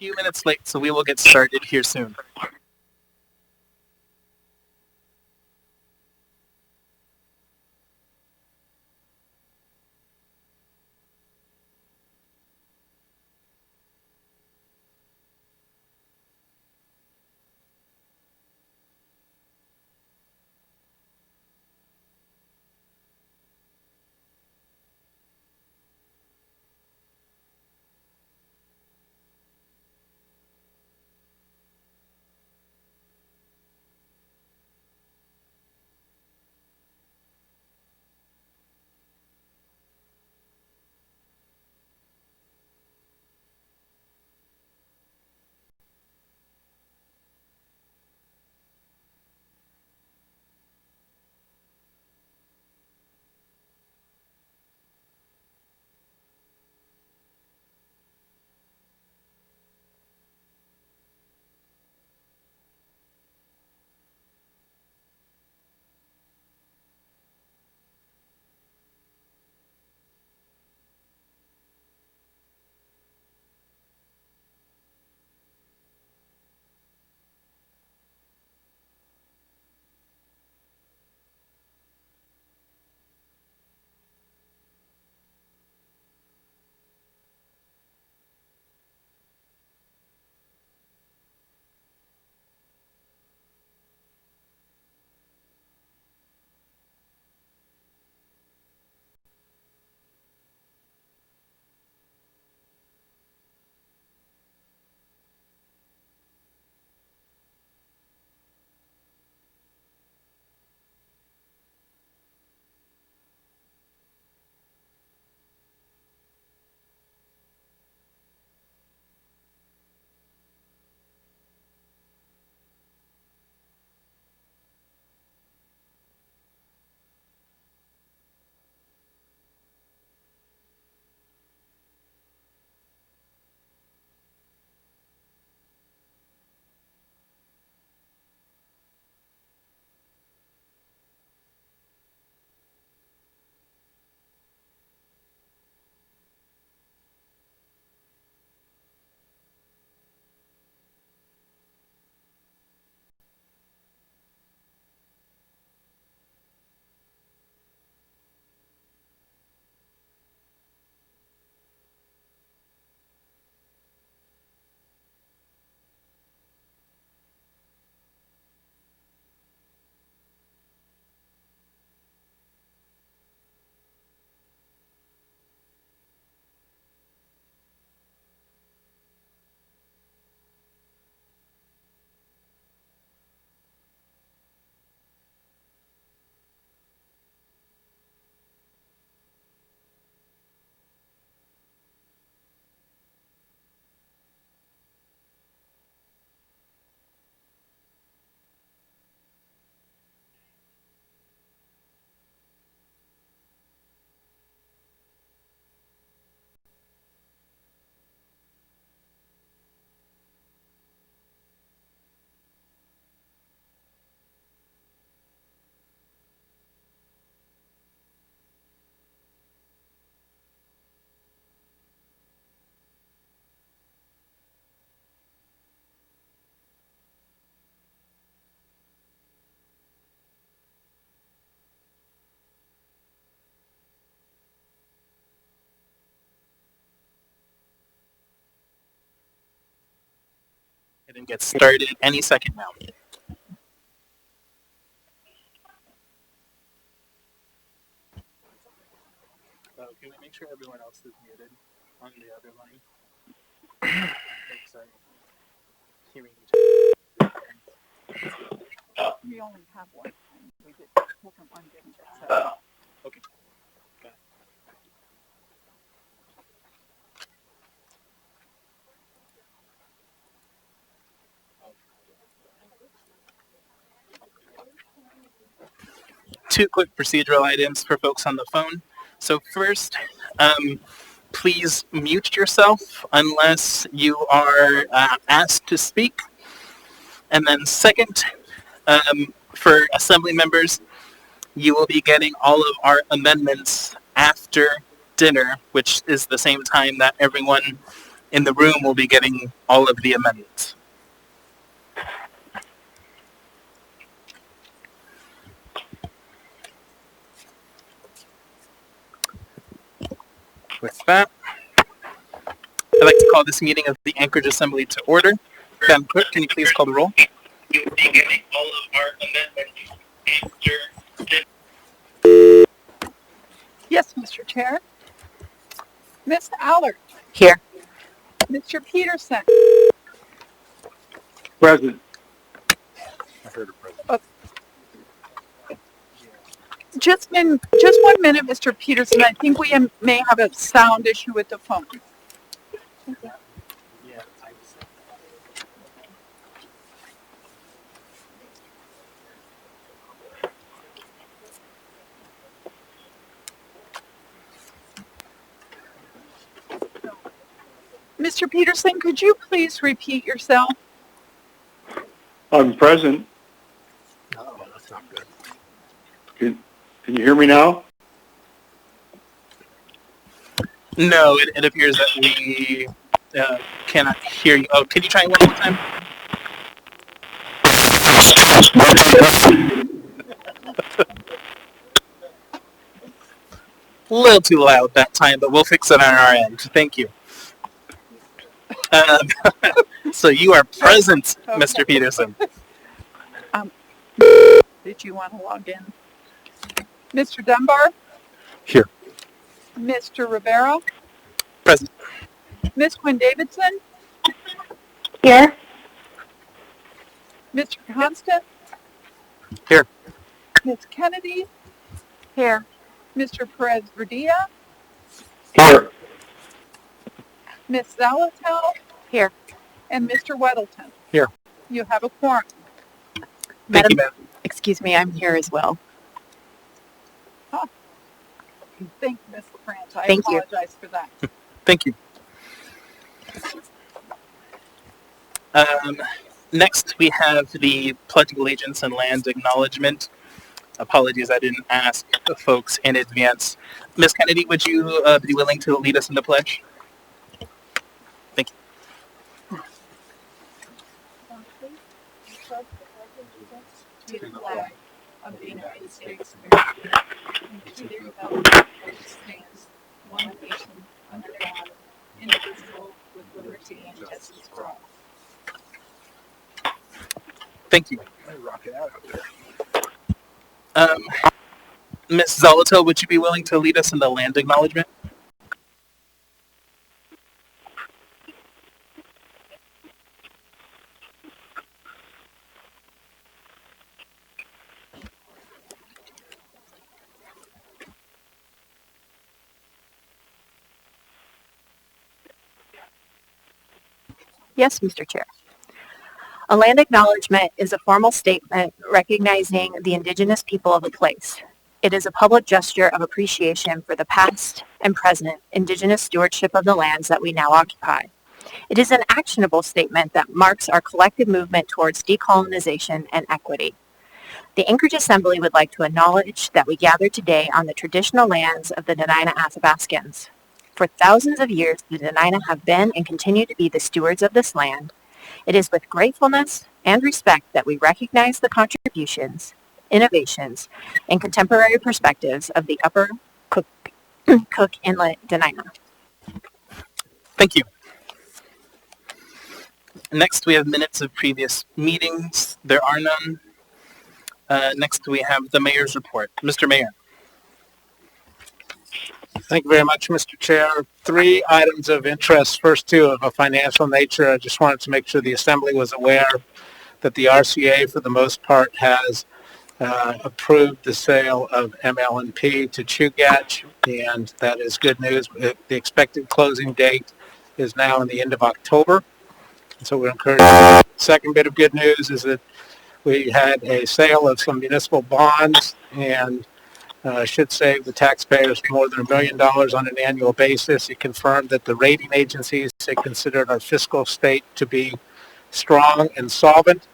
few minutes late, so we will get started here soon. And get started any second now. Can we make sure everyone else is muted on the other line? Sorry. Hearing each other. We only have one. We did pull from OnBase. So. Okay. Got it. Two quick procedural items for folks on the phone. So first, please mute yourself unless you are asked to speak. And then second, for assembly members, you will be getting all of our amendments after dinner, which is the same time that everyone in the room will be getting all of the amendments. With that, I'd like to call this meeting of the Anchorage Assembly to order. Madam Clerk, can you please call the roll? You will be getting all of our amendments after this. Yes, Mr. Chair. Ms. Allard. Here. Mr. Peterson. Present. I heard a present. Just 1 minute, Mr. Peterson. I think we may have a sound issue with the phone. Mr. Peterson, could you please repeat yourself? I'm present. No, that's not good. Can you hear me now? No, it appears that we cannot hear you. Oh, can you try one more time? A little too loud that time, but we'll fix it on our end. Thank you. So you are present, Okay. Mr. Peterson. Did you want to log in? Mr. Dunbar? Here. Mr. Rivera? Present. Ms. Quinn Davidson? Here. Mr. Constant? Here. Ms. Kennedy? Here. Mr. Perez Verdilla? Here. Ms. Zalatel? Here. And Mr. Weddleton? Here. You have a quorum. Thank you, ma'am. Excuse me, I'm here as well. Thank you, Ms. LaFrance. I Thank you. apologize for that. Thank you. Next, we have the Pledge of Allegiance and Land Acknowledgement. Apologies, I didn't ask the folks in advance. Ms. Kennedy, would you be willing to lead us in the pledge? Thank you. To the flag of the United States of America and to the republic which stands one nation under God, indivisible, with liberty and justice for all. Thank you. Ms. Zalato, would you be willing to lead us in the land acknowledgement? Yes, Mr. Chair. A land acknowledgement is a formal statement recognizing the indigenous people of a place. It is a public gesture of appreciation for the past and present indigenous stewardship of the lands that we now occupy. It is an actionable statement that marks our collective movement towards decolonization and equity. The Anchorage Assembly would like to acknowledge that we gather today on the traditional lands of the Dena'ina Athabascans. For thousands of years, the Dena'ina have been and continue to be the stewards of this land. It is with gratefulness and respect that we recognize the contributions, innovations, and contemporary perspectives of the Upper Cook Inlet Dena'ina. Thank you. Next, we have minutes of previous meetings. There are none. Next, we have the mayor's report. Mr. Mayor. Thank you very much, Mr. Chair. 3 items of interest. First 2 of a financial nature. I just wanted to make sure the Assembly was aware that the RCA, for the most part, has approved the sale of ML&P to Chugach, and that is good news. The expected closing date is now in the end of October, so we're encouraged. Second bit of good news is that we had a sale of some municipal bonds, and should save the taxpayers more than $1 million on an annual basis. It confirmed that the rating agencies had considered our fiscal state to be strong and solvent.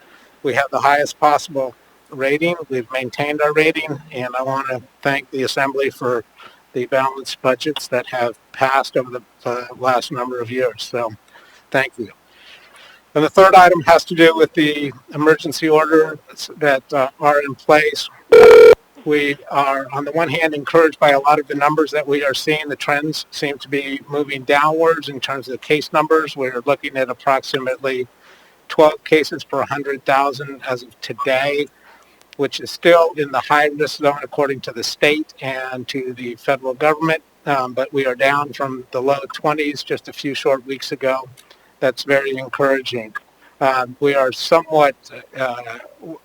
We have the highest possible rating. We've maintained our rating, and I want to thank the Assembly for the balanced budgets that have passed over the last number of years. So Thank you. And the third item has to do with the emergency orders that are in place. We are, on the one hand, encouraged by a lot of the numbers that we are seeing. The trends seem to be moving downwards in terms of the case numbers. We're looking at approximately 12 cases per 100,000 as of today, which is still in the high risk zone according to the state and to the federal government. But we are down from the low 20s just a few short weeks ago. That's very encouraging. We are somewhat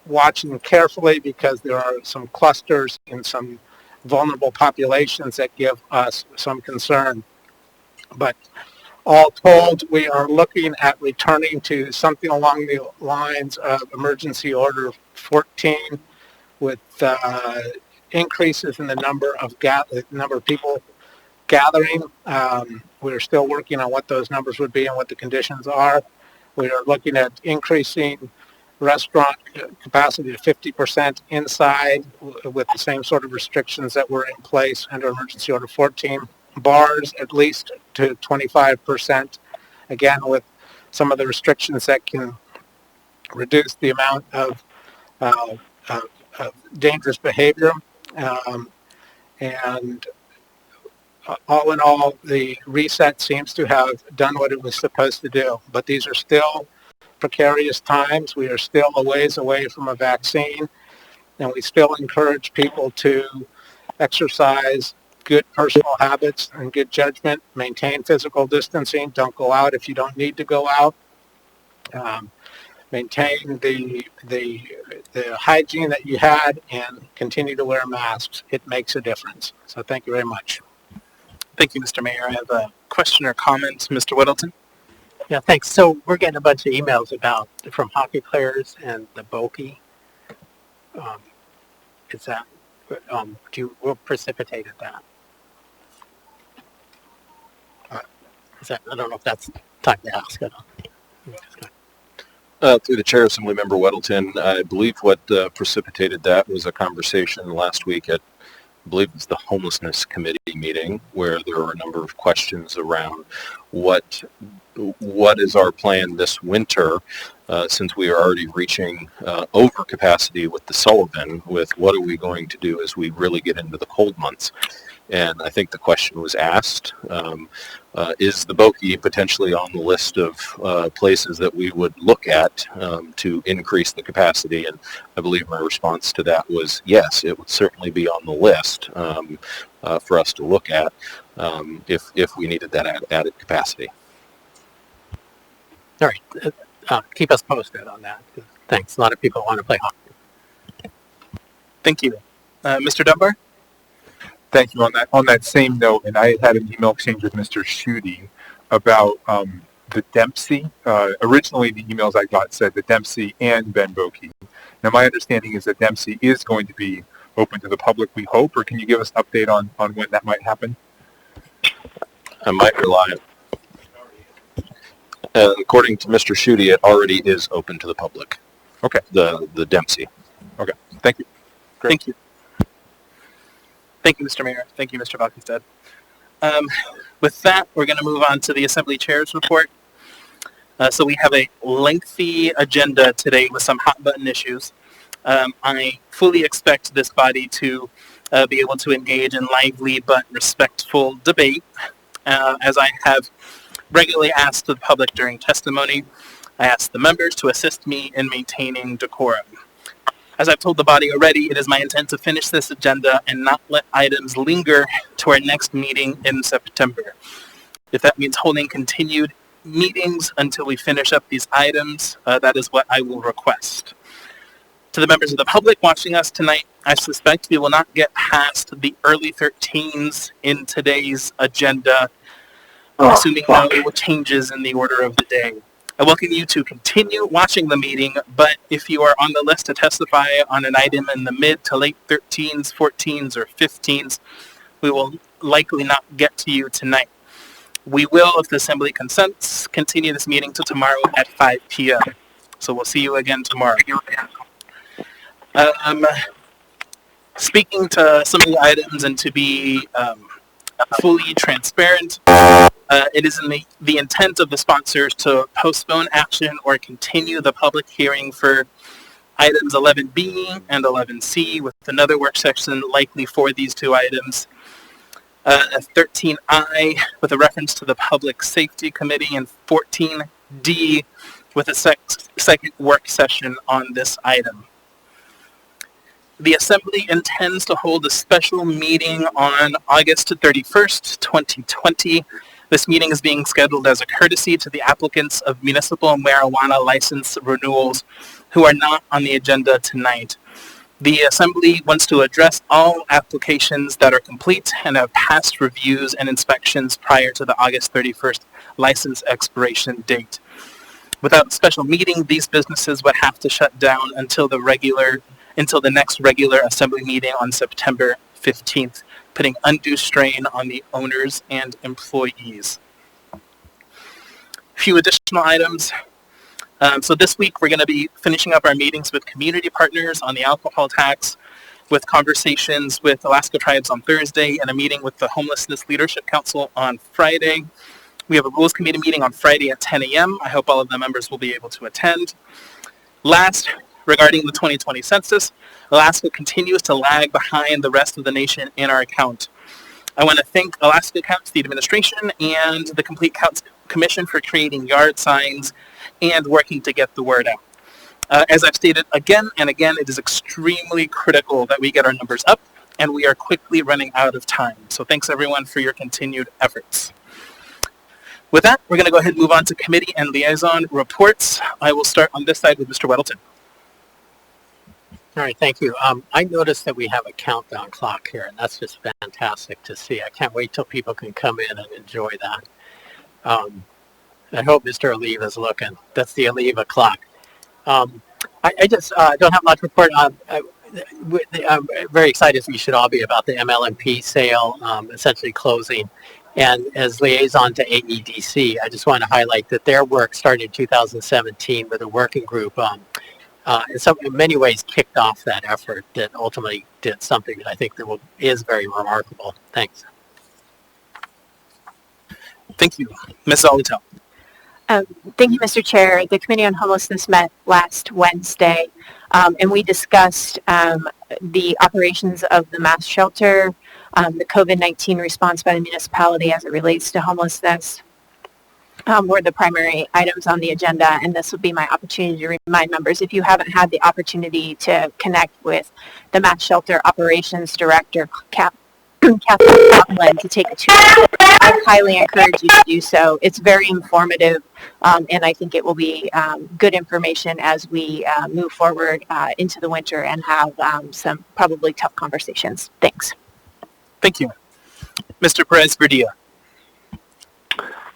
watching carefully because there are some clusters in some vulnerable populations that give us some concern. But all told, we are looking at returning to something along the lines of Emergency Order 14 with increases in the number of people gathering. We're still working on what those numbers would be and what the conditions are. We are looking at increasing restaurant capacity to 50% inside with the same sort of restrictions that were in place under Emergency Order 14. Bars at least to 25%, again with some of the restrictions that can reduce the amount of dangerous behavior. And all in all, the reset seems to have done what it was supposed to do. But these are still precarious times. We are still a ways away from a vaccine, and we still encourage people to exercise good personal habits and good judgment, maintain physical distancing, don't go out if you don't need to go out, maintain the hygiene that you had, and continue to wear masks. It makes a difference. So thank you very much. Thank you, Mr. Mayor. I have a question or comment, Mr. Whittleton. Yeah, thanks. So we're getting a bunch of emails from hockey players and the bogey. Is that what precipitated that? I don't know if that's time to ask it. Through the chair, Assemblymember Weddleton, I believe what precipitated that was a conversation last week at, I believe it was the Homelessness Committee meeting, where there were a number of questions around what is our plan this winter, since we are already reaching over capacity with the Sullivan, with what are we going to do as we really get into the cold months. And I think the question was asked, is the Bokie potentially on the list of places that we would look at to increase the capacity? And I believe my response to that was yes, it would certainly be on the list for us to look at if we needed that added capacity. All right. Keep us posted on that. Thanks. A lot of people want to play hockey. Thank you. Mr. Dunbar? Thank you. On that same note, and I had an email exchange with Mr. Schutte about the Dempsey. Originally, the emails I got said the Dempsey and Ben Bokie. Now, my understanding is that Dempsey is going to be open to the public, we hope, or can you give us an update on when that might happen? I might rely on. According to Mr. Schutte, it already is open to the public. Okay. The Dempsey. Okay. Thank you. Great. Thank you. Thank you, Mr. Mayor. Thank you, Mr. Buckenstead. With that, we're going to move on to the Assembly Chair's report. So we have a lengthy agenda today with some hot-button issues. I fully expect this body to be able to engage in lively but respectful debate. As I have regularly asked the public during testimony, I ask the members to assist me in maintaining decorum. As I've told the body already, it is my intent to finish this agenda and not let items linger to our next meeting in September. If that means holding continued meetings until we finish up these items, that is what I will request. To the members of the public watching us tonight, I suspect we will not get past the early 13s in today's agenda, assuming no changes in the order of the day. I welcome you to continue watching the meeting, but if you are on the list to testify on an item in the mid to late 13s, 14s, or 15s, we will likely not get to you tonight. We will, if the Assembly consents, continue this meeting to tomorrow at 5 p.m. So we'll see you again tomorrow. Speaking to some of the items and to be fully transparent, It is in the intent of the sponsors to postpone action or continue the public hearing for items 11B and 11C with another work session likely for these two items. 13I with a reference to the Public Safety Committee, and 14D with a second work session on this item. The Assembly intends to hold a special meeting on August 31st, 2020. This meeting is being scheduled as a courtesy to the applicants of municipal marijuana license renewals who are not on the agenda tonight. The Assembly wants to address all applications that are complete and have passed reviews and inspections prior to the August 31st license expiration date. Without a special meeting, these businesses would have to shut down until the next regular Assembly meeting on September 15th, putting undue strain on the owners and employees. A few additional items. So this week we're going to be finishing up our meetings with community partners on the alcohol tax, with conversations with Alaska Tribes on Thursday, and a meeting with the Homelessness Leadership Council on Friday. We have a Rules Committee meeting on Friday at 10 a.m. I hope all of the members will be able to attend. Last, regarding the 2020 census, Alaska continues to lag behind the rest of the nation in our count. I want to thank Alaska County State Administration and the Complete Counts Commission for creating yard signs and working to get the word out. As I've stated again and again, it is extremely critical that we get our numbers up, and we are quickly running out of time. So thanks everyone for your continued efforts. With that, we're going to go ahead and move on to committee and liaison reports. I will start on this side with Mr. Weddleton. All right, thank you. I noticed that we have a countdown clock here, and that's just fantastic to see. I can't wait till people can come in and enjoy that. I hope Mr. Oliva is looking. That's the Oliva clock. I just don't have much to report. I'm very excited we should all be about the MLMP sale essentially closing. And as liaison to AEDC, I just want to highlight that their work started in 2017 with a working group. In many ways kicked off that effort that ultimately did something that I think that is very remarkable. Thanks. Thank you. Ms. Zolito. Thank you, Mr. Chair. The Committee on Homelessness met last Wednesday, and we discussed the operations of the mass shelter, the COVID-19 response by the municipality as it relates to homelessness, were the primary items on the agenda, and this would be my opportunity to remind members, if you haven't had the opportunity to connect with the mass shelter operations director, Kathleen Coughlin, to take a tour, I highly encourage you to do so. It's very informative, and I think it will be good information as we move forward into the winter and have some probably tough conversations. Thanks. Thank you. Mr. Perez-Verdia.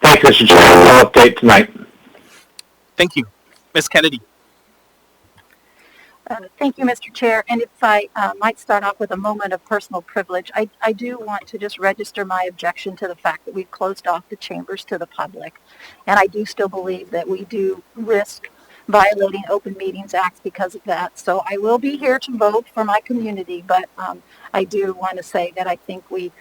Thank you, Mr. Chair. No update tonight. Thank you. Ms. Kennedy. Thank you, Mr. Chair. And if I might start off with a moment of personal privilege, I do want to just register my objection to the fact that we've closed off the chambers to the public. And I do still believe that we do risk violating Open Meetings Act because of that. So I will be here to vote for my community, but I do want to say that I think we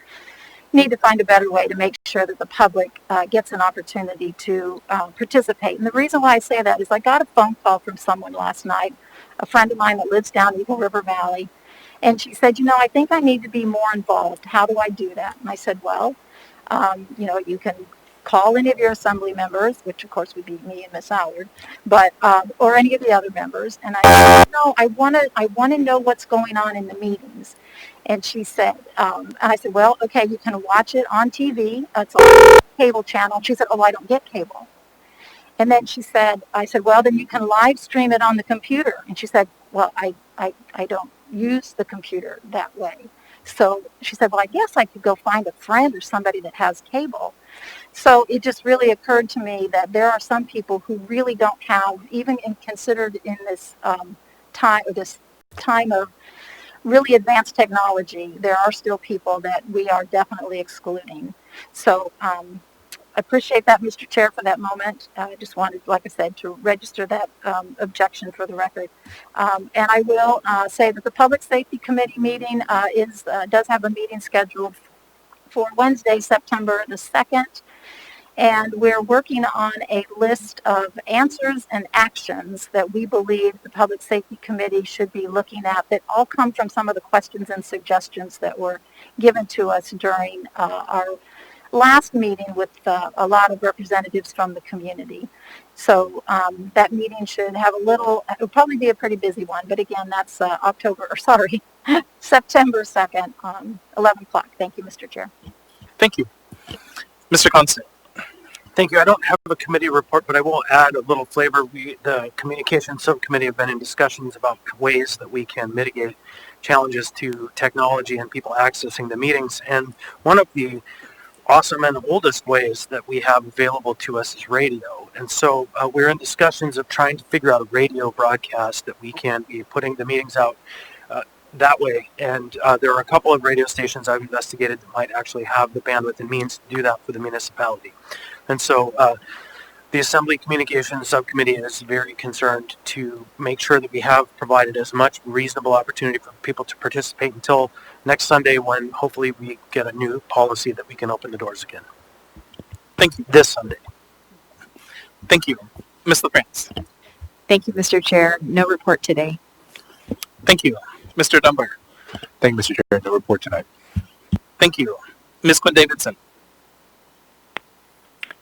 need to find a better way to make sure that the public gets an opportunity to participate. And the reason why I say that is I got a phone call from someone last night, a friend of mine that lives down Eagle River Valley, and she said, I think I need to be more involved. How do I do that? And I said, well, you can call any of your assembly members, which of course would be me and Miss Howard, but or any of the other members. And I said, no, I want to know what's going on in the meetings. And she said, and I said, well, okay, you can watch it on TV. It's a cable channel. She said, oh, I don't get cable. And then I said, well, then you can live stream it on the computer. And she said, well, I don't use the computer that way. So she said, well, I guess I could go find a friend or somebody that has cable. So it just really occurred to me that there are some people who really don't have, even considered in this time of really advanced technology, there are still people that we are definitely excluding. So I appreciate that, Mr. Chair, for that moment. I just wanted, like I said, to register that objection for the record. And I will say that the Public Safety Committee meeting does have a meeting scheduled for Wednesday, September the 2nd. And we're working on a list of answers and actions that we believe the Public Safety Committee should be looking at that all come from some of the questions and suggestions that were given to us during our last meeting with a lot of representatives from the community. So that meeting should have it'll probably be a pretty busy one, but again, that's September 2nd, 11 o'clock. Thank you, Mr. Chair. Thank you. Mr. Constant. Thank you. I don't have a committee report, but I will add a little flavor. The Communications Subcommittee have been in discussions about ways that we can mitigate challenges to technology and people accessing the meetings. And one of the awesome and oldest ways that we have available to us is radio. And so we're in discussions of trying to figure out a radio broadcast that we can be putting the meetings out that way. And there are a couple of radio stations I've investigated that might actually have the bandwidth and means to do that for the municipality. And so the Assembly Communications Subcommittee is very concerned to make sure that we have provided as much reasonable opportunity for people to participate until next Sunday, when hopefully we get a new policy that we can open the doors again. Thank you. This Sunday. Thank you. Ms. LaFrance. Thank you, Mr. Chair. No report today. Thank you. Mr. Dunbar. Thank you, Mr. Chair. No report tonight. Thank you. Ms. Quinn Davidson.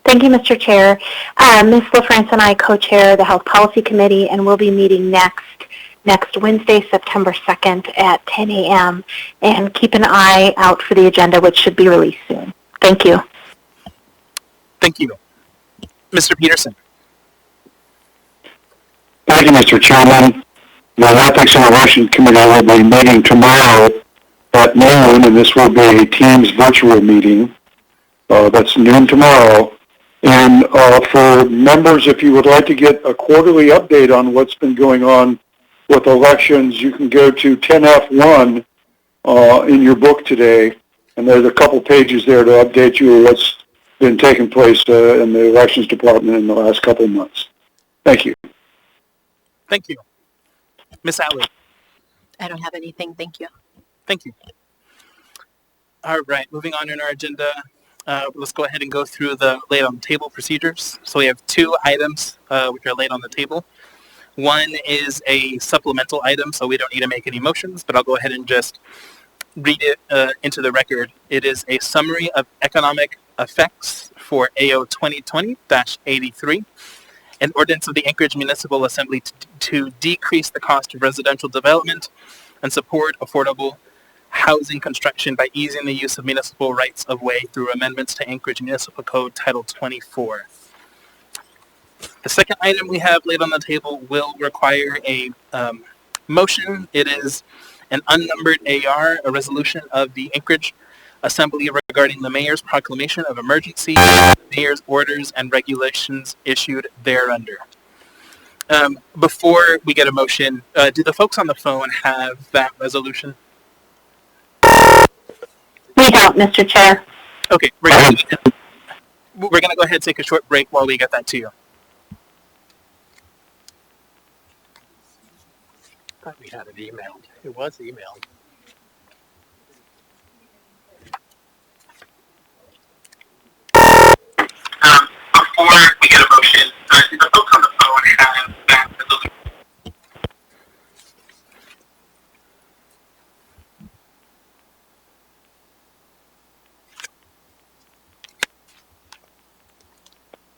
Thank you, Mr. Chair. Ms. LaFrance and I co-chair the Health Policy Committee, and we'll be meeting next Wednesday, September 2nd at 10 a.m. And keep an eye out for the agenda, which should be released soon. Thank you. Thank you. Mr. Peterson. Thank you, Mr. Chairman. The Ethics and Election Committee will be meeting tomorrow at noon, and this will be a Teams virtual meeting. That's noon tomorrow. And for members, if you would like to get a quarterly update on what's been going on with elections, you can go to 10F1 in your book today, and there's a couple pages there to update you on what's been taking place in the Elections Department in the last couple of months. Thank you. Thank you. Ms. Alley. I don't have anything. Thank you. Thank you. All right, moving on in our agenda. Let's go ahead and go through the laid on the table procedures. So we have two items which are laid on the table. One is a supplemental item, so we don't need to make any motions, but I'll go ahead and just read it into the record. It is a summary of economic effects for AO 2020-83, an ordinance of the Anchorage Municipal Assembly to decrease the cost of residential development and support affordable housing construction by easing the use of municipal rights of way through amendments to Anchorage Municipal Code Title 24. The second item we have laid on the table will require a motion. It is an unnumbered AR, a resolution of the Anchorage Assembly regarding the mayor's proclamation of emergency, mayor's orders and regulations issued thereunder. Before we get a motion, do the folks on the phone have that resolution? We don't, Mr. Chair. Okay, we're going to go ahead and take a short break while we get that to you. I thought we had it emailed. It was emailed. Before we get a motion, do the folks on the phone have that resolution?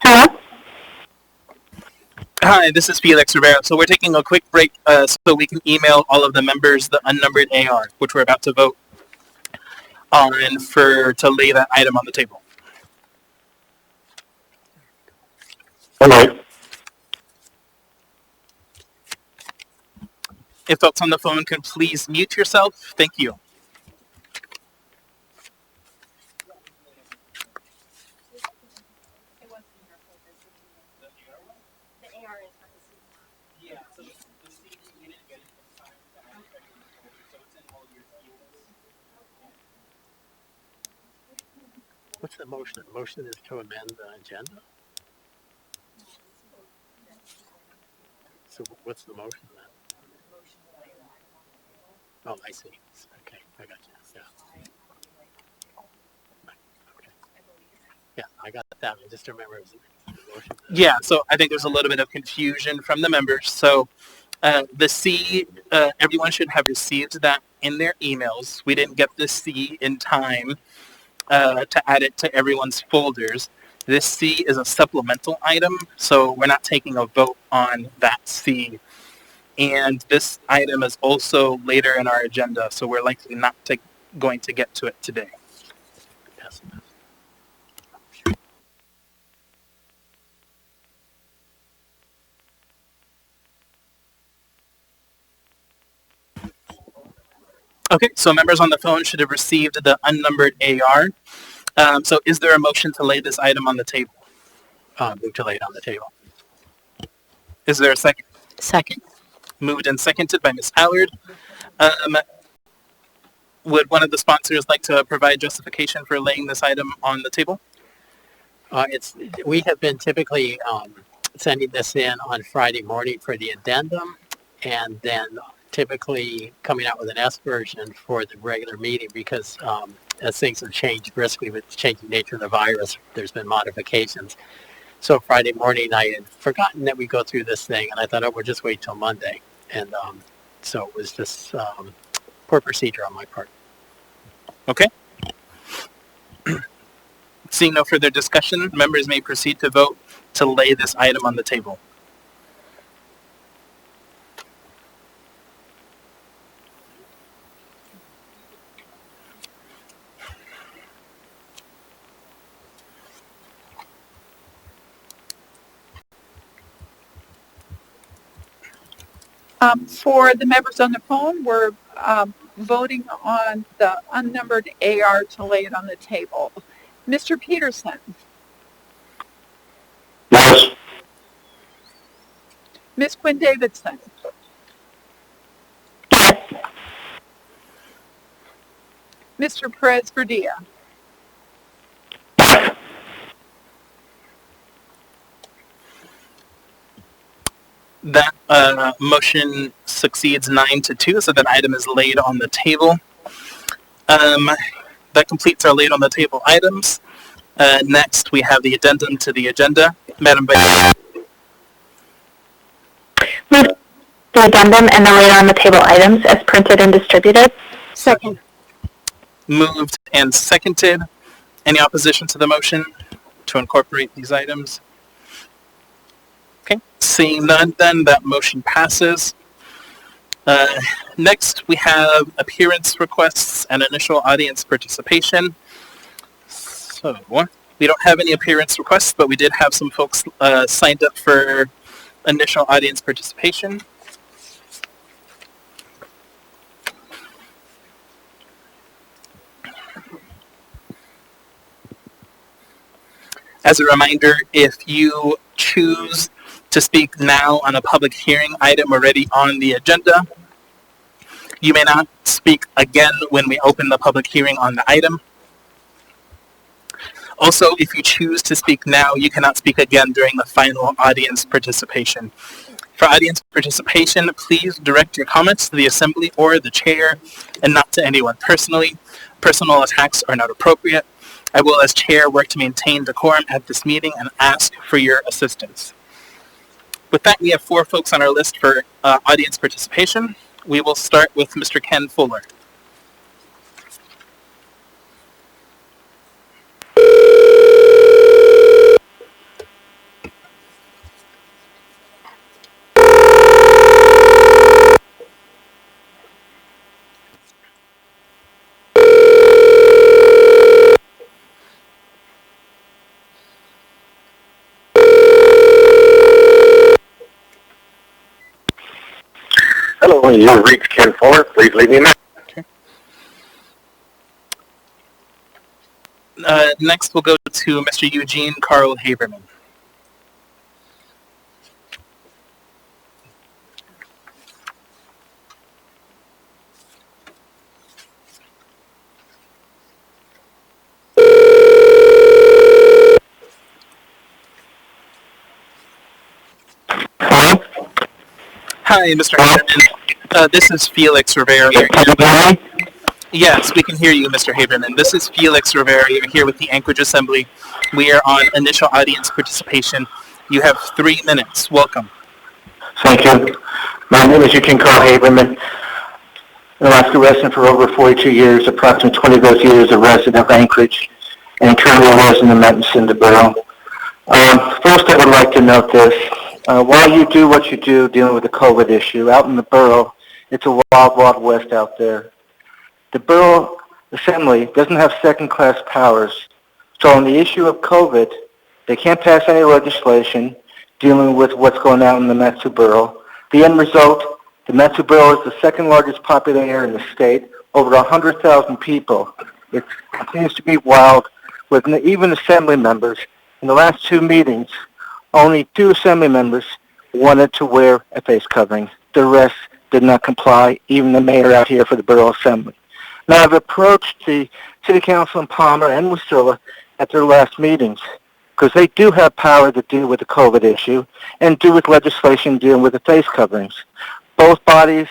Hello? Hi, this is Felix Rivera. So we're taking a quick break so we can email all of the members the unnumbered AR, which we're about to vote on to lay that item on the table. All right. If folks on the phone can please mute yourself, thank you. What's the motion? The motion is to amend the agenda? So what's the motion then? Oh, I see. Okay, I got you. Yeah. Okay. Yeah, I got that. I just remember it was a motion. Yeah, so I think there's a little bit of confusion from the members. So the C, everyone should have received that in their emails. We didn't get the C in time to add it to everyone's folders. This C is a supplemental item, so we're not taking a vote on that C. And this item is also later in our agenda, so we're likely not going to get to it today. Yes. Okay, so members on the phone should have received the unnumbered AR. So is there a motion to lay this item on the table? Move to lay it on the table. Is there a second? Second. Moved and seconded by Ms. Howard. Would one of the sponsors like to provide justification for laying this item on the table? We have been typically sending this in on Friday morning for the addendum, and then typically coming out with an S version for the regular meeting, because as things have changed briskly with the changing nature of the virus, there's been modifications. So Friday morning, I had forgotten that we go through this thing, and I thought, oh, we'll just wait till Monday. And so it was just poor procedure on my part. Okay. Seeing no further discussion, members may proceed to vote to lay this item on the table. For the members on the phone, we're voting on the unnumbered AR to lay it on the table. Mr. Peterson? Yes. Ms. Quinn Davidson? Yes. Mr. Perez Verdia? That motion succeeds 9-2, so that item is laid on the table. That completes our laid on the table items. Next, we have the addendum to the agenda. Madam Vice Move the addendum and the later on the table items as printed and distributed. Second. moved and seconded. Any opposition to the motion to incorporate these items? Okay, seeing none, then that motion passes. Next, we have appearance requests and initial audience participation. So, we don't have any appearance requests, but we did have some folks signed up for initial audience participation. As a reminder, if you choose to speak now on a public hearing item already on the agenda, you may not speak again when we open the public hearing on the item. Also, if you choose to speak now, you cannot speak again during the final audience participation. For audience participation, please direct your comments to the assembly or the chair and not to anyone personally. Personal attacks are not appropriate. I will, as chair, work to maintain decorum at this meeting and ask for your assistance. With that, we have 4 folks on our list for audience participation. We will start with Mr. Ken Fuller. Hello, you've reached Ken Fuller. Please leave me a message. Next, we'll go to Mr. Eugene Carl Haberman. Hello? Hi, Mr. Haberman. This is Felix Rivera. Can you hear me? Yes, we can hear you, Mr. Haberman. This is Felix Rivera. You're here with the Anchorage Assembly. We are on initial audience participation. You have 3 minutes. Welcome. Thank you. My name is Eugene Carl Haberman, an Alaska resident for over 42 years, approximately 20 of those years a resident of Anchorage, and currently a resident of Mountain Borough. First, I would like to note this. While you do what you do dealing with the COVID issue, out in the borough, it's a wild, wild west out there. The Borough Assembly doesn't have second-class powers. So on the issue of COVID, they can't pass any legislation dealing with what's going on in the Metsu Borough. The end result, the Metsu Borough is the second largest populated area in the state, over 100,000 people. It continues to be wild with even assembly members. In the last 2 meetings, only 2 assembly members wanted to wear a face covering. The rest did not comply, even the mayor out here for the Borough Assembly. Now, I've approached the City Council in Palmer and Wasilla at their last meetings because they do have power to deal with the COVID issue and do with legislation dealing with the face coverings. Both bodies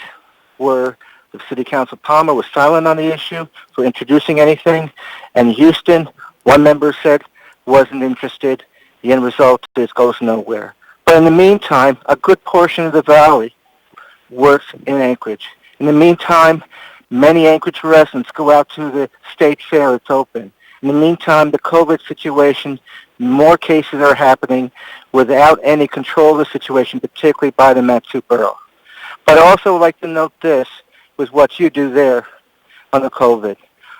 were, the City Council of Palmer was silent on the issue for introducing anything, and Houston, one member said, wasn't interested. The end result is goes nowhere. But in the meantime, a good portion of the valley works in Anchorage. In the meantime, many Anchorage residents go out to the state fair. It's open. In the meantime, the COVID situation, more cases are happening without any control of the situation, particularly by the Metsu Borough. But I also like to note this with what you do there on the COVID.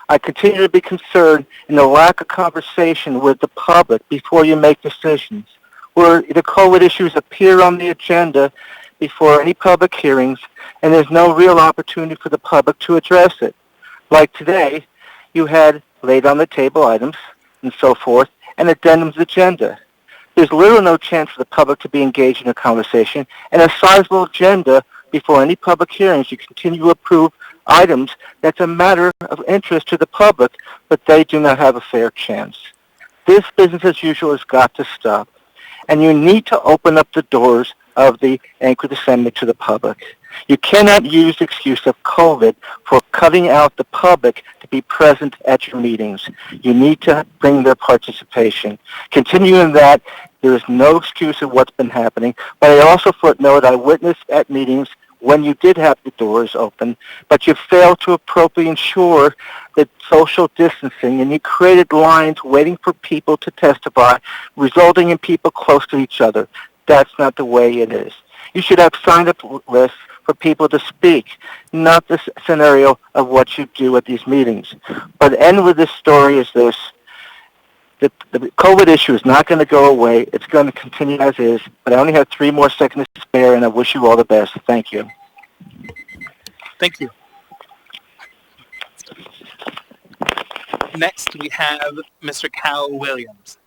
I continue to be concerned in the lack of conversation with the public before you make decisions, where the COVID issues appear on the agenda before any public hearings, and there's no real opportunity for the public to address it. Like today, you had laid on the table items and so forth, and addendums agenda. There's little or no chance for the public to be engaged in a conversation, and a sizable agenda before any public hearings. You continue to approve items that's a matter of interest to the public, but they do not have a fair chance. This business as usual has got to stop, and you need to open up the doors of the Anchorage Assembly to the public. You cannot use the excuse of COVID for cutting out the public to be present at your meetings. You need to bring their participation. Continuing that, there is no excuse of what's been happening, but I also footnote I witnessed at meetings when you did have the doors open, but you failed to appropriately ensure that social distancing, and you created lines waiting for people to testify, resulting in people close to each other. That's not the way it is. You should have sign-up lists for people to speak, not the scenario of what you do at these meetings. But the end with this story is this. The COVID issue is not going to go away. It's going to continue as is, but I only have 3 more seconds to spare, and I wish you all the best. Thank you. Thank you. Next, we have Mr. Cal Williams.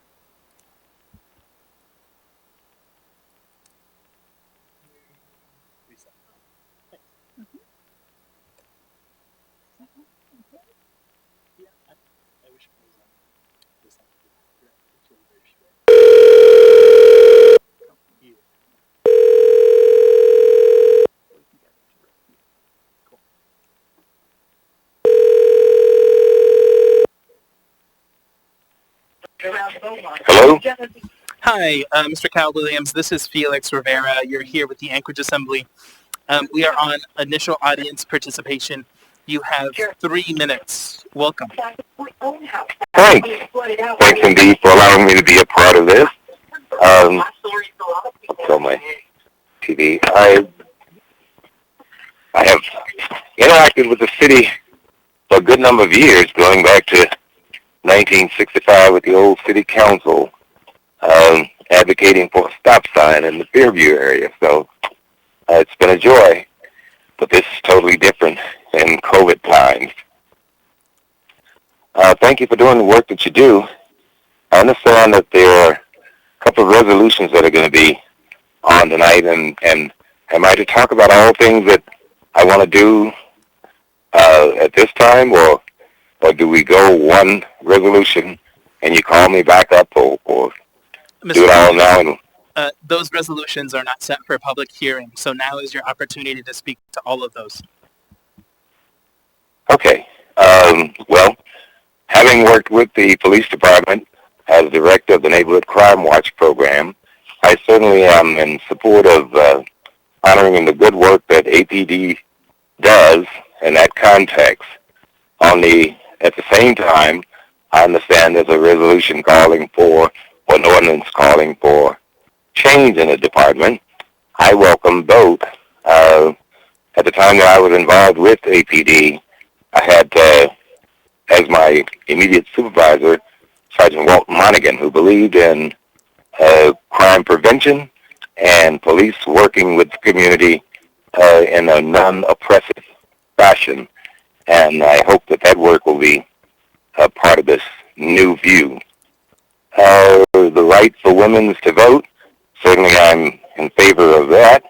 Hello? Hi, Mr. Cal Williams. This is Felix Rivera. You're here with the Anchorage Assembly. We are on initial audience participation. You have 3 minutes. Welcome. Thanks. Thanks indeed for allowing me to be a part of this. I'll tell my TV. I have interacted with the city for a good number of years, going back to 1965 with the old city council, advocating for a stop sign in the Fairview area. So it's been a joy, but this is totally different in COVID times. Thank you for doing the work that you do. I understand that there are a couple of resolutions that are going to be on tonight, and am I to talk about all things that I want to do at this time, or do we go one resolution and you call me back up, or do it all now? Those resolutions are not set for a public hearing, so now is your opportunity to speak to all of those. Okay. Well, having worked with the police department as director of the Neighborhood Crime Watch program, I certainly am in support of honoring the good work that APD does in that context. At the same time, I understand there's a resolution calling for, or an ordinance calling for change in the department. I welcome both. At the time that I was involved with APD, I had as my immediate supervisor, Sergeant Walt Monaghan, who believed in crime prevention and police working with the community in a non-oppressive fashion. And I hope that that work will be a part of this new view. The right for women to vote, certainly I'm in favor of that.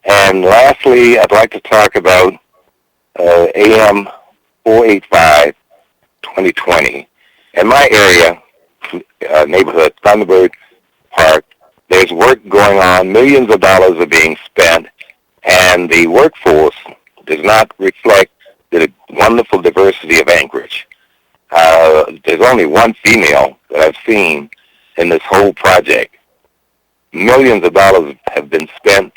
And lastly, I'd like to talk about AM 485 2020. In my area, neighborhood, Thunderbird Park, there's work going on, millions of dollars are being spent, and the workforce does not reflect the wonderful diversity of Anchorage. There's only one female that I've seen in this whole project. Millions of dollars have been spent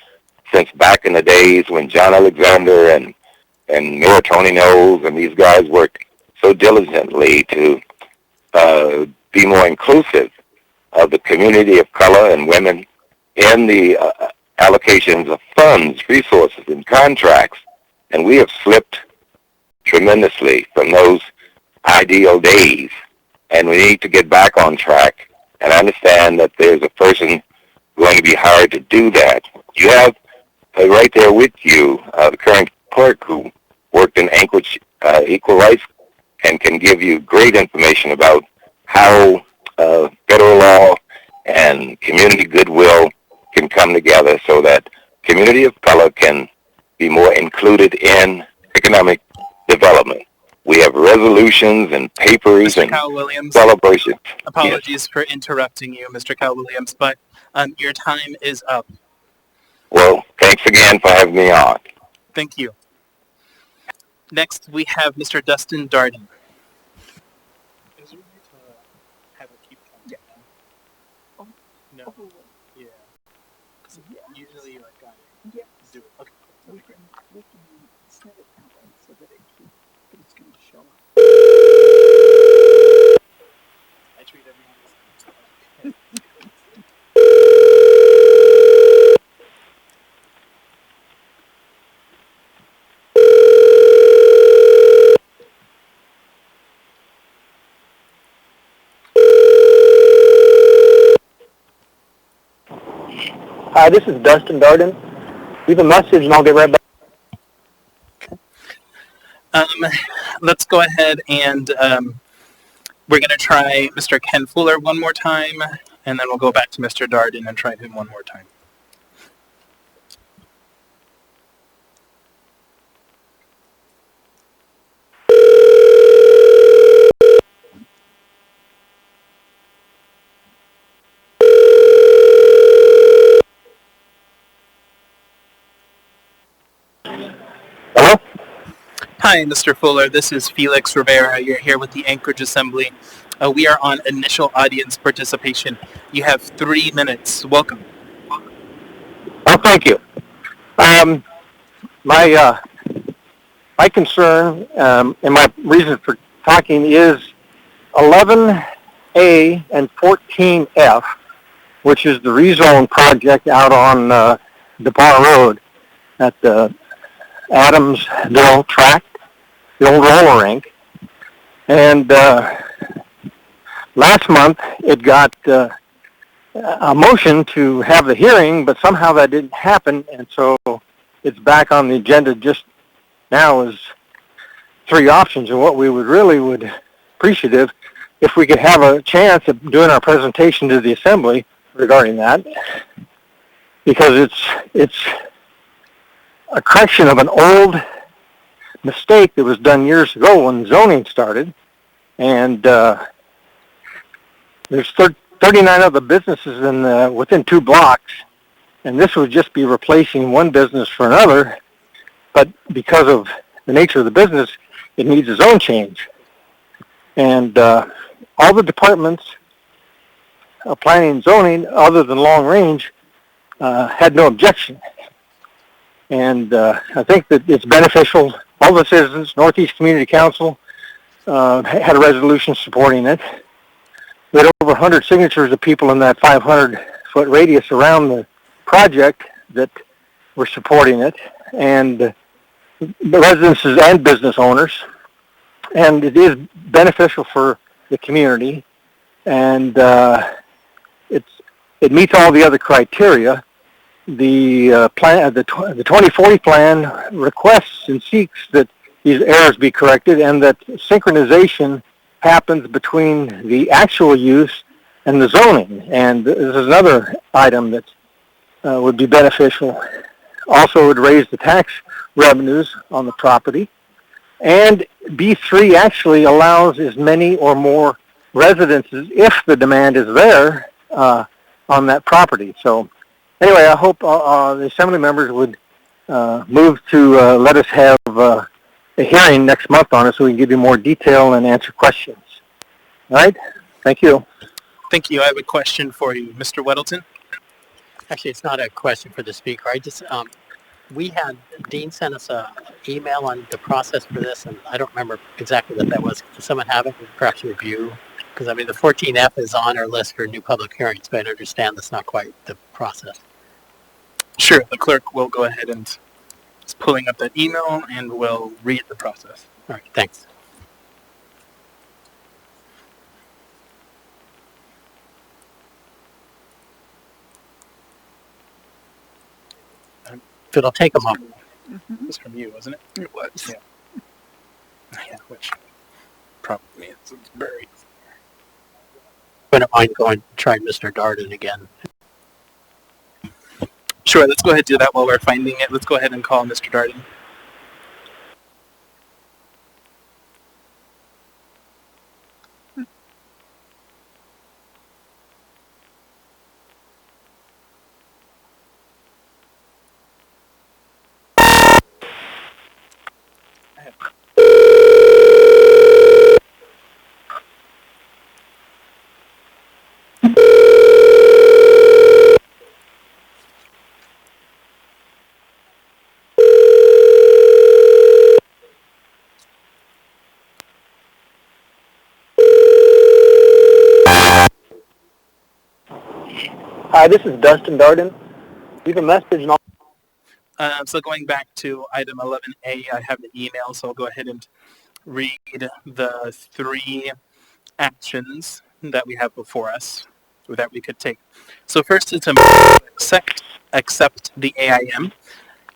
since back in the days when John Alexander and Mayor Tony Knowles and these guys worked so diligently to be more inclusive of the community of color and women in the allocations of funds, resources, and contracts. And we have slipped tremendously from those ideal days, and we need to get back on track. And I understand that there's a person going to be hired to do that. You have right there with you the current clerk who worked in Anchorage Equal Rights and can give you great information about how federal law and community goodwill can come together so that community of color can be more included in economic development. We have resolutions and papers Mr. and Cal Williams, celebrations. apologies for interrupting you, Mr. Cal Williams, but your time is up. Well, thanks again for having me on. Thank you. Next, we have Mr. Dustin Darden. Is there a way to have it keep counting down? No. Yeah. Usually, like, I do it. Okay. We can set it that way so that it's going to show up. I treat everyone the same. Hi, this is Dustin Darden. Leave a message and I'll get right back. Let's go ahead and we're going to try Mr. Ken Fuller one more time, and then we'll go back to Mr. Darden and try him one more time. Hello? Hi, Mr. Fuller. This is Felix Rivera. You're here with the Anchorage Assembly. We are on initial audience participation. You have 3 minutes. Welcome. Oh, thank you. My concern and my reason for talking is 11A and 14F, which is the rezone project out on DePar Road at the Adamsville tract, the old roller rink. And last month it got a motion to have the hearing, but somehow that didn't happen, and so it's back on the agenda just now as 3 options. And what we would appreciative if we could have a chance of doing our presentation to the Assembly regarding that, because it's a correction of an old mistake that was done years ago when zoning started, and there's 39 other businesses within 2 blocks, and this would just be replacing one business for another, but because of the nature of the business, it needs a zone change. And all the departments of planning and zoning, other than long range, had no objection. And I think that it's beneficial. All the citizens, Northeast Community Council, had a resolution supporting it. We had over 100 signatures of people in that 500-foot radius around the project that were supporting it, and the residences and business owners. And it is beneficial for the community, and it meets all the other criteria. The plan, the 2040 plan requests and seeks that these errors be corrected, and that synchronization happens between the actual use and the zoning. And this is another item that would be beneficial. Also, it would raise the tax revenues on the property. And B3 actually allows as many or more residences, if the demand is there, on that property. So anyway, I hope the Assembly members would move to let us have a hearing next month on it so we can give you more detail and answer questions. All right? Thank you. Thank you. I have a question for you, Mr. Weddleton. Actually, it's not a question for the speaker. I just, Dean sent us an email on the process for this, and I don't remember exactly what that was. Does someone have it? Perhaps review? Because, I mean, the 14F is on our list for new public hearings, but I understand that's not quite the process. Sure. The clerk will go ahead and is pulling up that email, and we'll read the process. All right. Thanks. If it'll take a moment. It was from you, wasn't it? It was. Yeah. Yeah, which probably means it's buried. I don't mind going try Mr. Darden again. Sure, let's go ahead and do that while we're finding it. Let's go ahead and call Mr. Darden. Hi, this is Dustin Darden. Leave a message and So going back to item 11A, I have the email, so I'll go ahead and read the three actions that we have before us, or that we could take. So first is to accept the AIM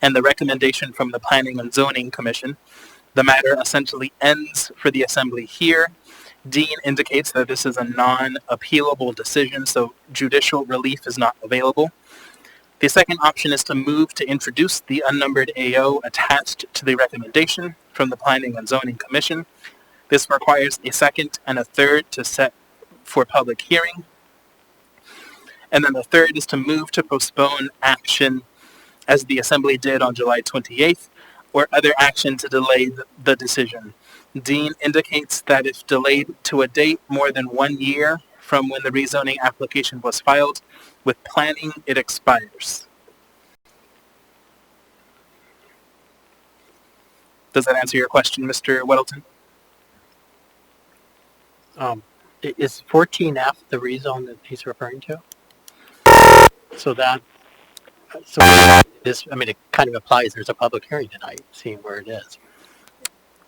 and the recommendation from the Planning and Zoning Commission. The matter essentially ends for the Assembly here. Dean indicates that this is a non-appealable decision, so judicial relief is not available. The second option is to move to introduce the unnumbered AO attached to the recommendation from the Planning and Zoning Commission. This requires a second and a third to set for public hearing. And then the third is to move to postpone action as the Assembly did on July 28th, or other action to delay the decision. Dean indicates that if delayed to a date more than 1 year from when the rezoning application was filed, with planning, it expires. Does that answer your question, Mr. Weddleton? Is 14F the rezone that he's referring to? So this, I mean, it kind of applies. There's a public hearing tonight, seeing where it is.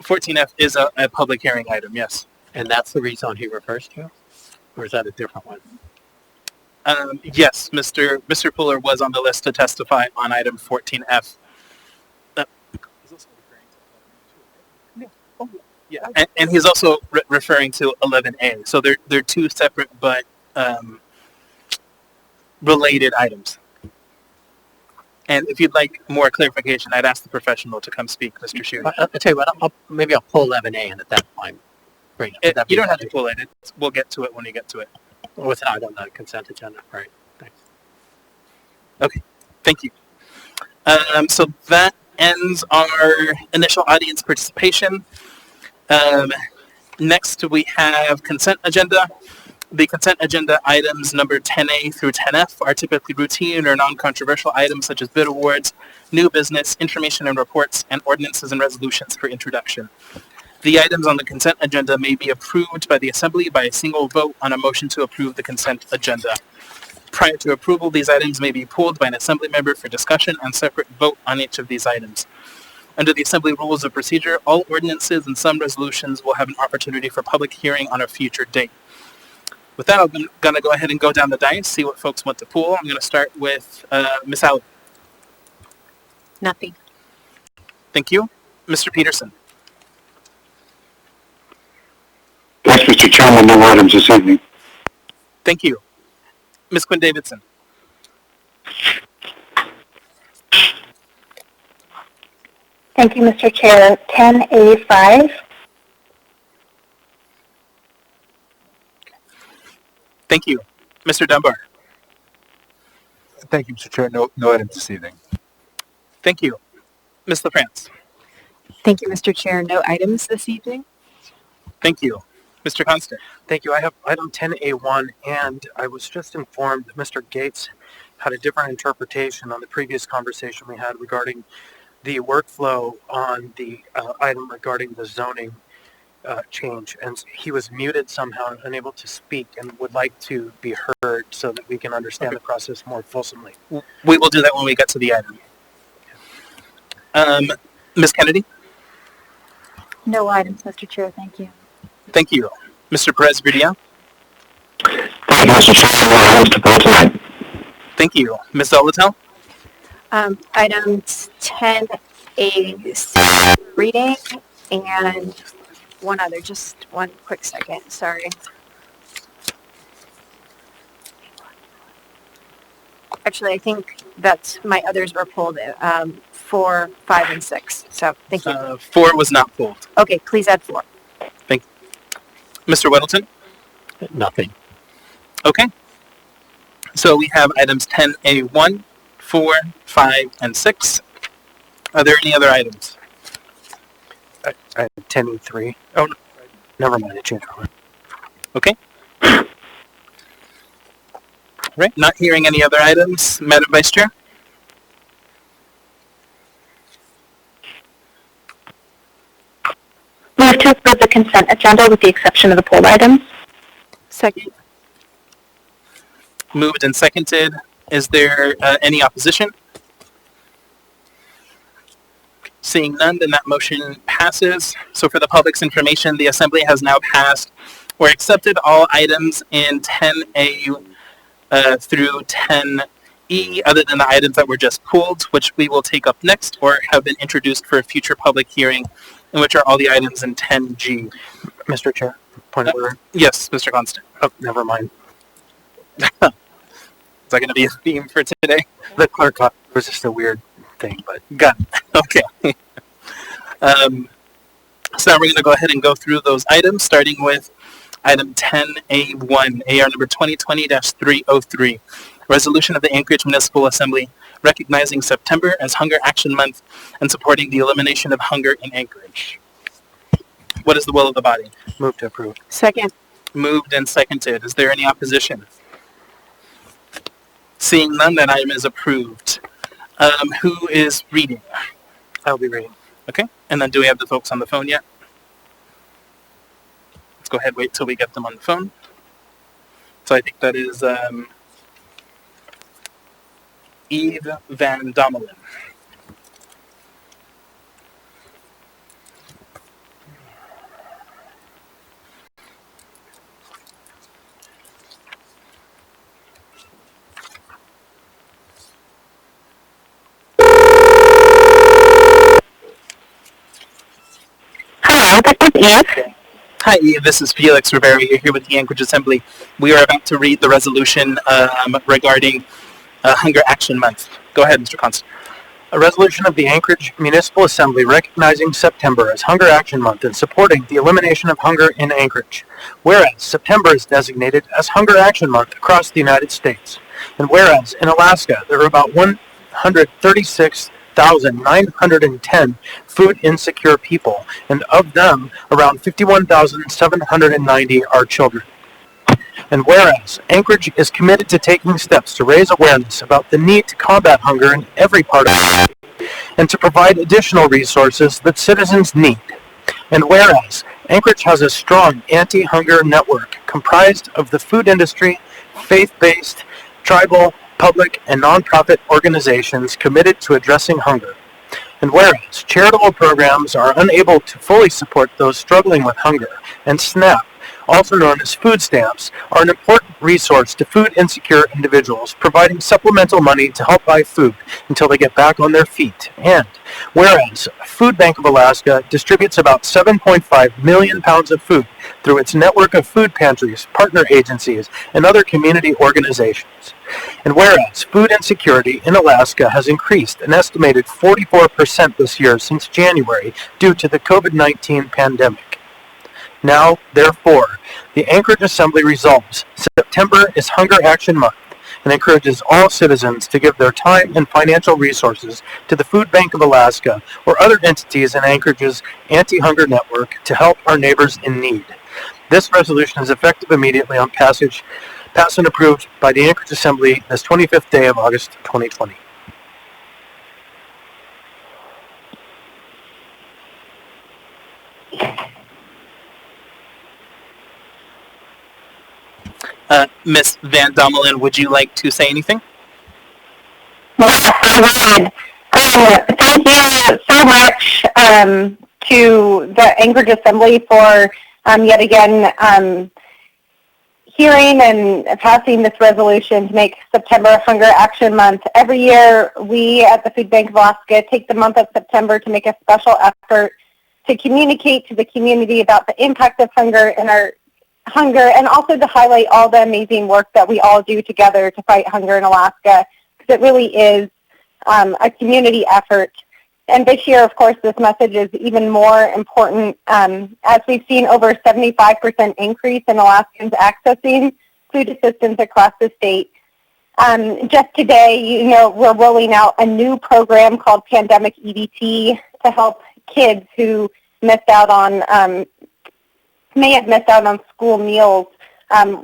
14F is a public hearing item, yes. And that's the rezone he refers to? Or is that a different one? Yes, Mr. Fuller was on the list to testify on item 14F. Yeah, and he's also referring to 11A. So they're two separate but related items. And if you'd like more clarification, I'd ask the professional to come speak, Mr. Schutte. I'll tell you what, maybe I'll pull 11A and at that point bring it. You don't have to pull it. We'll get to it when you get to it. Oh, it's not on the consent agenda. All right, thanks. Okay, thank you. So that ends our initial audience participation. Next, we have consent agenda. The consent agenda items number 10A through 10F are typically routine or non-controversial items such as bid awards, new business, information and reports, and ordinances and resolutions for introduction. The items on the consent agenda may be approved by the Assembly by a single vote on a motion to approve the consent agenda. Prior to approval, these items may be pulled by an Assembly member for discussion and separate vote on each of these items. Under the Assembly Rules of Procedure, all ordinances and some resolutions will have an opportunity for public hearing on a future date. With that, I'm going to go ahead and go down the dice, see what folks want to pull. I'm going to start with Ms. Allen. Nothing. Thank you. Mr. Peterson. Yes, Mr. Chairman, no items this evening. Thank you. Ms. Quinn Davidson. Thank you, Mr. Chair. 10A5. Thank you. Mr. Dunbar. Thank you, Mr. Chair. No items this evening. Thank you. Ms. LaFrance. Thank you, Mr. Chair. No items this evening. Thank you. Mr. Constant. Thank you. I have item 10A1, and I was just informed that Mr. Gates had a different interpretation on the previous conversation we had regarding the workflow on the item regarding the zoning change, and he was muted somehow, unable to speak, and would like to be heard so that we can understand the process more fulsomely. We will do that when we get to the item. Ms. Kennedy? No items, Mr. Chair. Thank you. Thank you. Mr. Perez-Vidia? Thank you, Mr. Chairman, no items to pull tonight. Thank you. Ms. Zolotel? Items 10A reading and one other, just one quick second, sorry. Actually, I think that's my others were pulled, 4, 5, and 6. So thank you. 4 was not pulled. Okay, please add 4. Thank you. Mr. Weddleton? Nothing. Okay. So we have items 10A1, 4, 5, and 6. Are there any other items? I have 10A3. Oh, no. Never mind. I changed my mind. Okay. Right. Not hearing any other items. Madam Vice Chair? Move to approve the consent agenda with the exception of the pulled items. Second. Moved and seconded. Is there any opposition? Seeing none, then that motion passes. So for the public's information, the Assembly has now passed or accepted all items in 10A through 10E, other than the items that were just pulled, which we will take up next or have been introduced for a future public hearing, and which are all the items in 10G. Mr. Chair, point of order. Yes, Mr. Constant. Oh, never mind. Is that going to be a theme for today? The clerk was just a weird thing, but got it. Okay. So now we're going to go ahead and go through those items, starting with item 10A1, AR number 2020-303, resolution of the Anchorage Municipal Assembly recognizing September as Hunger Action Month and supporting the elimination of hunger in Anchorage. What is the will of the body? Move to approve. Second. Moved and seconded. Is there any opposition? Seeing none, that item is approved. Who is reading? I'll be reading. Okay. And then do we have the folks on the phone yet? Let's go ahead and wait till we get them on the phone. So I think that is Eve Van Domelin. Hello, this is Eve. Hi, Eve. This is Felix Rivera. You're here with the Anchorage Assembly. We are about to read the resolution regarding Hunger Action Month. Go ahead, Mr. Constant. A resolution of the Anchorage Municipal Assembly recognizing September as Hunger Action Month and supporting the elimination of hunger in Anchorage. Whereas September is designated as Hunger Action Month across the United States. And whereas in Alaska there are about 136 51,910 food insecure people, and of them, around 51,790 are children. And whereas Anchorage is committed to taking steps to raise awareness about the need to combat hunger in every part of the country and to provide additional resources that citizens need. And whereas Anchorage has a strong anti-hunger network comprised of the food industry, faith-based, tribal, public, and nonprofit organizations committed to addressing hunger. And whereas charitable programs are unable to fully support those struggling with hunger, and SNAP, also known as food stamps, are an important resource to food insecure individuals, providing supplemental money to help buy food until they get back on their feet. And whereas Food Bank of Alaska distributes about 7.5 million pounds of food through its network of food pantries, partner agencies, and other community organizations. And whereas food insecurity in Alaska has increased an estimated 44% this year since January due to the COVID-19 pandemic. Now, therefore, the Anchorage Assembly resolves September is Hunger Action Month and encourages all citizens to give their time and financial resources to the Food Bank of Alaska or other entities in Anchorage's anti-hunger network to help our neighbors in need. This resolution is effective immediately on passage, passed and approved by the Anchorage Assembly this 25th day of August 2020. Ms. Van Dommelen, would you like to say anything? Yes, I would. Thank you so much to the Anchorage Assembly for yet again hearing and passing this resolution to make September Hunger Action Month. Every year, we at the Food Bank of Alaska take the month of September to make a special effort to communicate to the community about the impact of hunger in our hunger, and also to highlight all the amazing work that we all do together to fight hunger in Alaska, because it really is a community effort. And this year, of course, this message is even more important as we've seen over 75% increase in Alaskans accessing food assistance across the state. Just today, we're rolling out a new program called Pandemic EBT to help kids who missed out on may have missed out on school meals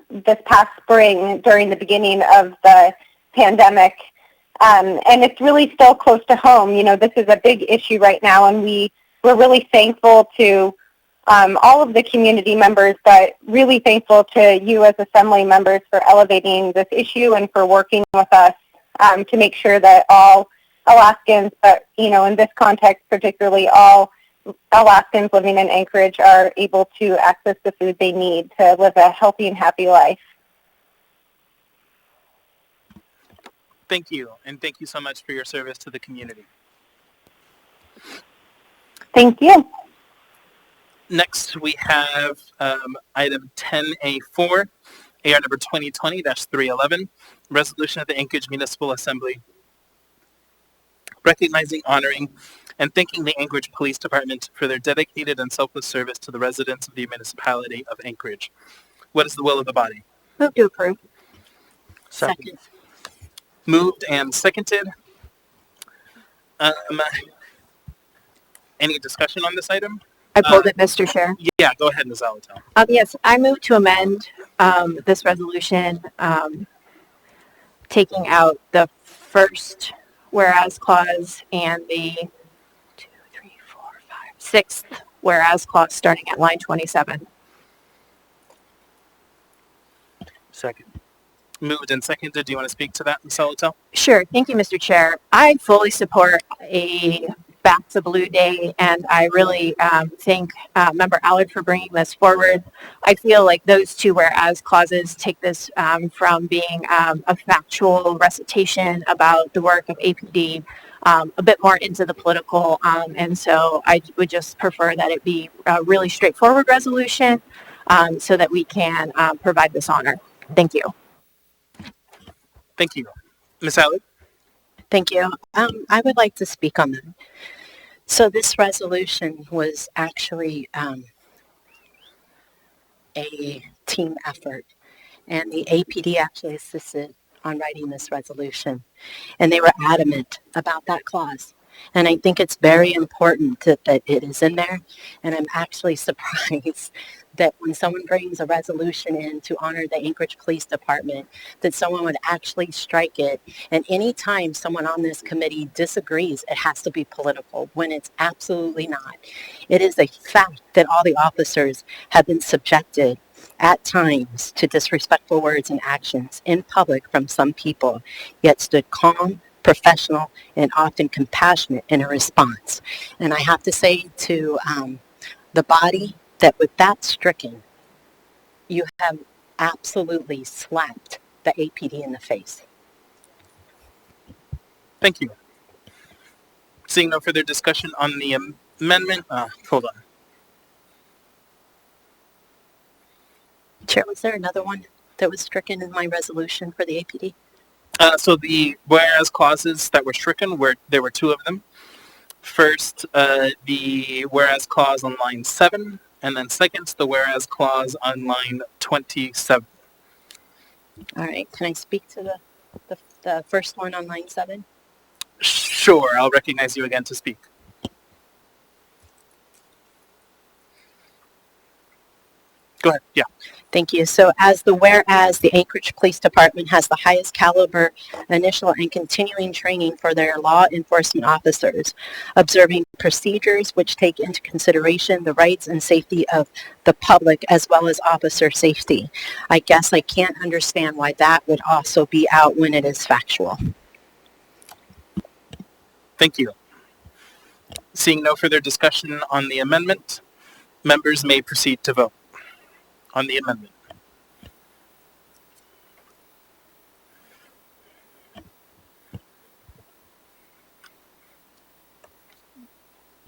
this past spring during the beginning of the pandemic. And it's really still close to home. This is a big issue right now, and we're really thankful to all of the community members, but really thankful to you as Assembly members for elevating this issue and for working with us to make sure that all Alaskans, but in this context particularly all Alaskans living in Anchorage are able to access the food they need to live a healthy and happy life. Thank you, and thank you so much for your service to the community. Thank you. Next, we have item 10A4, AR number 2020-311, resolution of the Anchorage Municipal Assembly recognizing, honoring, and thanking the Anchorage Police Department for their dedicated and selfless service to the residents of the municipality of Anchorage. What is the will of the body? Move to approve. Second. Moved and seconded. Any discussion on this item? I pulled it, Mr. Chair. Yeah, go ahead, Ms. Alatel. Yes, I move to amend this resolution, taking out the first whereas clause and the 6th whereas clause starting at line 27. Second. Moved and seconded. Do you want to speak to that, Ms. Alatel? Sure. Thank you, Mr. Chair. I fully support a Back to Blue Day, and I really thank Member Allard for bringing this forward. I feel like those two whereas clauses take this from being a factual recitation about the work of APD a bit more into the political, and so I would just prefer that it be a really straightforward resolution so that we can provide this honor. Thank you. Thank you. Ms. Allard? Thank you. I would like to speak on that. So this resolution was actually a team effort, and the APD actually assisted on writing this resolution, and they were adamant about that clause. And I think it's very important that it is in there. And I'm actually surprised that when someone brings a resolution in to honor the Anchorage Police Department, that someone would actually strike it. And anytime someone on this committee disagrees, it has to be political, when it's absolutely not. It is a fact that all the officers have been subjected at times to disrespectful words and actions in public from some people, yet stood calm, professional, and often compassionate in a response. And I have to say to the body that with that stricken, you have absolutely slapped the APD in the face. Thank you. Seeing no further discussion on the amendment, hold on. Chair, was there another one that was stricken in my resolution for the APD? So the whereas clauses that were stricken, there were two of them. First, the whereas clause on line 7, and then second, the whereas clause on line 27. All right, can I speak to the first one on line 7? Sure, I'll recognize you again to speak. Go ahead, yeah. Thank you. So whereas the Anchorage Police Department has the highest caliber initial and continuing training for their law enforcement officers, observing procedures which take into consideration the rights and safety of the public as well as officer safety. I guess I can't understand why that would also be out when it is factual. Thank you. Seeing no further discussion on the amendment, members may proceed to vote on the amendment.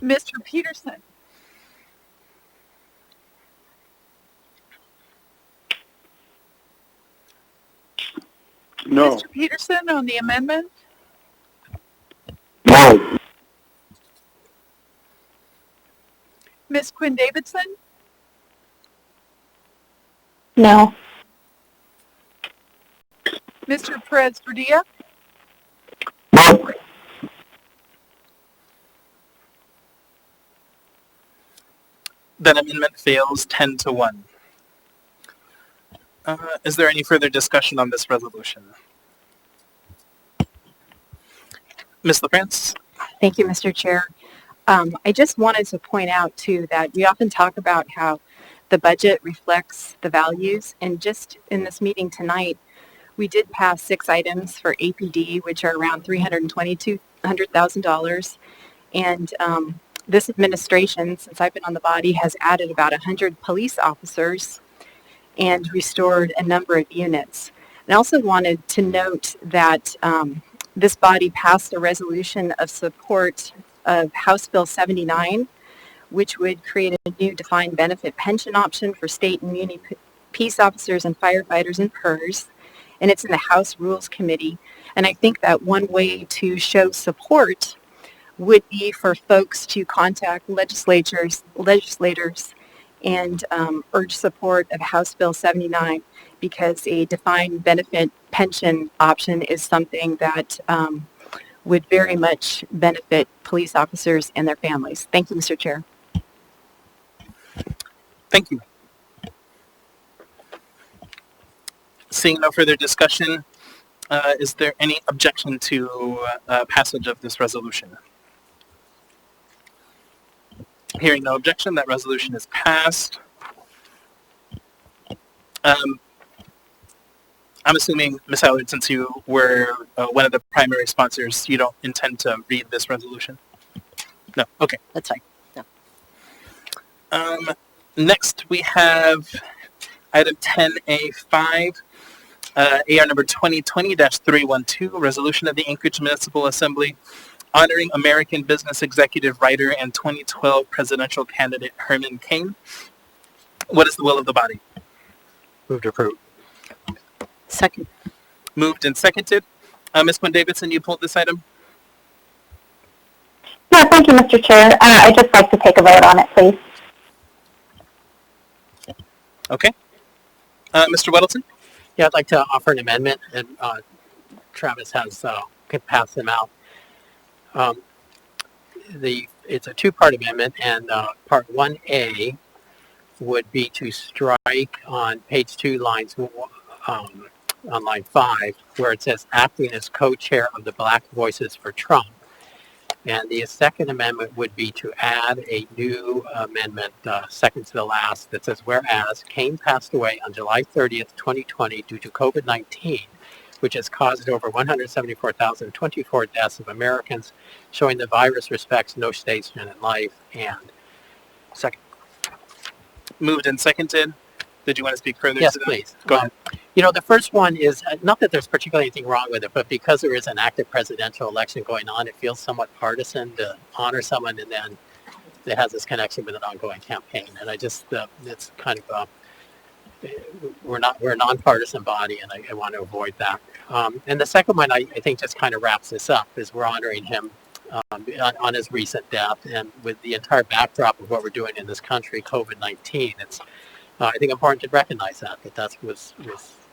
Mr. Peterson? No. Mr. Peterson on the amendment? No. Ms. Quinn Davidson? No. Mr. Perez Verdilla? No. That amendment fails 10-1. Is there any further discussion on this resolution? Ms. LaFrance? Thank you, Mr. Chair. I just wanted to point out, too, that we often talk about how the budget reflects the values, and just in this meeting tonight, we did pass 6 items for APD, which are around $300,000, and this administration, since I've been on the body, has added about 100 police officers and restored a number of units. And I also wanted to note that this body passed a resolution of support of House Bill 79, which would create a new defined benefit pension option for state and muni peace officers and firefighters and PERS, and it's in the House Rules Committee. And I think that one way to show support would be for folks to contact legislators and urge support of House Bill 79, because a defined benefit pension option is something that would very much benefit police officers and their families. Thank you, Mr. Chair. Thank you. Seeing no further discussion, is there any objection to passage of this resolution? Hearing no objection, that resolution is passed. I'm assuming, Ms. Howard, since you were one of the primary sponsors, you don't intend to read this resolution? No, okay. That's fine. No. Next, we have item 10A5, AR number 2020-312, resolution of the Anchorage Municipal Assembly honoring American business executive, writer, and 2012 presidential candidate Herman Cain. What is the will of the body? Move to approve. Second. Moved and seconded. Ms. Quinn Davidson, you pulled this item? Yeah, thank you, Mr. Chair. I'd just like to take a vote on it, please. Okay. Mr. Weddleton? Yeah, I'd like to offer an amendment, and Travis has can pass them out. it's a two-part amendment, and part 1A would be to strike on page 2, on line 5, where it says acting as co-chair of the Black Voices for Trump. And the second amendment would be to add a new amendment, second to the last, that says, whereas Kane passed away on July 30th, 2020 due to COVID-19, which has caused over 174,024 deaths of Americans, showing the virus respects no station in life. And second. Moved and seconded. Did you want to speak further? Yes, please. Go ahead. The first one is not that there's particularly anything wrong with it, but because there is an active presidential election going on, it feels somewhat partisan to honor someone and then it has this connection with an ongoing campaign. And I just, it's kind of, we're a nonpartisan body, and I want to avoid that. And the second one, I think, just kind of wraps this up, is we're honoring him on his recent death, and with the entire backdrop of what we're doing in this country, COVID-19. It's I think important to recognize that was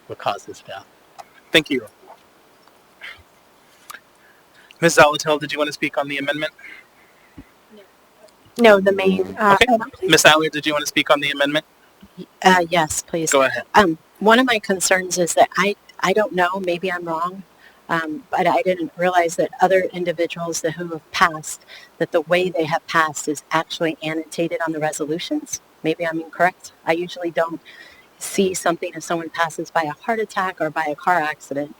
what caused his death. Thank you. Ms. Zalatel, did you want to speak on the amendment? No, the main. Okay. Ms. Allard, did you want to speak on the amendment? Yes, please. Go ahead. One of my concerns is that I don't know, maybe I'm wrong, but I didn't realize that other individuals who have passed, that the way they have passed is actually annotated on the resolutions. Maybe I'm incorrect. I usually don't see something if someone passes by a heart attack or by a car accident,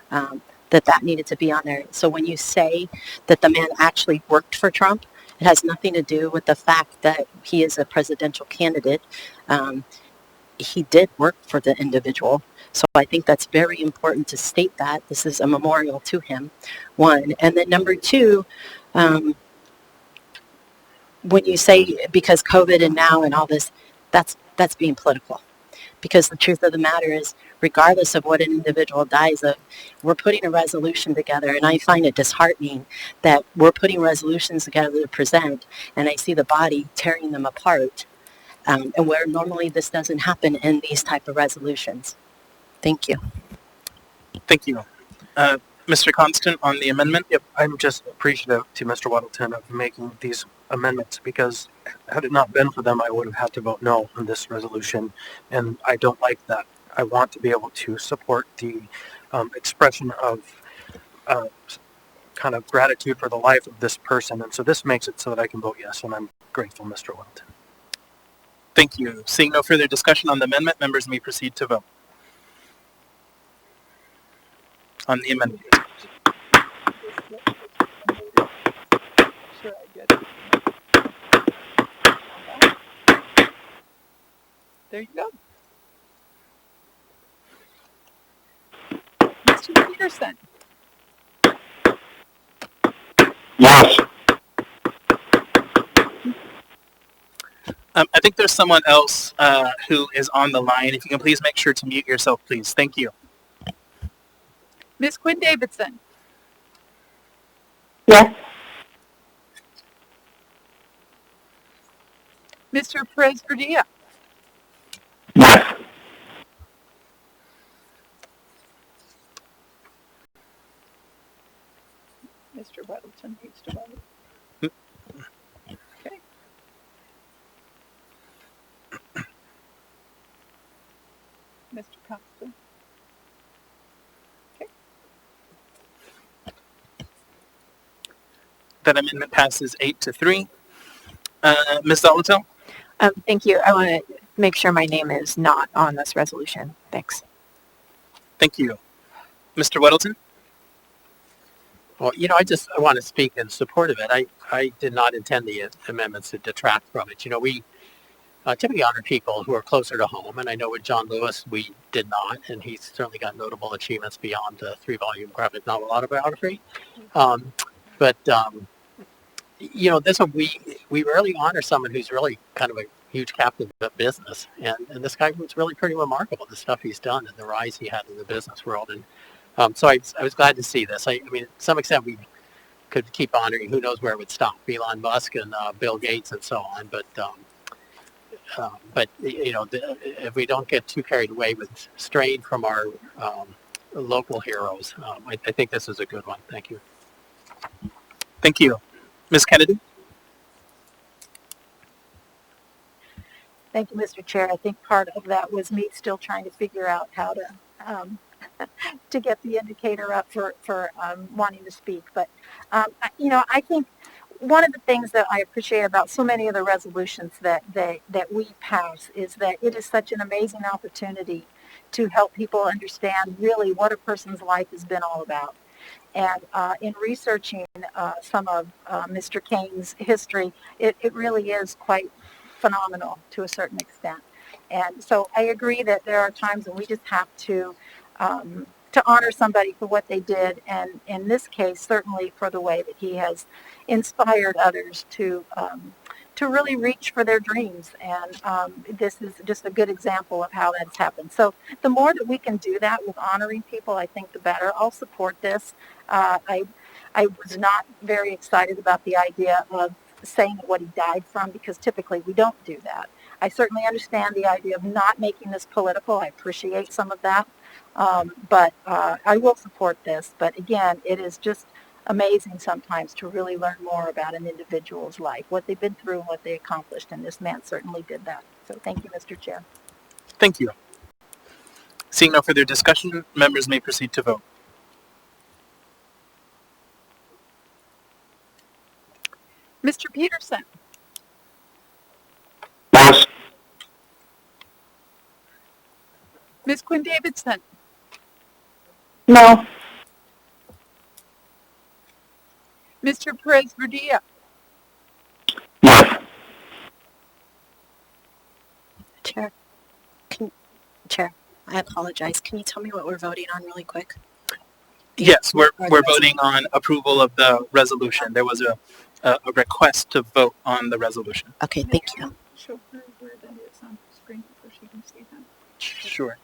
that needed to be on there. So when you say that the man actually worked for Trump, it has nothing to do with the fact that he is a presidential candidate. He did work for the individual. So I think that's very important to state that. This is a memorial to him, one. And then number two, when you say because COVID and now and all this, that's being political. Because the truth of the matter is, regardless of what an individual dies of, we're putting a resolution together, and I find it disheartening that we're putting resolutions together to present, and I see the body tearing them apart, and where normally this doesn't happen in these type of resolutions. Thank you. Thank you. Mr. Constant, on the amendment? Yep, I'm just appreciative to Mr. Weddleton of making these amendments, because had it not been for them, I would have had to vote no on this resolution, and I don't like that. I want to be able to support the expression of kind of gratitude for the life of this person, and so this makes it so that I can vote yes, and I'm grateful, Mr. Weddleton. Thank you. Seeing no further discussion on the amendment, members may proceed to vote. On the amendment. There you go. Mr. Peterson. Yes. I think there's someone else who is on the line. If you can please make sure to mute yourself, please. Thank you. Ms. Quinn Davidson. Yes. Mr. Perez Gurdia. Yes. Mr. Weddleton needs to vote. Okay. Mr. Constant. Okay. That amendment passes 8-3. Ms. Zalatel? Thank you. I want to make sure my name is not on this resolution. Thanks. Thank you. Mr. Weddleton? Well, I want to speak in support of it. I did not intend the amendments to detract from it. We typically honor people who are closer to home, and I know with John Lewis we did not, and he's certainly got notable achievements beyond the 3-volume graphic novel autobiography. This one we rarely honor someone who's really kind of a huge captain of business, and this guy was really pretty remarkable, the stuff he's done and the rise he had in the business world, and so I was glad to see this. I mean, to some extent we could keep honoring, who knows where it would stop, Elon Musk and Bill Gates and so on, but if we don't get too carried away with straying from our local heroes, I think this is a good one. Thank you. Thank you. Ms. Kennedy? Thank you, Mr. Chair. I think part of that was me still trying to figure out how to to get the indicator up for wanting to speak. But I think one of the things that I appreciate about so many of the resolutions that we pass is that it is such an amazing opportunity to help people understand really what a person's life has been all about. And in researching some of Mr. Kane's history, it really is quite phenomenal to a certain extent. And so I agree that there are times when we just have to honor somebody for what they did, and in this case, certainly for the way that he has inspired others to really reach for their dreams. And this is just a good example of how that's happened. So the more that we can do that with honoring people, I think the better. I'll support this. I was not very excited about the idea of saying what he died from, because typically we don't do that. I certainly understand the idea of not making this political. I appreciate some of that. But I will support this. But again, it is just amazing sometimes to really learn more about an individual's life, what they've been through and what they accomplished. And this man certainly did that. So thank you, Mr. Chair. Thank you. Seeing no further discussion, members may proceed to vote. Mr. Peterson, Yes. Ms. Quinn Davidson, No. Mr. Perez Verdilla, Yes. Chair, Chair, I apologize. Can you tell me what we're voting on really quick? Yes, we're voting on approval of the resolution. There was a request to vote on the resolution. Okay, thank you. show her where that is on the screen so she can see that. Sure.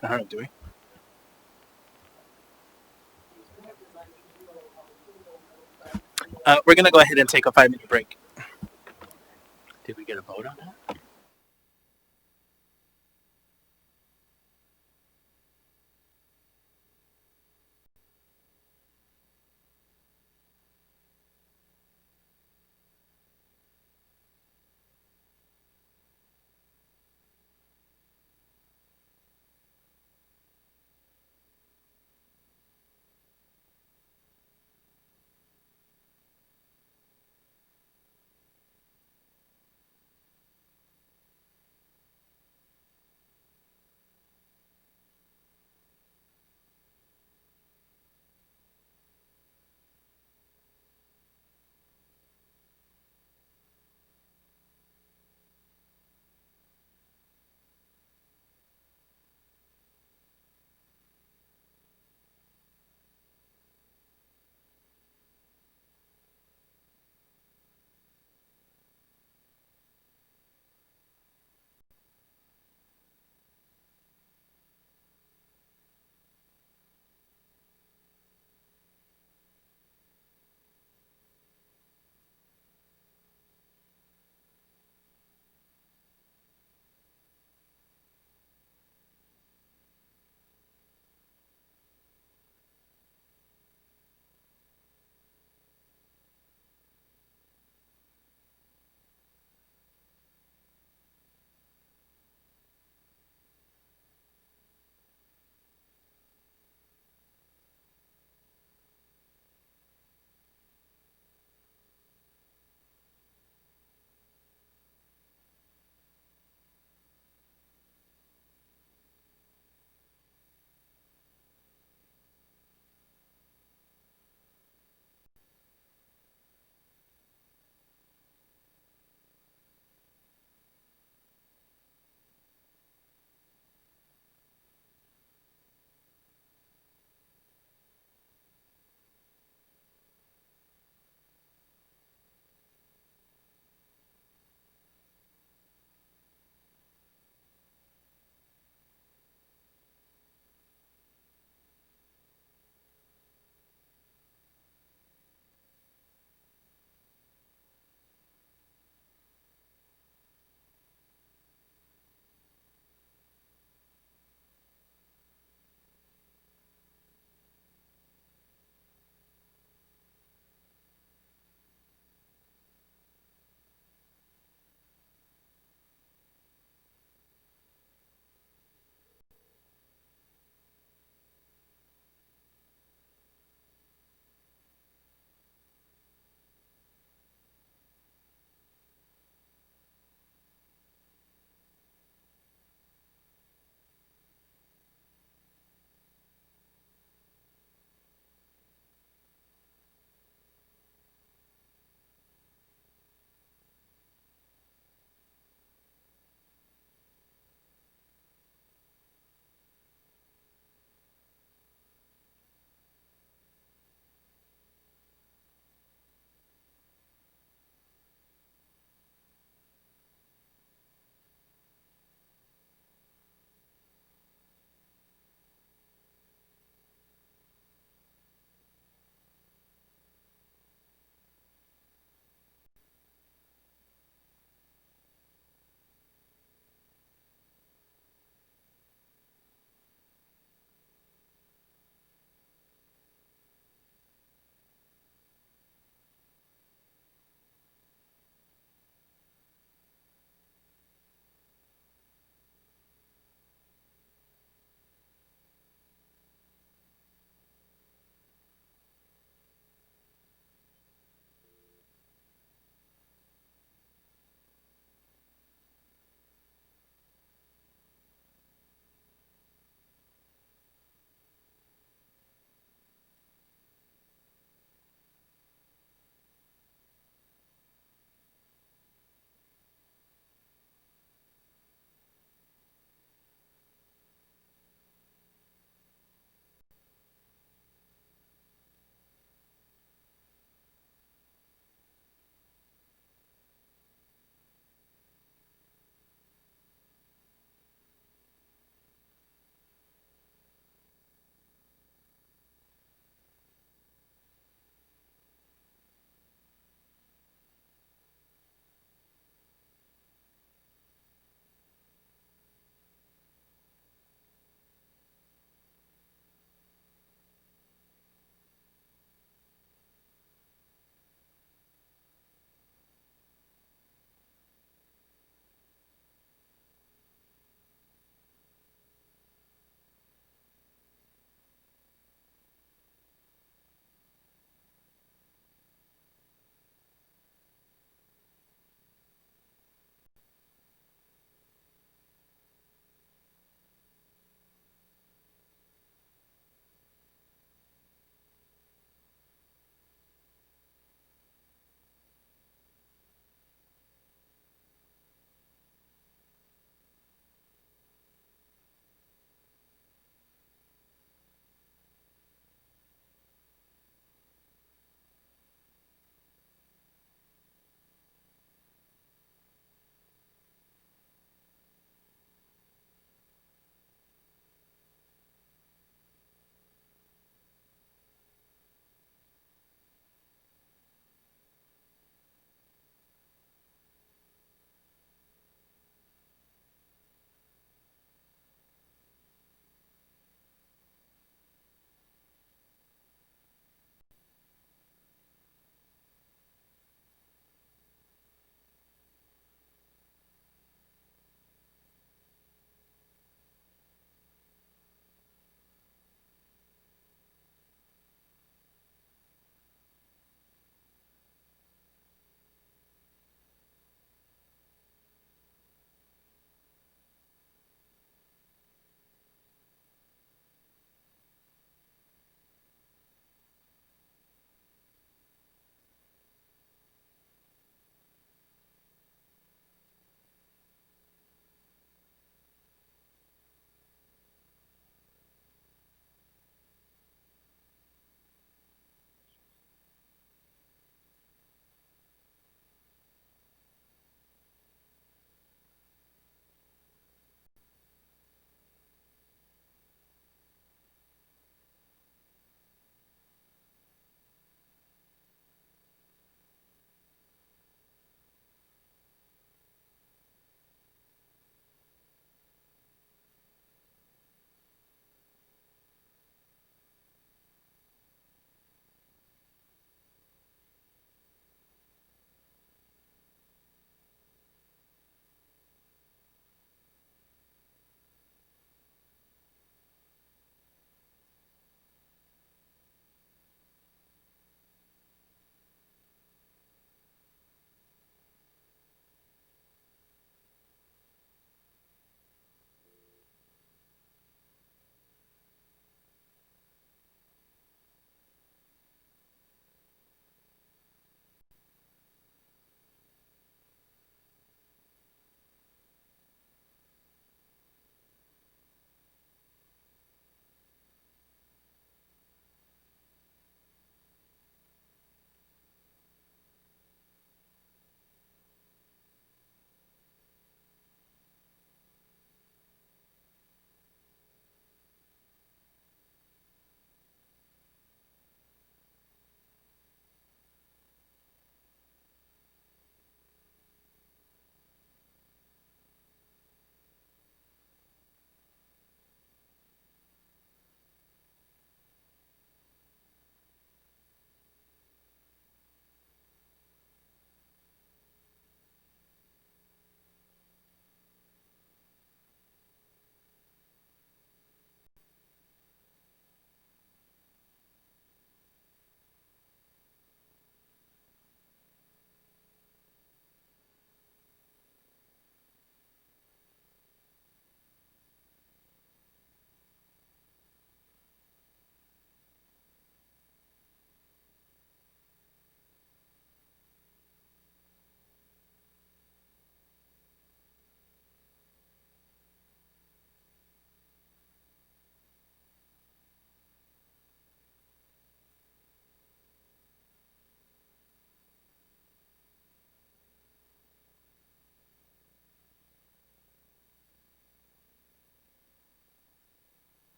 All right, do we? We're going to go ahead and take a 5-minute break. Did we get a vote on that?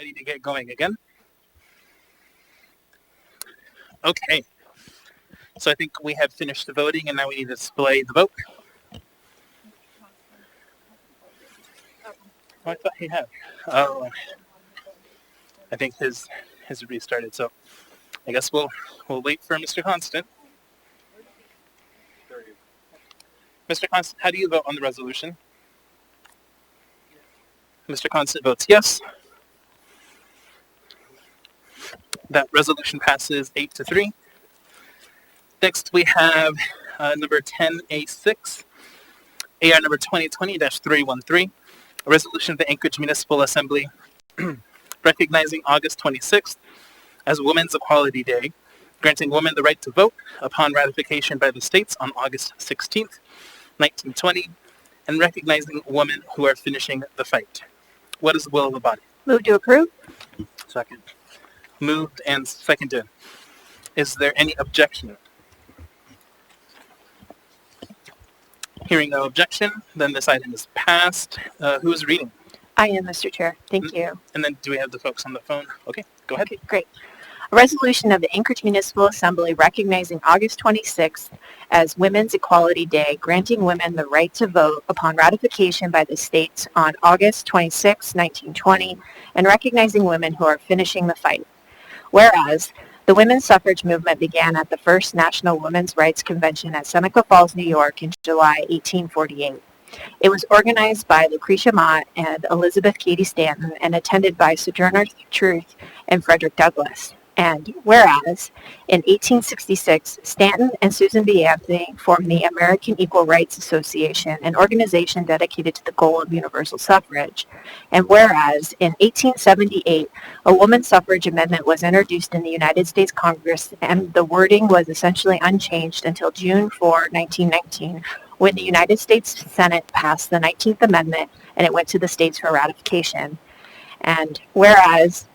Ready to get going again? Okay. So I think we have finished the voting, and now we need to display the vote. Oh, I thought he had. Oh, I think his restarted. So I guess we'll wait for Mr. Constant. Mr. Constant, how do you vote on the resolution? Mr. Constant votes yes. That resolution passes 8-3. Next, we have number 10A6, AR number 2020-313, a resolution of the Anchorage Municipal Assembly recognizing August 26th as Women's Equality Day, granting women the right to vote upon ratification by the states on August 16th, 1920, and recognizing women who are finishing the fight. What is the will of the body? Move to approve. Second. Moved and seconded. Is there any objection? Hearing no objection, then this item is passed. Who is reading? I am, Mr. Chair. Thank you. And then do we have the folks on the phone? Okay, go ahead. Okay, great. A resolution of the Anchorage Municipal Assembly recognizing August 26th as Women's Equality Day, granting women the right to vote upon ratification by the states on August 26, 1920, and recognizing women who are finishing the fight. Whereas, the women's suffrage movement began at the first National Women's Rights Convention at Seneca Falls, New York in July 1848. It was organized by Lucretia Mott and Elizabeth Cady Stanton and attended by Sojourner Truth and Frederick Douglass. And whereas, in 1866, Stanton and Susan B. Anthony formed the American Equal Rights Association, an organization dedicated to the goal of universal suffrage. And whereas, in 1878, a woman suffrage amendment was introduced in the United States Congress, and the wording was essentially unchanged until June 4, 1919, when the United States Senate passed the 19th Amendment, and it went to the states for ratification. And whereas,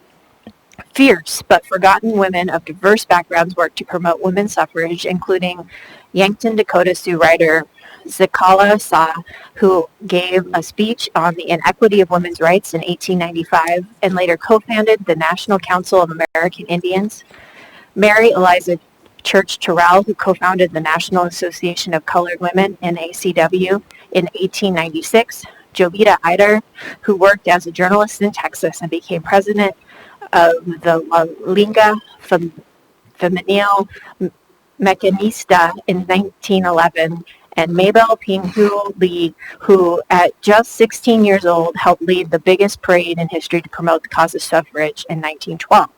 fierce but forgotten women of diverse backgrounds worked to promote women's suffrage, including Yankton, Dakota Sioux writer Zakala Sa, who gave a speech on the inequity of women's rights in 1895 and later co-founded the National Council of American Indians. Mary Eliza Church Terrell, who co-founded the National Association of Colored Women, NACW, in 1896. Jovita Ider, who worked as a journalist in Texas and became president of the La Liga Femenil Mecanista in 1911, and Mabel Pinhu Lee, who at just 16 years old helped lead the biggest parade in history to promote the cause of suffrage in 1912.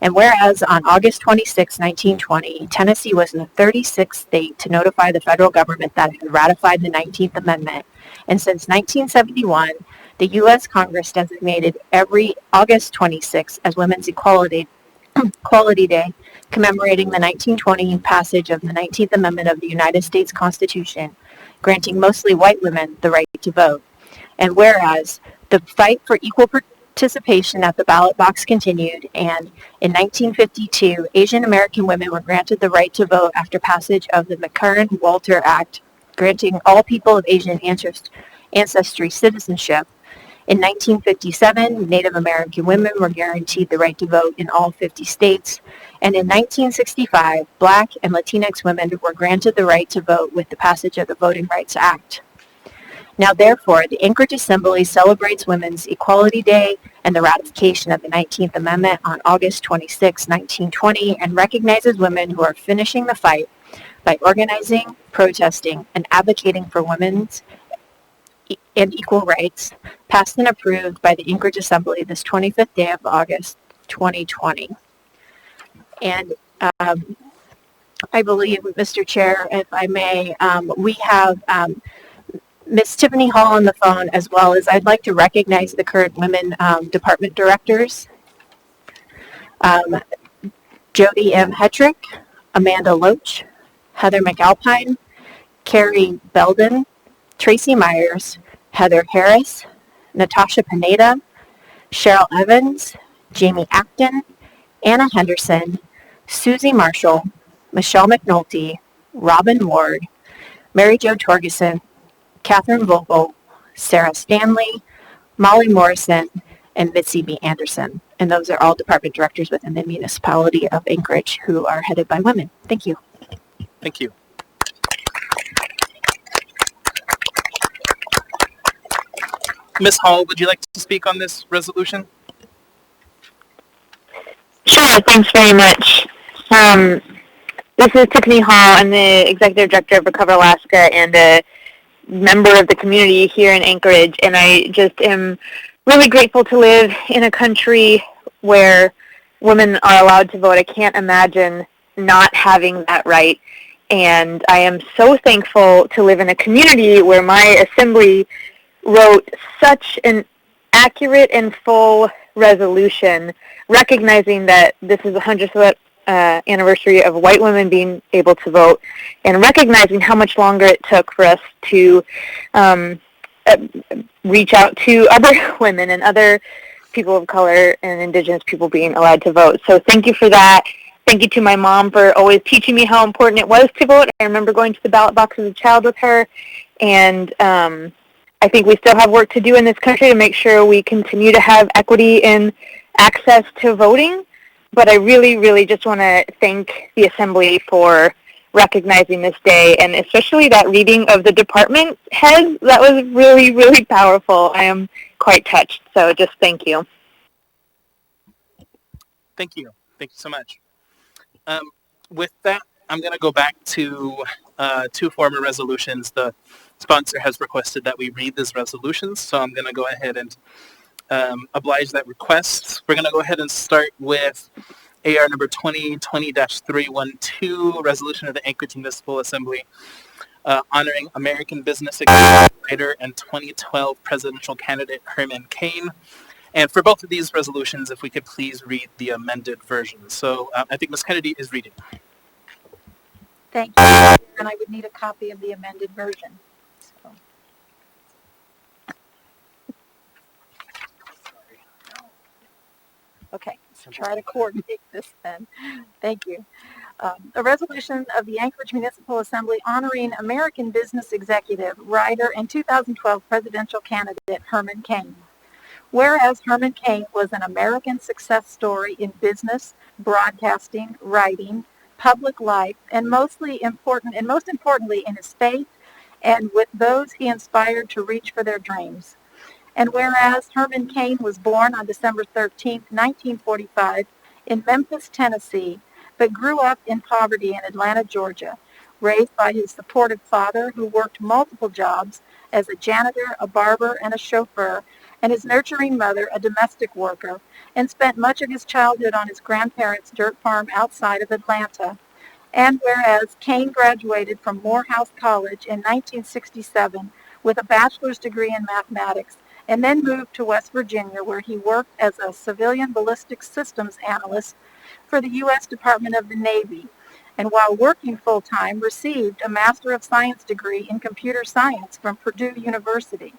And whereas on August 26, 1920, Tennessee was the 36th state to notify the federal government that it had ratified the 19th Amendment, and since 1971, the U.S. Congress designated every August 26 as Women's Equality Day, commemorating the 1920 passage of the 19th Amendment of the United States Constitution, granting mostly white women the right to vote. And whereas the fight for equal participation at the ballot box continued, and in 1952, Asian American women were granted the right to vote after passage of the McCarran-Walter Act, granting all people of Asian ancestry citizenship. In 1957, Native American women were guaranteed the right to vote in all 50 states. And in 1965, Black and Latinx women were granted the right to vote with the passage of the Voting Rights Act. Now, therefore, the Anchorage Assembly celebrates Women's Equality Day and the ratification of the 19th Amendment on August 26, 1920, and recognizes women who are finishing the fight by organizing, protesting, and advocating for women's and equal rights, passed and approved by the Anchorage Assembly this 25th day of August, 2020. And I believe, Mr. Chair, if I may, we have Ms. Tiffany Hall on the phone, as well as I'd like to recognize the current women department directors. Jody M. Hetrick, Amanda Loach, Heather McAlpine, Carrie Belden, Tracy Myers, Heather Harris, Natasha Pineda, Cheryl Evans, Jamie Acton, Anna Henderson, Susie Marshall, Michelle McNulty, Robin Ward, Mary Jo Torgeson, Catherine Vogel, Sarah Stanley, Molly Morrison, and Mitzi B. Anderson. And those are all department directors within the municipality of Anchorage who are headed by women. Thank you. Thank you. Ms. Hall, would you like to speak on this resolution? Sure, thanks very much. This is Tiffany Hall. I'm the Executive Director of Recover Alaska and a member of the community here in Anchorage, and I just am really grateful to live in a country where women are allowed to vote. I can't imagine not having that right, and I am so thankful to live in a community where my assembly wrote such an accurate and full resolution recognizing that this is the 100th anniversary of white women being able to vote, and recognizing how much longer it took for us to reach out to other women and other people of color and indigenous people being allowed to vote. So thank you for that. Thank you to my mom for always teaching me how important it was to vote. I remember going to the ballot box as a child with her, and I think we still have work to do in this country to make sure we continue to have equity in access to voting. But I really, really just want to thank the Assembly for recognizing this day, and especially that reading of the department heads. That was really, really powerful. I am quite touched, so just thank you. Thank you. Thank you so much. With that, I'm going to go back to two former resolutions. The sponsor has requested that we read these resolutions, so I'm going to go ahead and oblige that request. We're going to go ahead and start with AR number 2020-312, resolution of the Anchorage Municipal Assembly honoring American business writer and 2012 presidential candidate Herman Cain. And for both of these resolutions, if we could please read the amended version. So I think Ms. Kennedy is reading. Thank you. And I would need a copy of the amended version. So. Okay, let's try to coordinate this then. Thank you. A resolution of the Anchorage Municipal Assembly honoring American business executive, writer, and 2012 presidential candidate Herman Cain. Whereas Herman Cain was an American success story in business, broadcasting, writing, public life, and most importantly in his faith and with those he inspired to reach for their dreams. And whereas Herman Cain was born on December 13, 1945 in Memphis, Tennessee, but grew up in poverty in Atlanta, Georgia, raised by his supportive father who worked multiple jobs as a janitor, a barber, and a chauffeur, and his nurturing mother, a domestic worker, and spent much of his childhood on his grandparents' dirt farm outside of Atlanta. And whereas Cain graduated from Morehouse College in 1967 with a bachelor's degree in mathematics, and then moved to West Virginia, where he worked as a civilian ballistic systems analyst for the U.S. Department of the Navy, and while working full-time, received a Master of Science degree in computer science from Purdue University.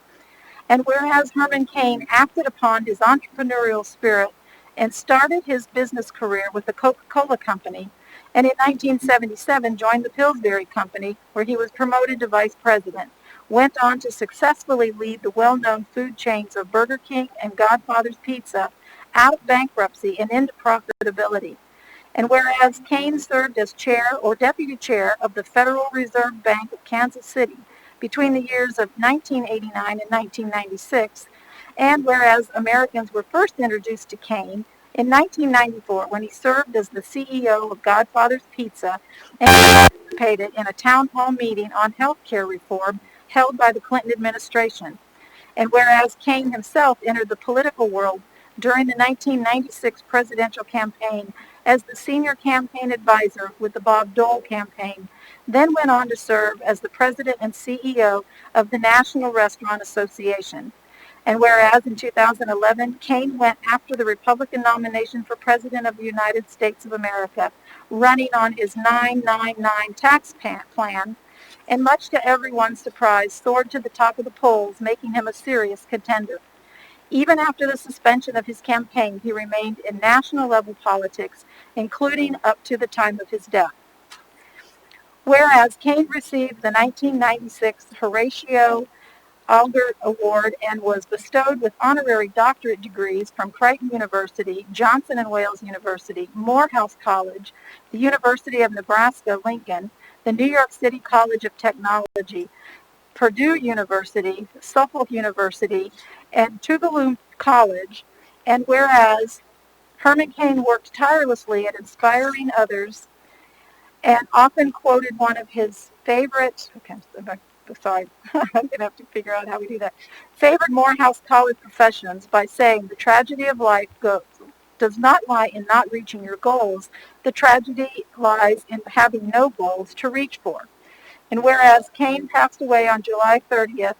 And whereas Herman Cain acted upon his entrepreneurial spirit and started his business career with the Coca-Cola Company, and in 1977 joined the Pillsbury Company, where he was promoted to vice president, went on to successfully lead the well-known food chains of Burger King and Godfather's Pizza out of bankruptcy and into profitability. And whereas Cain served as chair or deputy chair of the Federal Reserve Bank of Kansas City between the years of 1989 and 1996, and whereas Americans were first introduced to Cain in 1994 when he served as the CEO of Godfather's Pizza and participated in a town hall meeting on health care reform held by the Clinton administration. And whereas Cain himself entered the political world during the 1996 presidential campaign as the senior campaign advisor with the Bob Dole campaign, then went on to serve as the president and CEO of the National Restaurant Association. And whereas in 2011, Cain went after the Republican nomination for President of the United States of America, running on his 999 tax plan, and much to everyone's surprise, soared to the top of the polls, making him a serious contender. Even after the suspension of his campaign, he remained in national-level politics, including up to the time of his death. Whereas Cain received the 1996 Horatio Algert Award and was bestowed with honorary doctorate degrees from Creighton University, Johnson and Wales University, Morehouse College, the University of Nebraska-Lincoln, the New York City College of Technology, Purdue University, Suffolk University, and Tuvalu College. And whereas Herman Cain worked tirelessly at inspiring others and often quoted one of his favorite, sorry, I'm going to have to figure out how we do that, favored Morehouse College professions by saying the tragedy of life does not lie in not reaching your goals. The tragedy lies in having no goals to reach for. And whereas Cain passed away on July 30th,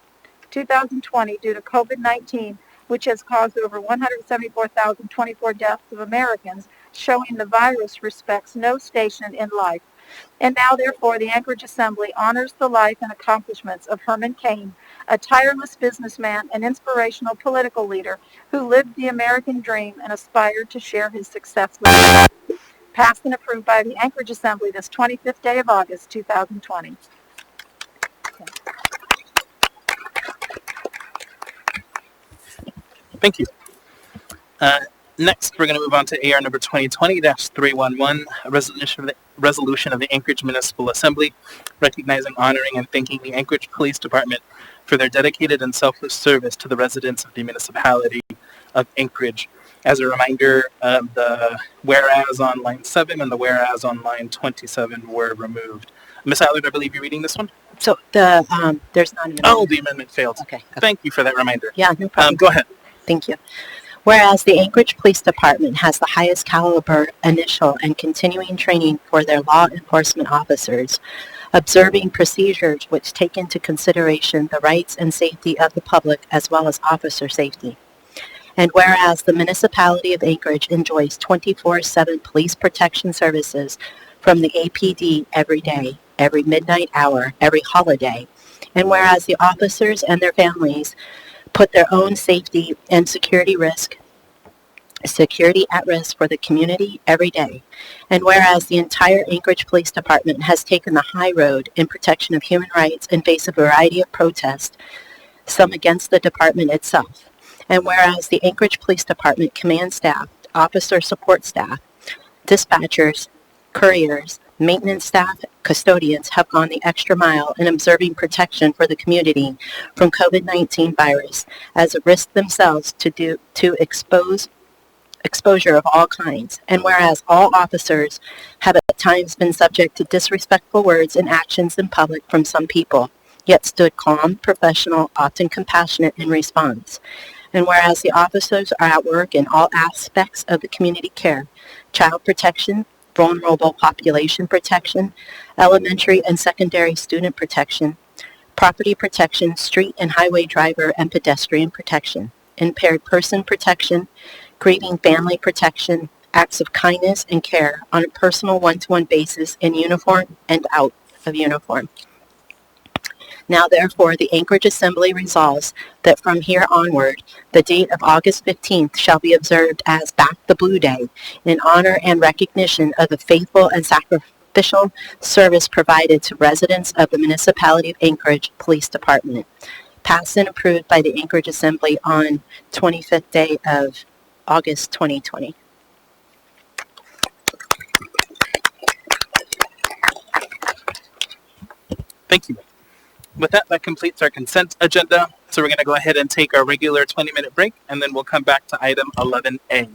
2020 due to COVID-19, which has caused over 174,024 deaths of Americans, showing the virus respects no station in life. And now, therefore, the Anchorage Assembly honors the life and accomplishments of Herman Cain, a tireless businessman and inspirational political leader who lived the American dream and aspired to share his success with others. Passed and approved by the Anchorage Assembly this 25th day of August, 2020. Thank you. Next, we're going to move on to AR number 2020-311, a resolution of the Anchorage Municipal Assembly, recognizing, honoring, and thanking the Anchorage Police Department for their dedicated and selfless service to the residents of the municipality of Anchorage. As a reminder, the whereas on line 7 and the whereas on line 27 were removed. Ms. Allard, I believe you're reading this one? So there's not an amendment. Oh, the amendment failed. Okay. Thank you for that reminder. Yeah, no problem. Go ahead. Thank you. Whereas the Anchorage Police Department has the highest caliber initial and continuing training for their law enforcement officers, observing procedures which take into consideration the rights and safety of the public as well as officer safety. And whereas the municipality of Anchorage enjoys 24/7 police protection services from the APD every day, every midnight hour, every holiday, and whereas the officers and their families put their own safety and security at risk for the community every day. And whereas the entire Anchorage Police Department has taken the high road in protection of human rights and face a variety of protests, some against the department itself. And whereas the Anchorage Police Department command staff, officer support staff, dispatchers, couriers, maintenance staff, custodians have gone the extra mile in observing protection for the community from COVID-19 virus as a risk themselves to exposure of all kinds. And whereas all officers have at times been subject to disrespectful words and actions in public from some people, yet stood calm, professional, often compassionate in response. And whereas the officers are at work in all aspects of the community care, child protection, vulnerable population protection, elementary and secondary student protection, property protection, street and highway driver and pedestrian protection, impaired person protection, grieving family protection, acts of kindness and care on a personal one-to-one basis in uniform and out of uniform. Now, therefore, the Anchorage Assembly resolves that from here onward, the date of August 15th shall be observed as Back the Blue Day in honor and recognition of the faithful and sacrificial service provided to residents of the Municipality of Anchorage Police Department. Passed and approved by the Anchorage Assembly on 25th day of August 2020. Thank you. With that, that completes our consent agenda. So we're going to go ahead and take our regular 20-minute break, and then we'll come back to item 11A.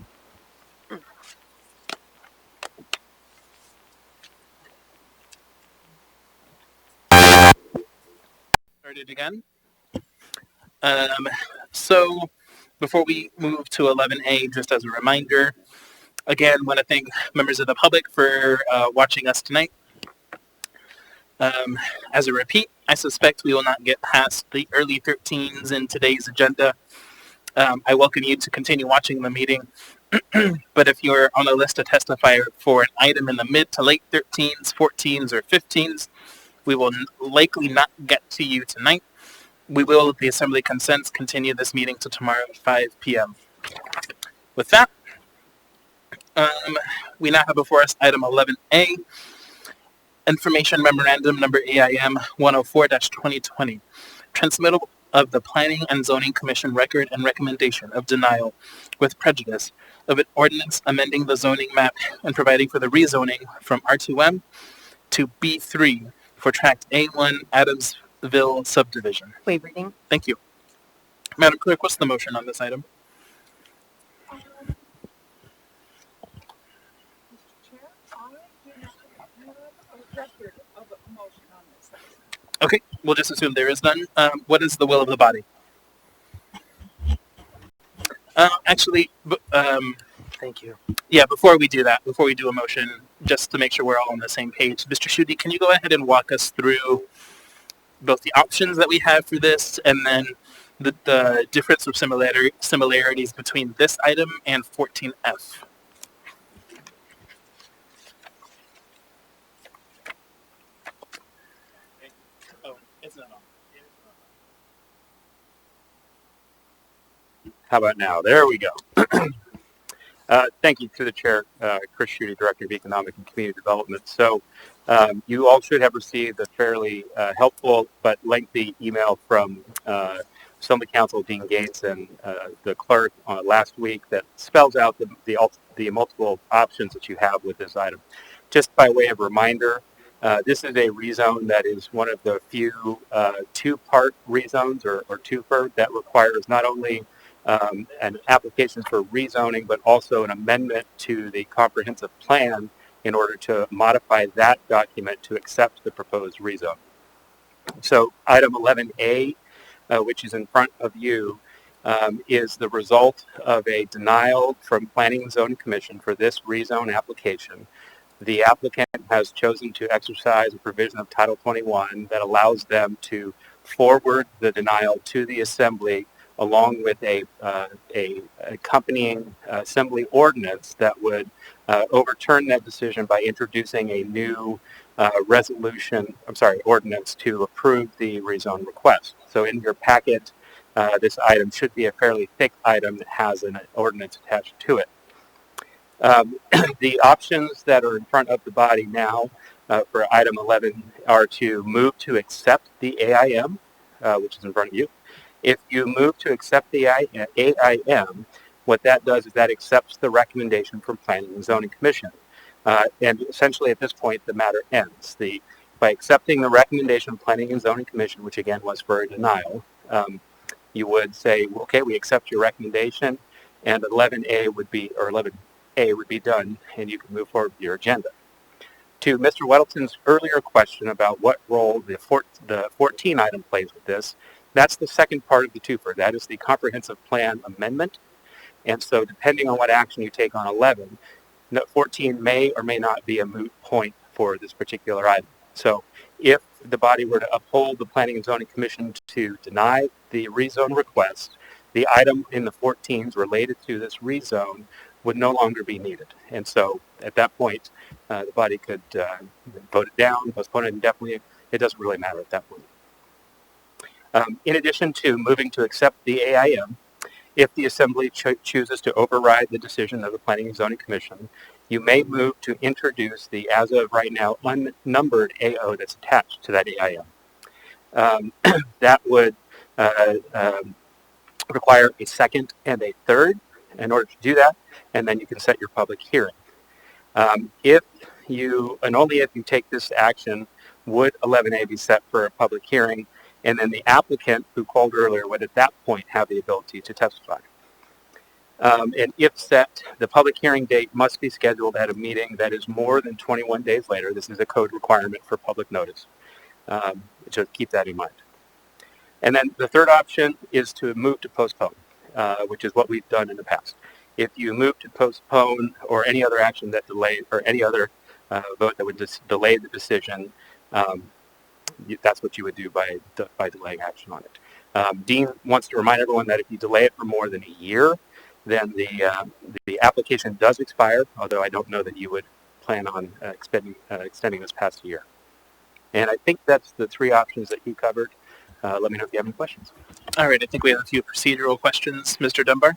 Started again. So before we move to 11A, just as a reminder, again, want to thank members of the public for watching us tonight. As a repeat, I suspect we will not get past the early 13s in today's agenda. I welcome you to continue watching the meeting, but if you're on the list to testify for an item in the mid to late 13s, 14s, or 15s, we will likely not get to you tonight. We will, if the Assembly consents, continue this meeting to tomorrow at 5 p.m. With that, we now have before us item 11A, Information Memorandum number AIM 104-2020, transmittal of the Planning and Zoning Commission record and recommendation of denial with prejudice of an ordinance amending the zoning map and providing for the rezoning from R2M to B3 for Tract A1 Adamsville subdivision. Waive reading. Thank you. Madam Clerk, what's the motion on this item? Mr. Chair, I do not have a record of a motion on this item. Okay, we'll just assume there is none. What is the will of the body? Actually, Thank you. yeah, before we do that, before we do a motion, just to make sure we're all on the same page, Mr. Schutte, can you go ahead and walk us through both the options that we have for this and then the difference of similarities between this item and 14F? Oh, it's not on. How about now? There we go. Thank you to the chair, Chris Schutte, Director of Economic and Community Development. So you all should have received a fairly helpful but lengthy email from Assembly Counsel Dean Gates and the clerk last week that spells out the multiple options that you have with this item. Just by way of reminder, this is a rezone that is one of the few two-part rezones or twofer that requires not only an application for rezoning, but also an amendment to the comprehensive plan in order to modify that document to accept the proposed rezone. So item 11A, which is in front of you, is the result of a denial from Planning and Zoning Commission for this rezone application. The applicant has chosen to exercise a provision of Title 21 that allows them to forward the denial to the Assembly along with a accompanying Assembly ordinance that would overturn that decision by introducing a new ordinance to approve the rezone request. So in your packet, this item should be a fairly thick item that has an ordinance attached to it. The options that are in front of the body now for item 11 are to move to accept the AIM, which is in front of you. If you move to accept the AIM, what that does is that accepts the recommendation from Planning and Zoning Commission. And essentially at this point, the matter ends. By accepting the recommendation of Planning and Zoning Commission, which again was for a denial, you would say, okay, we accept your recommendation, and 11A would be done, and you can move forward with your agenda. To Mr. Weddleton's earlier question about what role the 14 item plays with this, that's the second part of the twofer. That is the comprehensive plan amendment. And so depending on what action you take on 11, 14 may or may not be a moot point for this particular item. So if the body were to uphold the Planning and Zoning Commission to deny the rezone request, the item in the 14s related to this rezone would no longer be needed. And so at that point, the body could vote it down, postpone it indefinitely. It doesn't really matter at that point. In addition to moving to accept the AIM, if the Assembly chooses to override the decision of the Planning and Zoning Commission, you may move to introduce the, as of right now, unnumbered AO that's attached to that AIM. That would require a second and a third in order to do that, and then you can set your public hearing. If you, and only if you take this action, would 11A be set for a public hearing, and then the applicant who called earlier would at that point have the ability to testify. And if set, the public hearing date must be scheduled at a meeting that is more than 21 days later. This is a code requirement for public notice. So keep that in mind. And then the third option is to move to postpone, which is what we've done in the past. If you move to postpone or any other action that delayed, or any other vote that would delay the decision, that's what you would do by delaying action on it. Dean wants to remind everyone that if you delay it for more than a year, then the application does expire, although I don't know that you would plan on extending this past a year. And I think that's the three options that you covered. Let me know if you have any questions. All right, I think we have a few procedural questions. Mr. Dunbar?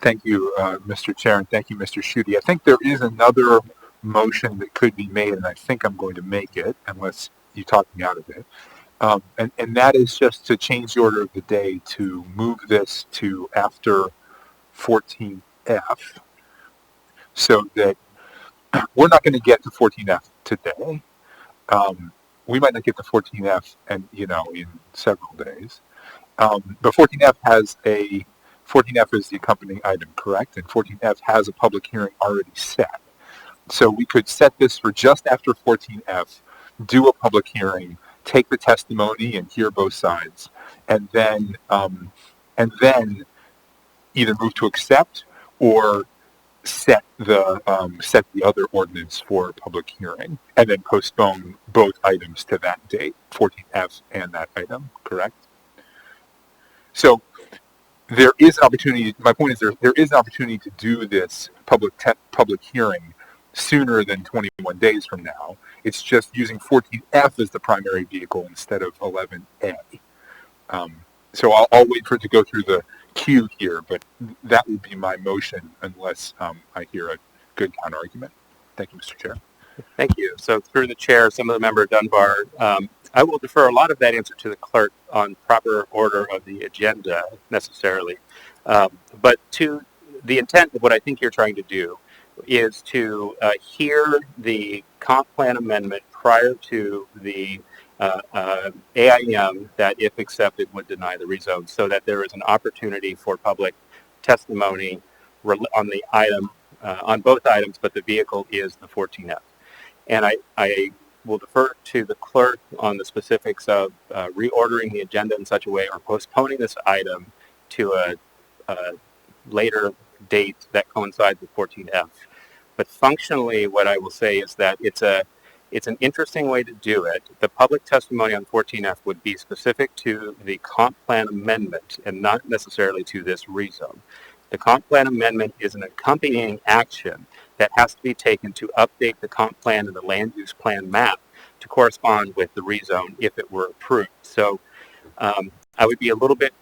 Thank you, Mr. Chair, and thank you, Mr. Schutte. I think there is another motion that could be made, and I think I'm going to make it, unless you talk me out of it. And that is just to change the order of the day to move this to after 14F, so that we're not going to get to 14F today. We might not get to 14F in several days. But 14F is the accompanying item, correct? And 14F has a public hearing already set. So we could set this for just after 14F, do a public hearing, take the testimony and hear both sides, and then either move to accept or set the other ordinance for a public hearing, and then postpone both items to that date, 14F and that item, correct? So there is an opportunity. My point is there is an opportunity to do this public hearing sooner than 21 days from now. It's just using 14F as the primary vehicle instead of 11A. So I'll wait for it to go through the queue here, but that would be my motion unless I hear a good counter argument. Thank you, Mr. Chair. Thank you. So through the chair, some of the member Dunbar, I will defer a lot of that answer to the clerk on proper order of the agenda necessarily. But to the intent of what I think you're trying to do is to hear the comp plan amendment prior to the AIM that, if accepted, would deny the rezone, so that there is an opportunity for public testimony on the item, on both items, but the vehicle is the 14F. And I will defer to the clerk on the specifics of reordering the agenda in such a way or postponing this item to a later date that coincides with 14F. But functionally, what I will say is that it's an interesting way to do it. The public testimony on 14F would be specific to the comp plan amendment and not necessarily to this rezone. The comp plan amendment is an accompanying action that has to be taken to update the comp plan and the land use plan map to correspond with the rezone if it were approved. So I would be a little bit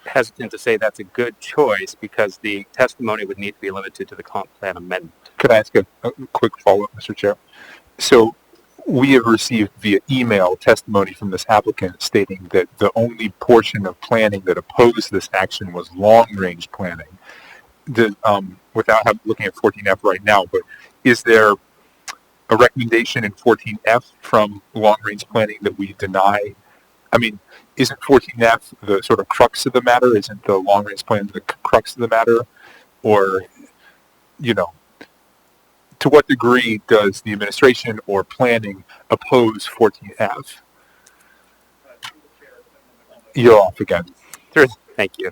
hesitant to say that's a good choice because the testimony would need to be limited to the comp plan amendment. Could I ask a quick follow-up, Mr. Chair? So we have received via email testimony from this applicant stating that the only portion of planning that opposed this action was long-range planning. Without looking at 14F right now, but is there a recommendation in 14F from long-range planning that we deny? I mean, isn't 14F the sort of crux of the matter? Isn't the long-range plan the crux of the matter? Or, to what degree does the administration or planning oppose 14F? You're off again. Thank you.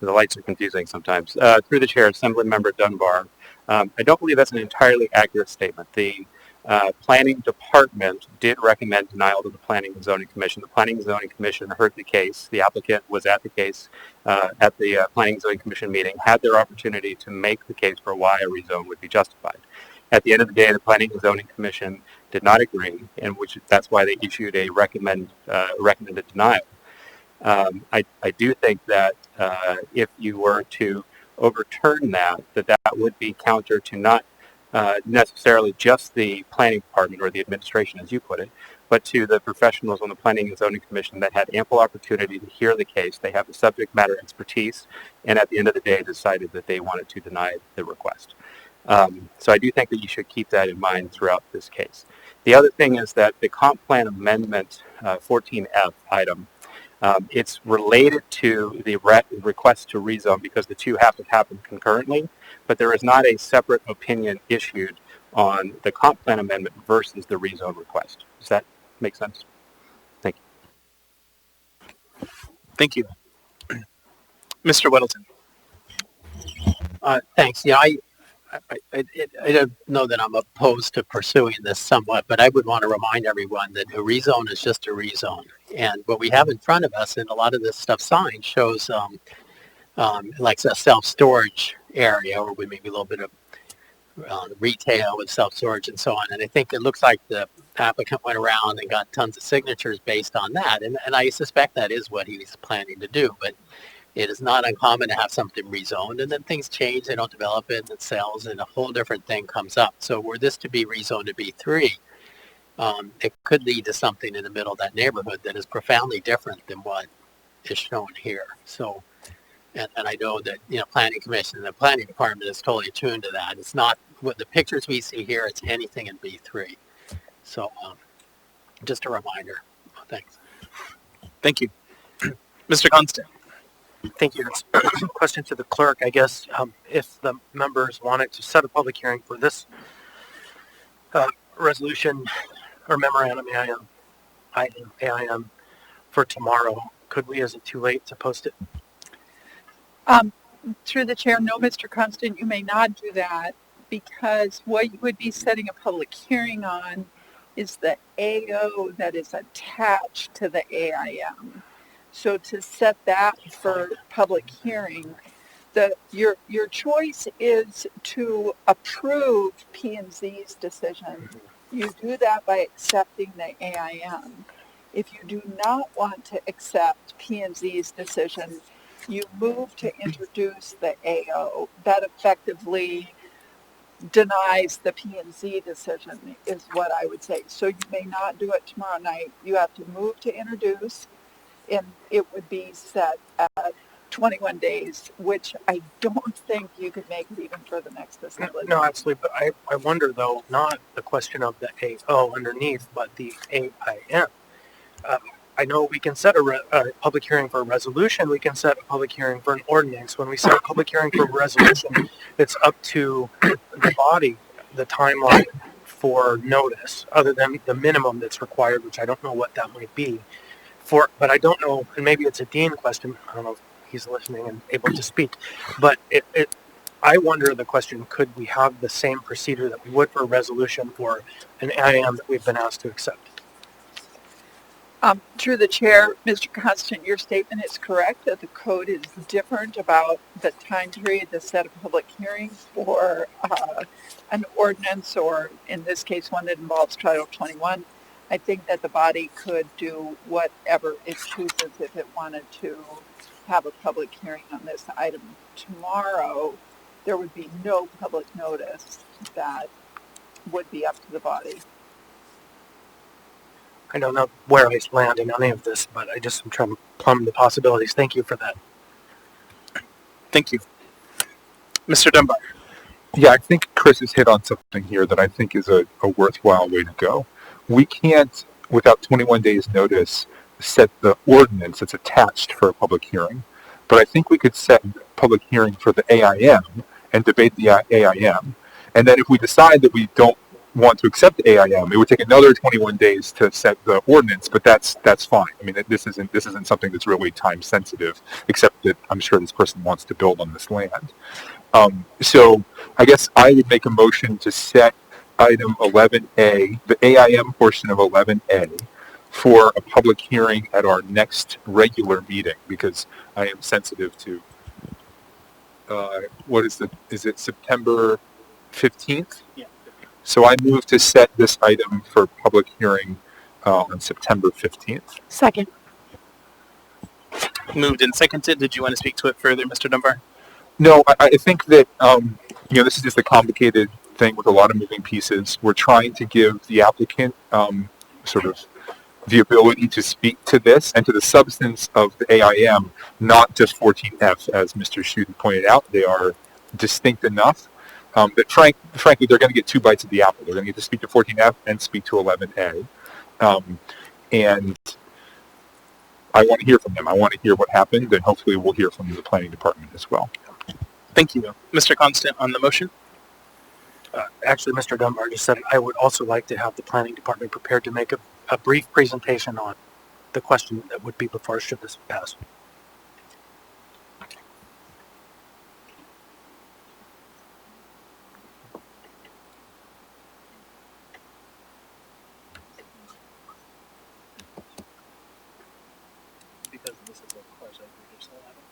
The lights are confusing sometimes. Through the chair, Assembly Member Dunbar, I don't believe that's an entirely accurate statement. The Planning Department did recommend denial to the Planning and Zoning Commission. The Planning and Zoning Commission heard the case. The applicant was at the case at the Planning and Zoning Commission meeting, had their opportunity to make the case for why a rezone would be justified. At the end of the day, the Planning and Zoning Commission did not agree, and that's why they issued a recommended denial. I do think that if you were to overturn that would be counter to not necessarily just the planning department or the administration, as you put it, but to the professionals on the Planning and Zoning Commission that had ample opportunity to hear the case. They have the subject matter expertise, and at the end of the day decided that they wanted to deny the request. So I do think that you should keep that in mind throughout this case. The other thing is that the comp plan amendment 14F item, it's related to the request to rezone because the two have to happen concurrently, but there is not a separate opinion issued on the comp plan amendment versus the rezone request. Does that make sense? Thank you. Thank you. Mr. Weddleton. Thanks. Yeah, I don't know that I'm opposed to pursuing this somewhat, but I would want to remind everyone that a rezone is just a rezone. And what we have in front of us, and a lot of this stuff signed, shows like a self-storage area, or maybe a little bit of retail with self-storage and so on. And I think it looks like the applicant went around and got tons of signatures based on that. And I suspect that is what he was planning to do. But it is not uncommon to have something rezoned, and then things change, they don't develop it, and it sells, and a whole different thing comes up. So were this to be rezoned to B3, it could lead to something in the middle of that neighborhood that is profoundly different than what is shown here. So, and I know that, planning commission and the planning department is totally attuned to that. It's not what the pictures we see here, it's anything in B3. So, just a reminder. Thanks. Thank you. Mr. Constant. Thank you. Question to the clerk, I guess, if the members wanted to set a public hearing for this resolution or memorandum AIM for tomorrow, could we, is it too late to post it? Through the chair, no, Mr. Constant, you may not do that, because what you would be setting a public hearing on is the AO that is attached to the AIM. So to set that for public hearing, your choice is to approve P&Z's decision. You do that by accepting the AIM. If you do not want to accept P&Z's decision, you move to introduce the AO. That effectively denies the P&Z decision, is what I would say. So you may not do it tomorrow night. You have to move to introduce, and it would be set at 21 days, which I don't think you could make it even for the next assembly. No, absolutely. But I wonder, though, not the question of the AO underneath, but the AIM. I know we can set a public hearing for a resolution. We can set a public hearing for an ordinance. When we set a public hearing for a resolution, it's up to the body, the timeline for notice, other than the minimum that's required, which I don't know what that might be. But I don't know, and maybe it's a Dean question. I don't know if he's listening and able to speak. But I wonder the question, could we have the same procedure that we would for a resolution for an AIM that we've been asked to accept? Through the chair, Mr. Constant, your statement is correct that the code is different about the time period to set a public hearing for an ordinance, or in this case, one that involves Title 21. I think that the body could do whatever it chooses if it wanted to have a public hearing on this item tomorrow. There would be no public notice. That would be up to the body. I don't know where I land in any of this, but I just am trying to plumb the possibilities. Thank you for that. Thank you. Mr. Dunbar. Yeah, I think Chris has hit on something here that I think is a worthwhile way to go. We can't, without 21 days notice, set the ordinance that's attached for a public hearing. But I think we could set a public hearing for the AIM and debate the AIM. And then if we decide that we don't want to accept the AIM, it would take another 21 days to set the ordinance, but that's fine. I mean, this isn't something that's really time sensitive, except that I'm sure this person wants to build on this land. So I guess I would make a motion to set item 11A, the AIM portion of 11A, for a public hearing at our next regular meeting, because I am sensitive to, is it September 15th? Yeah. So I move to set this item for public hearing on September 15th. Second. Moved and seconded. Did you want to speak to it further, Mr. Dunbar? No, I think that, this is just a complicated thing with a lot of moving pieces. We're trying to give the applicant sort of the ability to speak to this and to the substance of the AIM, not just 14F, as Mr. Schutten pointed out. They are distinct enough. But frankly, they're going to get two bites of the apple. They're going to get to speak to 14F and speak to 11A. And I want to hear from them. I want to hear what happened, and hopefully we'll hear from the planning department as well. Thank you. Mr. Constant, on the motion? Actually, Mr. Dunbar just said I would also like to have the planning department prepared to make a brief presentation on the question that would be before us should this pass. Because this is a quasi-judicial item.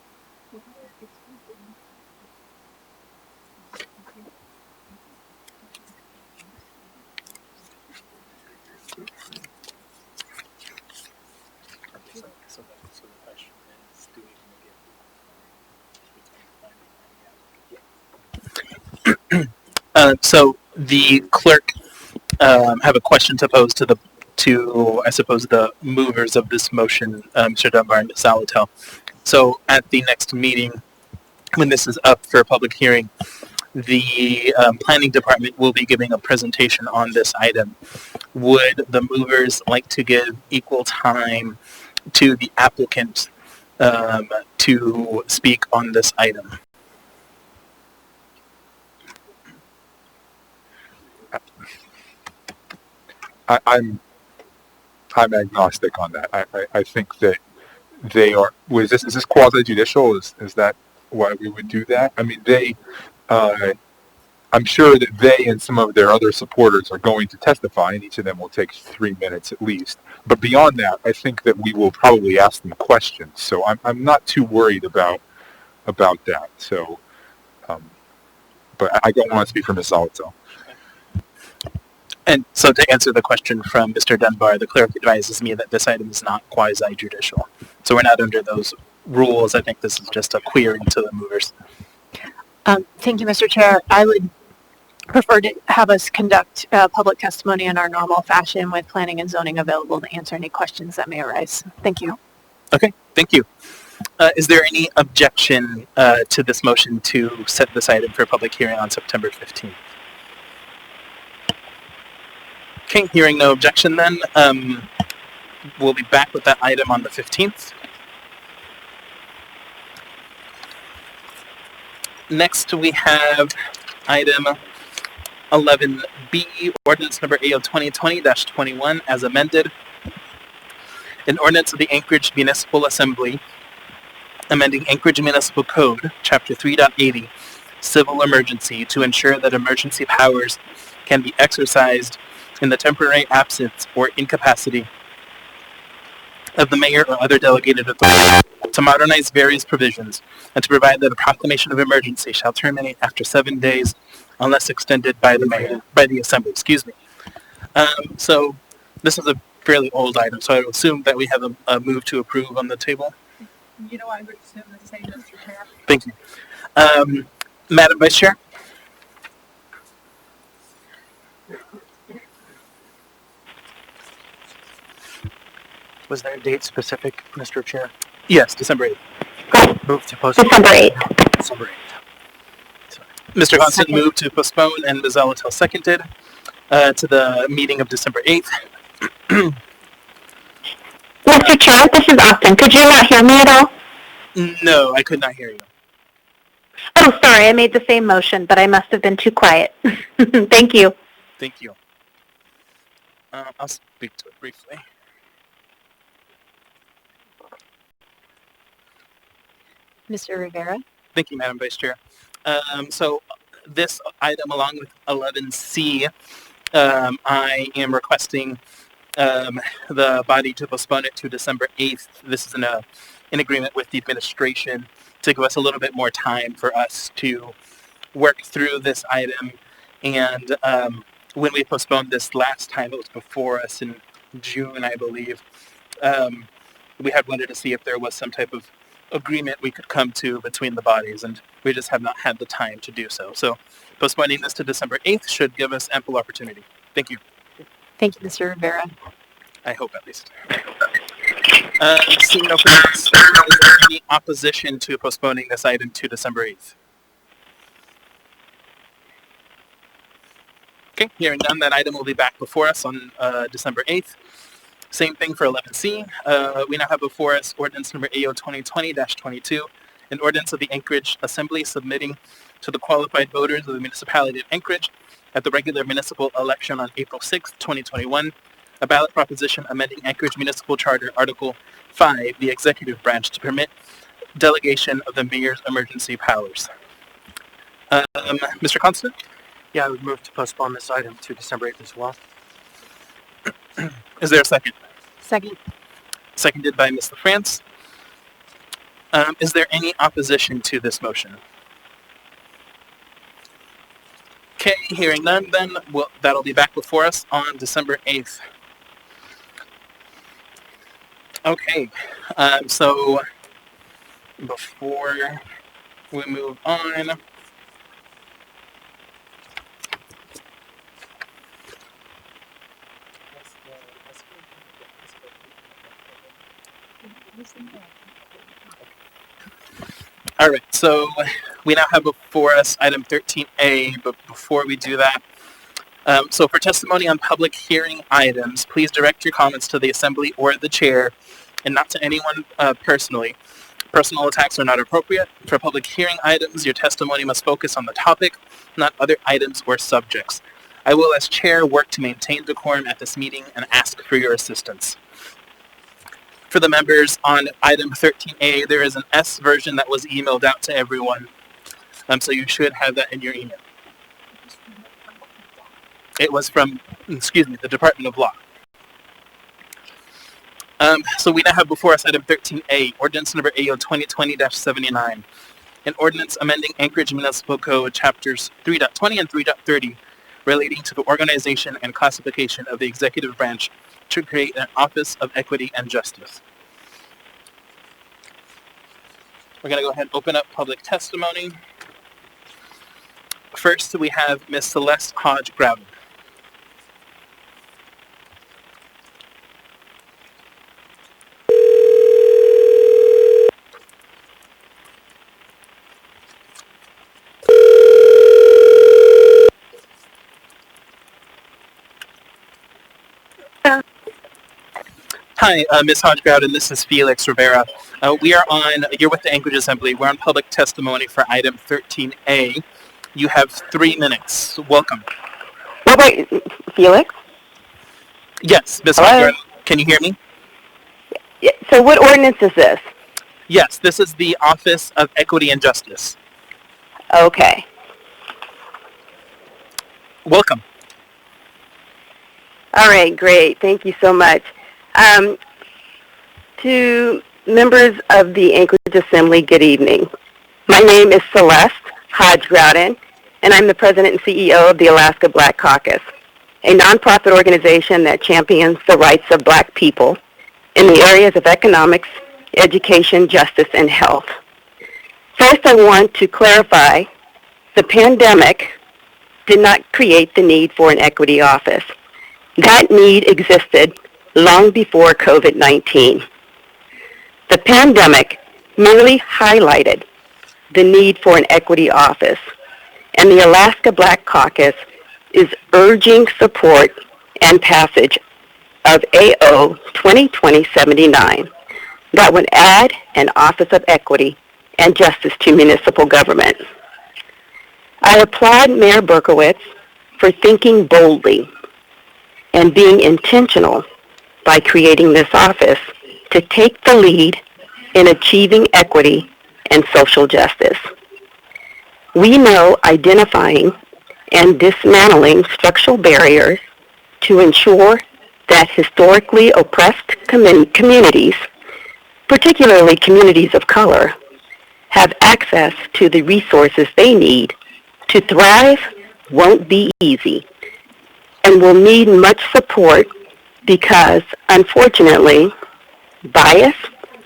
So the question is, do we want to get so the clerk have a question to pose to I suppose the movers of this motion, Mr. Dunbar and Ms. Salatel. So at the next meeting, when this is up for a public hearing, the planning department will be giving a presentation on this item. Would the movers like to give equal time to the applicant to speak on this item? I'm agnostic on that. I think that they are. Is this quasi judicial? Is that why we would do that? I mean, I'm sure that they and some of their other supporters are going to testify, and each of them will take 3 minutes at least. But beyond that, I think that we will probably ask them questions. So I'm not too worried about that. So, but I don't want to speak for Ms. Salatel. And so to answer the question from Mr. Dunbar, the clerk advises me that this item is not quasi-judicial. So we're not under those rules. I think this is just a query to the movers. Thank you, Mr. Chair. I would prefer to have us conduct public testimony in our normal fashion with planning and zoning available to answer any questions that may arise. Thank you. Okay, thank you. Is there any objection to this motion to set this item for a public hearing on September 15th? Okay, hearing no objection then, we'll be back with that item on the 15th. Next we have item 11B, ordinance number AO 2020-21 as amended. An ordinance of the Anchorage Municipal Assembly amending Anchorage Municipal Code, Chapter 3.80, Civil Emergency, to ensure that emergency powers can be exercised in the temporary absence or incapacity of the mayor or other delegated authority, to modernize various provisions, and to provide that a proclamation of emergency shall terminate after 7 days unless extended by the Assembly. Excuse me. So this is a fairly old item, so I would assume that we have a move to approve on the table. You know, I would assume the same, Mr. Chair. Thank you. Madam Vice Chair? Was there a date specific, Mr. Chair? Yes, December 8th. Move to postpone. December 8th. December 8th. Mr. Constant moved to postpone and Ms. Alatel seconded to the meeting of December 8th. Mr. Chair, this is Austin. Could you not hear me at all? No, I could not hear you. Oh, sorry. I made the same motion, but I must have been too quiet. Thank you. Thank you. I'll speak to it briefly. Mr. Rivera? Thank you, Madam Vice Chair. So this item, along with 11C, I am requesting the body to postpone it to December 8th. This is in agreement with the administration to give us a little bit more time for us to work through this item. And when we postponed this last time, it was before us in June, I believe. We had wanted to see if there was some type of agreement we could come to between the bodies, and we just have not had the time to do so. So postponing this to December 8th should give us ample opportunity. Thank you. Thank you, Mr. Rivera. I hope, at least. Seeing no further discussion, is there any opposition to postponing this item to December 8th? Okay, hearing none, that item will be back before us on December 8th. Same thing for 11C. We now have before us ordinance number AO 2020-22, an ordinance of the Anchorage Assembly submitting to the qualified voters of the municipality of Anchorage at the regular municipal election on April 6, 2021, a ballot proposition amending Anchorage Municipal Charter Article 5, the executive branch, to permit delegation of the mayor's emergency powers. Mr. Constant? Yeah, I would move to postpone this item to December 8th as well. Is there a second? Second. Seconded by Ms. LaFrance. Is there any opposition to this motion? Okay, hearing none, then that'll be back before us on December 8th. Okay, so before we move on, All right, so we now have before us item 13A, but before we do that, so for testimony on public hearing items, please direct your comments to the assembly or the chair and not to anyone personally. Personal attacks are not appropriate. For public hearing items, your testimony must focus on the topic, not other items or subjects. I will, as chair, work to maintain decorum at this meeting and ask for your assistance. For the members on item 13A, there is an S version that was emailed out to everyone. So you should have that in your email. It was from, the Department of Law. So we now have before us item 13A, ordinance number AO 2020-79, an ordinance amending Anchorage Municipal Code chapters 3.20 and 3.30 relating to the organization and classification of the executive branch to create an Office of Equity and Justice. We're going to go ahead and open up public testimony. First, we have Ms. Celeste Hodge Growden. Hi, Ms. Hodge Growden. This is Felix Rivera. You're with the Anchorage Assembly. We're on public testimony for item 13A. You have 3 minutes. Welcome. Oh, wait, Felix? Yes, Ms. Hodge Growden. Can you hear me? Yeah, so what ordinance is this? Yes, this is the Office of Equity and Justice. Okay. Welcome. All right, great. Thank you so much. To members of the Anchorage Assembly, good evening. My name is Celeste Hodge Growden, and I'm the President and CEO of the Alaska Black Caucus, a nonprofit organization that champions the rights of Black people in the areas of economics, education, justice, and health. First, I want to clarify the pandemic did not create the need for an equity office. That need existed long before COVID-19. The pandemic merely highlighted the need for an equity office, and the Alaska Black Caucus is urging support and passage of AO 2020-79 that would add an Office of Equity and Justice to municipal government. I applaud Mayor Berkowitz for thinking boldly and being intentional by creating this office to take the lead in achieving equity and social justice. We know identifying and dismantling structural barriers to ensure that historically oppressed communities, particularly communities of color, have access to the resources they need to thrive won't be easy and will need much support because, unfortunately, bias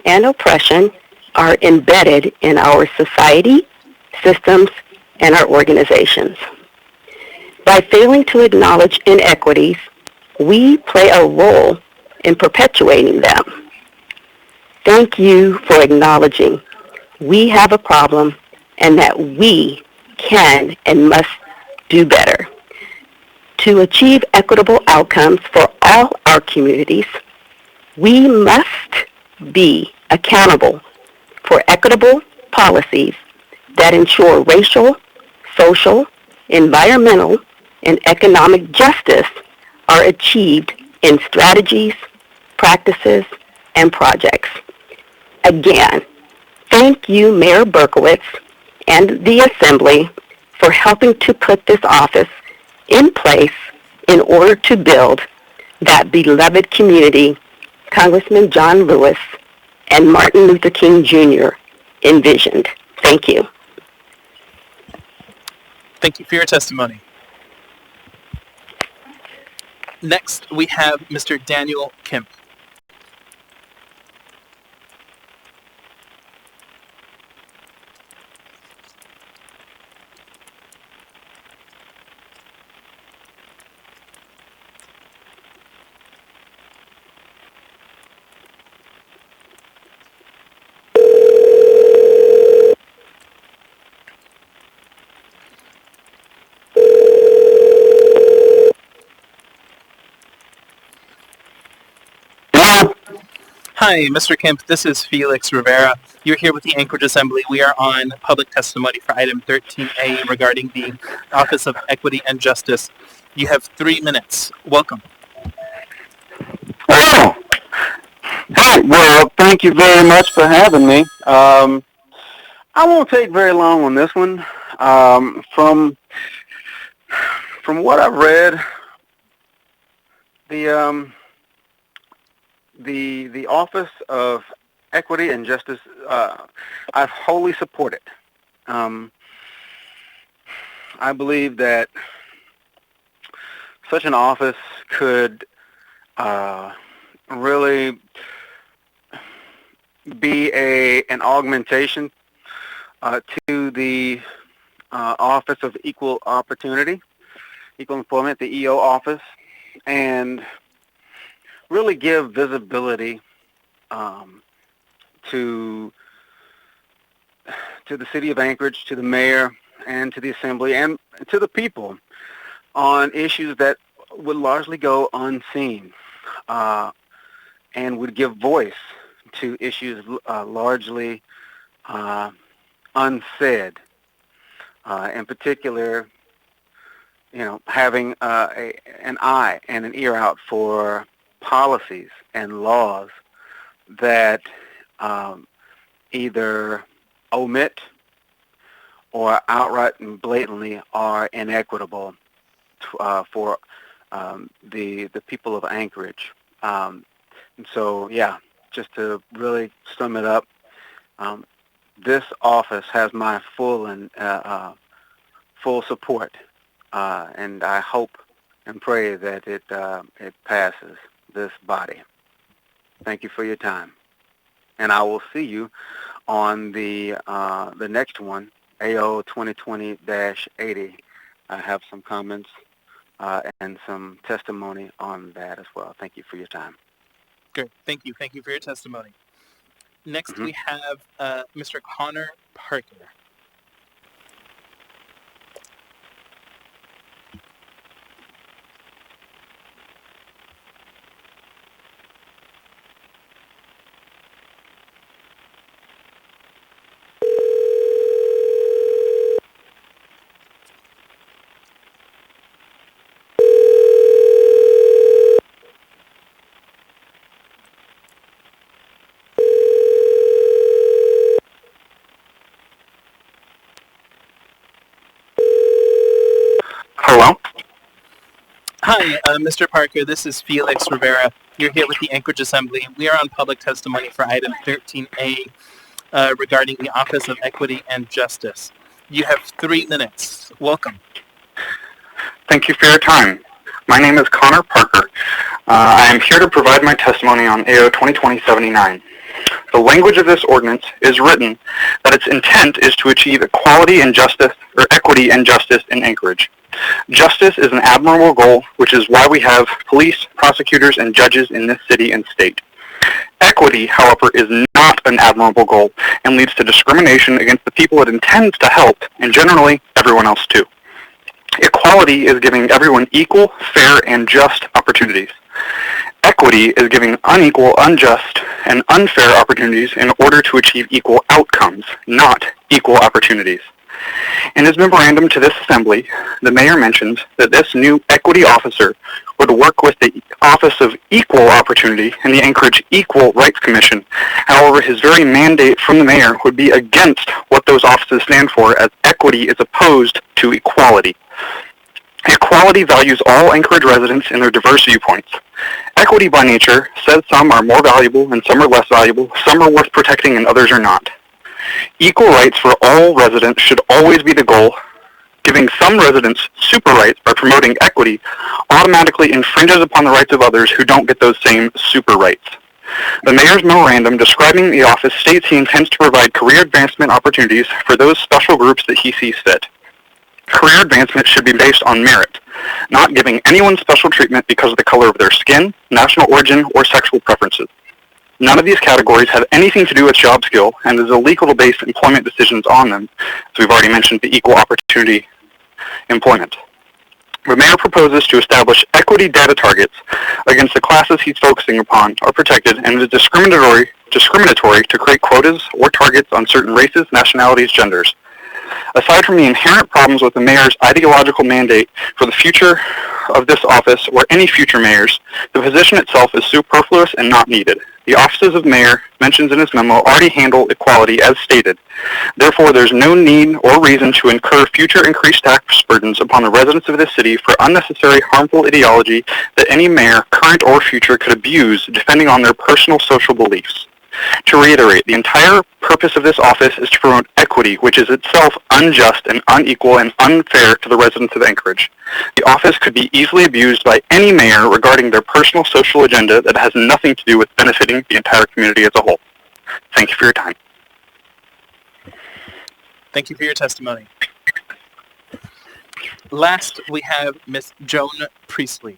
and oppression are embedded in our society, systems, and our organizations. By failing to acknowledge inequities, we play a role in perpetuating them. Thank you for acknowledging we have a problem and that we can and must do better. To achieve equitable outcomes for all our communities, we must be accountable for equitable policies that ensure racial, social, environmental, and economic justice are achieved in strategies, practices, and projects. Again, thank you, Mayor Berkowitz and the Assembly for helping to put this office in place in order to build that beloved community Congressman John Lewis and Martin Luther King Jr. envisioned. Thank you. Thank you for your testimony. Next, we have Mr. Daniel Kemp. Hi, Mr. Kemp. This is Felix Rivera. You're here with the Anchorage Assembly. We are on public testimony for item 13A regarding the Office of Equity and Justice. You have 3 minutes. Welcome. Oh, hey, well, thank you very much for having me. I won't take very long on this one. From what I've read, the Office of Equity and Justice, I wholly support it. I believe that such an office could really be an augmentation to the Office of Equal Opportunity, Equal Employment, the EO office, and really give visibility to the city of Anchorage, to the mayor, and to the assembly, and to the people on issues that would largely go unseen, and would give voice to issues largely unsaid. In particular, having an eye and an ear out for policies and laws that either omit or outright and blatantly are inequitable for the people of Anchorage. And so, yeah, just to really sum it up, this office has my full support, and I hope and pray that it passes this body. Thank you for your time, and I will see you on the next one, AO 2020-80. I have some comments and some testimony on that as well. Thank you for your time. Good. Thank you. Thank you for your testimony. Next, we have Mr. Connor Parker. Hello? Hi, Mr. Parker. This is Felix Rivera. You're here with the Anchorage Assembly. We are on public testimony for item 13A regarding the Office of Equity and Justice. You have 3 minutes. Welcome. Thank you for your time. My name is Connor Parker. I am here to provide my testimony on AO 2020-79. The language of this ordinance is written that its intent is to achieve equality and justice, or equity and justice in Anchorage. Justice is an admirable goal, which is why we have police, prosecutors, and judges in this city and state. Equity, however, is not an admirable goal and leads to discrimination against the people it intends to help, and generally everyone else too. Equality is giving everyone equal, fair, and just opportunities. Equity is giving unequal, unjust, and unfair opportunities in order to achieve equal outcomes, not equal opportunities. In his memorandum to this assembly, the mayor mentions that this new equity officer would work with the Office of Equal Opportunity and the Anchorage Equal Rights Commission. However, his very mandate from the mayor would be against what those offices stand for, as equity is opposed to equality. Equality values all Anchorage residents and their diverse viewpoints. Equity by nature says some are more valuable and some are less valuable, some are worth protecting and others are not. Equal rights for all residents should always be the goal. Giving some residents super rights by promoting equity automatically infringes upon the rights of others who don't get those same super rights. The mayor's memorandum describing the office states he intends to provide career advancement opportunities for those special groups that he sees fit. Career advancement should be based on merit, not giving anyone special treatment because of the color of their skin, national origin, or sexual preferences. None of these categories have anything to do with job skill, and it is illegal to base employment decisions on them, as we've already mentioned, the equal opportunity employment. The mayor proposes to establish equity data targets against the classes he's focusing upon are protected and is discriminatory to create quotas or targets on certain races, nationalities, genders. Aside from the inherent problems with the mayor's ideological mandate for the future of this office or any future mayors, the position itself is superfluous and not needed. The offices of mayor, mentions in his memo, already handle equality as stated. Therefore, there's no need or reason to incur future increased tax burdens upon the residents of this city for unnecessary harmful ideology that any mayor, current or future, could abuse depending on their personal social beliefs. To reiterate, the entire purpose of this office is to promote equity, which is itself unjust and unequal and unfair to the residents of Anchorage. The office could be easily abused by any mayor regarding their personal social agenda that has nothing to do with benefiting the entire community as a whole. Thank you for your time. Thank you for your testimony. Last, we have Ms. Joan Priestley.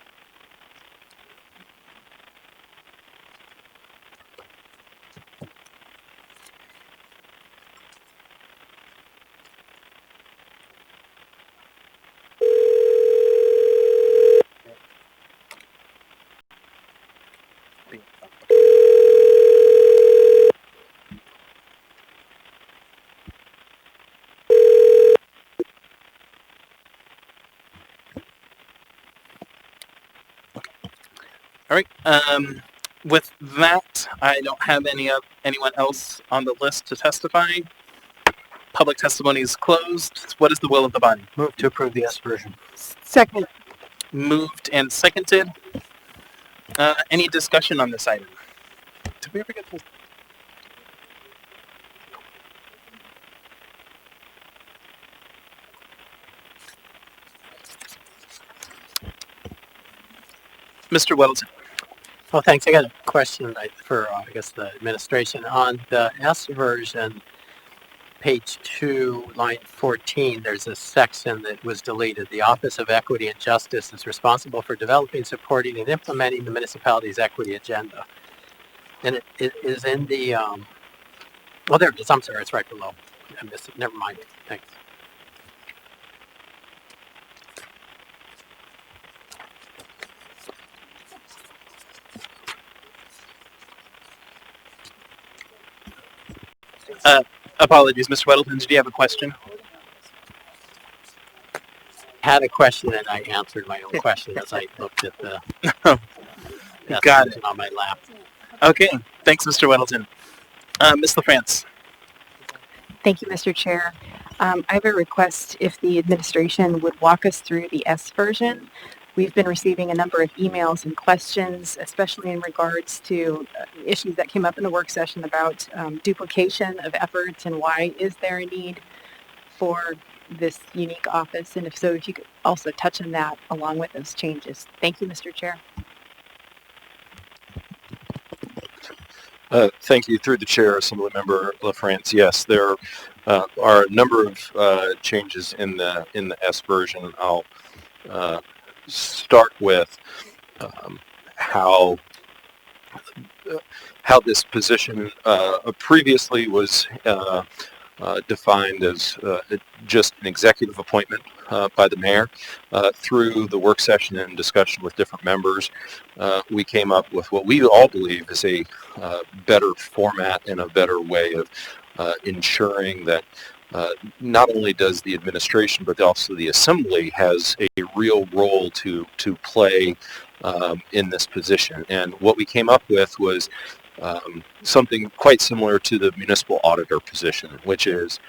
All right. With that, I don't have anyone else on the list to testify. Public testimony is closed. What is the will of the body? Move to approve the S version. Second. Moved and seconded. Any discussion on this item? Did we ever get this? Mr. Weddleton. Well, thanks. I got a question for, I guess, the administration. On the S version, page 2, line 14, there's a section that was deleted. The Office of Equity and Justice is responsible for developing, supporting, and implementing the municipality's equity agenda. And it is in the, oh, there it is. I'm sorry. It's right below. I missed it. Never mind. Thanks. Apologies, Mr. Weddleton. Did you have a question? Had a question and I answered my own question as I looked at the Got it. on my lap. Okay. Thanks, Mr. Weddleton. Ms. LaFrance. Thank you, Mr. Chair. I have a request if the administration would walk us through the S version. We've been receiving a number of emails and questions, especially in regards to issues that came up in the work session about duplication of efforts and why is there a need for this unique office. And if so, if you could also touch on that along with those changes. Thank you, Mr. Chair. Thank you. Through the chair, Assemblymember LaFrance. Yes, there are a number of changes in the S version. I'll start with how this position previously was defined as just an executive appointment by the mayor. Through the work session and discussion with different members, we came up with what we all believe is a better format and a better way of ensuring that not only does the administration, but also the assembly has a real role to play in this position. And what we came up with was something quite similar to the municipal auditor position, which is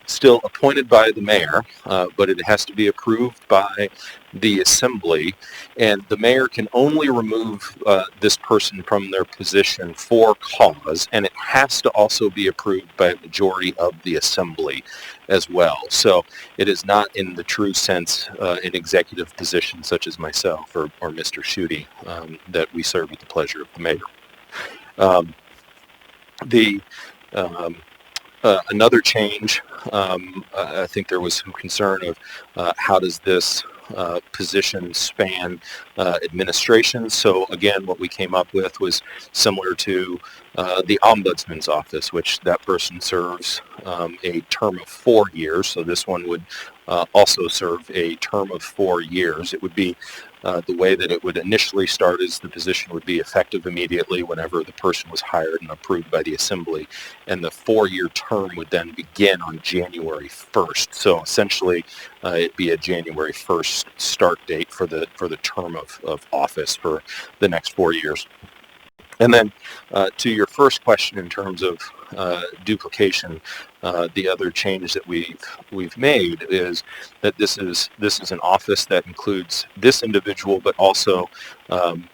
still appointed by the mayor, but it has to be approved by the assembly, and the mayor can only remove this person from their position for cause, and it has to also be approved by a majority of the assembly as well. So it is not in the true sense an executive position such as myself or Mr. Schutte that we serve at the pleasure of the mayor. Another change, I think there was some concern of how does this position span administration. So again, what we came up with was similar to the Ombudsman's office, which that person serves a term of 4 years. So this one would also serve a term of 4 years. It would be the way that it would initially start is the position would be effective immediately whenever the person was hired and approved by the Assembly, and the 4-year term would then begin on January 1st. So essentially, it'd be a January 1st start date for the term of office for the next 4 years. And then to your first question in terms of duplication, the other change that we've made is that this is an office that includes this individual, but also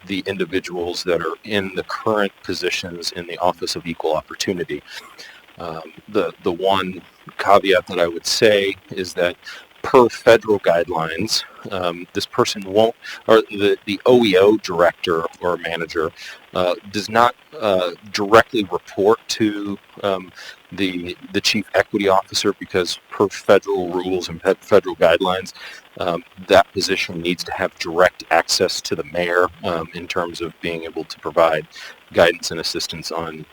the individuals that are in the current positions in the Office of Equal Opportunity. The one caveat that I would say is that per federal guidelines, this person won't, or the OEO director or manager does not directly report to the chief equity officer, because per federal rules and federal guidelines, that position needs to have direct access to the mayor in terms of being able to provide guidance and assistance on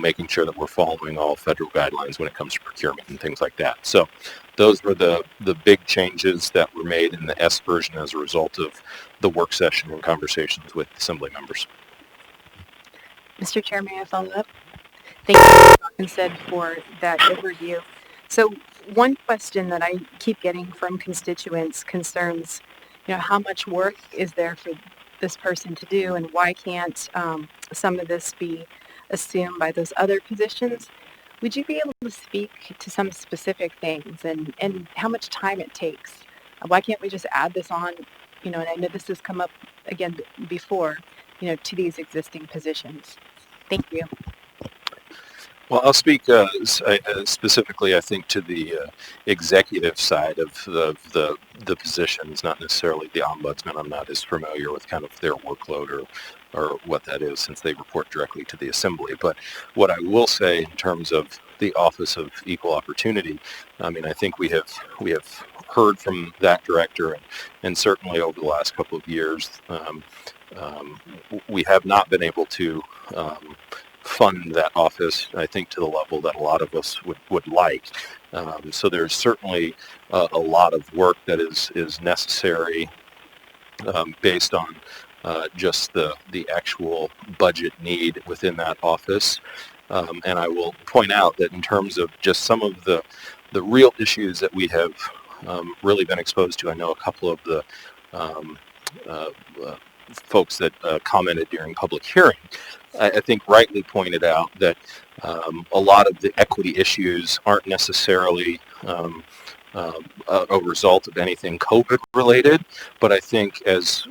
making sure that we're following all federal guidelines when it comes to procurement and things like that. So those were the big changes that were made in the S version as a result of the work session and conversations with Assembly members. Mr. Chair, may I follow up? Thank you, Dawkins, for that overview. So one question that I keep getting from constituents concerns, how much work is there for this person to do, and why can't some of this be assumed by those other positions? Would you be able to speak to some specific things and how much time it takes? Why can't we just add this on, and I know this has come up again before, to these existing positions? Thank you. Well, I'll speak specifically, I think, to the executive side of the positions, not necessarily the ombudsman. I'm not as familiar with kind of their workload or what that is, since they report directly to the Assembly. But what I will say in terms of the Office of Equal Opportunity, I think we have heard from that director, and certainly over the last couple of years, we have not been able to fund that office, I think, to the level that a lot of us would like. So there's certainly a lot of work that is necessary based on just the actual budget need within that office. And I will point out that in terms of just some of the real issues that we have really been exposed to, I know a couple of the folks that commented during public hearing, I think rightly pointed out that a lot of the equity issues aren't necessarily a result of anything COVID related, but I think as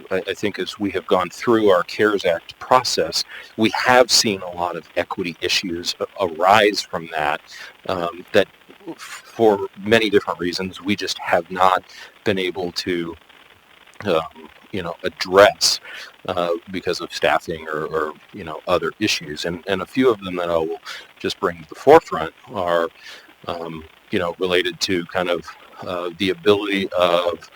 we have gone through our CARES Act process, we have seen a lot of equity issues arise from that, that for many different reasons we just have not been able to address because of staffing or other issues. And a few of them that I will just bring to the forefront are, related to kind of the ability of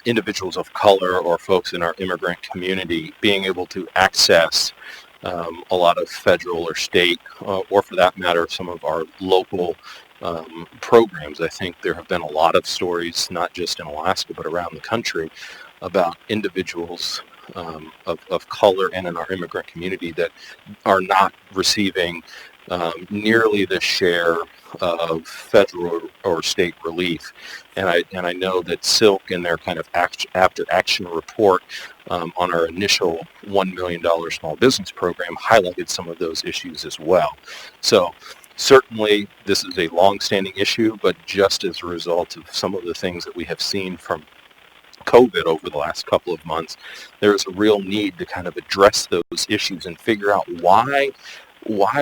individuals of color or folks in our immigrant community being able to access a lot of federal or state, or for that matter, some of our local programs. I think there have been a lot of stories, not just in Alaska, but around the country, about individuals of color and in our immigrant community that are not receiving nearly the share of federal or state relief. And I know that Silk in their kind of after action report on our initial $1 million small business program highlighted some of those issues as well. So certainly this is a long-standing issue, but just as a result of some of the things that we have seen from COVID over the last couple of months, there is a real need to kind of address those issues and figure out why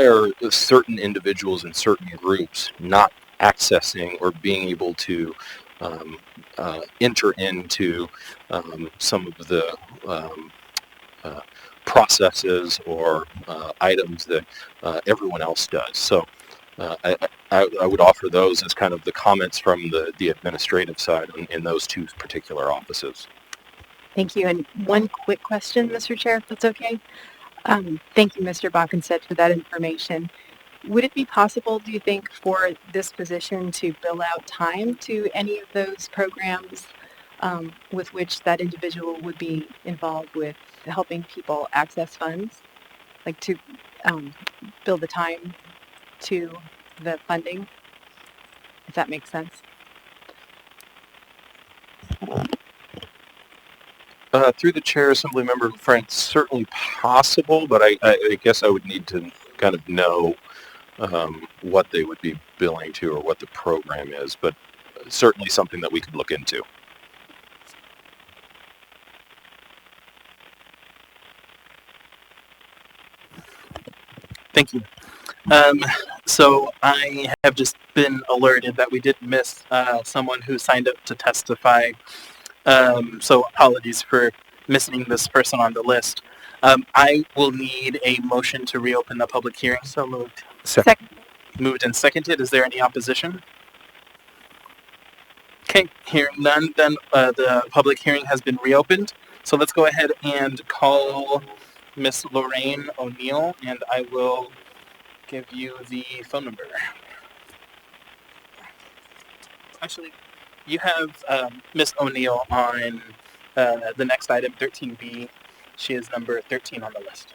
are certain individuals and certain groups not accessing or being able to enter into some of the processes or items that everyone else does. So I would offer those as kind of the comments from the administrative side in those two particular offices. Thank you. And one quick question, Mr. Chair, if that's okay. Thank you, Mr. Bockenstedt, for that information. Would it be possible, do you think, for this position to bill out time to any of those programs with which that individual would be involved with helping people access funds? Like to bill the time to the funding, if that makes sense? Through the chair, Assemblymember Frank, certainly possible, but I guess I would need to kind of know what they would be billing to or what the program is, but certainly something that we could look into. Thank you. So I have just been alerted that we did miss someone who signed up to testify. So apologies for missing this person on the list. I will need a motion to reopen the public hearing. So moved. Second. Moved and seconded. Is there any opposition? Okay, hearing none, then the public hearing has been reopened. So let's go ahead and call Miss Lorraine O'Neill, and I will give you the phone number. Actually, you have Miss O'Neill on the next item, 13B. She is number 13 on the list.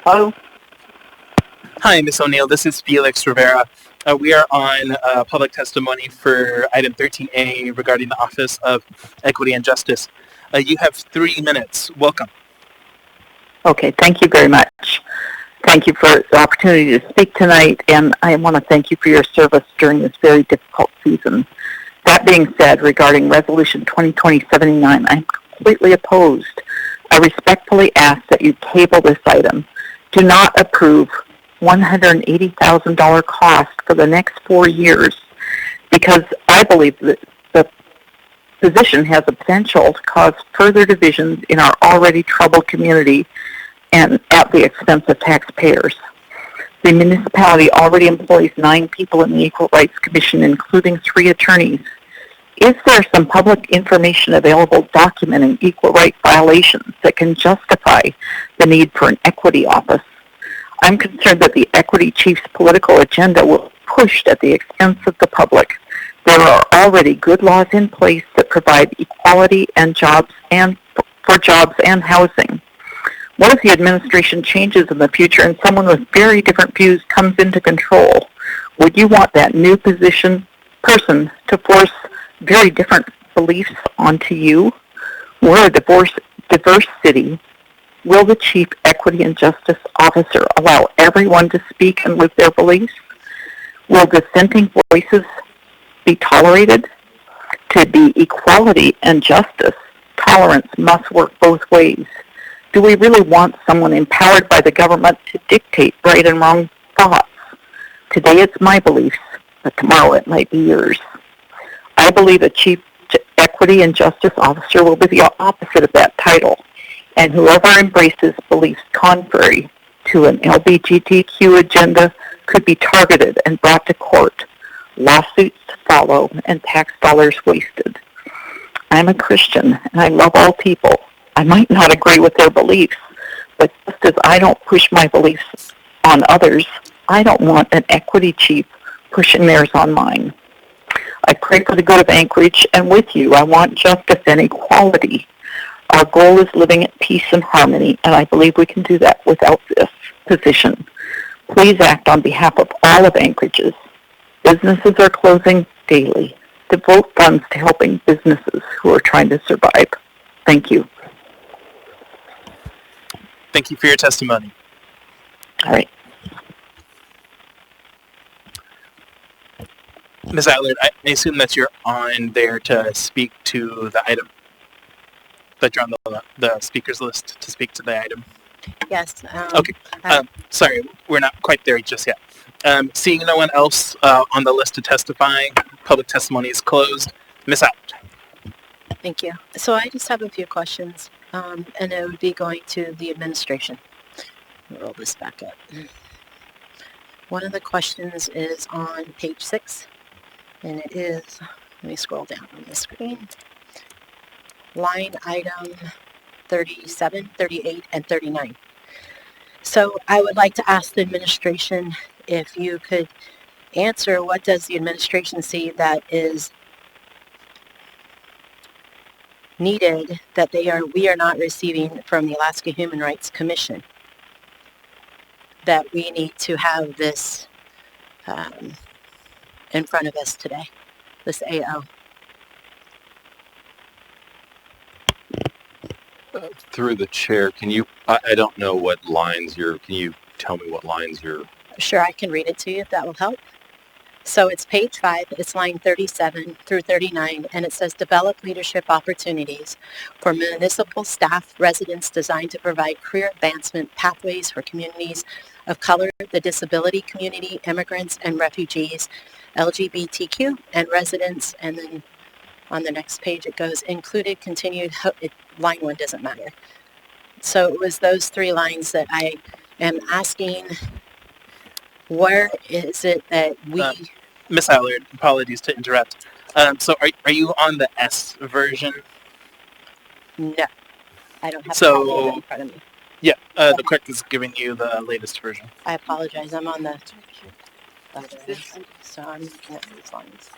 Hello? Hi, Ms. O'Neill. This is Felix Rivera. We are on public testimony for item 13A regarding the Office of Equity and Justice. You have 3 minutes. Welcome. Okay, thank you very much. Thank you for the opportunity to speak tonight, and I want to thank you for your service during this very difficult season. That being said, regarding Resolution 2020-79, I'm completely opposed. I respectfully ask that you table this item. Do not approve $180,000 cost for the next 4 years, because I believe that the position has the potential to cause further divisions in our already troubled community and at the expense of taxpayers. The municipality already employs 9 people in the Equal Rights Commission, including 3 attorneys. Is there some public information available documenting equal rights violations that can justify the need for an equity office? I'm concerned that the equity chief's political agenda will be pushed at the expense of the public. There are already good laws in place that provide equality and jobs and for jobs and housing. What if the administration changes in the future and someone with very different views comes into control? Would you want that new person to force very different beliefs onto you? We're a diverse city. Will the Chief Equity and Justice Officer allow everyone to speak and live their beliefs? Will dissenting voices be tolerated? To be equality and justice, tolerance must work both ways. Do we really want someone empowered by the government to dictate right and wrong thoughts? Today it's my beliefs, but tomorrow it might be yours. I believe a Chief Equity and Justice Officer will be the opposite of that title, and whoever embraces beliefs contrary to an LGBTQ agenda could be targeted and brought to court, lawsuits to follow, and tax dollars wasted. I'm a Christian, and I love all people. I might not agree with their beliefs, but just as I don't push my beliefs on others, I don't want an equity chief pushing theirs on mine. I pray for the good of Anchorage, and with you, I want justice and equality. Our goal is living at peace and harmony, and I believe we can do that without this position. Please act on behalf of all of Anchorage's. Businesses are closing daily. Devote funds to helping businesses who are trying to survive. Thank you. Thank you for your testimony. All right. Ms. Allard, I assume that you're on there to speak to the item, that you're on the speaker's list to speak to the item. Yes. Okay. Sorry, we're not quite there just yet. Seeing no one else on the list to testify, public testimony is closed. Ms. Allard. Thank you. So I just have a few questions, and it would be going to the administration. Roll this back up. One of the questions is on page 6, and it is, let me scroll down on the screen, line item 37, 38, and 39. So I would like to ask the administration if you could answer, what does the administration see that is needed that we are not receiving from the Alaska Human Rights Commission, that we need to have this in front of us today, this AO? Through the chair, can you, I don't know what lines can you tell me what lines you're? Sure, I can read it to you if that will help. So it's page 5, it's line 37 through 39, and it says develop leadership opportunities for municipal staff residents designed to provide career advancement pathways for communities of color, the disability community, immigrants and refugees, LGBTQ and residents, and then on the next page it goes included continued, line 1 doesn't matter. So it was those 3 lines that I am asking, where is it that we... Ms. Allard, apologies to interrupt. So are you on the S version? No, I don't have so, it in front of me. Yeah, the clerk is giving you the latest version. I apologize, I'm on the... So I'm looking at these lines.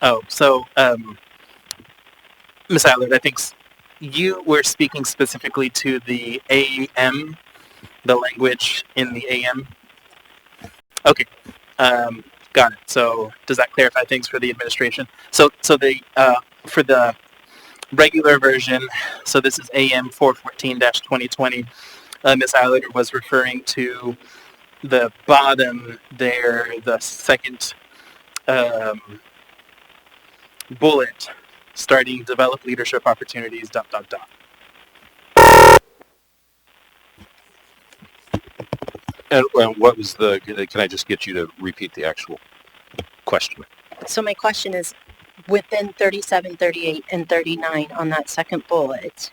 Oh, so, Ms. Allard, I think you were speaking specifically to the AM, the language in the AM. Okay, got it. So does that clarify things for the administration? So the for the regular version, so this is AM 414-2020. Ms. Allard was referring to the bottom there, the second bullet, starting develop leadership opportunities, ... And what was can I just get you to repeat the actual question? So my question is, within 37, 38, and 39 on that second bullet,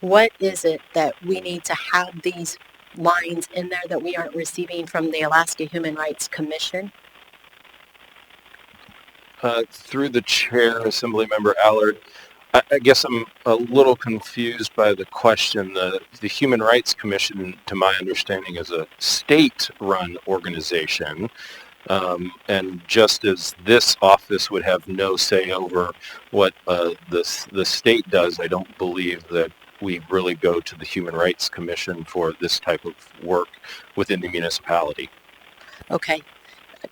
what is it that we need to have these lines in there that we aren't receiving from the Alaska Human Rights Commission? Through the chair, Assemblymember Allard, I guess I'm a little confused by the question. The Human Rights Commission, to my understanding, is a state-run organization. And just as this office would have no say over what the state does, I don't believe that we really go to the Human Rights Commission for this type of work within the municipality. Okay.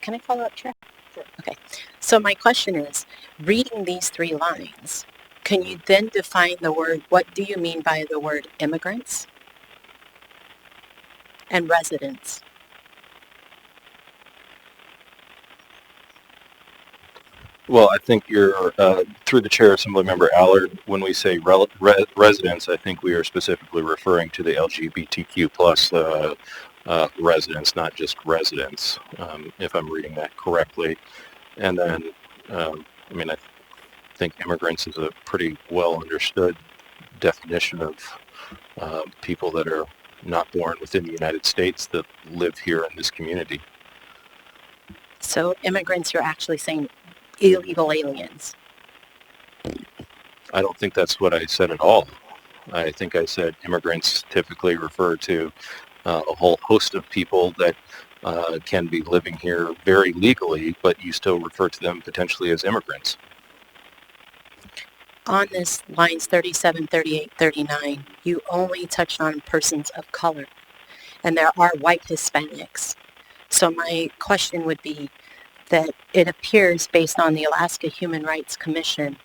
Can I follow up, Chair? Sure. Okay. So my question is, reading these 3 lines, can you then define the word, what do you mean by the word immigrants and residents? Well, I think you're, through the chair, Assemblymember Allard, when we say residents, I think we are specifically referring to the LGBTQ plus residents, not just residents, if I'm reading that correctly. And then, I mean, I think immigrants is a pretty well understood definition of people that are not born within the United States that live here in this community. So immigrants, you're actually saying illegal aliens? I don't think that's what I said at all. I think I said immigrants typically refer to a whole host of people that can be living here very legally, but you still refer to them potentially as immigrants. On this lines 37, 38, 39, you only touched on persons of color. and there are white Hispanics. So my question would be that it appears based on the Alaska Human Rights Commission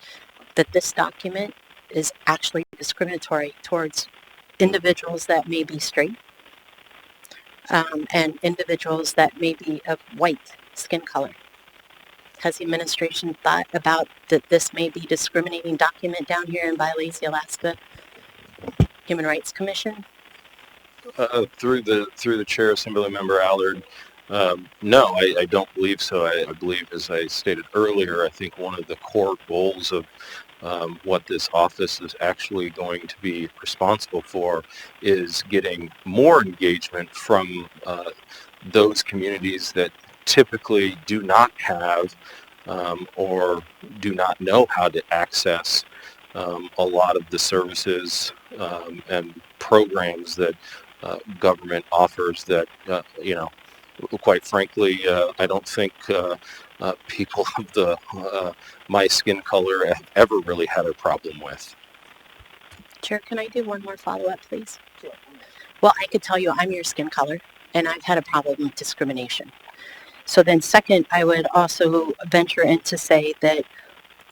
that this document is actually discriminatory towards individuals that may be straight and individuals that may be of white skin color. Has the administration thought about that this may be discriminating document down here and violates the Alaska Human Rights Commission? Through the chair, Assemblymember Allard, no, I don't believe so. I believe, as I stated earlier, I think one of the core goals of what this office is actually going to be responsible for is getting more engagement from those communities that typically do not have or do not know how to access a lot of the services and programs that government offers that, quite frankly, I don't think people of the my skin color have ever really had a problem with. Chair, can I do one more follow-up, please? Sure. Well, I could tell you I'm your skin color, and I've had a problem with discrimination. So then second, I would also venture in to say that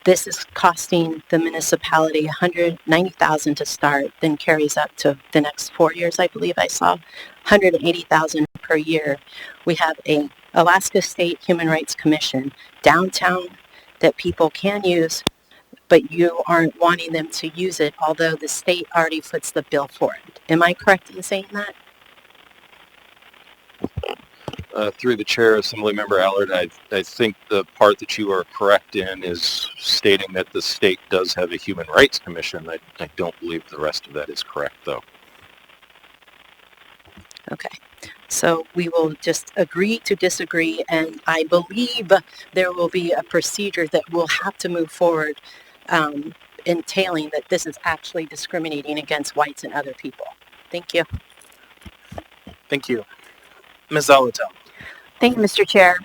this is costing the municipality $190,000 to start, then carries up to the next 4 years, I believe I saw, $180,000 per year. We have a Alaska State Human Rights Commission downtown that people can use, but you aren't wanting them to use it, although the state already foots the bill for it. Am I correct in saying that? Through the chair, Assemblymember Allard, I think the part that you are correct in is stating that the state does have a Human Rights Commission. I don't believe the rest of that is correct, though. Okay. So we will just agree to disagree, and I believe there will be a procedure that will have to move forward entailing that this is actually discriminating against whites and other people. Thank you. Thank you. Ms. Zolotel. Thank you, Mr. Chair.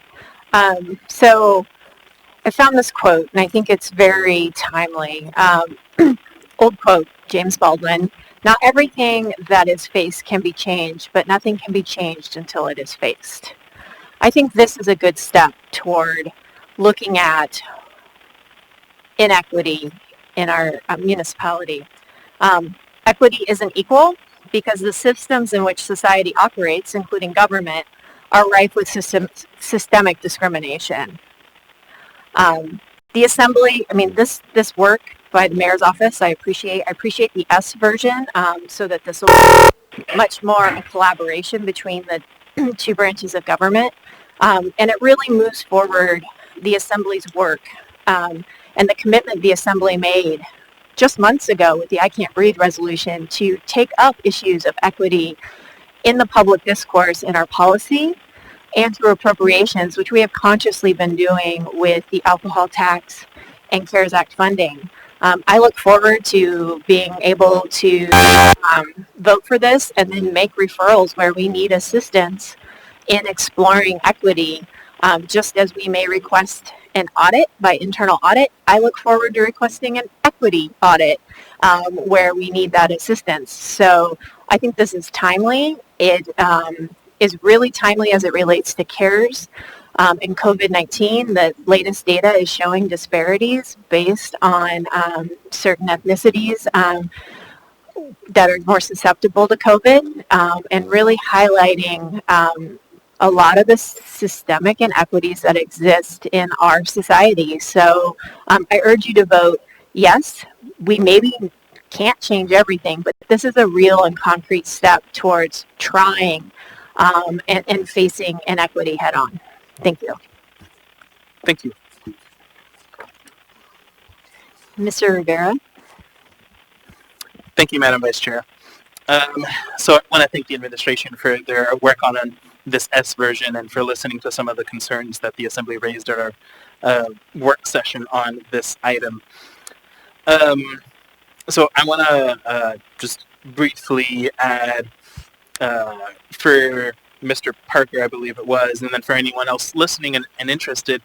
So I found this quote, and I think it's very timely. Old quote, James Baldwin, "Not everything that is faced can be changed, but nothing can be changed until it is faced." I think this is a good step toward looking at inequity in our municipality. Equity isn't equal because the systems in which society operates, including government, are rife with systemic discrimination. The assembly, this work by the mayor's office, I appreciate the S version, so that this will be much more a collaboration between the two branches of government, and it really moves forward the assembly's work and the commitment the assembly made just months ago with the I Can't Breathe resolution to take up issues of equity in the public discourse in our policy and through appropriations, which we have consciously been doing with the alcohol tax and CARES Act funding. I look forward to being able to vote for this and then make referrals where we need assistance in exploring equity, just as we may request an audit by internal audit. I look forward to requesting an equity audit where we need that assistance. So I think this is timely. It is really timely as it relates to CARES and COVID-19. The latest data is showing disparities based on certain ethnicities that are more susceptible to COVID, and really highlighting a lot of the systemic inequities that exist in our society. So I urge you to vote yes. We maybe can't change everything, but this is a real and concrete step towards trying and facing inequity head on. Thank you. Thank you. Mr. Rivera. Thank you, Madam Vice Chair. So I want to thank the administration for their work on this S version and for listening to some of the concerns that the Assembly raised at our work session on this item. So I want to just briefly add for Mr. Parker, I believe it was, and then for anyone else listening and interested.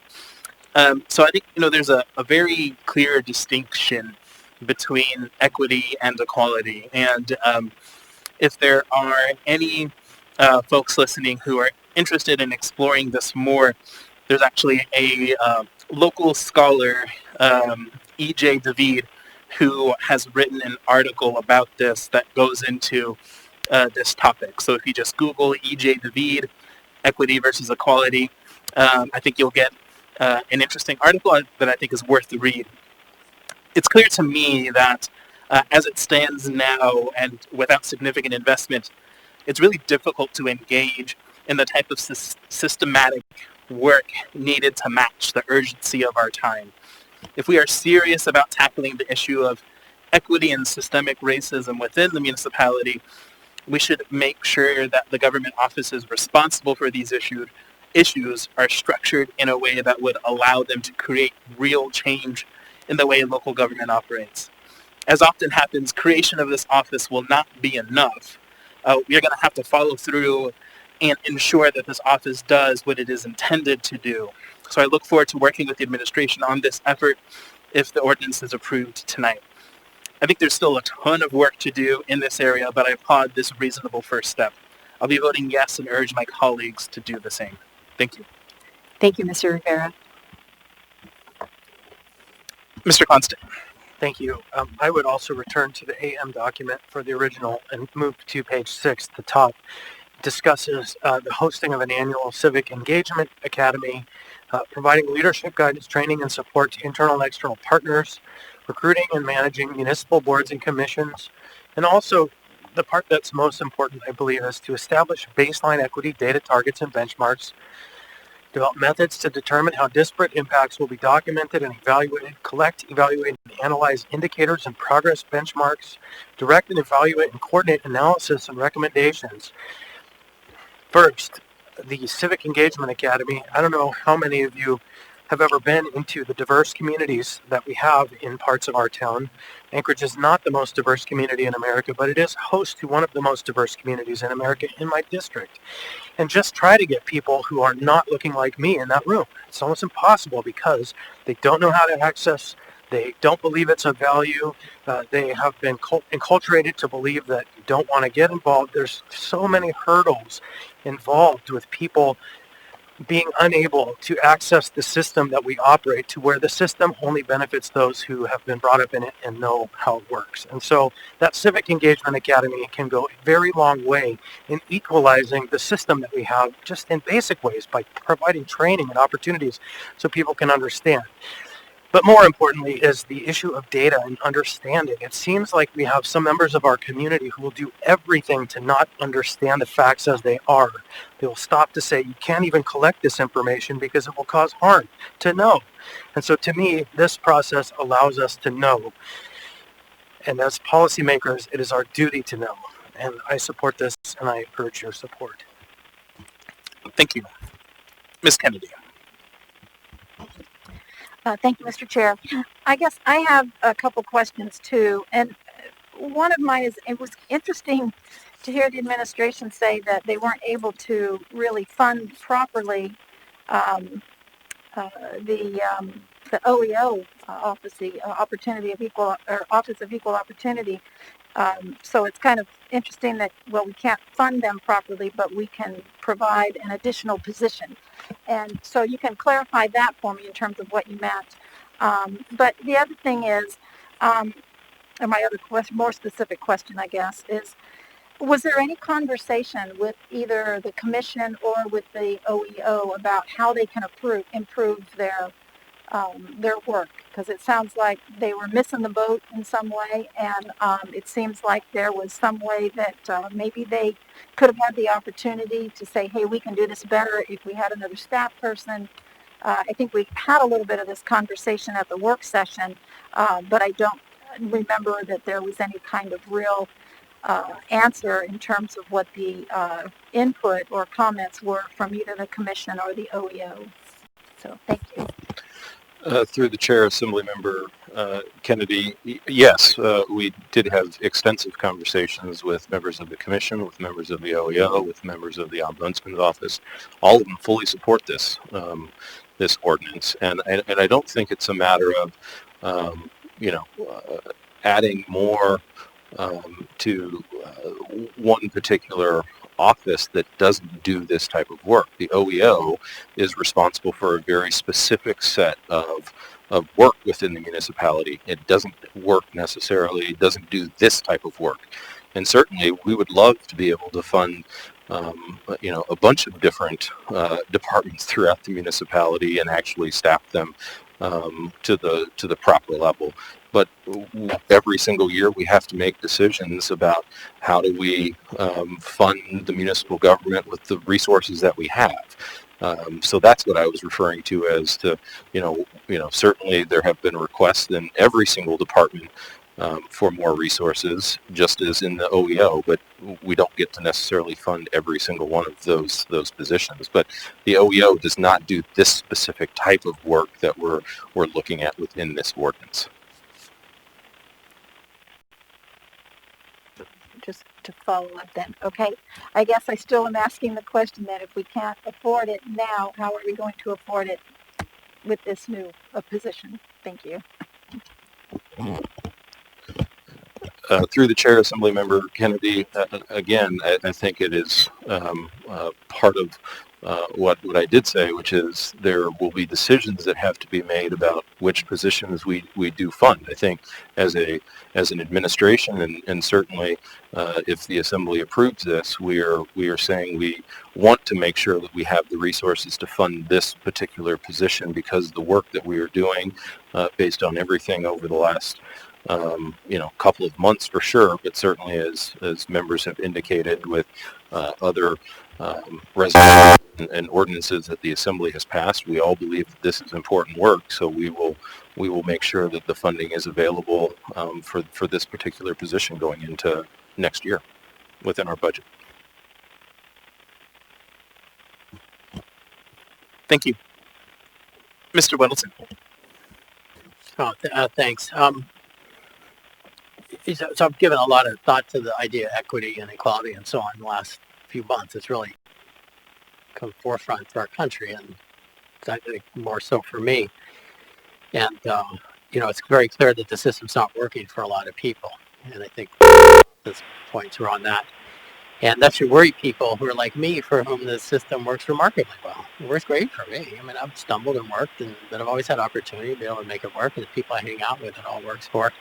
So I think, there's a very clear distinction between equity and equality. And if there are any folks listening who are interested in exploring this more, there's actually a local scholar, E.J. David, who has written an article about this that goes into this topic. So if you just Google E.J. David, equity versus equality, I think you'll get an interesting article that I think is worth the read. It's clear to me that as it stands now and without significant investment, it's really difficult to engage in the type of systematic work needed to match the urgency of our time. If we are serious about tackling the issue of equity and systemic racism within the municipality, we should make sure that the government offices responsible for these issues are structured in a way that would allow them to create real change in the way local government operates. As often happens, creation of this office will not be enough. We're going to have to follow through and ensure that this office does what it is intended to do. So I look forward to working with the administration on this effort if the ordinance is approved tonight. I think there's still a ton of work to do in this area, but I applaud this reasonable first step. I'll be voting yes and urge my colleagues to do the same. Thank you. Thank you, Mr. Rivera. Mr. Constant. Thank you. I would also return to the AM document for the original and move to page 6, the top. Discusses the hosting of an annual civic engagement academy, providing leadership guidance, training, and support to internal and external partners, recruiting and managing municipal boards and commissions, and also the part that's most important, I believe, is to establish baseline equity data targets and benchmarks, develop methods to determine how disparate impacts will be documented and evaluated, collect, evaluate, and analyze indicators and progress benchmarks, direct and evaluate and coordinate analysis and recommendations. First, the Civic Engagement Academy. I don't know how many of you have ever been into the diverse communities that we have in parts of our town. Anchorage is not the most diverse community in America, but it is host to one of the most diverse communities in America in my district. And just try to get people who are not looking like me in that room. It's almost impossible because they don't know how to access, they don't believe it's of value, they have been enculturated to believe that you don't want to get involved. There's so many hurdles involved with people being unable to access the system that we operate, to where the system only benefits those who have been brought up in it and know how it works. And so that Civic Engagement Academy can go a very long way in equalizing the system that we have, just in basic ways, by providing training and opportunities so people can understand. But more importantly is the issue of data and understanding. It seems like we have some members of our community who will do everything to not understand the facts as they are. They will stop to say, you can't even collect this information because it will cause harm to know. And so to me, this process allows us to know. And as policymakers, it is our duty to know. And I support this, and I urge your support. Thank you. Ms. Kennedy. Thank you, Mr. Chair. I guess I have a couple questions too. And one of mine is, it was interesting to hear the administration say that they weren't able to really fund properly the OEO office, the Office of Equal Opportunity. So it's kind of interesting that, well, we can't fund them properly, but we can provide an additional position. And so you can clarify that for me in terms of what you meant. But the other thing is, and my other question, more specific question, I guess, is, was there any conversation with either the commission or with the OEO about how they can improve their work? Because it sounds like they were missing the boat in some way, and it seems like there was some way that maybe they could have had the opportunity to say, hey, we can do this better if we had another staff person. I think we had a little bit of this conversation at the work session, but I don't remember that there was any kind of real answer in terms of what the input or comments were from either the commission or the OEO. So thank you. Through the chair, Assemblymember Kennedy, yes, we did have extensive conversations with members of the commission, with members of the OEO, with members of the Ombudsman's office. All of them fully support this this ordinance, and I don't think it's a matter of adding more to one particular office that doesn't do this type of work. The OEO is responsible for a very specific set of work within the municipality. It doesn't work necessarily, it doesn't do this type of work. And certainly we would love to be able to fund a bunch of different departments throughout the municipality and actually staff them to the proper level. But every single year we have to make decisions about how do we fund the municipal government with the resources that we have. So that's what I was referring to as to, certainly there have been requests in every single department for more resources, just as in the OEO, but we don't get to necessarily fund every single one of those positions. But the OEO does not do this specific type of work that we're looking at within this ordinance. Just to follow up then, okay, I guess I still am asking the question that if we can't afford it now, how are we going to afford it with this new position? Thank you. Through the chair, Assemblymember Kennedy, again, I think it is part of what I did say, which is there will be decisions that have to be made about which positions we do fund. I think as an administration, and certainly if the Assembly approves this, we are saying we want to make sure that we have the resources to fund this particular position, because the work that we are doing, based on everything over the last couple of months for sure, but certainly as members have indicated with other resolutions and ordinances that the Assembly has passed, we all believe that this is important work. So we will make sure that the funding is available for this particular position going into next year within our budget. Thank you. Mr. Weddleton. Thanks. So I've given a lot of thought to the idea of equity and equality and so on in the last few months. It's really come forefront for our country, and I think more so for me. And, it's very clear that the system's not working for a lot of people. And I think this points are on that. And that should worry people who are like me, for whom the system works remarkably well. It works great for me. I mean, I've stumbled and worked, but I've always had opportunity to be able to make it work, and the people I hang out with, it all works for.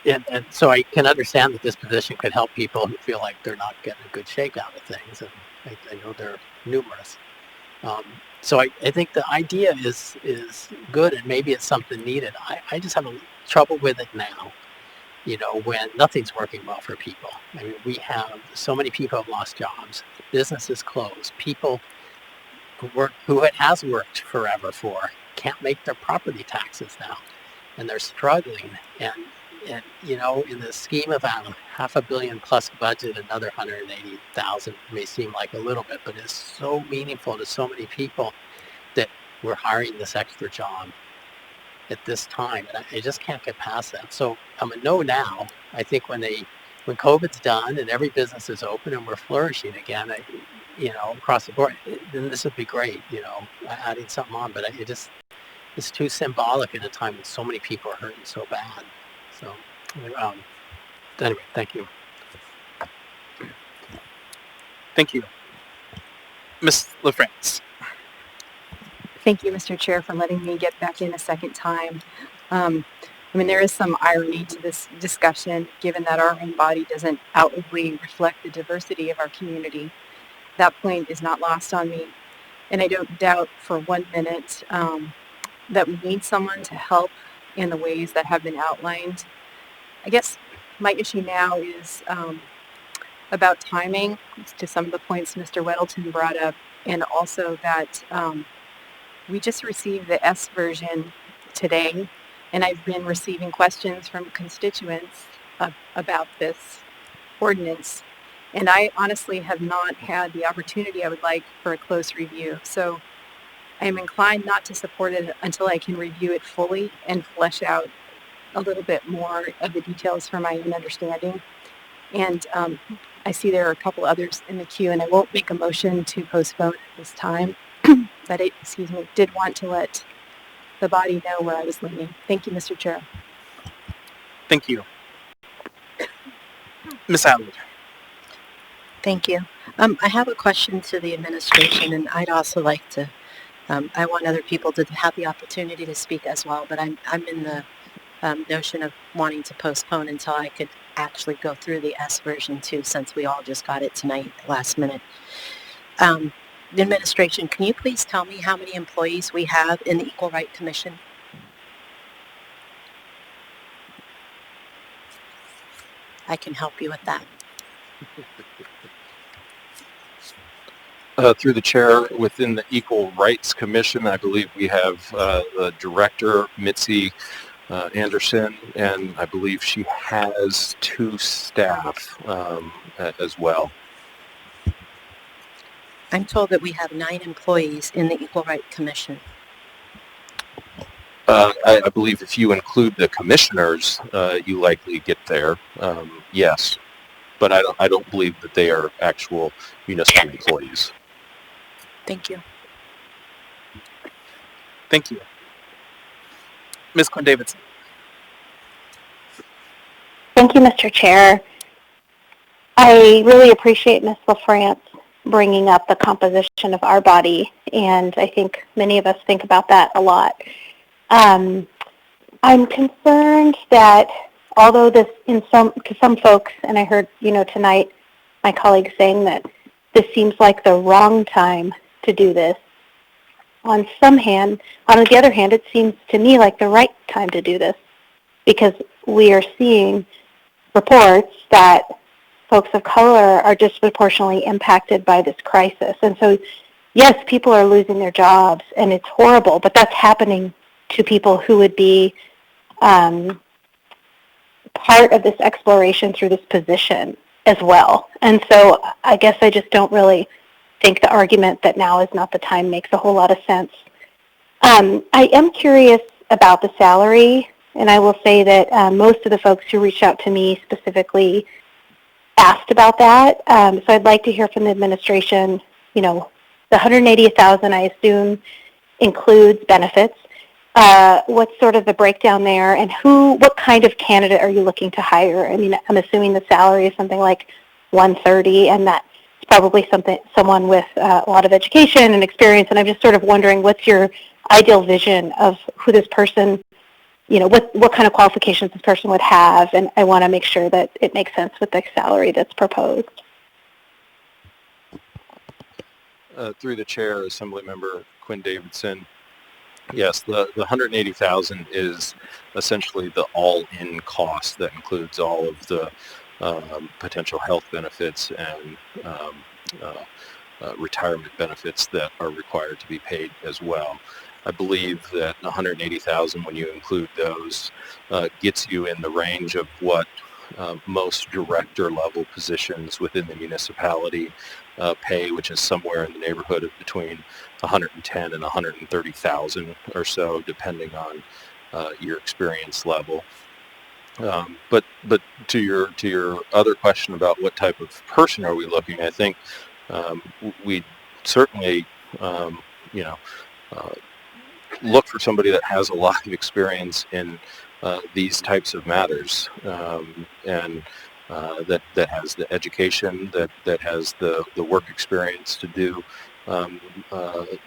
And so I can understand that this position could help people who feel like they're not getting a good shake out of things, and I know they're numerous. So I think the idea is good, and maybe it's something needed. I just have a trouble with it now, when nothing's working well for people. I mean, we have so many people have lost jobs, businesses closed, people who it has worked forever for can't make their property taxes now, and they're struggling. And in the scheme of a $500 million plus budget, another 180,000 may seem like a little bit, but it's so meaningful to so many people that we're hiring this extra job at this time. And I just can't get past that. So I'm a no now. I think when COVID's done and every business is open and we're flourishing again, across the board, then this would be great, adding something on. But it's too symbolic in a time when so many people are hurting so bad. So, anyway, thank you. Thank you. Ms. LaFrance. Thank you, Mr. Chair, for letting me get back in a second time. There is some irony to this discussion, given that our own body doesn't outwardly reflect the diversity of our community. That point is not lost on me, and I don't doubt for 1 minute that we need someone to help in the ways that have been outlined. I guess my issue now is about timing, to some of the points Mr. Weddleton brought up, and also that we just received the S version today, and I've been receiving questions from constituents about this ordinance, and I honestly have not had the opportunity I would like for a close review. So I am inclined not to support it until I can review it fully and flesh out a little bit more of the details for my own understanding. And I see there are a couple others in the queue, and I won't make a motion to postpone at this time, but I, did want to let the body know where I was leaning. Thank you, Mr. Chair. Thank you. Ms. Atwood. Thank you. I have a question to the administration, and I'd also like to, I want other people to have the opportunity to speak as well, but I'm in the notion of wanting to postpone until I could actually go through the S version too, since we all just got it tonight, last minute. The administration, can you please tell me how many employees we have in the Equal Right Commission? I can help you with that. Through the chair, within the Equal Rights Commission, I believe we have the director, Mitzi Anderson, and I believe she has 2 staff as well. I'm told that we have 9 employees in the Equal Right Commission. I believe if you include the commissioners, you likely get there. Yes, but I don't believe that they are actual municipal employees. Thank you. Thank you. Ms. Quinn Davidson. Thank you, Mr. Chair. I really appreciate Ms. LaFrance bringing up the composition of our body, and I think many of us think about that a lot. I'm concerned that although this, to some folks, and I heard, tonight my colleagues saying that this seems like the wrong time to do this. On the other hand, it seems to me like the right time to do this, because we are seeing reports that folks of color are disproportionately impacted by this crisis. And so, yes, people are losing their jobs, and it's horrible, but that's happening to people who would be part of this exploration through this position as well. And so I guess I just don't really think the argument that now is not the time makes a whole lot of sense. I am curious about the salary, and I will say that most of the folks who reached out to me specifically asked about that. So I'd like to hear from the administration. The $180,000, I assume, includes benefits. What's sort of the breakdown there, and what kind of candidate are you looking to hire? I mean, I'm assuming the salary is something like $130,000, and that's probably someone with a lot of education and experience. And I'm just sort of wondering, what's your ideal vision of who this person, what kind of qualifications this person would have? And I want to make sure that it makes sense with the salary that's proposed. Through the chair, Assemblymember Quinn Davidson. Yes, the $180,000 is essentially the all-in cost that includes all of the potential health benefits and retirement benefits that are required to be paid as well. I believe that $180,000, when you include those, gets you in the range of what most director-level positions within the municipality pay, which is somewhere in the neighborhood of between $110,000 and $130,000 or so, depending on your experience level. But to your other question about what type of person are we looking, I think we certainly look for somebody that has a lot of experience in these types of matters, and that has the education, that has the work experience to do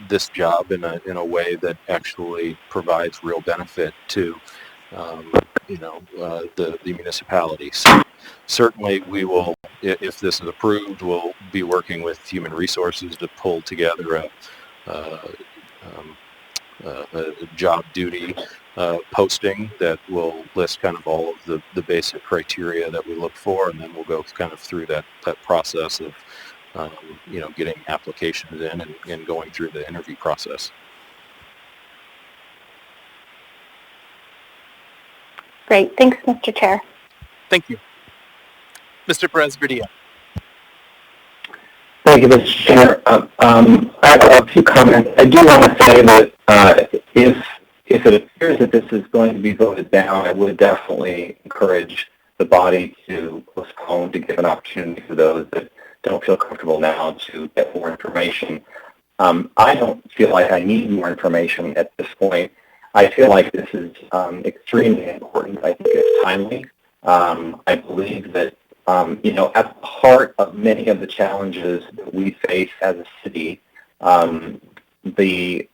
this job in a way that actually provides real benefit to the municipality. So certainly we will, if this is approved, we'll be working with Human Resources to pull together a job duty posting that will list kind of all of the basic criteria that we look for, and then we'll go kind of through that process of getting applications in and going through the interview process. Great. Thanks, Mr. Chair. Thank you. Mr. Perez-Verdia. Thank you, Mr. Chair. I have a few comments. I do want to say that if it appears that this is going to be voted down, I would definitely encourage the body to postpone, to give an opportunity for those that don't feel comfortable now to get more information. I don't feel like I need more information at this point. I feel like this is extremely important. I think it's timely. I believe that at the heart of many of the challenges that we face as a city, the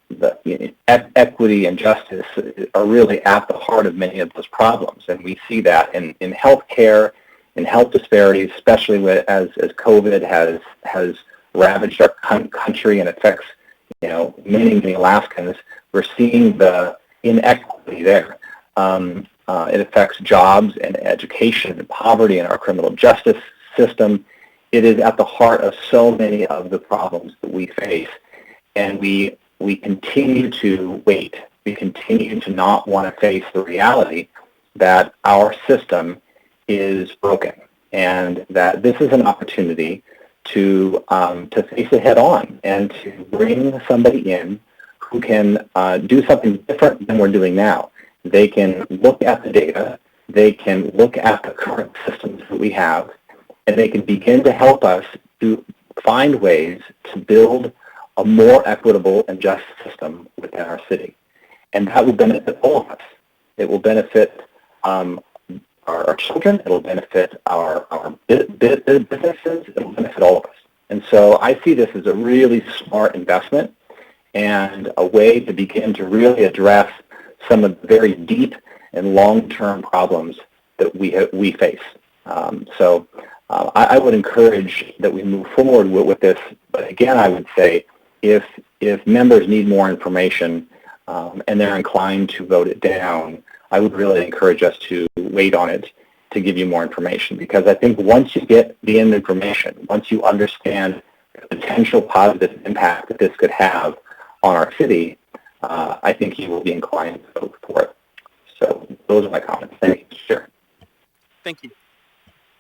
equity and justice are really at the heart of many of those problems. And we see that in healthcare, in health disparities, especially as COVID has ravaged our country and affects, many Alaskans. We're seeing the inequity there. It affects jobs and education and poverty in our criminal justice system. It is at the heart of so many of the problems that we face. And we continue to wait. We continue to not want to face the reality that our system is broken, and that this is an opportunity to face it head on and to bring somebody in who can do something different than we're doing now. They can look at the data, they can look at the current systems that we have, and they can begin to help us to find ways to build a more equitable and just system within our city. And that will benefit all of us. It will benefit our children, it will benefit our businesses, it will benefit all of us. And so I see this as a really smart investment and a way to begin to really address some of the very deep and long-term problems that we face. I would encourage that we move forward with this, but again, I would say if members need more information and they're inclined to vote it down, I would really encourage us to wait on it to give you more information, because I think once you get the information, once you understand the potential positive impact that this could have on our city, I think you will be inclined to vote for it. So those are my comments. Thank you, Chair. Thank you.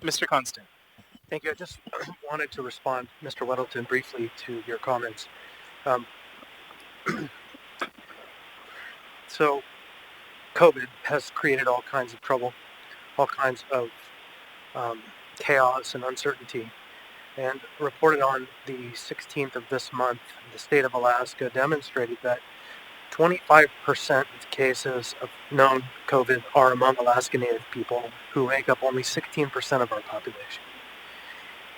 Mr. Constant. Thank you. I just wanted to respond, Mr. Weddleton, briefly to your comments. So COVID has created all kinds of trouble, all kinds of chaos and uncertainty. And reported on the 16th of this month, the state of Alaska demonstrated that 25% of cases of known COVID are among Alaska Native people, who make up only 16% of our population.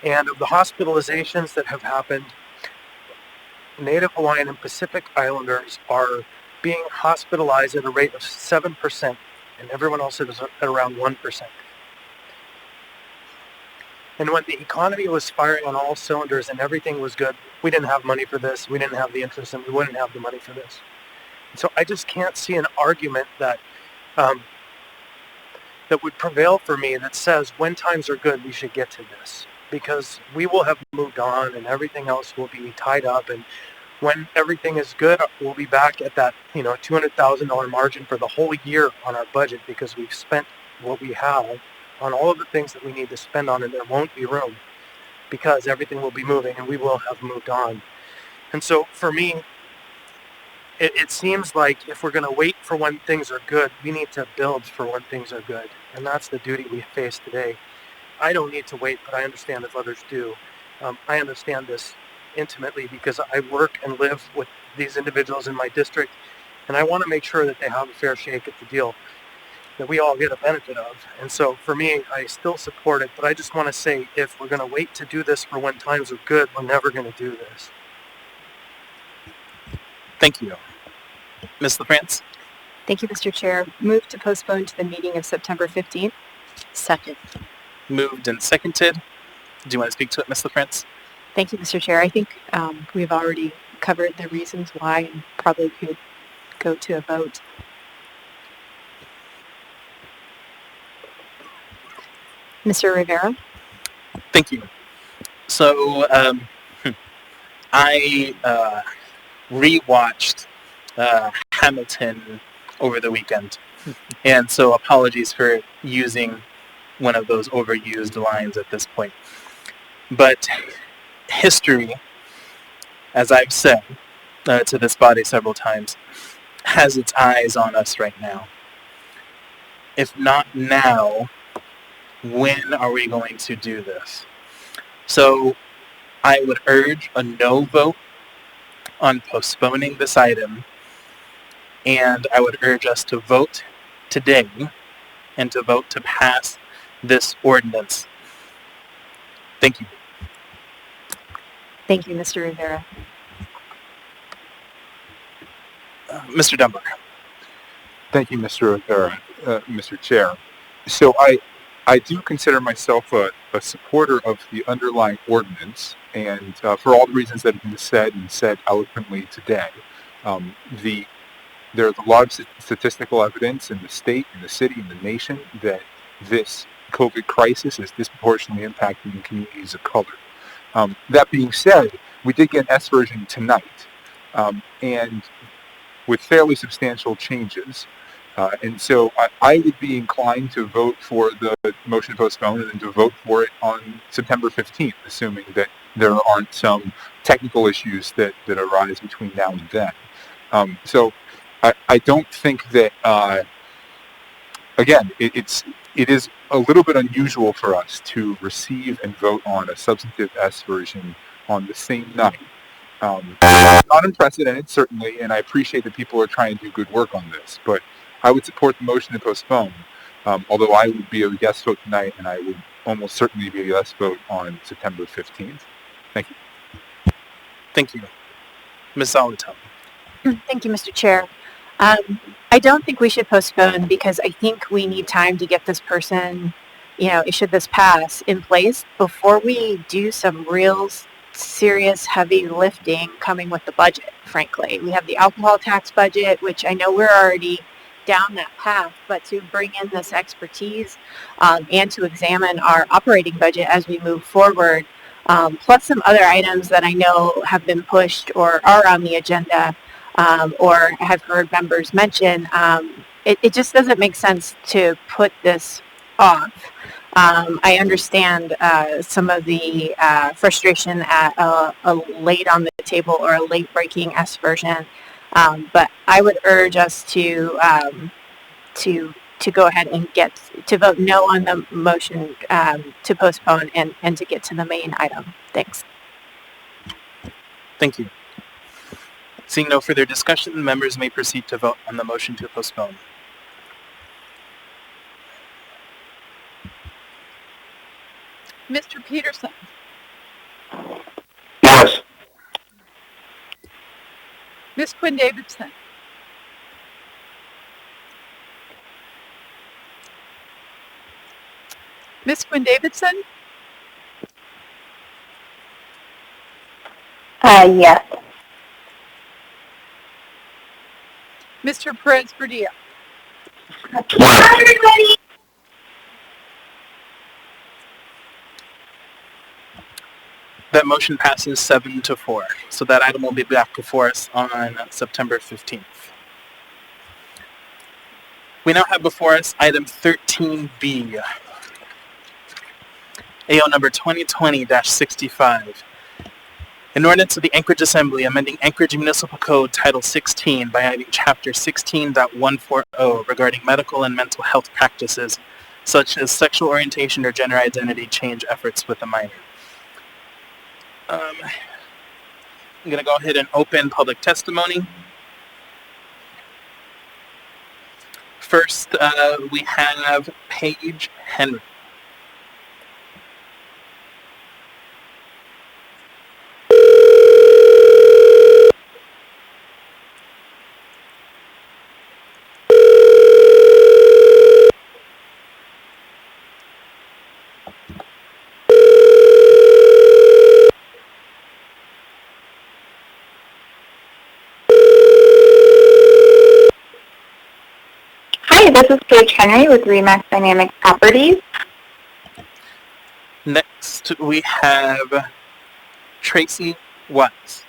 And of the hospitalizations that have happened, Native Hawaiian and Pacific Islanders are being hospitalized at a rate of 7%, and everyone else is at around 1%. And when the economy was firing on all cylinders and everything was good, we didn't have money for this, we didn't have the interest, and we wouldn't have the money for this. So I just can't see an argument that that would prevail for me that says when times are good, we should get to this, because we will have moved on and everything else will be tied up. And when everything is good, we'll be back at that $200,000 margin for the whole year on our budget, because we've spent what we have on all of the things that we need to spend on, and there won't be room because everything will be moving and we will have moved on. And so for me, it seems like if we're going to wait for when things are good, we need to build for when things are good. And that's the duty we face today. I don't need to wait, but I understand if others do. I understand this intimately because I work and live with these individuals in my district, and I want to make sure that they have a fair shake at the deal that we all get a benefit of. And so for me, I still support it, but I just want to say, if we're going to wait to do this for when times are good, we're never going to do this. Thank you. Ms. LaFrance? Thank you, Mr. Chair. Move to postpone to the meeting of September 15th. Second. Moved and seconded. Do you want to speak to it, Ms. LaFrance? Thank you, Mr. Chair. I think we've already covered the reasons why and probably could go to a vote. Mr. Rivera? Thank you. So I rewatched Hamilton over the weekend, and so apologies for using one of those overused lines at this point. But history, as I've said to this body several times, has its eyes on us right now. If not now, when are we going to do this? So I would urge a no vote on postponing this item, and I would urge us to vote today and to vote to pass this ordinance. Thank you. Thank you, Mr. Rivera. Mr. Dunbar. Thank you, Mr. Rivera, Mr. Chair. So I do consider myself a supporter of the underlying ordinance, and for all the reasons that have been said and said eloquently today, there's a lot of statistical evidence in the state, in the city, in the nation that this COVID crisis is disproportionately impacting communities of color. That being said, we did get an S version tonight, and with fairly substantial changes. And so I would be inclined to vote for the motion to postpone and then to vote for it on September 15th, assuming that there aren't some technical issues that arise between now and then. So I don't think that, again, it is a little bit unusual for us to receive and vote on a substantive S version on the same night. Not unprecedented, certainly, and I appreciate that people are trying to do good work on this, but I would support the motion to postpone, although I would be a yes vote tonight, and I would almost certainly be a yes vote on September 15th. Thank you. Thank you. Ms. Zolotel. Thank you, Mr. Chair. I don't think we should postpone because I think we need time to get this person, should this pass, in place before we do some real serious heavy lifting coming with the budget, frankly. We have the alcohol tax budget, which I know we're already down that path, but to bring in this expertise and to examine our operating budget as we move forward, plus some other items that I know have been pushed or are on the agenda or have heard members mention, it just doesn't make sense to put this off. I understand some of the frustration at a late on the table or a late breaking S version, but I would urge us to go ahead and to vote no on the motion to postpone and to get to the main item. Thanks. Thank you. Seeing no further discussion, members may proceed to vote on the motion to postpone. Mr. Peterson. Yes. Ms. Quinn Davidson. Ms. Quinn Davidson. Yes. Mr. Perez Verdilla. That motion passes 7-4. So that item will be back before us on September 15th. We now have before us item 13B. AO number 2020-65. An ordinance of the Anchorage Assembly amending Anchorage Municipal Code Title 16 by adding Chapter 16.140 regarding medical and mental health practices, such as sexual orientation or gender identity change efforts with a minor. I'm going to go ahead and open public testimony. First, we have Paige Henry. Hi, this is Paige Henry with Remax Dynamic Properties. Next, we have Tracy Watts.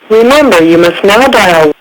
Remember, you must now dial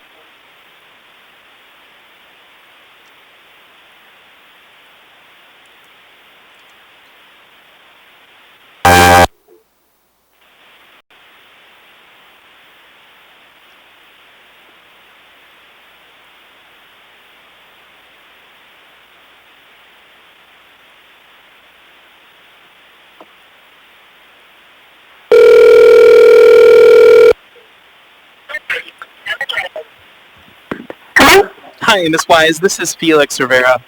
Hi, Ms. Wise. This is Felix Rivera.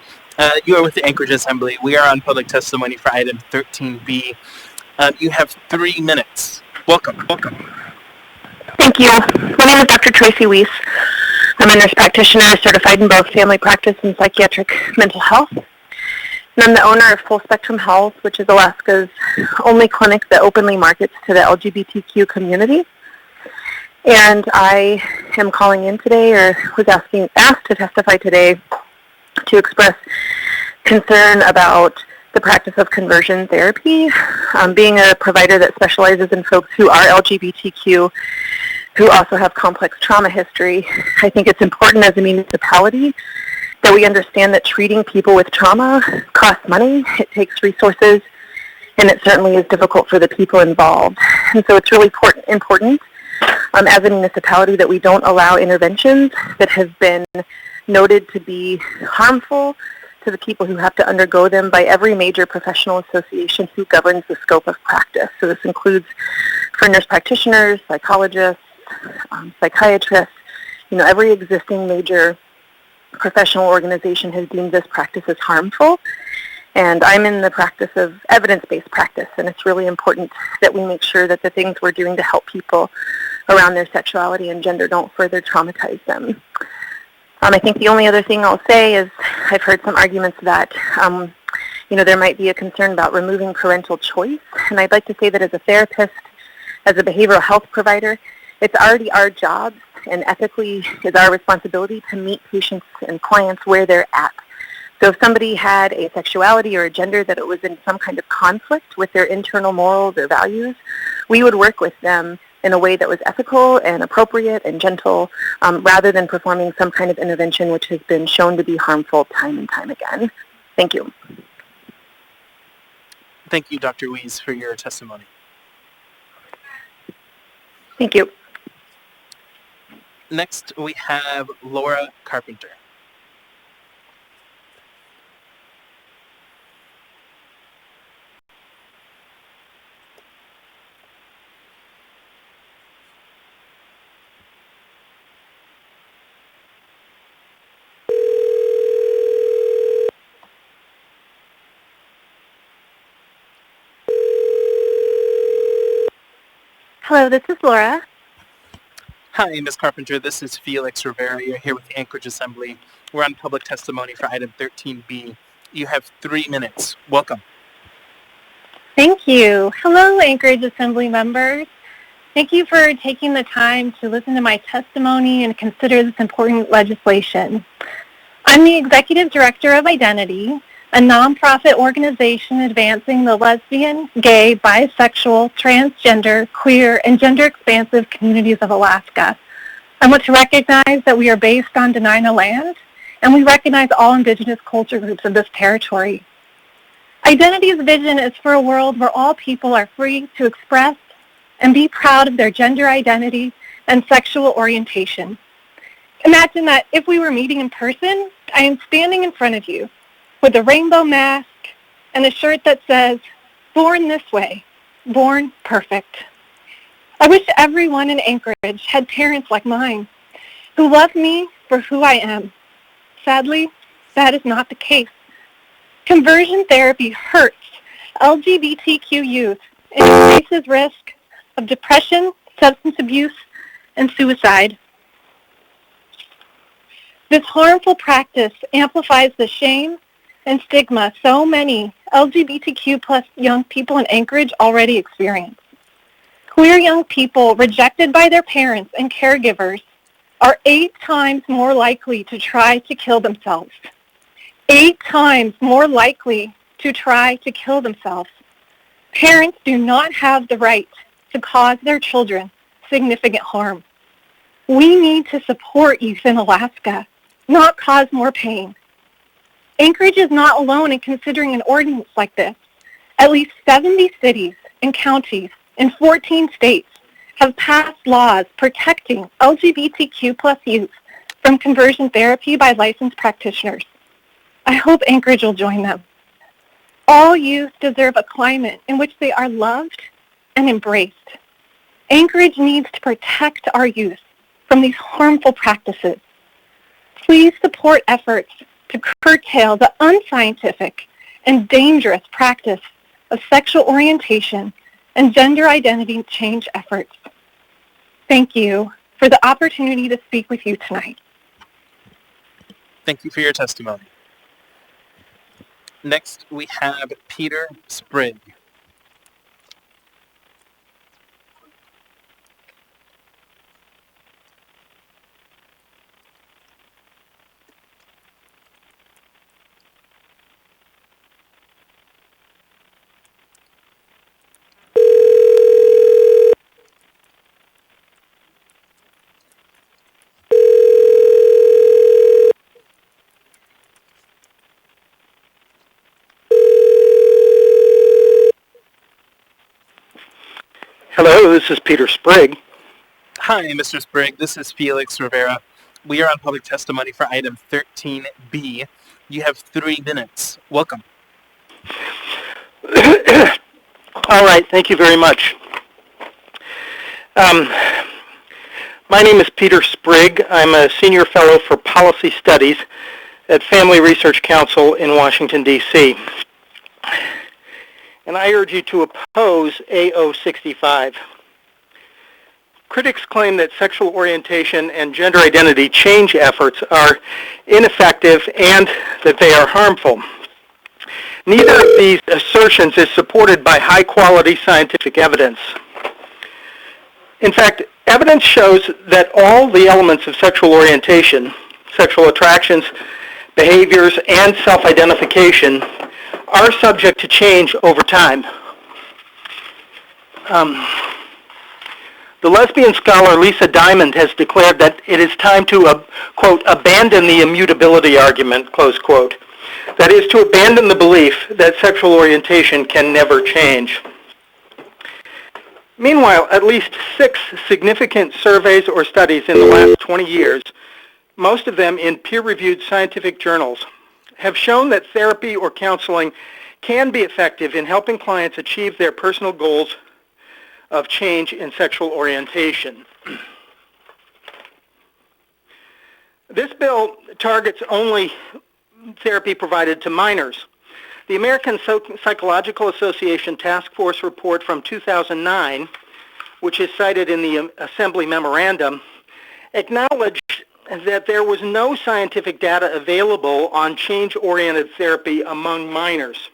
You are with the Anchorage Assembly. We are on public testimony for item 13B. You have 3 minutes. Welcome. Thank you. My name is Dr. Tracy Weiss. I'm a nurse practitioner certified in both family practice and psychiatric mental health. And I'm the owner of Full Spectrum Health, which is Alaska's only clinic that openly markets to the LGBTQ community. And I am calling in today, or was asked to testify today, to express concern about the practice of conversion therapy. Being a provider that specializes in folks who are LGBTQ, who also have complex trauma history, I think it's important as a municipality that we understand that treating people with trauma costs money, it takes resources, and it certainly is difficult for the people involved. And so it's really important as a municipality that we don't allow interventions that have been noted to be harmful to the people who have to undergo them by every major professional association who governs the scope of practice. So this includes for nurse practitioners, psychologists, psychiatrists, every existing major professional organization has deemed this practice as harmful. And I'm in the practice of evidence-based practice, and it's really important that we make sure that the things we're doing to help people around their sexuality and gender don't further traumatize them. I think the only other thing I'll say is I've heard some arguments that, there might be a concern about removing parental choice. And I'd like to say that as a therapist, as a behavioral health provider, it's already our job and ethically is our responsibility to meet patients and clients where they're at. So if somebody had a sexuality or a gender that it was in some kind of conflict with their internal morals or values, we would work with them in a way that was ethical and appropriate and gentle, rather than performing some kind of intervention which has been shown to be harmful time and time again. Thank you. Thank you, Dr. Weiss, for your testimony. Thank you. Next, we have Laura Carpenter. Hello, this is Laura. Hi, Ms. Carpenter. This is Felix Rivera. You're here with the Anchorage Assembly. We're on public testimony for item 13B. You have 3 minutes. Welcome. Thank you. Hello, Anchorage Assembly members. Thank you for taking the time to listen to my testimony and consider this important legislation. I'm the Executive Director of Identity, a nonprofit organization advancing the lesbian, gay, bisexual, transgender, queer, and gender-expansive communities of Alaska. I want to recognize that we are based on Dena'ina land, and we recognize all indigenous culture groups of this territory. Identity's vision is for a world where all people are free to express and be proud of their gender identity and sexual orientation. Imagine that if we were meeting in person, I am standing in front of you with a rainbow mask and a shirt that says, "Born this way, born perfect." I wish everyone in Anchorage had parents like mine who love me for who I am. Sadly, that is not the case. Conversion therapy hurts LGBTQ youth and increases risk of depression, substance abuse, and suicide. This harmful practice amplifies the shame and stigma so many LGBTQ plus young people in Anchorage already experience. Queer young people rejected by their parents and caregivers are 8 times more likely to try to kill themselves. 8 times more likely to try to kill themselves. Parents do not have the right to cause their children significant harm. We need to support youth in Alaska, not cause more pain. Anchorage is not alone in considering an ordinance like this. At least 70 cities and counties in 14 states have passed laws protecting LGBTQ plus youth from conversion therapy by licensed practitioners. I hope Anchorage will join them. All youth deserve a climate in which they are loved and embraced. Anchorage needs to protect our youth from these harmful practices. Please support efforts to curtail the unscientific and dangerous practice of sexual orientation and gender identity change efforts. Thank you for the opportunity to speak with you tonight. Thank you for your testimony. Next, we have Peter Sprigg. Hello, this is Peter Sprigg. Hi, Mr. Sprigg. This is Felix Rivera. We are on public testimony for item 13B. You have 3 minutes. Welcome. All right, thank you very much. My name is Peter Sprigg. I'm a senior fellow for policy studies at Family Research Council in Washington, D.C. And I urge you to oppose AO65. Critics claim that sexual orientation and gender identity change efforts are ineffective and that they are harmful. Neither of these assertions is supported by high-quality scientific evidence. In fact, evidence shows that all the elements of sexual orientation, sexual attractions, behaviors, and self-identification are subject to change over time. The lesbian scholar Lisa Diamond has declared that it is time to, quote, abandon the immutability argument, close quote. That is, to abandon the belief that sexual orientation can never change. Meanwhile, at least 6 significant surveys or studies in the last 20 years, most of them in peer-reviewed scientific journals, have shown that therapy or counseling can be effective in helping clients achieve their personal goals of change in sexual orientation. This bill targets only therapy provided to minors. The American Psychological Association Task Force report from 2009, which is cited in the Assembly Memorandum, acknowledged that there was no scientific data available on change-oriented therapy among minors.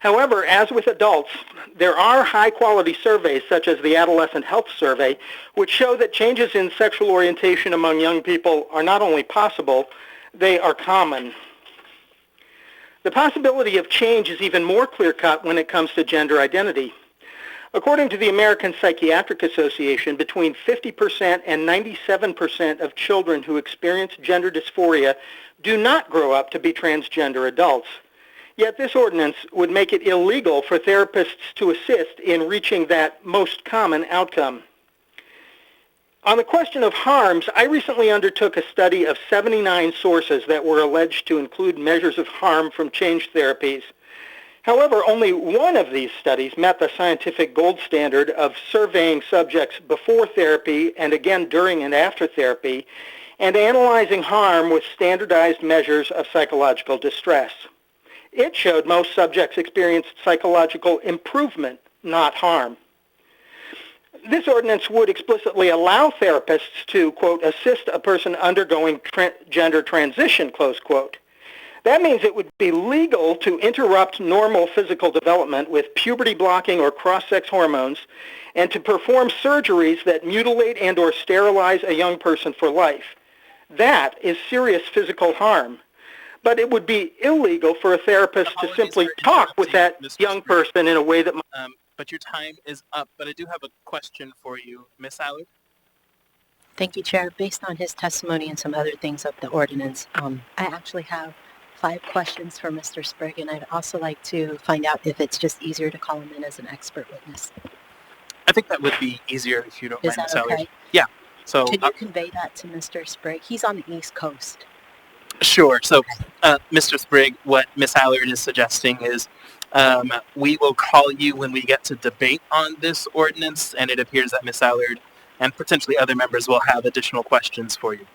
However, as with adults, there are high-quality surveys, such as the Adolescent Health Survey, which show that changes in sexual orientation among young people are not only possible, they are common. The possibility of change is even more clear-cut when it comes to gender identity. According to the American Psychiatric Association, between 50% and 97% of children who experience gender dysphoria do not grow up to be transgender adults. Yet this ordinance would make it illegal for therapists to assist in reaching that most common outcome. On the question of harms, I recently undertook a study of 79 sources that were alleged to include measures of harm from change therapies. However, only one of these studies met the scientific gold standard of surveying subjects before therapy and again during and after therapy, and analyzing harm with standardized measures of psychological distress. It showed most subjects experienced psychological improvement, not harm. This ordinance would explicitly allow therapists to, quote, assist a person undergoing gender transition, close quote. That means it would be legal to interrupt normal physical development with puberty-blocking or cross-sex hormones and to perform surgeries that mutilate and or sterilize a young person for life. That is serious physical harm. But it would be illegal for a therapist to simply talk with that young person in a way that... But your time is up. But I do have a question for you, Ms. Allard. Thank you, Chair. Based on his testimony and some other things of the ordinance, I actually have 5 questions for Mr. Sprigg, and I'd also like to find out if it's just easier to call him in as an expert witness. I think that would be easier if you don't mind, Is Ms. that Allard. okay? Yeah. So, Could you convey that to Mr. Sprigg? He's on the East Coast. Sure. So, Mr. Sprigg, what Ms. Allard is suggesting is we will call you when we get to debate on this ordinance, and it appears that Ms. Allard and potentially other members will have additional questions for you.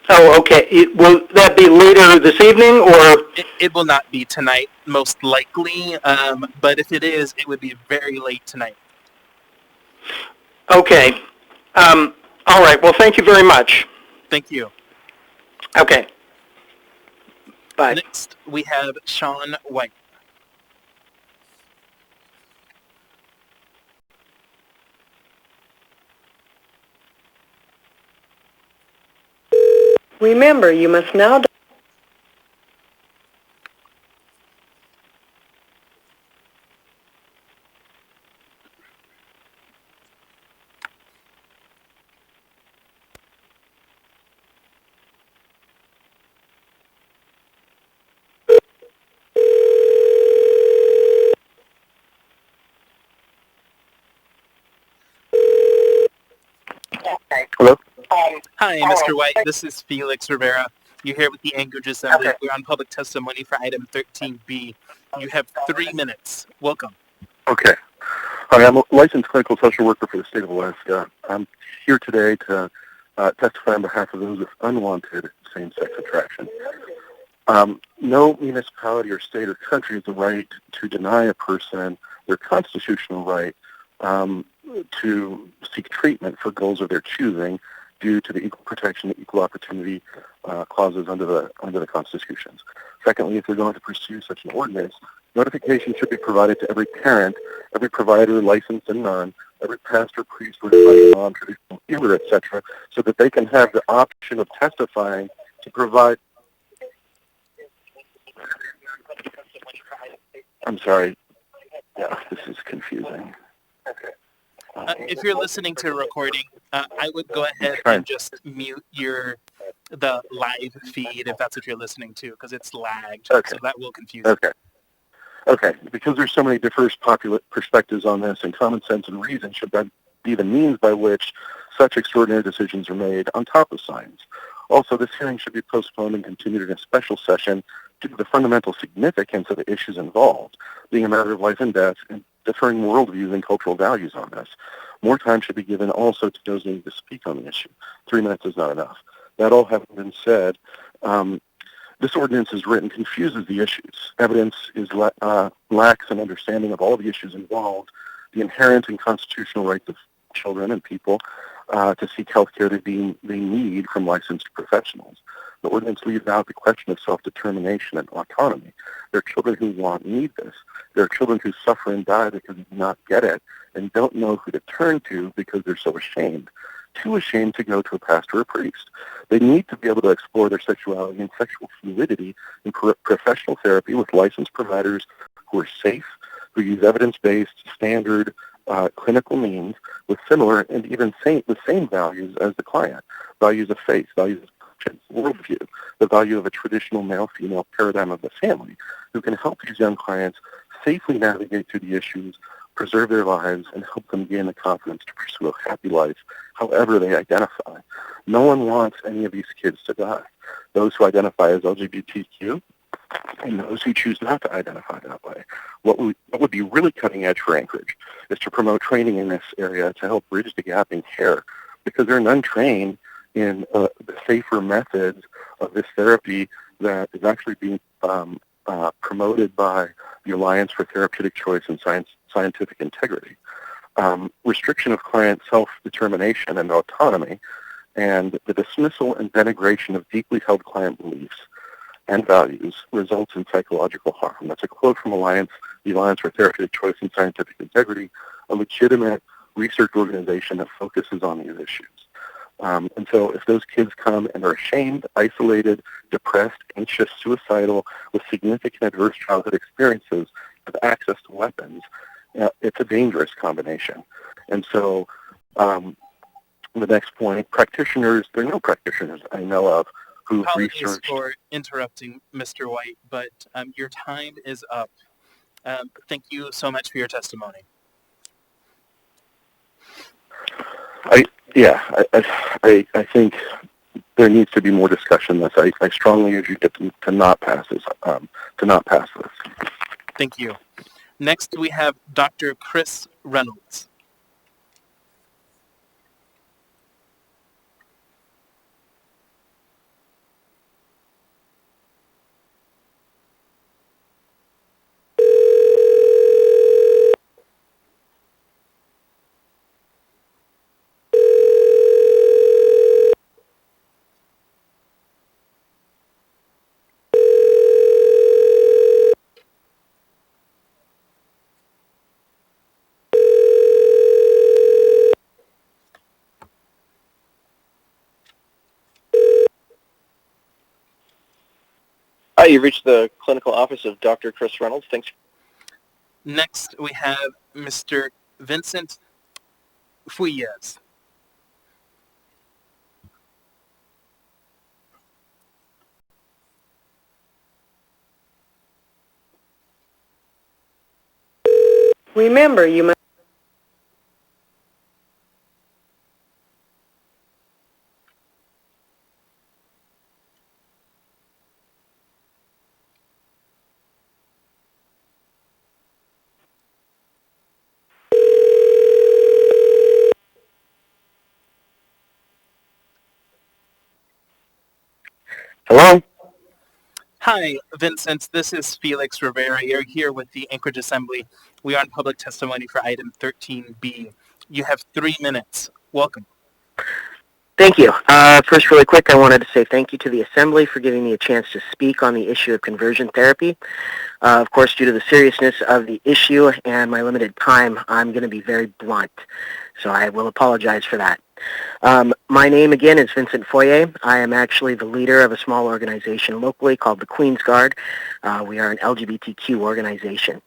Oh, okay. Will that be later this evening, or? It will not be tonight, most likely, but if it is, it would be very late tonight. Okay. All right. Well, thank you very much. Thank you. Okay. Bye. Next, we have Sean White. Remember, you must now Hello? Hi, Mr. White. This is Felix Rivera. You're here with the Anchorage Assembly. We're on public testimony for item 13B. You have 3 minutes. Welcome. Okay. Hi, I'm a licensed clinical social worker for the state of Alaska. I'm here today to testify on behalf of those with unwanted same-sex attraction. No municipality or state or country has the right to deny a person their constitutional right to seek treatment for goals of their choosing due to the equal protection and equal opportunity clauses under the constitutions. Secondly, if they're going to pursue such an ordinance, notification should be provided to every parent, every provider, licensed and non, every pastor, priest, religious, non-traditional healer, etc., so that they can have the option of testifying to provide. I'm sorry. Yeah, this is confusing. If you're listening to a recording, I would go ahead and just mute the live feed if that's what you're listening to, because it's lagged, so that will confuse you. Okay, because there's so many diverse perspectives on this, and common sense and reason should be the means by which such extraordinary decisions are made on top of science. Also, this hearing should be postponed and continued in a special session due to the fundamental significance of the issues involved, being a matter of life and death, and differing worldviews and cultural values on this. More time should be given also to those needing to speak on the issue. 3 minutes is not enough. That all having been said, this ordinance is written confuses the issues. Evidence is lacks an understanding of all the issues involved, the inherent and constitutional rights of children and people to seek health care they need from licensed professionals. The ordinance leaves out the question of self-determination and autonomy. There are children who need this. There are children who suffer and die because they do not get it and don't know who to turn to because they're so ashamed. Too ashamed to go to a pastor or priest. They need to be able to explore their sexuality and sexual fluidity in professional therapy with licensed providers who are safe, who use evidence-based, standard clinical means with similar and even the same values as the client, values of faith, values of conscience, worldview, the value of a traditional male-female paradigm of the family, who can help these young clients safely navigate through the issues, preserve their lives, and help them gain the confidence to pursue a happy life, however they identify. No one wants any of these kids to die. Those who identify as LGBTQ and those who choose not to identify that way. What would be really cutting edge for Anchorage is to promote training in this area to help bridge the gap in care, because there are none trained in the safer methods of this therapy that is actually being promoted by the Alliance for Therapeutic Choice and Scientific Integrity. Restriction of client self-determination and autonomy, and the dismissal and denigration of deeply held client beliefs and values results in psychological harm. That's a quote from the Alliance for Therapeutic Choice and Scientific Integrity, a legitimate research organization that focuses on these issues. And so if those kids come and are ashamed, isolated, depressed, anxious, suicidal, with significant adverse childhood experiences, with access to weapons, it's a dangerous combination. And so the next point, practitioners, there are no practitioners I know of who researched. For interrupting, Mr. White, but your time is up. Thank you so much for your testimony. I think there needs to be more discussion on this. I strongly urge you to not pass this. Thank you. Next, we have Dr. Chris Reynolds. Hi, you've reached the clinical office of Dr. Chris Reynolds. Thanks. Next, we have Mr. Vincent Fuyez. Remember, you must. Hello? Hi, Vincent. This is Felix Rivera. You're here with the Anchorage Assembly. We are on public testimony for item 13B. You have 3 minutes. Welcome. Thank you. First, really quick, I wanted to say thank you to the Assembly for giving me a chance to speak on the issue of conversion therapy. Of course, due to the seriousness of the issue and my limited time, I'm going to be very blunt, so I will apologize for that. My name, again, is Vincent Foyer. I am actually the leader of a small organization locally called the Queen's Guard. We are an LGBTQ organization.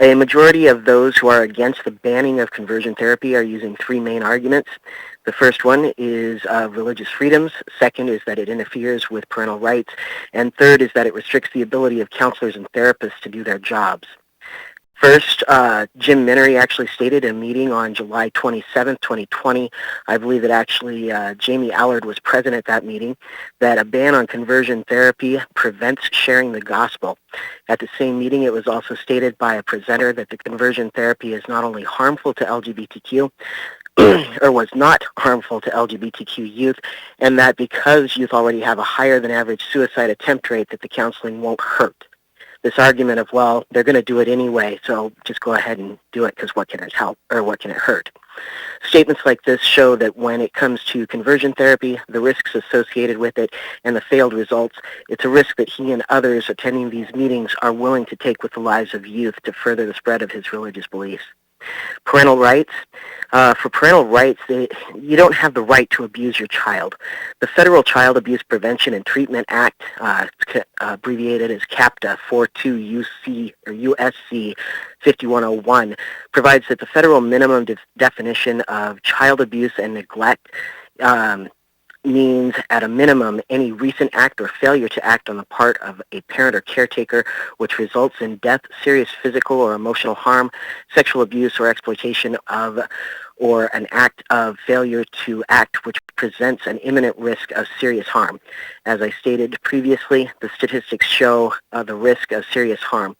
A majority of those who are against the banning of conversion therapy are using three main arguments. The first one is religious freedoms. Second is that it interferes with parental rights. And third is that it restricts the ability of counselors and therapists to do their jobs. First, Jim Minery actually stated in a meeting on July 27th, 2020, I believe that actually Jamie Allard was present at that meeting, that a ban on conversion therapy prevents sharing the gospel. At the same meeting, it was also stated by a presenter that the conversion therapy is not only harmful to LGBTQ, or was not harmful to LGBTQ youth, and that because youth already have a higher than average suicide attempt rate, that the counseling won't hurt. This argument of, well, they're going to do it anyway, so just go ahead and do it because what can it help or what can it hurt? Statements like this show that when it comes to conversion therapy, the risks associated with it, and the failed results, it's a risk that he and others attending these meetings are willing to take with the lives of youth to further the spread of his religious beliefs. Parental rights. For parental rights, you don't have the right to abuse your child. The Federal Child Abuse Prevention and Treatment Act, abbreviated as CAPTA 42 UC or USC 5101, provides that the federal minimum definition of child abuse and neglect means at a minimum any recent act or failure to act on the part of a parent or caretaker which results in death, serious physical or emotional harm, sexual abuse or exploitation of, or an act of failure to act which presents an imminent risk of serious harm. As I stated previously, the statistics show the risk of serious harm.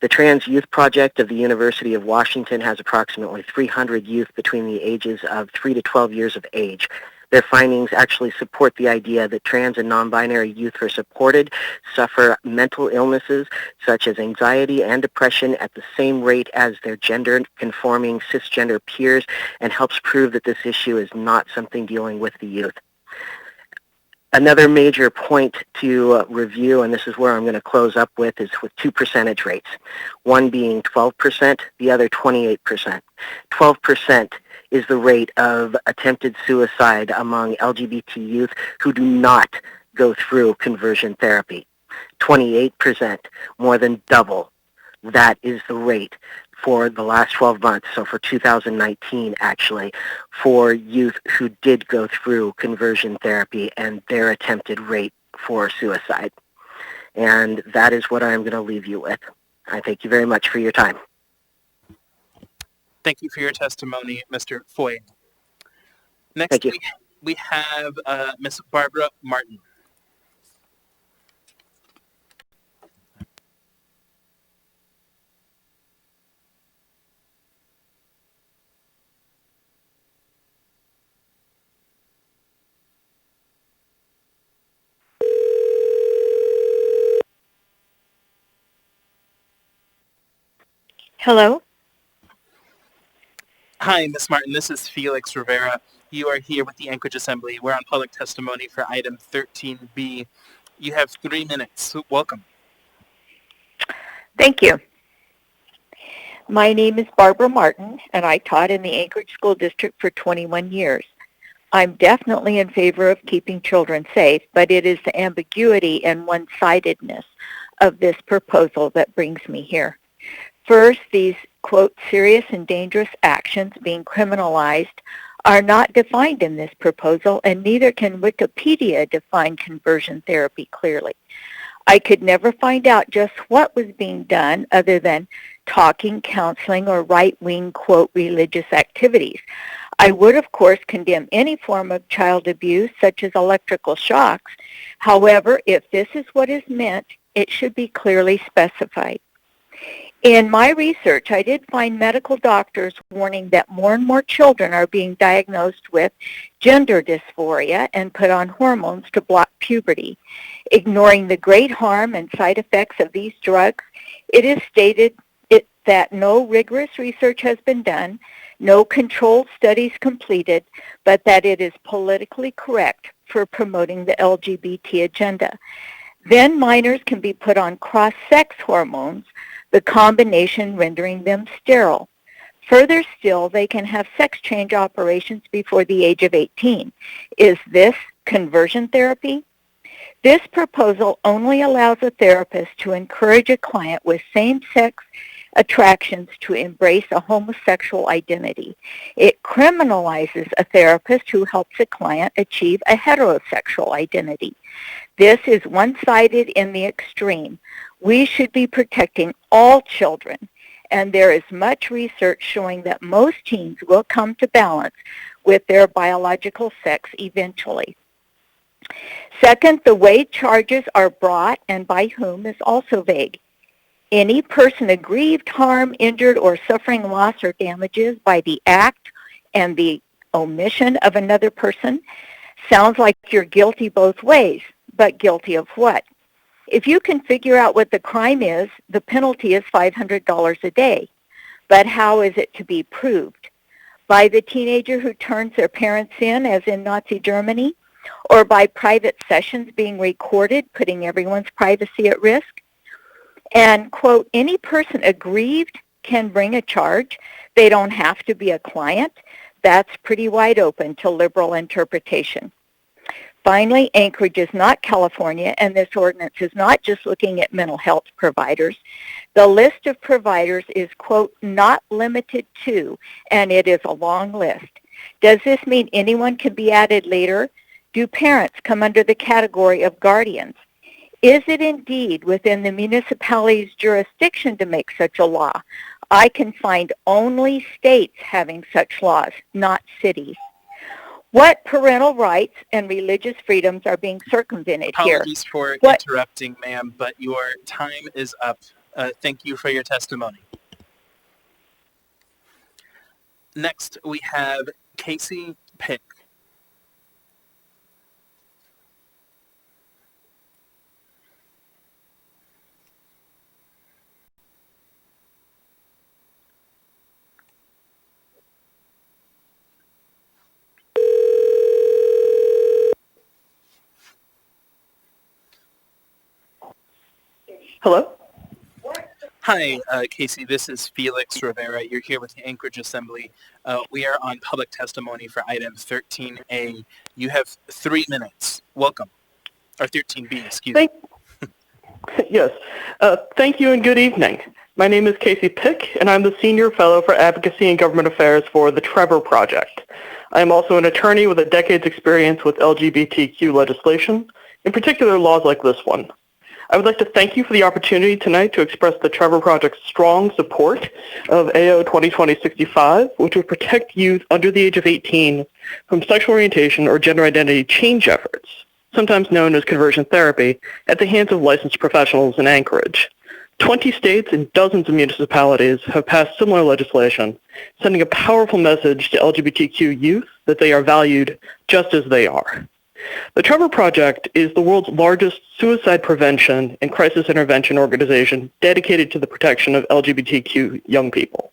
The Trans Youth Project of the University of Washington has approximately 300 youth between the ages of 3 to 12 years of age. Their findings actually support the idea that trans and non-binary youth are supported, suffer mental illnesses such as anxiety and depression at the same rate as their gender-conforming cisgender peers, and helps prove that this issue is not something dealing with the youth. Another major point to review, and this is where I'm going to close up with, is with two percentage rates. One being 12%, the other 28%. 12% is the rate of attempted suicide among LGBT youth who do not go through conversion therapy. 28%, more than double. That is the rate for the last 12 months, so for 2019 actually, for youth who did go through conversion therapy and their attempted rate for suicide. And that is what I'm going to leave you with. I thank you very much for your time. Thank you for your testimony, Mr. Foy. Next, we have Ms. Barbara Martin. Hello? Hi, Ms. Martin. This is Felix Rivera. You are here with the Anchorage Assembly. We're on public testimony for item 13B. You have 3 minutes. Welcome. Thank you. My name is Barbara Martin, and I taught in the Anchorage School District for 21 years. I'm definitely in favor of keeping children safe, but it is the ambiguity and one-sidedness of this proposal that brings me here. First, these, quote, serious and dangerous actions being criminalized are not defined in this proposal, and neither can Wikipedia define conversion therapy clearly. I could never find out just what was being done other than talking, counseling, or right-wing, quote, religious activities. I would, of course, condemn any form of child abuse, such as electrical shocks. However, if this is what is meant, it should be clearly specified. In my research, I did find medical doctors warning that more and more children are being diagnosed with gender dysphoria and put on hormones to block puberty. Ignoring the great harm and side effects of these drugs, it is stated that no rigorous research has been done, no controlled studies completed, but that it is politically correct for promoting the LGBT agenda. Then minors can be put on cross-sex hormones, the combination rendering them sterile. Further still, they can have sex change operations before the age of 18. Is this conversion therapy? This proposal only allows a therapist to encourage a client with same-sex attractions to embrace a homosexual identity. It criminalizes a therapist who helps a client achieve a heterosexual identity. This is one-sided in the extreme. We should be protecting all children, and there is much research showing that most teens will come to balance with their biological sex eventually. Second, the way charges are brought and by whom is also vague. Any person aggrieved, harmed, injured, or suffering loss or damages by the act and the omission of another person sounds like you're guilty both ways, but guilty of what? If you can figure out what the crime is, the penalty is $500 a day. But how is it to be proved? By the teenager who turns their parents in, as in Nazi Germany, or by private sessions being recorded, putting everyone's privacy at risk? And, quote, any person aggrieved can bring a charge. They don't have to be a client. That's pretty wide open to liberal interpretation. Finally, Anchorage is not California, and this ordinance is not just looking at mental health providers. The list of providers is, quote, not limited to, and it is a long list. Does this mean anyone can be added later? Do parents come under the category of guardians? Is it indeed within the municipality's jurisdiction to make such a law? I can find only states having such laws, not cities. What parental rights and religious freedoms are being circumvented here? Apologies for interrupting, ma'am, but your time is up. Thank you for your testimony. Next, we have Casey Pick. Hello? Hi, Casey. This is Felix Rivera. You're here with the Anchorage Assembly. We are on public testimony for item 13A. You have 3 minutes. Welcome. Or 13B, excuse me. Yes. Thank you and good evening. My name is Casey Pick, and I'm the Senior Fellow for Advocacy and Government Affairs for the Trevor Project. I am also an attorney with a decade's experience with LGBTQ legislation, in particular laws like this one. I would like to thank you for the opportunity tonight to express the Trevor Project's strong support of AO 2020-65, which would protect youth under the age of 18 from sexual orientation or gender identity change efforts, sometimes known as conversion therapy, at the hands of licensed professionals in Anchorage. 20 states and dozens of municipalities have passed similar legislation, sending a powerful message to LGBTQ youth that they are valued just as they are. The Trevor Project is the world's largest suicide prevention and crisis intervention organization dedicated to the protection of LGBTQ young people.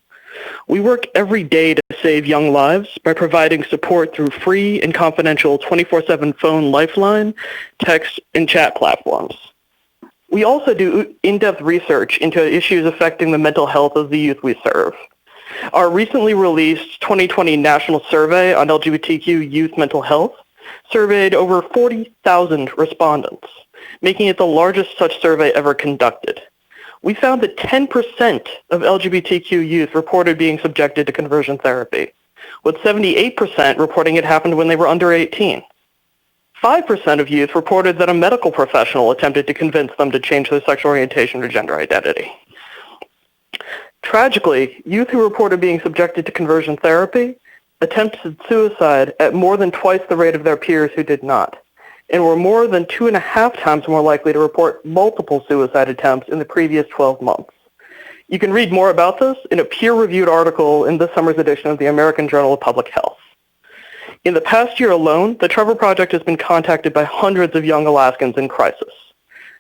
We work every day to save young lives by providing support through free and confidential 24/7 phone lifeline, text, and chat platforms. We also do in-depth research into issues affecting the mental health of the youth we serve. Our recently released 2020 National Survey on LGBTQ youth mental health surveyed over 40,000 respondents, making it the largest such survey ever conducted. We found that 10% of LGBTQ youth reported being subjected to conversion therapy, with 78% reporting it happened when they were under 18. 5% of youth reported that a medical professional attempted to convince them to change their sexual orientation or gender identity. Tragically, youth who reported being subjected to conversion therapy attempted suicide at more than twice the rate of their peers who did not, and were more than 2.5 times more likely to report multiple suicide attempts in the previous 12 months. You can read more about this in a peer-reviewed article in this summer's edition of the American Journal of Public Health. In the past year alone, the Trevor Project has been contacted by hundreds of young Alaskans in crisis.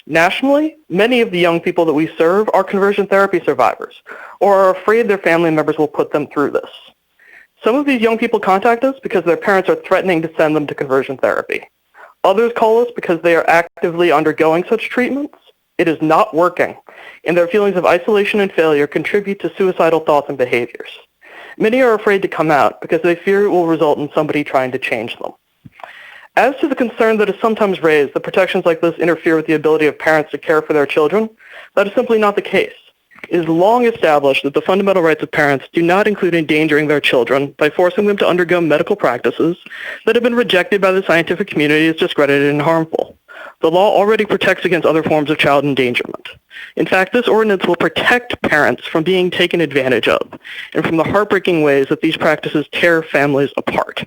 Nationally, many of the young people that we serve are conversion therapy survivors, or are afraid their family members will put them through this. Some of these young people contact us because their parents are threatening to send them to conversion therapy. Others call us because they are actively undergoing such treatments. It is not working, and their feelings of isolation and failure contribute to suicidal thoughts and behaviors. Many are afraid to come out because they fear it will result in somebody trying to change them. As to the concern that is sometimes raised that protections like this interfere with the ability of parents to care for their children, that is simply not the case. It is long established that the fundamental rights of parents do not include endangering their children by forcing them to undergo medical practices that have been rejected by the scientific community as discredited and harmful. The law already protects against other forms of child endangerment. In fact, this ordinance will protect parents from being taken advantage of and from the heartbreaking ways that these practices tear families apart.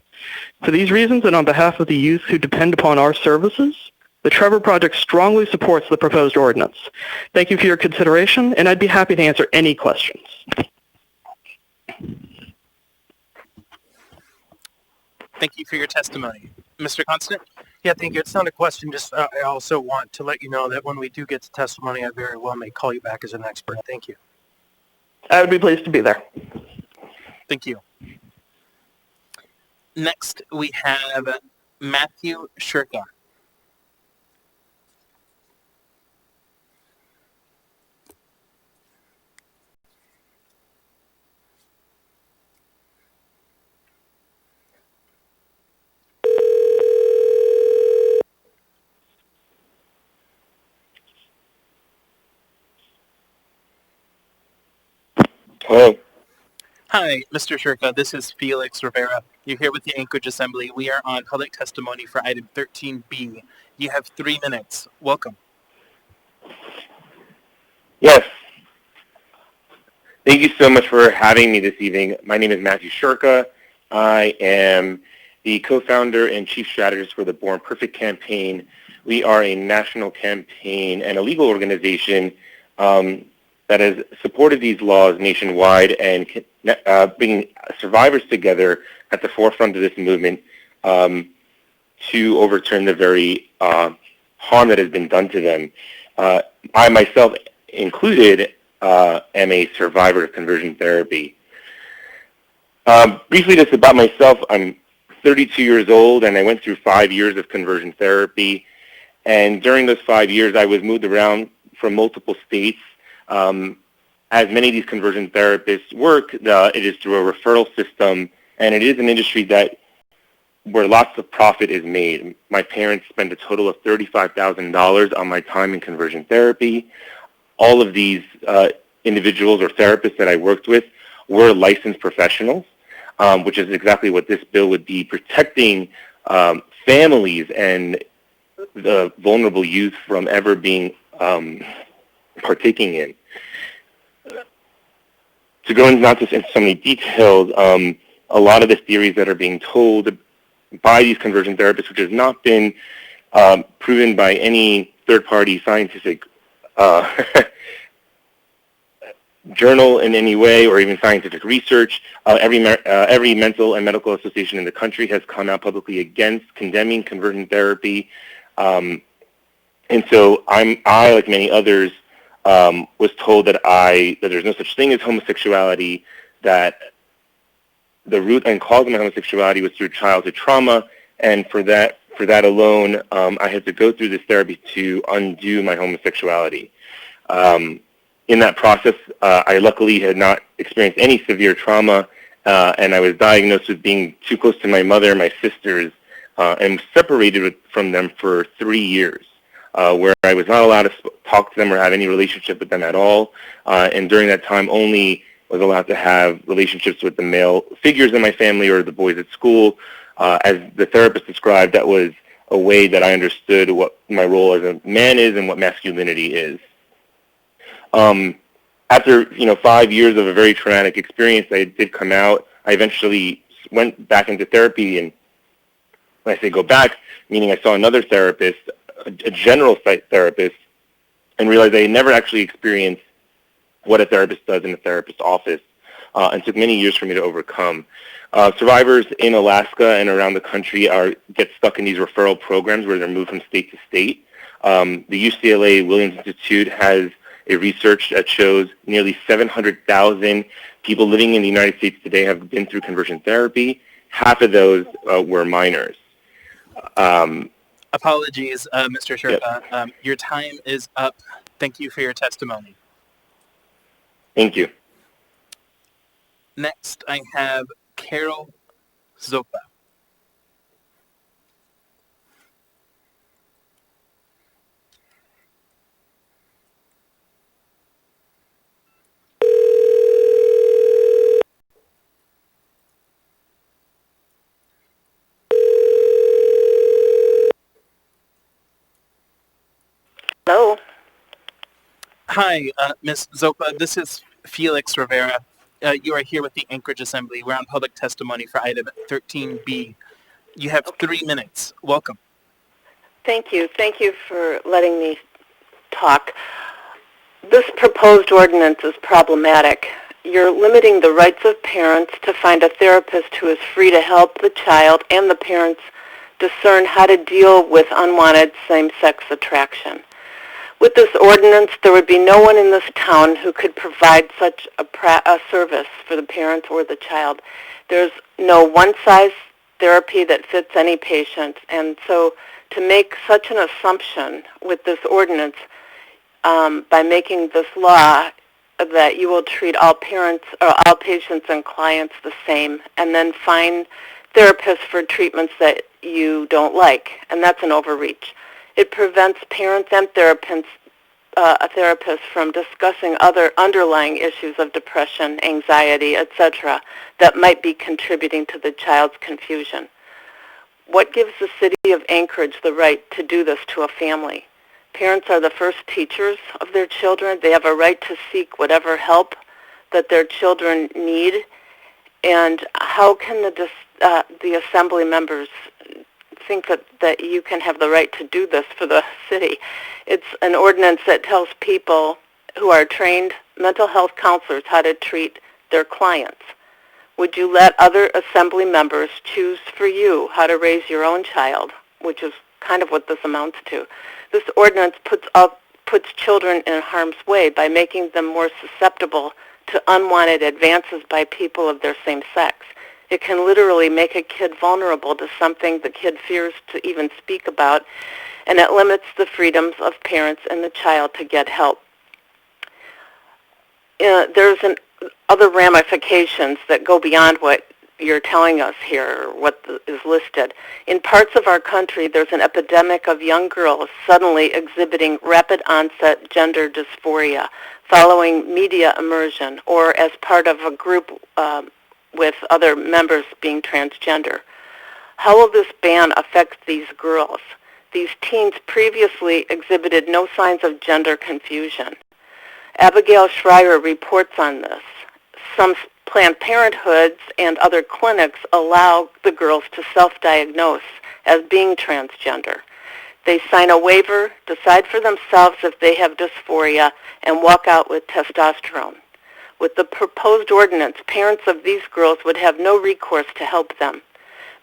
For these reasons, and on behalf of the youth who depend upon our services, the Trevor Project strongly supports the proposed ordinance. Thank you for your consideration, and I'd be happy to answer any questions. Thank you for your testimony. Mr. Constant? Yeah, thank you. It's not a question. Just I also want to let you know that when we do get to testimony, I very well may call you back as an expert. Thank you. I would be pleased to be there. Thank you. Next, we have Matthew Shirka. Hello. Hi, Mr. Shirka. This is Felix Rivera. You're here with the Anchorage Assembly. We are on public testimony for item 13B. You have 3 minutes. Welcome. Yes. Thank you so much for having me this evening. My name is Matthew Shirka. I am the co-founder and chief strategist for the Born Perfect campaign. We are a national campaign and a legal organization that has supported these laws nationwide and bringing survivors together at the forefront of this movement to overturn the very harm that has been done to them. I myself included am a survivor of conversion therapy. Briefly, just about myself, I'm 32 years old and I went through 5 years of conversion therapy. And during those 5 years, I was moved around from multiple states. As many of these conversion therapists work, it is through a referral system, and it is an industry where lots of profit is made. My parents spent a total of $35,000 on my time in conversion therapy. All of these individuals or therapists that I worked with were licensed professionals, which is exactly what this bill would be, protecting families and the vulnerable youth from ever being partaking in. To go into so many details, a lot of the theories that are being told by these conversion therapists, which has not been proven by any third-party scientific journal in any way, or even scientific research. Every mental and medical association in the country has come out publicly against condemning conversion therapy. And so I, like many others, was told that there's no such thing as homosexuality, that the root and cause of my homosexuality was through childhood trauma, and for that alone, I had to go through this therapy to undo my homosexuality. In that process, I luckily had not experienced any severe trauma, and I was diagnosed with being too close to my mother and my sisters, and separated from them for 3 years, where I was not allowed to talk to them or have any relationship with them at all. And during that time, only was allowed to have relationships with the male figures in my family or the boys at school. As the therapist described, that was a way that I understood what my role as a man is and what masculinity is. After 5 years of a very traumatic experience, I did come out. I eventually went back into therapy, and when I say go back, meaning I saw another therapist, a general psych therapist, and realized I had never actually experienced what a therapist does in a therapist's office, and took many years for me to overcome. Survivors in Alaska and around the country get stuck in these referral programs where they're moved from state to state. The UCLA Williams Institute has a research that shows nearly 700,000 people living in the United States today have been through conversion therapy. Half of those were minors. Apologies, Mr. Sherpa. Your time is up. Thank you for your testimony. Thank you. Next, I have Carol Zopa. Hello. Hi, Ms. Zopa. This is Felix Rivera. You are here with the Anchorage Assembly. We're on public testimony for item 13B. You have 3 minutes. Welcome. Thank you. Thank you for letting me talk. This proposed ordinance is problematic. You're limiting the rights of parents to find a therapist who is free to help the child and the parents discern how to deal with unwanted same-sex attraction. With this ordinance, there would be no one in this town who could provide such a service for the parent or the child. There's no one-size therapy that fits any patient, and so to make such an assumption with this ordinance, by making this law that you will treat all parents or all patients and clients the same, and then find therapists for treatments that you don't like, and that's an overreach. It prevents parents and therapists from discussing other underlying issues of depression, anxiety, etc., that might be contributing to the child's confusion. What gives the city of Anchorage the right to do this to a family? Parents are the first teachers of their children. They have a right to seek whatever help that their children need. And how can the assembly members think that you can have the right to do this for the city? It's an ordinance that tells people who are trained mental health counselors how to treat their clients. Would you let other assembly members choose for you how to raise your own child, which is kind of what this amounts to? This ordinance puts children in harm's way by making them more susceptible to unwanted advances by people of their same sex. It can literally make a kid vulnerable to something the kid fears to even speak about, and it limits the freedoms of parents and the child to get help. There's other ramifications that go beyond what you're telling us here, what is listed. In parts of our country, there's an epidemic of young girls suddenly exhibiting rapid onset gender dysphoria following media immersion or as part of a group with other members being transgender. How will this ban affect these girls? These teens previously exhibited no signs of gender confusion. Abigail Schreier reports on this. Some Planned Parenthoods and other clinics allow the girls to self-diagnose as being transgender. They sign a waiver, decide for themselves if they have dysphoria, and walk out with testosterone. With the proposed ordinance, parents of these girls would have no recourse to help them.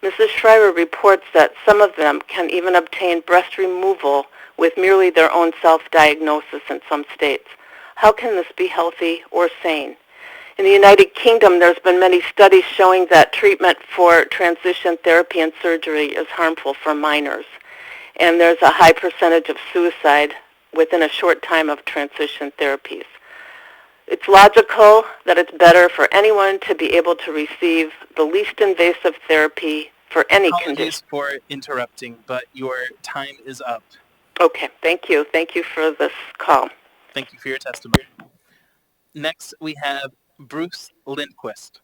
Mrs. Schreier reports that some of them can even obtain breast removal with merely their own self-diagnosis in some states. How can this be healthy or sane? In the United Kingdom, there's been many studies showing that treatment for transition therapy and surgery is harmful for minors. And there's a high percentage of suicide within a short time of transition therapies. It's logical that it's better for anyone to be able to receive the least invasive therapy for any condition. Apologies for interrupting, but your time is up. Okay, thank you. Thank you for this call. Thank you for your testimony. Next, we have Bruce Lindquist.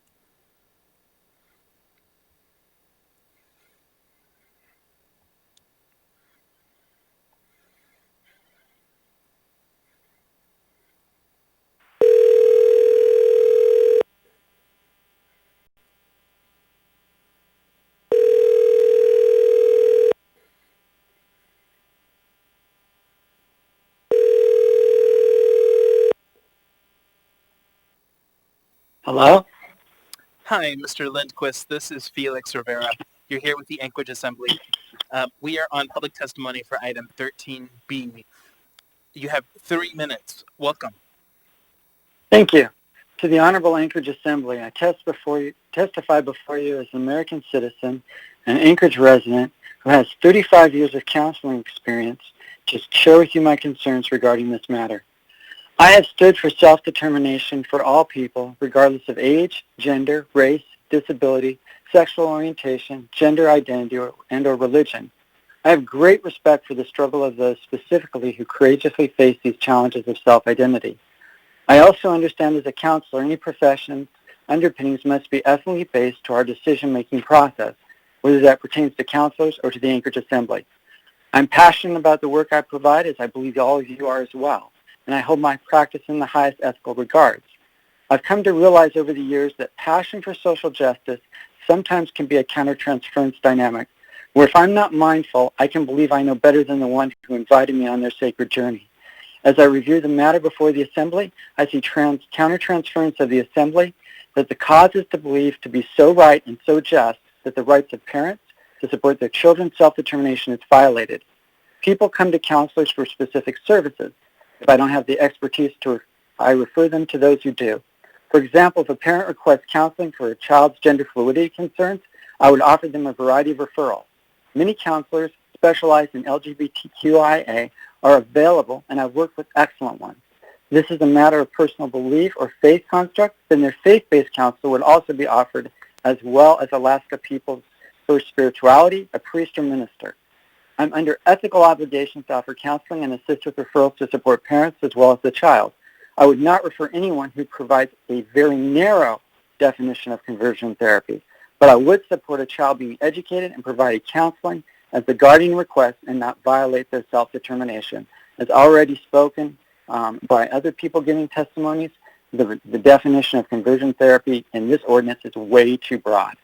Hello? Hi, Mr. Lindquist. This is Felix Rivera. You're here with the Anchorage Assembly. We are on public testimony for item 13B. You have 3 minutes. Welcome. Thank you. To the Honorable Anchorage Assembly, I testify before you as an American citizen, an Anchorage resident who has 35 years of counseling experience, to share with you my concerns regarding this matter. I have stood for self-determination for all people, regardless of age, gender, race, disability, sexual orientation, gender identity, and/or religion. I have great respect for the struggle of those specifically who courageously face these challenges of self-identity. I also understand as a counselor, any profession's underpinnings must be ethically based to our decision-making process, whether that pertains to counselors or to the Anchorage Assembly. I'm passionate about the work I provide, as I believe all of you are as well, and I hold my practice in the highest ethical regards. I've come to realize over the years that passion for social justice sometimes can be a countertransference dynamic, where if I'm not mindful, I can believe I know better than the one who invited me on their sacred journey. As I review the matter before the Assembly, I see countertransference of the Assembly, that the cause is to believe to be so right and so just that the rights of parents to support their children's self-determination is violated. People come to counselors for specific services. If I don't have the expertise I refer them to those who do. For example, if a parent requests counseling for a child's gender fluidity concerns, I would offer them a variety of referrals. Many counselors specialized in LGBTQIA are available, and I've worked with excellent ones. This is a matter of personal belief or faith construct, then their faith-based counselor would also be offered, as well as Alaska People's First Spirituality, a priest or minister. I'm under ethical obligations to offer counseling and assist with referrals to support parents as well as the child. I would not refer anyone who provides a very narrow definition of conversion therapy, but I would support a child being educated and provided counseling as the guardian requests and not violate their self-determination. As already spoken by other people giving testimonies, the definition of conversion therapy in this ordinance is way too broad.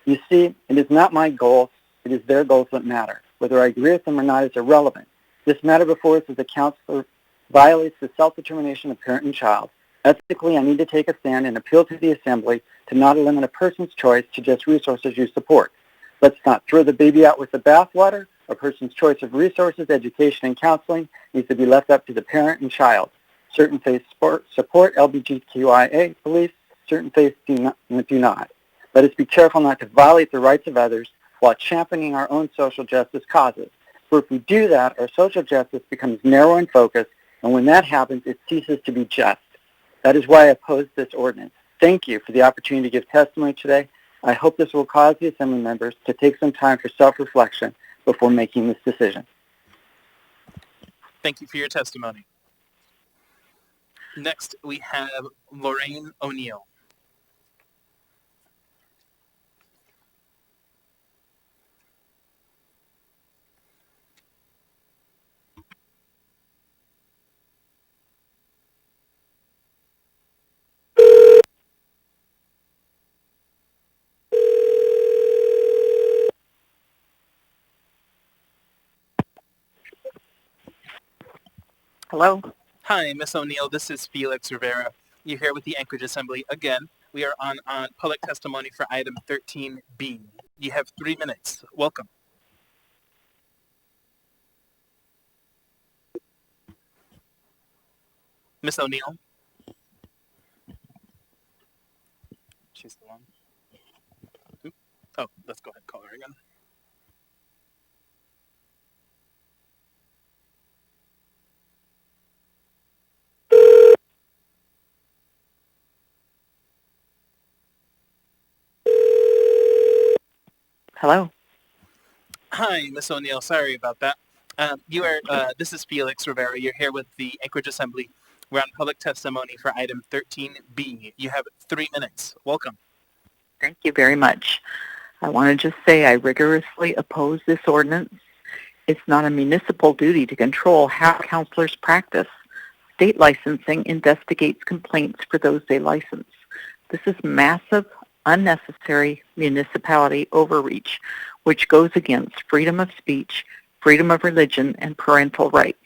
You see, it is not my goals, it is their goals that matter. Whether I agree with them or not is irrelevant. This matter before us as a counselor violates the self-determination of parent and child. Ethically, I need to take a stand and appeal to the Assembly to not limit a person's choice to just resources you support. Let's not throw the baby out with the bathwater. A person's choice of resources, education, and counseling needs to be left up to the parent and child. Certain faiths support LGBTQIA beliefs, certain faiths do not. Let us be careful not to violate the rights of others while championing our own social justice causes. For if we do that, our social justice becomes narrow in focus, and when that happens, it ceases to be just. That is why I oppose this ordinance. Thank you for the opportunity to give testimony today. I hope this will cause the Assembly members to take some time for self-reflection before making this decision. Thank you for your testimony. Next, we have Lorraine O'Neill. Hello? Hi, Ms. O'Neill. This is Felix Rivera. You're here with the Anchorage Assembly again. We are on public testimony for item 13B. You have 3 minutes. Welcome. Ms. O'Neill? She's the one. Oh, let's go ahead and call her again. Hello. Hi, Ms. O'Neill. Sorry about that. This is Felix Rivera. You're here with the Anchorage Assembly. We're on public testimony for item 13B. You have 3 minutes. Welcome. Thank you very much. I want to just say I rigorously oppose this ordinance. It's not a municipal duty to control how counselors practice. State licensing investigates complaints for those they license. This is massive, unnecessary municipality overreach, which goes against freedom of speech, freedom of religion, and parental rights.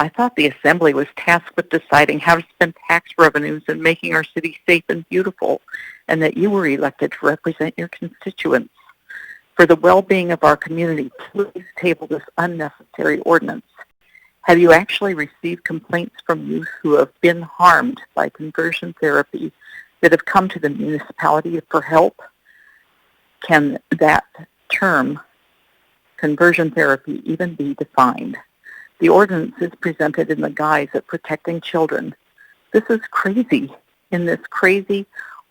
I thought the Assembly was tasked with deciding how to spend tax revenues and making our city safe and beautiful, and that you were elected to represent your constituents. For the well-being of our community, please table this unnecessary ordinance. Have you actually received complaints from youth who have been harmed by conversion therapy that have come to the municipality for help? Can that term, conversion therapy, even be defined? The ordinance is presented in the guise of protecting children. This is crazy. In this crazy,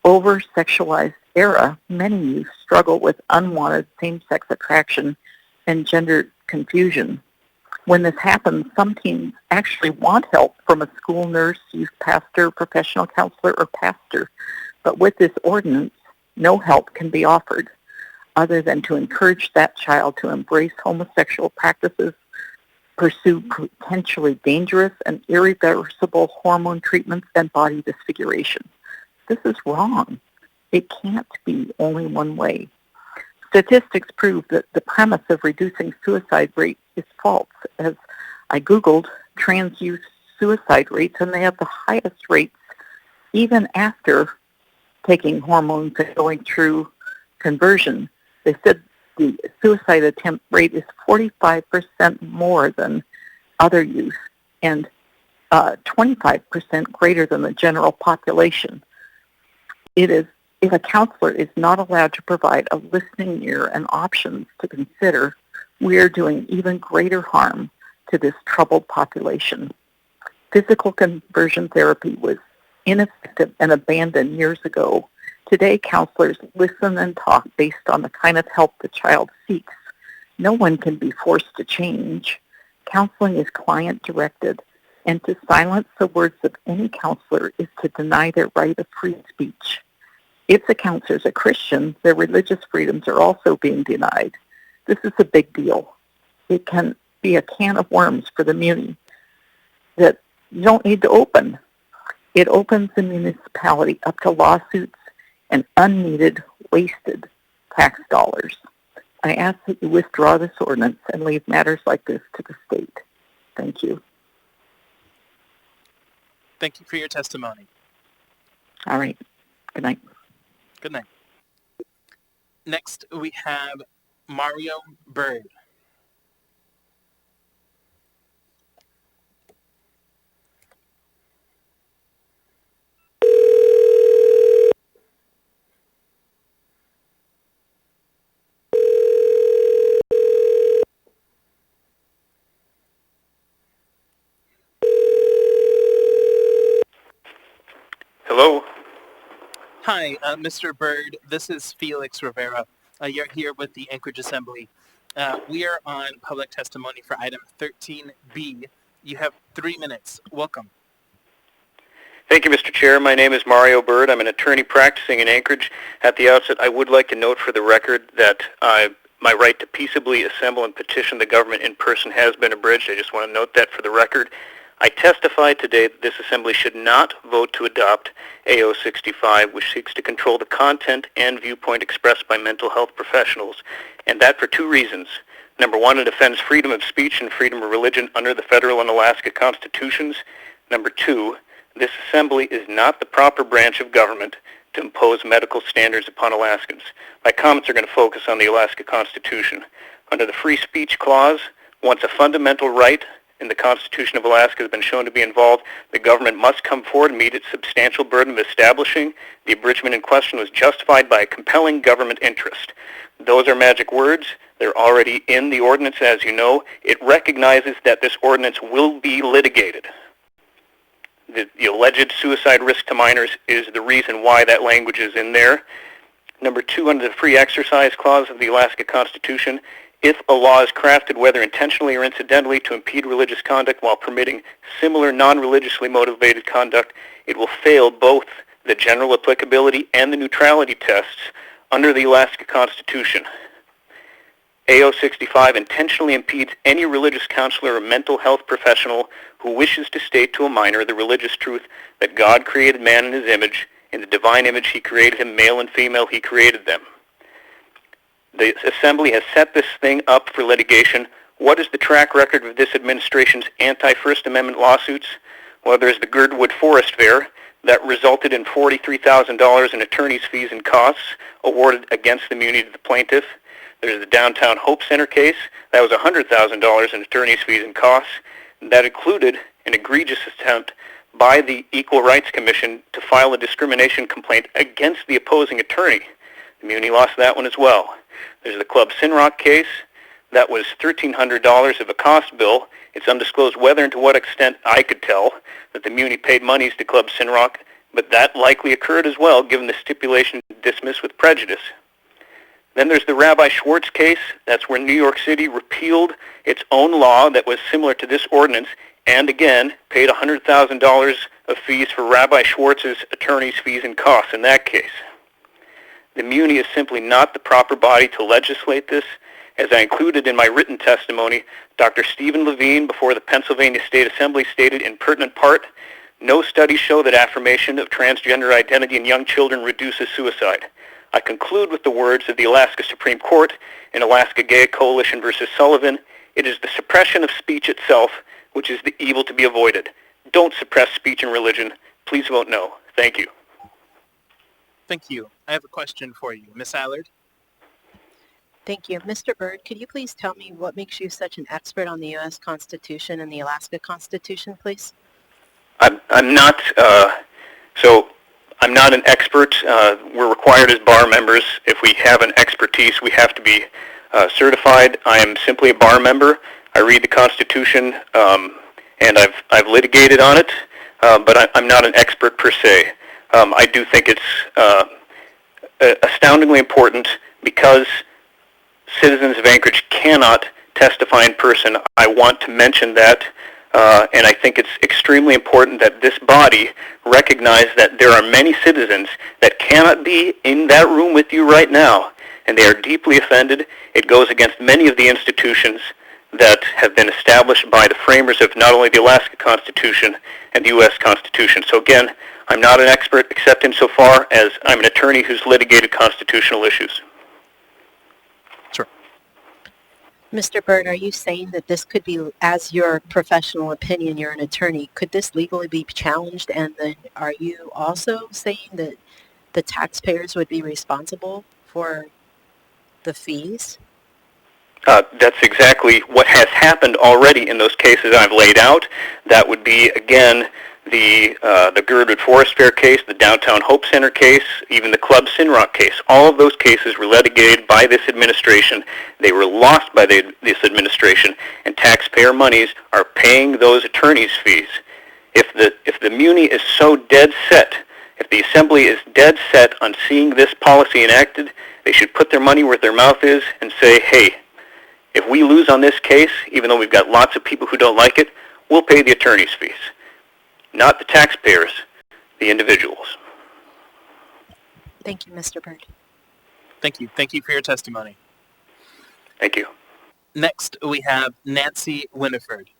over-sexualized era, many youth struggle with unwanted same-sex attraction and gender confusion. When this happens, some teens actually want help from a school nurse, youth pastor, professional counselor, or pastor. But with this ordinance, no help can be offered other than to encourage that child to embrace homosexual practices, pursue potentially dangerous and irreversible hormone treatments, and body disfiguration. This is wrong. It can't be only one way. Statistics prove that the premise of reducing suicide rates is false. As I Googled trans youth suicide rates, and they have the highest rates even after taking hormones and going through conversion. They said the suicide attempt rate is 45% more than other youth and 25% greater than the general population. It is, if a counselor is not allowed to provide a listening ear and options to consider, we are doing even greater harm to this troubled population. Physical conversion therapy was ineffective and abandoned years ago. Today, counselors listen and talk based on the kind of help the child seeks. No one can be forced to change. Counseling is client-directed, and to silence the words of any counselor is to deny their right of free speech. If the counselor is a Christian, their religious freedoms are also being denied. This is a big deal. It can be a can of worms for the muni that you don't need to open. It opens the municipality up to lawsuits and unneeded, wasted tax dollars. I ask that you withdraw this ordinance and leave matters like this to the state. Thank you. Thank you for your testimony. All right. Good night. Good night. Next, we have Mario Bird. Hello. Hi, Mr. Bird. This is Felix Rivera. You're here with the Anchorage Assembly. We are on public testimony for item 13B. You have 3 minutes. Welcome. Thank you, Mr. Chair. My name is Mario Bird. I'm an attorney practicing in Anchorage. At the outset, I would like to note for the record that my right to peaceably assemble and petition the government in person has been abridged. I just want to note that for the record. I testify today that this Assembly should not vote to adopt AO 65, which seeks to control the content and viewpoint expressed by mental health professionals, and that for 2 reasons. Number 1, it offends freedom of speech and freedom of religion under the federal and Alaska constitutions. Number 2, this Assembly is not the proper branch of government to impose medical standards upon Alaskans. My comments are going to focus on the Alaska Constitution. Under the Free Speech Clause, once a fundamental right in the Constitution of Alaska has been shown to be involved, the government must come forward and meet its substantial burden of establishing the abridgment in question was justified by a compelling government interest. Those are magic words. They're already in the ordinance, as you know. It recognizes that this ordinance will be litigated. The alleged suicide risk to minors is the reason why that language is in there. Number 2, under the Free Exercise Clause of the Alaska Constitution, if a law is crafted, whether intentionally or incidentally, to impede religious conduct while permitting similar non-religiously motivated conduct, it will fail both the general applicability and the neutrality tests under the Alaska Constitution. AO 65 intentionally impedes any religious counselor or mental health professional who wishes to state to a minor the religious truth that God created man in his image. In the divine image he created him, male and female he created them. The Assembly has set this thing up for litigation. What is the track record of this administration's anti-First Amendment lawsuits? Well, there's the Girdwood Forest Fair that resulted in $43,000 in attorney's fees and costs awarded against the immunity to the plaintiff. There's the Downtown Hope Center case. That was $100,000 in attorney's fees and costs. That included an egregious attempt by the Equal Rights Commission to file a discrimination complaint against the opposing attorney. The immunity lost that one as well. There's the Club Sinrock case. That was $1,300 of a cost bill. It's undisclosed whether and to what extent I could tell that the Muni paid monies to Club Sinrock, but that likely occurred as well, given the stipulation dismissed with prejudice. Then there's the Rabbi Schwartz case. That's where New York City repealed its own law that was similar to this ordinance and, again, paid $100,000 of fees for Rabbi Schwartz's attorney's fees and costs in that case. The Muni is simply not the proper body to legislate this. As I included in my written testimony, Dr. Stephen Levine before the Pennsylvania State Assembly stated in pertinent part, no studies show that affirmation of transgender identity in young children reduces suicide. I conclude with the words of the Alaska Supreme Court in Alaska Gay Coalition versus Sullivan, it is the suppression of speech itself which is the evil to be avoided. Don't suppress speech and religion. Please vote no. Thank you. Thank you. I have a question for you. Ms. Allard? Thank you. Mr. Byrd, could you please tell me what makes you such an expert on the U.S. Constitution and the Alaska Constitution, please? I'm not an expert. We're required as bar members, if we have an expertise, we have to be certified. I am simply a bar member. I read the Constitution, and I've litigated on it, but I'm not an expert per se. I do think it's astoundingly important because citizens of Anchorage cannot testify in person. I want to mention that, and I think it's extremely important that this body recognize that there are many citizens that cannot be in that room with you right now, and they are deeply offended. It goes against many of the institutions that have been established by the framers of not only the Alaska Constitution and the U.S. Constitution. So again, I'm not an expert except insofar as I'm an attorney who's litigated constitutional issues. Mr. Byrd, are you saying that this could be, as your professional opinion, you're an attorney, could this legally be challenged? And then are you also saying that the taxpayers would be responsible for the fees? That's exactly what has happened already in those cases I've laid out. That would be, again, the Girdwood Forest Fair case, the Downtown Hope Center case, even the Club Sinrock case. All of those cases were litigated by this administration. They were lost by this administration, and taxpayer monies are paying those attorneys' fees. If the Muni is so dead set, if the Assembly is dead set on seeing this policy enacted, they should put their money where their mouth is and say, hey, if we lose on this case, even though we've got lots of people who don't like it, we'll pay the attorney's fees. Not the taxpayers, the individuals. Thank you, Mr. Byrd. Thank you. Thank you for your testimony. Thank you. Next, we have Nancy Winifred.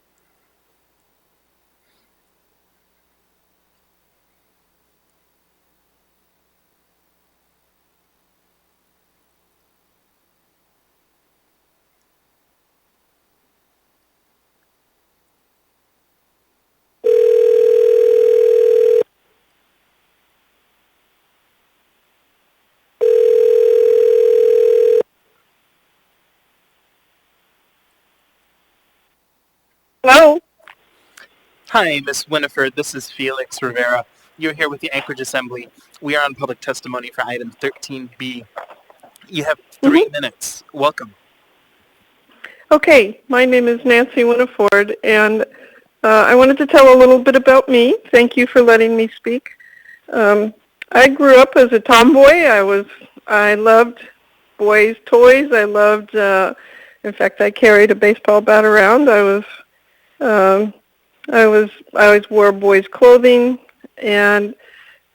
Hello. Hi, Ms. Winifred. This is Felix Rivera. You're here with the Anchorage Assembly. We are on public testimony for item 13B. You have 3 minutes. Welcome. Okay, my name is Nancy Winifred, and I wanted to tell a little bit about me. Thank you for letting me speak. I grew up as a tomboy. I was I loved boys' toys. I loved, in fact, I carried a baseball bat around. I always wore boys' clothing, and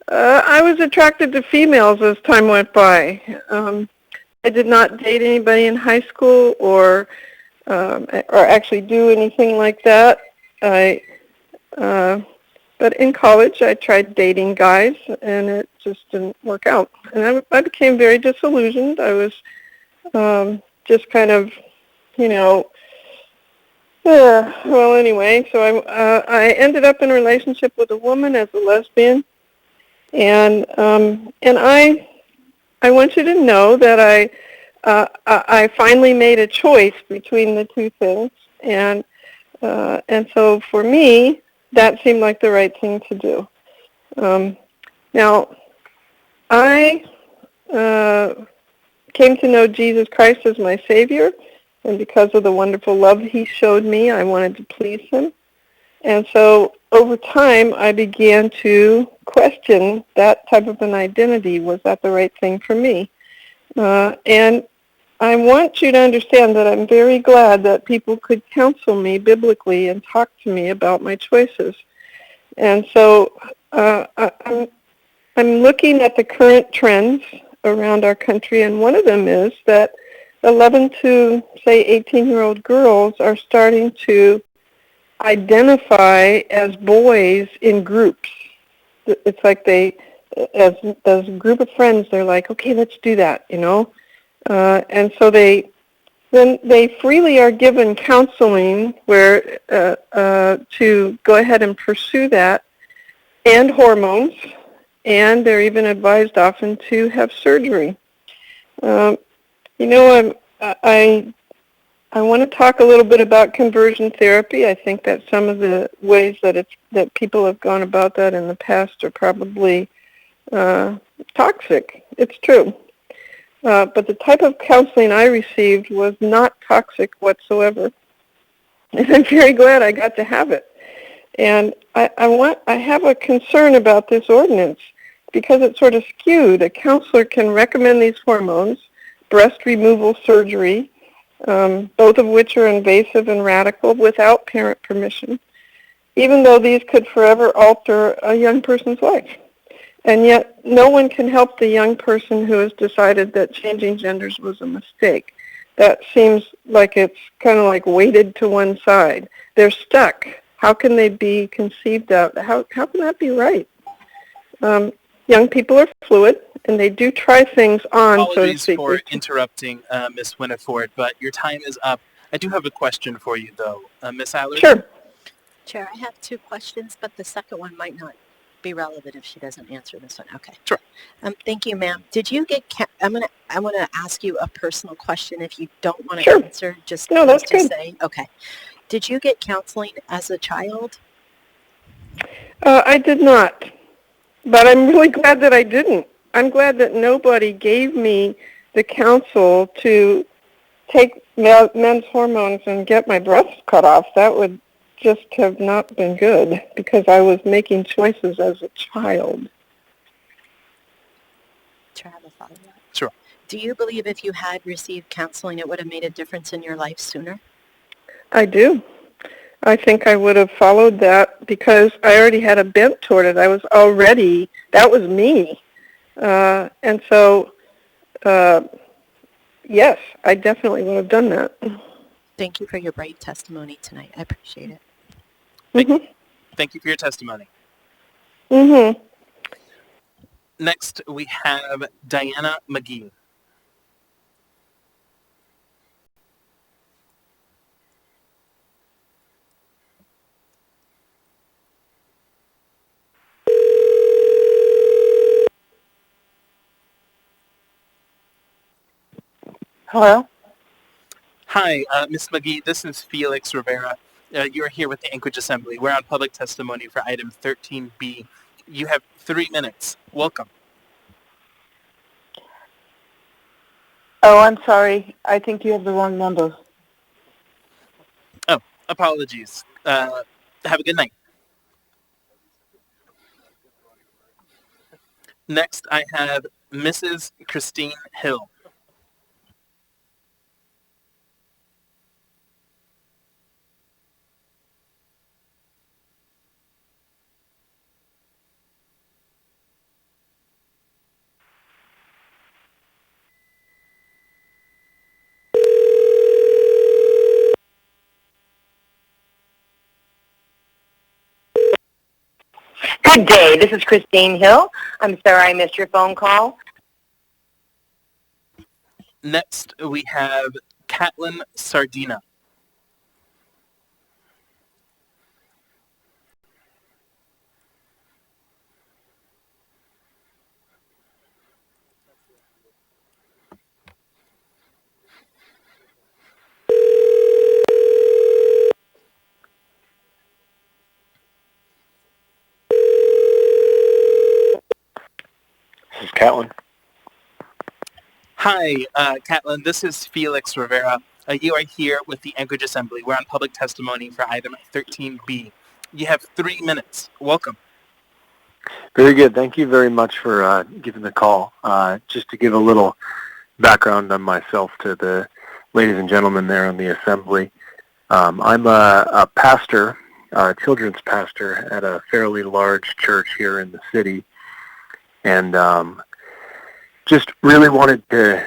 I was attracted to females as time went by. I did not date anybody in high school or actually do anything like that. But in college, I tried dating guys, and it just didn't work out. And I became very disillusioned. I was just kind of, well, anyway. So I ended up in a relationship with a woman as a lesbian, and I want you to know that I finally made a choice between the two things, and so for me, that seemed like the right thing to do. Now, I came to know Jesus Christ as my Savior, and because of the wonderful love He showed me, I wanted to please Him. And so over time, I began to question that type of an identity. Was that the right thing for me? And I want you to understand that I'm very glad that people could counsel me biblically and talk to me about my choices. And so I'm looking at the current trends around our country, and one of them is that 11 to, say, 18-year-old girls are starting to identify as boys in groups. It's like as a group of friends, they're like, okay, let's do that, and so they freely are given counseling where to go ahead and pursue that, and hormones, and they're even advised often to have surgery. I want to talk a little bit about conversion therapy. I think that some of the ways that people have gone about that in the past are probably toxic. It's true. But the type of counseling I received was not toxic whatsoever. And I'm very glad I got to have it. And I have a concern about this ordinance because it's sort of skewed. A counselor can recommend these hormones, breast removal surgery, both of which are invasive and radical without parent permission, even though these could forever alter a young person's life. And yet no one can help the young person who has decided that changing genders was a mistake. That seems like it's kind of like weighted to one side. They're stuck. How can they be conceived of? How can that be right? Young people are fluid, and they do try things on, so to speak. Apologies for interrupting, Ms. Winiford, but your time is up. I do have a question for you, though. Ms. Allard? Sure. Chair, I have two questions, but the second one might not be relevant if she doesn't answer this one. Okay. Sure. Thank you, ma'am. Did you get? I want to ask you a personal question. If you don't want to Sure. answer, just no, that's good. say okay. Did you get counseling as a child? I did not, but I'm really glad that I didn't. I'm glad that nobody gave me the counsel to take men's hormones and get my breasts cut off. That would just have not been good because I was making choices as a child. Chair, I have a follow-up. Sure. Do you believe if you had received counseling, it would have made a difference in your life sooner? I do. I think I would have followed that because I already had a bent toward it. That was me. And so, yes, I definitely would have done that. Thank you for your brave testimony tonight. I appreciate it. Thank you for your testimony. Mm-hmm. Next, we have Diana McGee. Hello? Hi, Ms. McGee. This is Felix Rivera. You're here with the Anchorage Assembly. We're on public testimony for item 13B. You have 3 minutes. Welcome. Oh, I'm sorry. I think you have the wrong number. Oh, apologies. Have a good night. Next, I have Mrs. Christine Hill. Good day. This is Christine Hill. I'm sorry I missed your phone call. Next, we have Catlin Sardina. This is Catlin. Hi, Catlin. This is Felix Rivera. You are here with the Anchorage Assembly. We're on public testimony for item 13B. You have 3 minutes. Welcome. Very good. Thank you very much for giving the call. Just to give a little background on myself to the ladies and gentlemen there in the assembly. I'm a pastor, a children's pastor at a fairly large church here in the city, and just really wanted to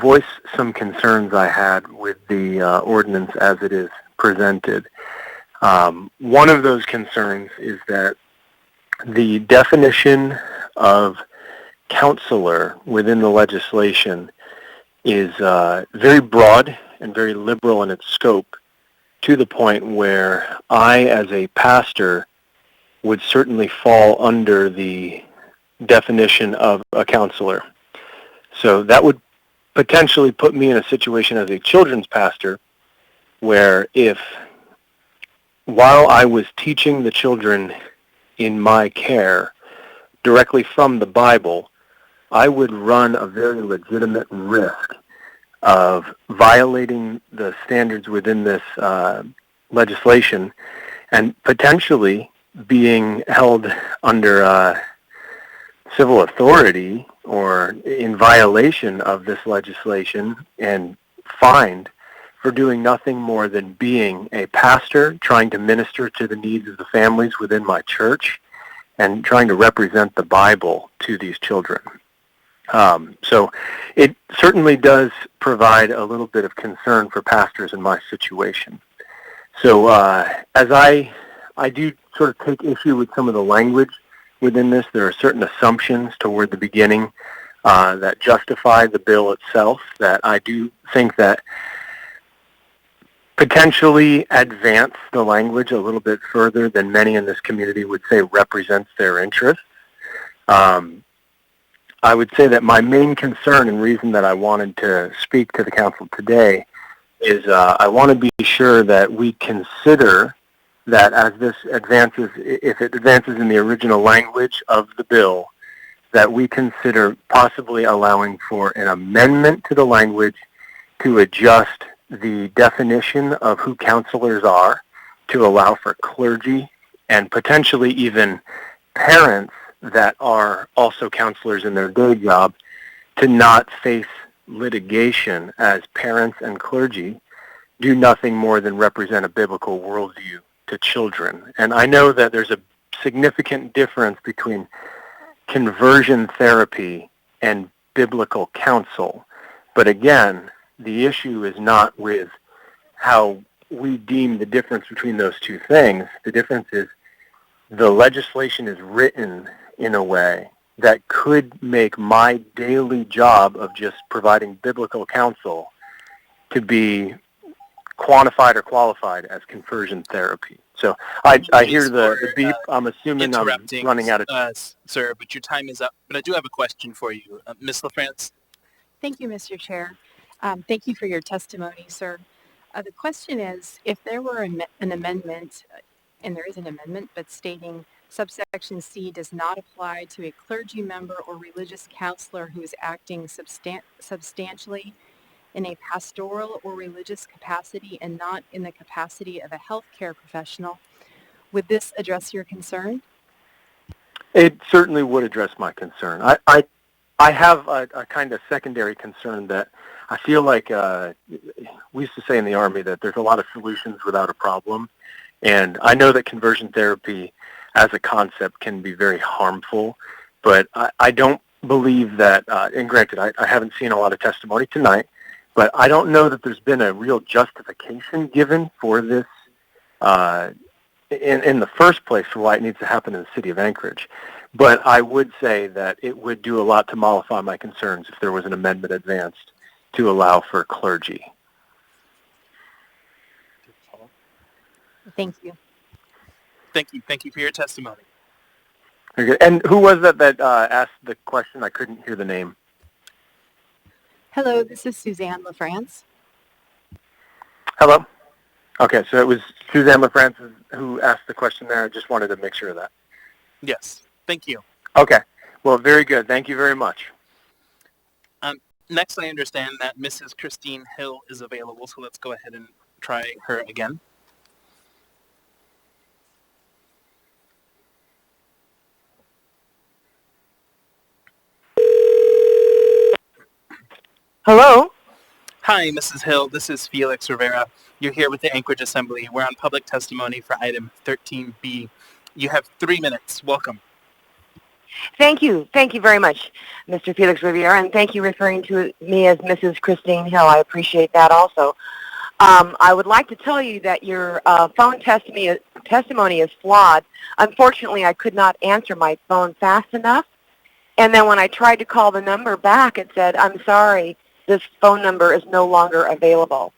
voice some concerns I had with the ordinance as it is presented. One of those concerns is that the definition of counselor within the legislation is very broad and very liberal in its scope, to the point where I, as a pastor, would certainly fall under the definition of a counselor. So that would potentially put me in a situation as a children's pastor where if, while I was teaching the children in my care directly from the Bible, I would run a very legitimate risk of violating the standards within this legislation and potentially being held under civil authority or in violation of this legislation and fined for doing nothing more than being a pastor, trying to minister to the needs of the families within my church, and trying to represent the Bible to these children. So it certainly does provide a little bit of concern for pastors in my situation. So as I do sort of take issue with some of the language within this, there are certain assumptions toward the beginning that justify the bill itself that I do think that potentially advance the language a little bit further than many in this community would say represents their interests. I would say that my main concern and reason that I wanted to speak to the council today is I want to be sure that we consider that as this advances, if it advances in the original language of the bill, that we consider possibly allowing for an amendment to the language to adjust the definition of who counselors are to allow for clergy and potentially even parents that are also counselors in their day job to not face litigation as parents and clergy do nothing more than represent a biblical worldview to children. And I know that there's a significant difference between conversion therapy and biblical counsel. But again, the issue is not with how we deem the difference between those two things. The difference is the legislation is written in a way that could make my daily job of just providing biblical counsel to be quantified or qualified as conversion therapy. So I hear the beep. I'm assuming I'm running out of time. Sir, but your time is up. But I do have a question for you. Ms. LaFrance? Thank you, Mr. Chair. Thank you for your testimony, sir. The question is, if there were an amendment, and there is an amendment, but stating subsection C does not apply to a clergy member or religious counselor who is acting substantially in a pastoral or religious capacity and not in the capacity of a healthcare professional, would this address your concern? It certainly would address my concern. I I have a kind of secondary concern that I feel like we used to say in the Army that there's a lot of solutions without a problem. And I know that conversion therapy as a concept can be very harmful, but I don't believe that, and granted, I haven't seen a lot of testimony tonight, but I don't know that there's been a real justification given for this in the first place for why it needs to happen in the city of Anchorage. But I would say that it would do a lot to mollify my concerns if there was an amendment advanced to allow for clergy. Thank you. Thank you. Thank you for your testimony. Very good. And who was that asked the question? I couldn't hear the name. Hello, this is Suzanne LaFrance. Hello? Okay, so it was Suzanne LaFrance who asked the question there. I just wanted to make sure of that. Yes. Thank you. Okay. Well, very good. Thank you very much. Next, I understand that Mrs. Christine Hill is available, so let's go ahead and try her again. Hello? Hi, Mrs. Hill. This is Felix Rivera. You're here with the Anchorage Assembly. We're on public testimony for item 13B. You have 3 minutes. Welcome. Thank you. Thank you very much, Mr. Felix Riviere, and thank you referring to me as Mrs. Christine Hill. I appreciate that also. I would like to tell you that your phone testimony is flawed. Unfortunately, I could not answer my phone fast enough, and then when I tried to call the number back, it said, I'm sorry, this phone number is no longer available.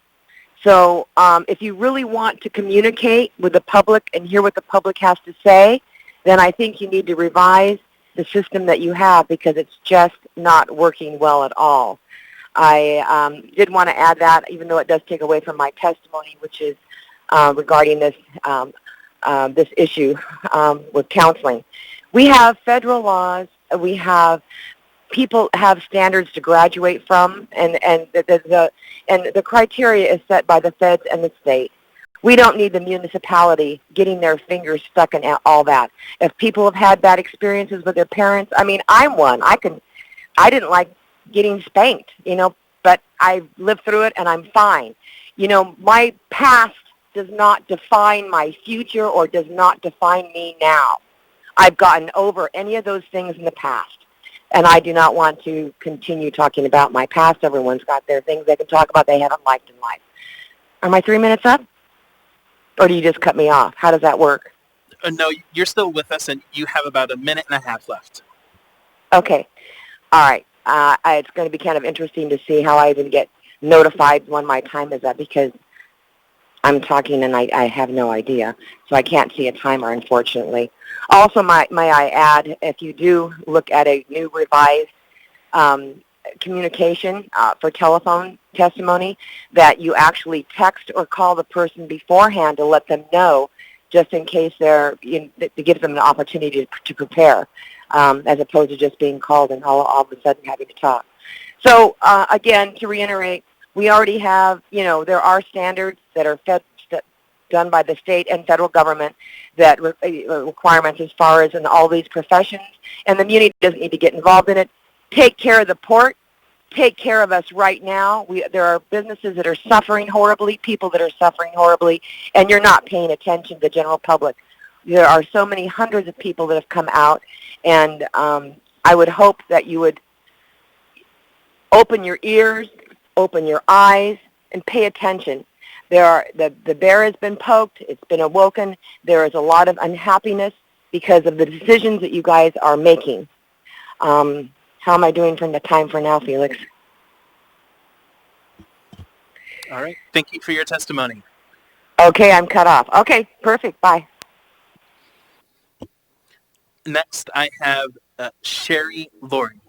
So if you really want to communicate with the public and hear what the public has to say, then I think you need to revise the system that you have because it's just not working well at all. I did want to add that, even though it does take away from my testimony, which is regarding this this issue with counseling. We have federal laws. We have people have standards to graduate from, and the criteria is set by the feds and the state. We don't need the municipality getting their fingers stuck in all that. If people have had bad experiences with their parents, I mean, I'm one. I didn't like getting spanked, but I lived through it and I'm fine. My past does not define my future or does not define me now. I've gotten over any of those things in the past, and I do not want to continue talking about my past. Everyone's got their things they can talk about they haven't liked in life. Are my 3 minutes up? Or do you just cut me off? How does that work? No, you're still with us, and you have about 1.5 minutes left. Okay. All right. It's going to be kind of interesting to see how I even get notified when my time is up because I'm talking and I have no idea. So I can't see a timer, unfortunately. Also, may I add, if you do look at a new revised communication for telephone testimony, that you actually text or call the person beforehand to let them know, just in case it gives them an opportunity to prepare, as opposed to just being called and all of a sudden having to talk. So again, to reiterate, we already have, there are standards that are done by the state and federal government that requirements as far as in all these professions, and the community doesn't need to get involved in it. Take care of the port. Take care of us right now. There are businesses that are suffering horribly, people that are suffering horribly, and you're not paying attention to the general public. There are so many hundreds of people that have come out, and I would hope that you would open your ears, open your eyes, and pay attention. The bear has been poked. It's been awoken. There is a lot of unhappiness because of the decisions that you guys are making. How am I doing from the time for now, Felix? All right. Thank you for your testimony. Okay, I'm cut off. Okay, perfect. Bye. Next, I have Sherry Laurie.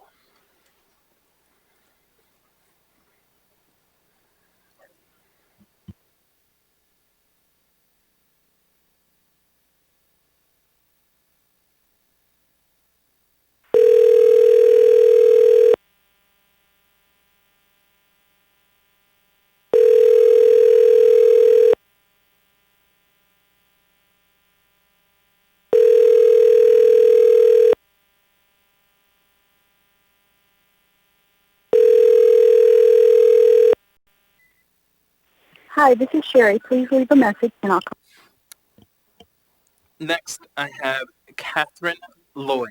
Hi, this is Sherry. Please leave a message and I'll call. Next, I have Catherine Lloyd.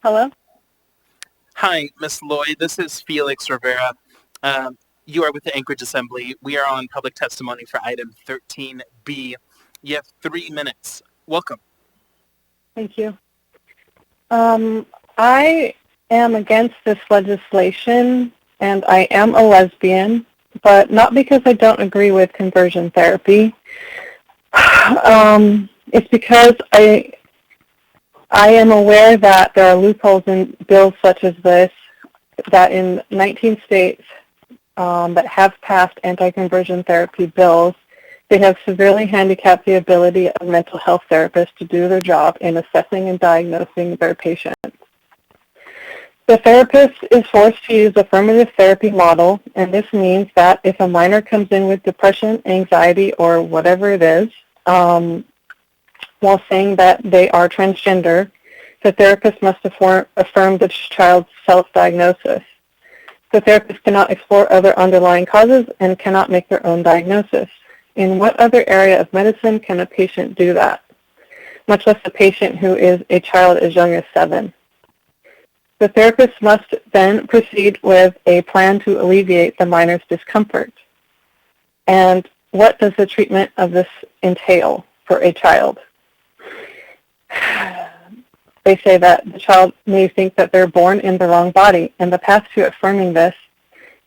Hello? Hi, Ms. Lloyd. This is Felix Rivera. You are with the Anchorage Assembly. We are on public testimony for item 13B. You have 3 minutes. Welcome. Thank you. I am against this legislation, and I am a lesbian, but not because I don't agree with conversion therapy. It's because I am aware that there are loopholes in bills such as this, that in 19 states that have passed anti-conversion therapy bills, they have severely handicapped the ability of mental health therapists to do their job in assessing and diagnosing their patients. The therapist is forced to use affirmative therapy model, and this means that if a minor comes in with depression, anxiety, or whatever it is, while saying that they are transgender, the therapist must affirm the child's self-diagnosis. The therapist cannot explore other underlying causes and cannot make their own diagnosis. In what other area of medicine can a patient do that, much less a patient who is a child as young as 7? The therapist must then proceed with a plan to alleviate the minor's discomfort. And what does the treatment of this entail for a child? They say that the child may think that they're born in the wrong body, and the path to affirming this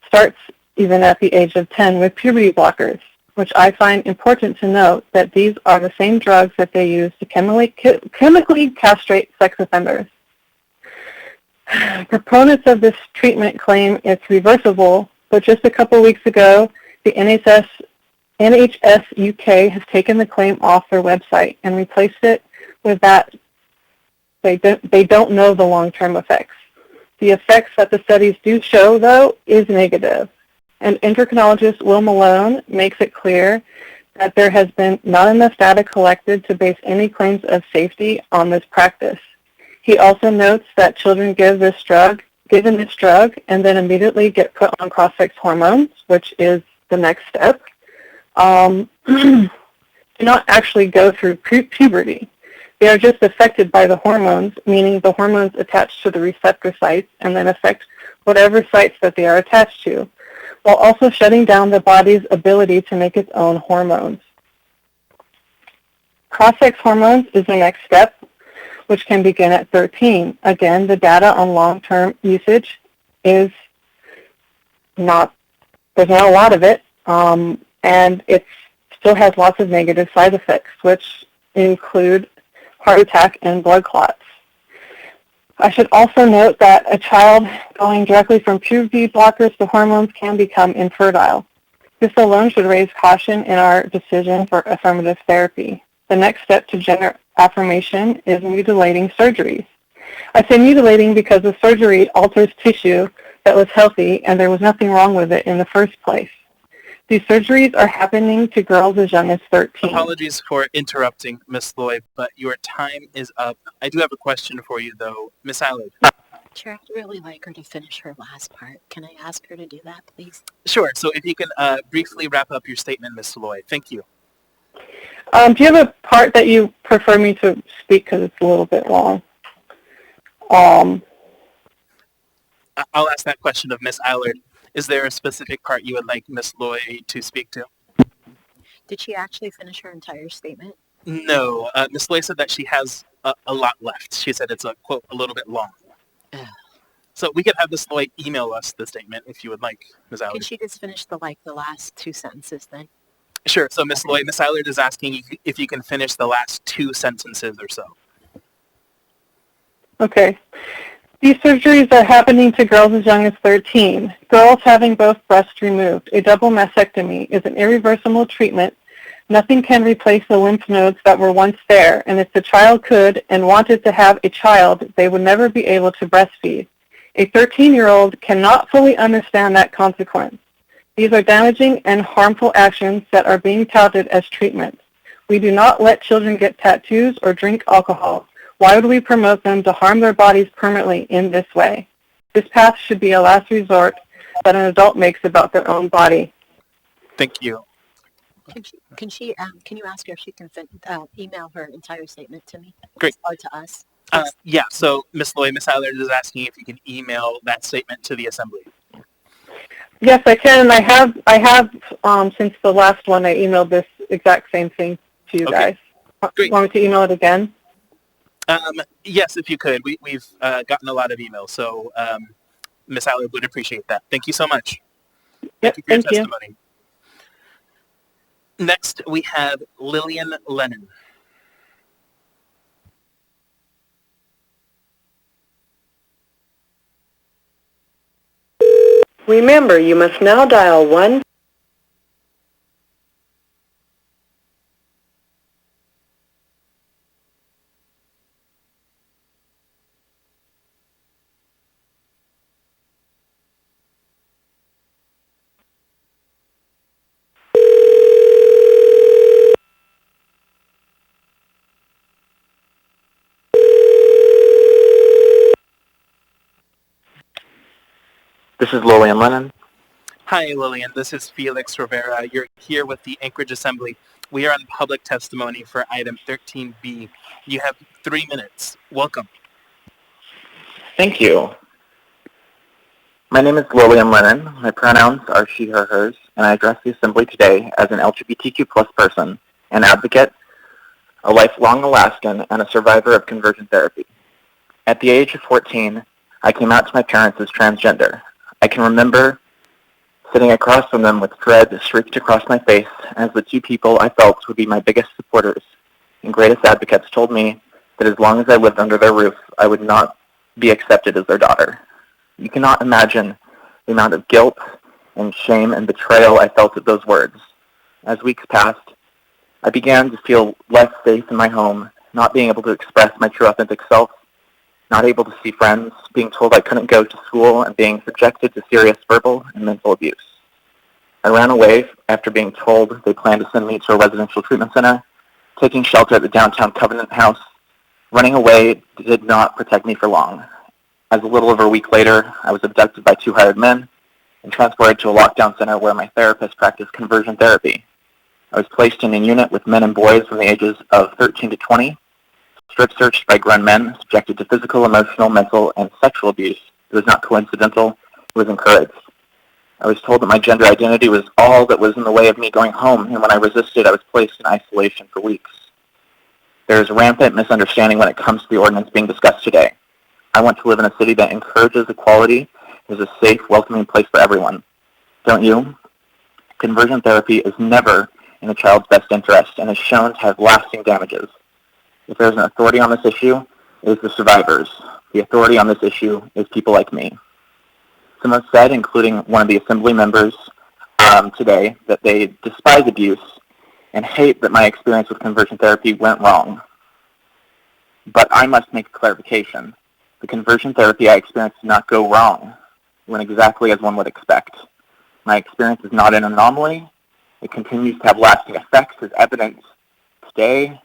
starts even at the age of 10 with puberty blockers, which I find important to note that these are the same drugs that they use to chemically castrate sex offenders. Proponents of this treatment claim it's reversible, but just a couple weeks ago, the NHS UK has taken the claim off their website and replaced it with that they don't know the long-term effects. The effects that the studies do show, though, is negative. And endocrinologist Will Malone makes it clear that there has been not enough data collected to base any claims of safety on this practice. He also notes that children given this drug and then immediately get put on cross-sex hormones, which is the next step, do not actually go through puberty. They are just affected by the hormones, meaning the hormones attach to the receptor sites and then affect whatever sites that they are attached to, while also shutting down the body's ability to make its own hormones. Cross-sex hormones is the next step, which can begin at 13. Again, the data on long-term usage is not, there's not a lot of it, and it still has lots of negative side effects, which include heart attack and blood clots. I should also note that a child going directly from puberty blockers to hormones can become infertile. This alone should raise caution in our decision for affirmative therapy. The next step to gender affirmation is mutilating surgeries. I say mutilating because the surgery alters tissue that was healthy and there was nothing wrong with it in the first place. These surgeries are happening to girls as young as 13. Apologies for interrupting, Ms. Lloyd, but your time is up. I do have a question for you, though. Ms. Allard. Chair, I'd really like her to finish her last part. Can I ask her to do that, please? Sure. So if you can briefly wrap up your statement, Ms. Lloyd. Thank you. Do you have a part that you prefer me to speak because it's a little bit long? I'll ask that question of Ms. Allard. Is there a specific part you would like Ms. Lloyd to speak to? Did she actually finish her entire statement? No. Ms. Lloyd said that she has a lot left. She said it's a, quote, a little bit long. So we could have Ms. Lloyd email us the statement if you would like, Ms. Allard. Could she just finish the last 2 sentences then? Sure. So Ms. Lloyd, Ms. Allard is asking if you can finish the last 2 sentences or so. Okay. These surgeries are happening to girls as young as 13. Girls having both breasts removed. A double mastectomy is an irreversible treatment Nothing can replace the lymph nodes that were once there, and if the child could and wanted to have a child, they would never be able to breastfeed. A 13-year-old cannot fully understand that consequence. These are damaging and harmful actions that are being touted as treatments. We do not let children get tattoos or drink alcohol. Why would we promote them to harm their bodies permanently in this way? This path should be a last resort that an adult makes about their own body. Thank you. Can you ask her if she can email her entire statement to me? Great. Or to us? Yeah, so Ms. Loy, Ms. Allard is asking if you can email that statement to the Assembly. Yes, I can, and I have since the last one, I emailed this exact same thing to you guys. Great. Want me to email it again? Yes, if you could. We've gotten a lot of emails, so Ms. Allard would appreciate that. Thank you so much. Thank you for your testimony. Next, we have Lillian Lennon. Remember, you must now dial 1. This is Lillian Lennon. Hi, Lillian. This is Felix Rivera. You're here with the Anchorage Assembly. We are on public testimony for item 13B. You have 3 minutes. Welcome. Thank you. My name is Lillian Lennon. My pronouns are she, her, hers, and I address the Assembly today as an LGBTQ+ person, an advocate, a lifelong Alaskan, and a survivor of conversion therapy. At the age of 14, I came out to my parents as transgender. I can remember sitting across from them with dread streaked across my face as the two people I felt would be my biggest supporters and greatest advocates told me that as long as I lived under their roof, I would not be accepted as their daughter. You cannot imagine the amount of guilt and shame and betrayal I felt at those words. As weeks passed, I began to feel less safe in my home, not being able to express my true authentic self, not able to see friends, being told I couldn't go to school, and being subjected to serious verbal and mental abuse. I ran away after being told they planned to send me to a residential treatment center, taking shelter at the downtown Covenant House. Running away did not protect me for long. As a little over a week later, I was abducted by 2 hired men and transported to a lockdown center where my therapist practiced conversion therapy. I was placed in a unit with men and boys from the ages of 13 to 20, strip searched by grown men, subjected to physical, emotional, mental, and sexual abuse. It was not coincidental. It was encouraged. I was told that my gender identity was all that was in the way of me going home, and when I resisted, I was placed in isolation for weeks. There is rampant misunderstanding when it comes to the ordinance being discussed today. I want to live in a city that encourages equality, is a safe, welcoming place for everyone. Don't you? Conversion therapy is never in a child's best interest and is shown to have lasting damages. If there's an authority on this issue, it is the survivors. The authority on this issue is people like me. Some have said, including one of the Assembly members today, that they despise abuse and hate that my experience with conversion therapy went wrong. But I must make a clarification. The conversion therapy I experienced did not go wrong. It went exactly as one would expect. My experience is not an anomaly. It continues to have lasting effects as evidence today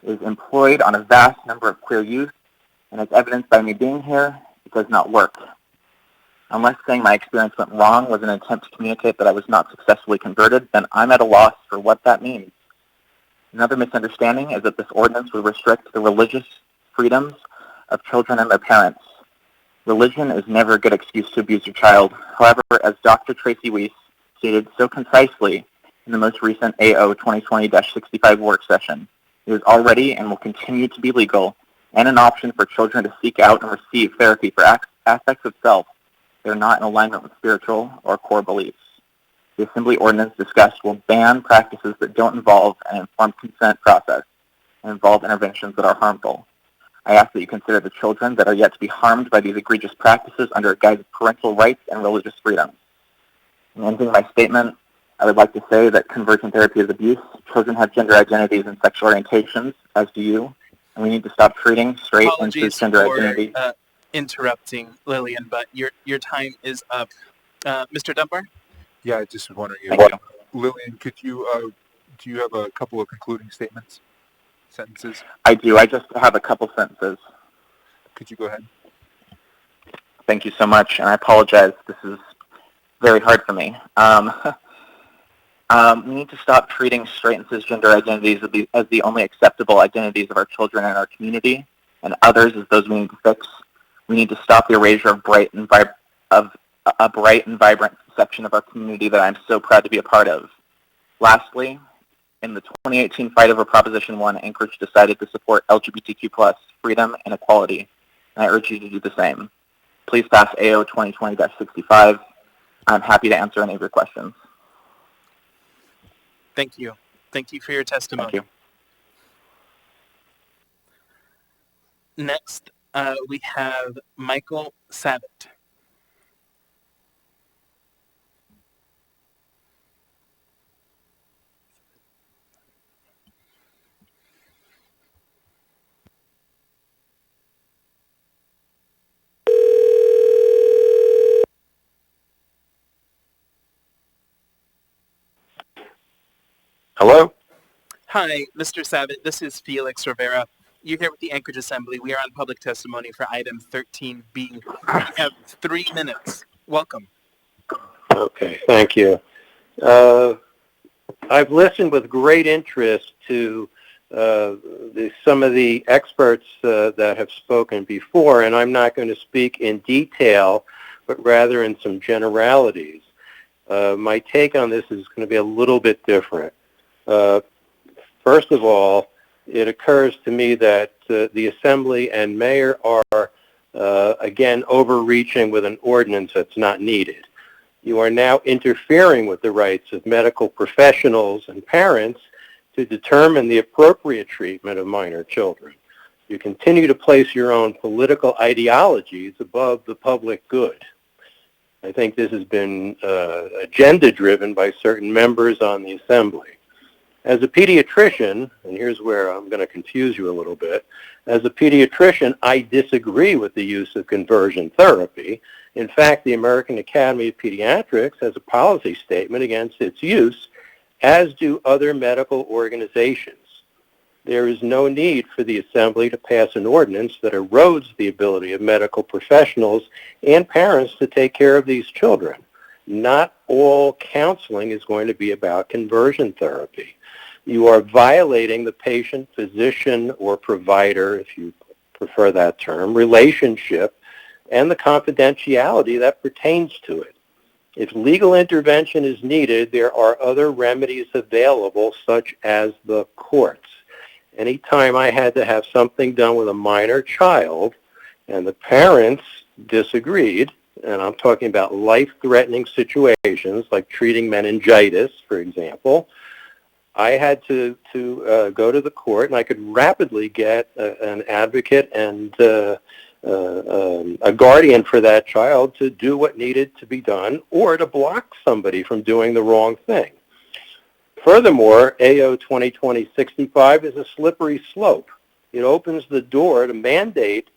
is employed on a vast number of queer youth, and as evidenced by me being here, it does not work. Unless saying my experience went wrong was an attempt to communicate that I was not successfully converted, then I'm at a loss for what that means. Another misunderstanding is that this ordinance would restrict the religious freedoms of children and their parents. Religion is never a good excuse to abuse your child. However, as Dr. Tracy Weiss stated so concisely in the most recent AO 2020-65 work session, it is already and will continue to be legal and an option for children to seek out and receive therapy for aspects of self that are not in alignment with spiritual or core beliefs. The Assembly ordinance discussed will ban practices that don't involve an informed consent process and involve interventions that are harmful. I ask that you consider the children that are yet to be harmed by these egregious practices under a guise of parental rights and religious freedom. In ending my statement, I would like to say that conversion therapy is abuse. Children have gender identities and sexual orientations, as do you, and we need to stop treating straight and cisgender identities. Interrupting, Lillian, but your time is up. Mr. Dunbar? Yeah, I just was wondering Thank you. Lillian, could you, do you have a couple of concluding sentences? I do. I just have a couple sentences. Could you go ahead? Thank you so much, and I apologize. This is very hard for me. We need to stop treating straight and cisgender identities as the only acceptable identities of our children and our community, and others as those we need to fix. We need to stop the erasure of a bright and vibrant section of our community that I'm so proud to be a part of. Lastly, in the 2018 fight over Proposition 1, Anchorage decided to support LGBTQ+ freedom and equality, and I urge you to do the same. Please pass AO 2020-65. I'm happy to answer any of your questions. Thank you. Thank you for your testimony. Thank you. Next, we have Michael Sabat. Hello? Hi, Mr. Sabat. This is Felix Rivera. You're here with the Anchorage Assembly. We are on public testimony for item 13B. We have 3 minutes. Welcome. Okay, thank you. I've listened with great interest to some of the experts that have spoken before, and I'm not going to speak in detail, but rather in some generalities. My take on this is going to be a little bit different. First of all, it occurs to me that the Assembly and Mayor are, again, overreaching with an ordinance that's not needed. You are now interfering with the rights of medical professionals and parents to determine the appropriate treatment of minor children. You continue to place your own political ideologies above the public good. I think this has been agenda-driven by certain members on the Assembly. As a pediatrician, and here's where I'm going to confuse you a little bit, as a pediatrician, I disagree with the use of conversion therapy. In fact, the American Academy of Pediatrics has a policy statement against its use, as do other medical organizations. There is no need for the Assembly to pass an ordinance that erodes the ability of medical professionals and parents to take care of these children. Not all counseling is going to be about conversion therapy. You are violating the patient, physician, or provider, if you prefer that term, relationship and the confidentiality that pertains to it. If legal intervention is needed, there are other remedies available, such as the courts. Anytime I had to have something done with a minor child and the parents disagreed, and I'm talking about life-threatening situations like treating meningitis, for example, I had to go to the court, and I could rapidly get an advocate and a guardian for that child to do what needed to be done or to block somebody from doing the wrong thing. Furthermore, AO 2020-65 is a slippery slope. It opens the door to mandate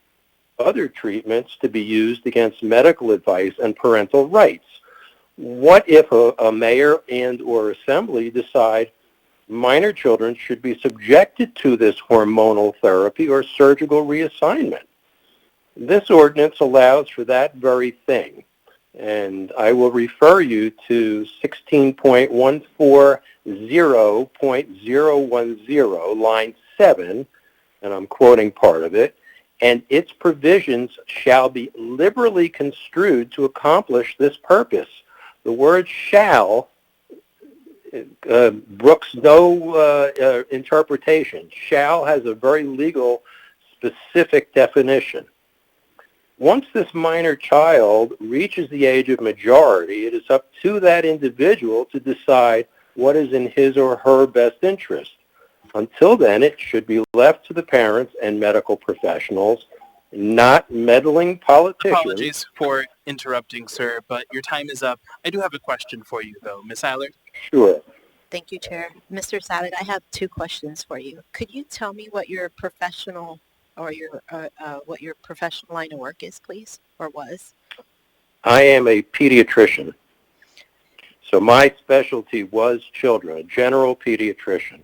other treatments to be used against medical advice and parental rights. What if a mayor and or assembly decide minor children should be subjected to this hormonal therapy or surgical reassignment? This ordinance allows for that very thing, and I will refer you to 16.140.010, line 7, and I'm quoting part of it, and its provisions shall be liberally construed to accomplish this purpose. The word shall brooks no interpretation. Shall has a very legal, specific definition. Once this minor child reaches the age of majority, it is up to that individual to decide what is in his or her best interest. Until then, it should be left to the parents and medical professionals, not meddling politicians. Apologies for interrupting, sir, but your time is up. I do have a question for you, though. Ms. Allard? Sure. Thank you, Chair. Mr. Sabat, I have two questions for you. Could you tell me what your professional or what your professional line of work is, please, or was? I am a pediatrician. So my specialty was children, a general pediatrician.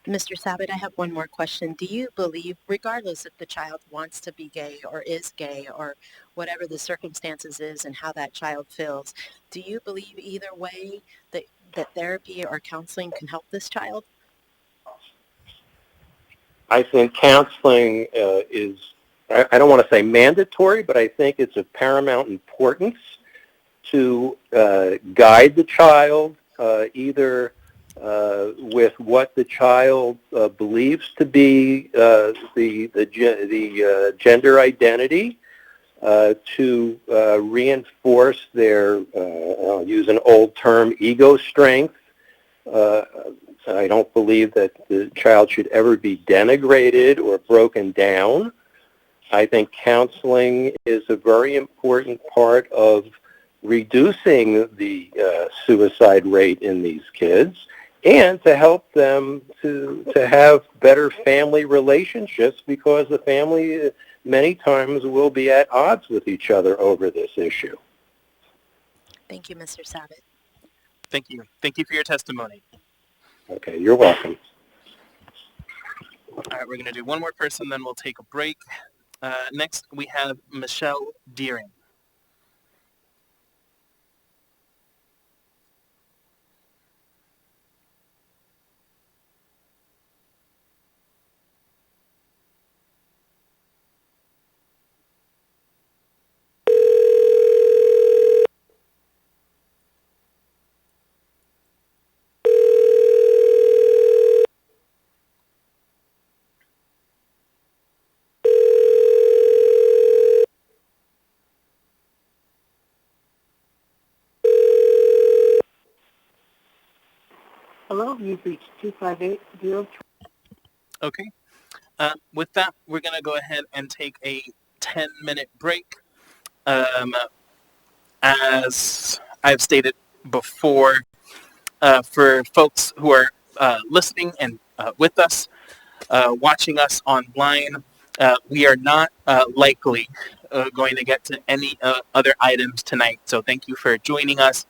Mr. Sabat, I have one more question. Do you believe, regardless if the child wants to be gay or is gay or whatever the circumstances is and how that child feels, do you believe either way that therapy or counseling can help this child? I think counseling is, I don't want to say mandatory, but I think it's of paramount importance to guide the child either with what the child believes to be the gender identity, to reinforce their, I'll use an old term, ego strength. I don't believe that the child should ever be denigrated or broken down. I think counseling is a very important part of reducing the suicide rate in these kids and to help them to have better family relationships, because the family many times will be at odds with each other over this issue. Thank you, Mr. Sabat. Thank you. Thank you for your testimony. Okay, you're welcome. All right, we're going to do one more person, then we'll take a break. Next, we have Michelle Deering. Hello, you've reached 258-02. Okay. With that, we're going to go ahead and take a 10-minute break. As I've stated before, for folks who are listening and with us, watching us online, we are not likely going to get to any other items tonight. So thank you for joining us.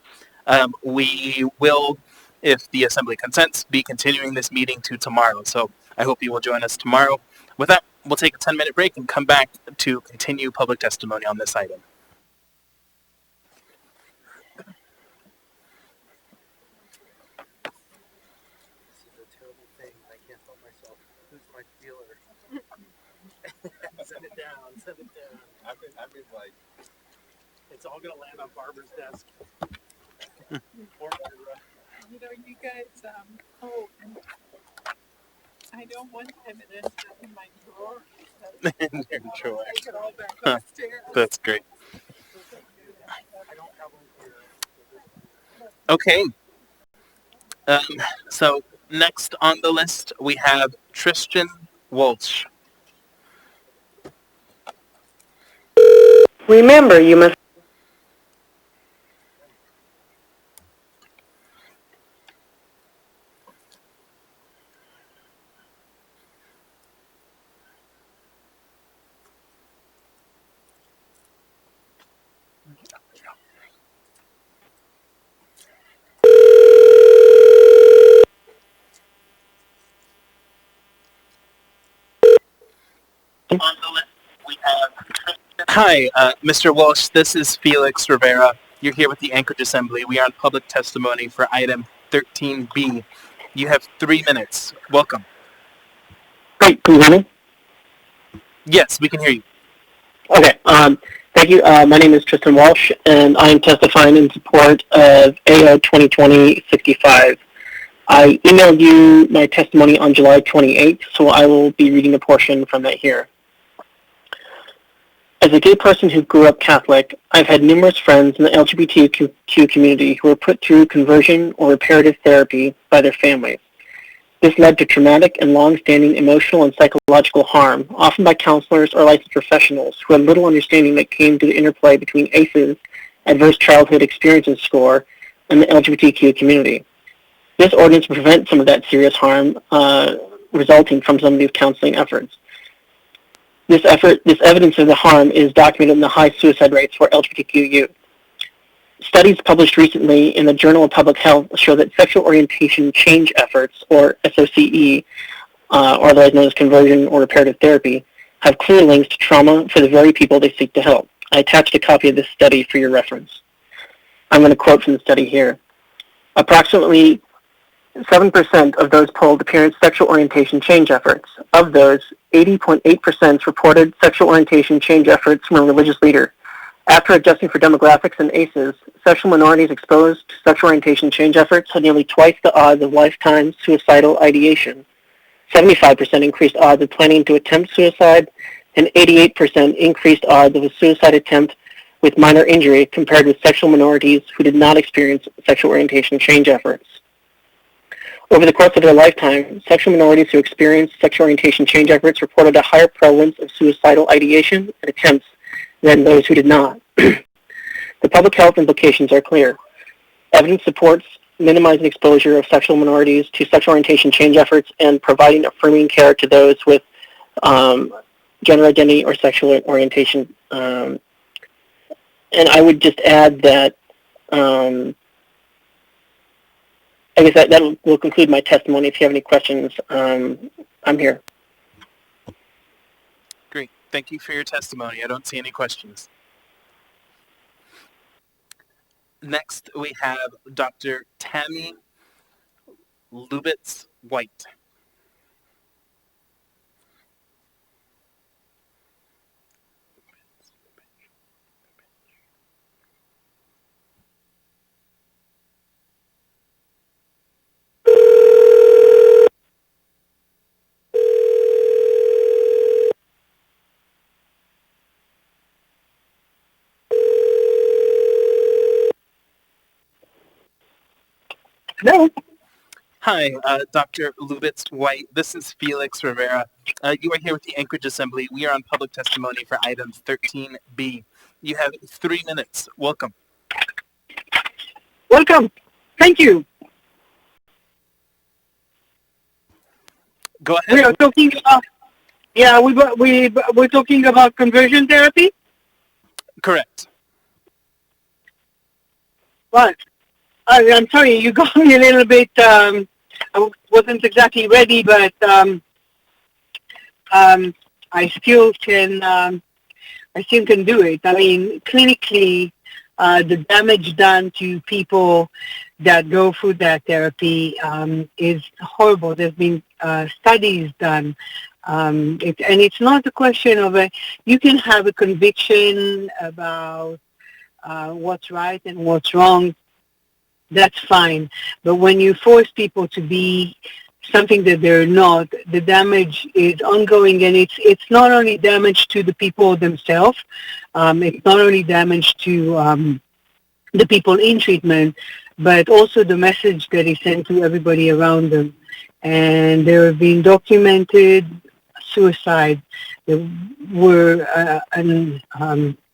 We will, if the Assembly consents, be continuing this meeting to tomorrow. So I hope you will join us tomorrow. With that, we'll take a 10-minute break and come back to continue public testimony on this item. Send it down, send it down. I've been like, it's all gonna land on Barbara's desk. Poor Barbara. You know, you guys, and I know one time it ended up in my drawer. In your drawer. Take it all back upstairs. That's great. Okay. So next on the list, we have Tristan Walsh. Remember, you must Hi, Mr. Walsh. This is Felix Rivera. You're here with the Anchorage Assembly. We are on public testimony for item 13B. You have 3 minutes. Welcome. Great. Can you hear me? Yes, we can hear you. Okay. Thank you. My name is Tristan Walsh, and I am testifying in support of AO 2020-65. I emailed you my testimony on July 28th, so I will be reading a portion from that here. As a gay person who grew up Catholic, I've had numerous friends in the LGBTQ community who were put through conversion or reparative therapy by their families. This led to traumatic and long-standing emotional and psychological harm, often by counselors or licensed professionals who had little understanding that came to the interplay between ACEs, Adverse Childhood Experiences Score, and the LGBTQ community. This ordinance prevents some of that serious harm resulting from some of these counseling efforts. This evidence of the harm is documented in the high suicide rates for LGBTQ youth. Studies published recently in the Journal of Public Health show that sexual orientation change efforts, or SOCE, or otherwise known as conversion or reparative therapy, have clear links to trauma for the very people they seek to help. I attached a copy of this study for your reference. I'm going to quote from the study here. Approximately 7% of those polled experienced sexual orientation change efforts. Of those, 80.8% reported sexual orientation change efforts from a religious leader. After adjusting for demographics and ACEs, sexual minorities exposed to sexual orientation change efforts had nearly twice the odds of lifetime suicidal ideation. 75% increased odds of planning to attempt suicide, and 88% increased odds of a suicide attempt with minor injury compared with sexual minorities who did not experience sexual orientation change efforts. Over the course of their lifetime, sexual minorities who experienced sexual orientation change efforts reported a higher prevalence of suicidal ideation and attempts than those who did not. The public health implications are clear. Evidence supports minimizing exposure of sexual minorities to sexual orientation change efforts and providing affirming care to those with gender identity or sexual orientation. And I would just add that I guess that will conclude my testimony. If you have any questions, I'm here. Great. Thank you for your testimony. I don't see any questions. Next, we have Dr. Tammy Lubitz-White. Hello. Hi, Dr. Lubitz-White. This is Felix Rivera. You are here with the Anchorage Assembly. We are on public testimony for item 13B. You have 3 minutes. Welcome. Welcome. Thank you. Go ahead. We are talking about, we're talking about conversion therapy? Correct. Right. I'm sorry, you got me a little bit, I wasn't exactly ready, but I still can do it. I mean, clinically, the damage done to people that go through that therapy is horrible. There's been studies done. And it's not a question of you can have a conviction about what's right and what's wrong. That's fine. But when you force people to be something that they're not, the damage is ongoing, and it's not only damage to the people themselves, it's not only damage to the people in treatment, but also the message that is sent to everybody around them. And there have been documented suicides that were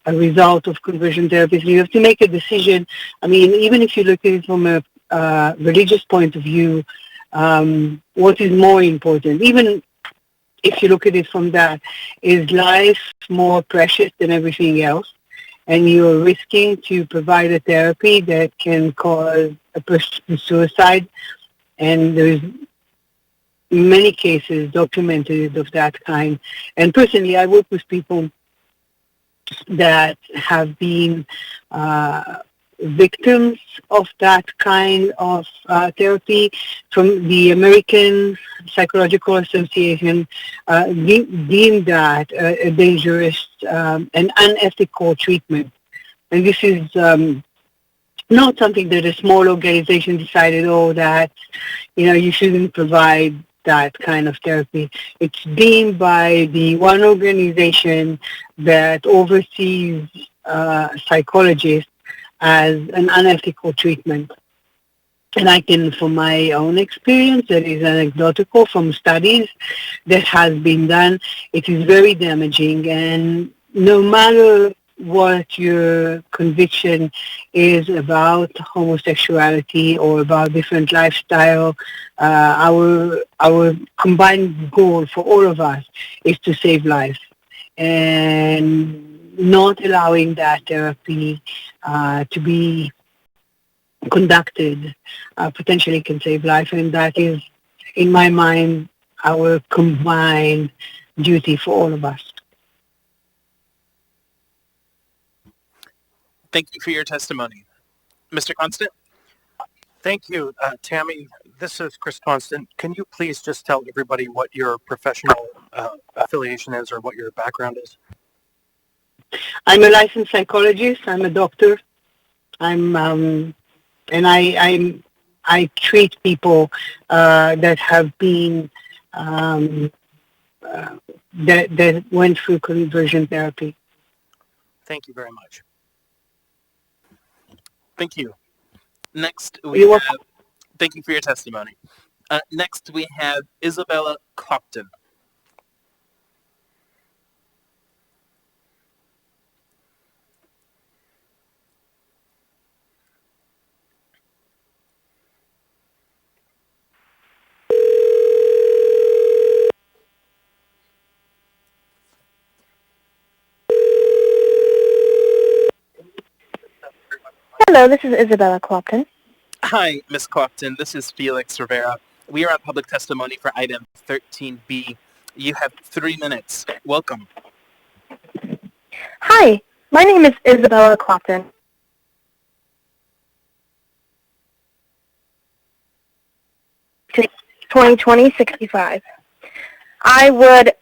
a result of conversion therapy. So you have to make a decision. I mean, even if you look at it from a religious point of view, what is more important? Even if you look at it from that, is life more precious than everything else? And you're risking to provide a therapy that can cause a person to suicide. And there's many cases documented of that kind. And personally, I work with people that have been victims of that kind of therapy. From the American Psychological Association deemed that a dangerous and unethical treatment. And this is not something that a small organization decided, that, you shouldn't provide that kind of therapy. It's deemed by the one organization that oversees psychologists as an unethical treatment. And I can, from my own experience, that is anecdotal from studies that has been done, it is very damaging. And no matter what your conviction is about homosexuality or about different lifestyle. Our combined goal for all of us is to save lives, and not allowing that therapy to be conducted potentially can save life, and that is, in my mind, our combined duty for all of us. Thank you for your testimony. Mr. Constant? Thank you, Tammy. This is Chris Constant. Can you please just tell everybody what your professional affiliation is or what your background is? I'm a licensed psychologist. I'm a doctor. I treat people that have been that went through conversion therapy. Thank you very much. Thank you. Next, we have, thank you for your testimony. Next, we have Isabella Clopton. Hello, this is Isabella Clopton. Hi, Ms. Clopton. This is Felix Rivera. We are on public testimony for item 13B. You have 3 minutes. Welcome. Hi, my name is Isabella Clopton. To 2020-65. It would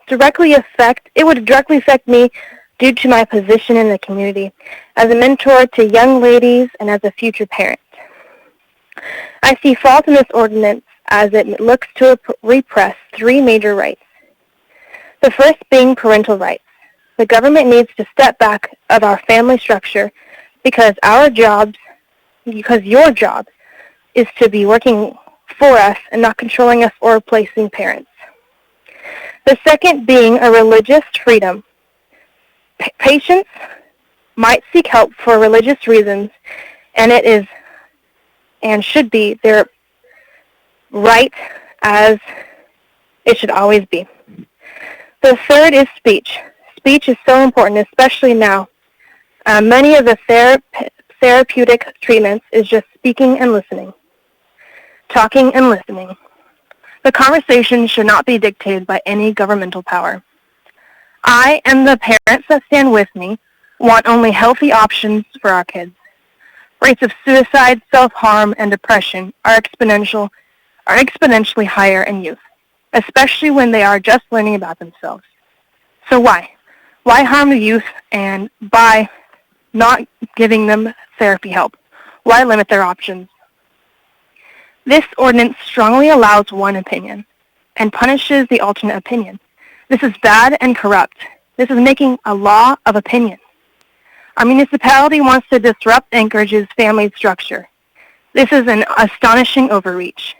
directly affect me due to my position in the community as a mentor to young ladies and as a future parent. I see fault in this ordinance as it looks to repress 3 major rights. The first being parental rights. The government needs to step back of our family structure because your job is to be working for us and not controlling us or replacing parents. The second being a religious freedom. Patients might seek help for religious reasons, and it is and should be their right as it should always be. The third is speech. Speech is so important, especially now. Many of the therapeutic treatments is just speaking and listening. Talking and listening. The conversation should not be dictated by any governmental power. I and the parents that stand with me want only healthy options for our kids. Rates of suicide, self-harm, and depression are exponentially higher in youth, especially when they are just learning about themselves. So why? Why harm the youth and by not giving them therapy help? Why limit their options? This ordinance strongly allows one opinion and punishes the alternate opinion. This is bad and corrupt. This is making a law of opinion. Our municipality wants to disrupt Anchorage's family structure. This is an astonishing overreach.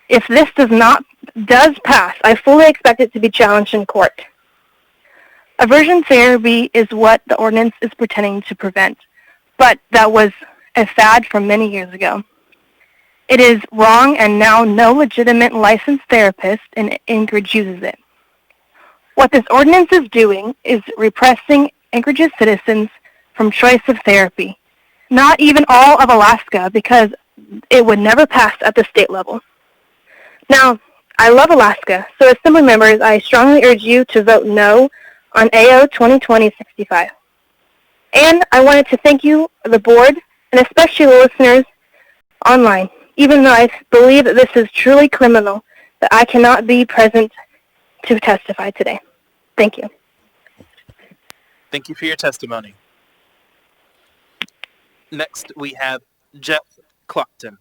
If this does pass, I fully expect it to be challenged in court. Aversion therapy is what the ordinance is pretending to prevent, but that was a fad from many years ago. It is wrong, and now no legitimate licensed therapist in Anchorage uses it. What this ordinance is doing is repressing Anchorage's citizens from choice of therapy. Not even all of Alaska, because it would never pass at the state level. Now, I love Alaska, so as Assembly members, I strongly urge you to vote no on AO 2020-65. And I wanted to thank you, the board, and especially the listeners online, even though I believe that this is truly criminal, that I cannot be present to testify today. Thank you. Thank you for your testimony. Next, we have Jeff Clockton.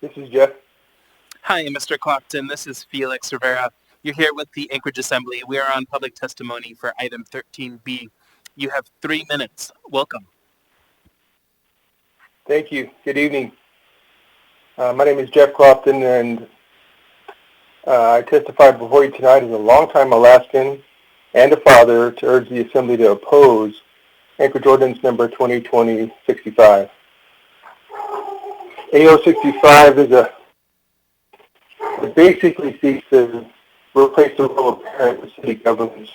This is Jeff. Hi, Mr. Clopton. This is Felix Rivera. You're here with the Anchorage Assembly. We are on public testimony for item 13B. You have 3 minutes. Welcome. Thank you. Good evening. My name is Jeff Clopton, and I testified before you tonight as a longtime Alaskan and a father to urge the Assembly to oppose Anchorage Ordinance number 2020-65. AO65 it basically seeks to replace the role of parent with city governments.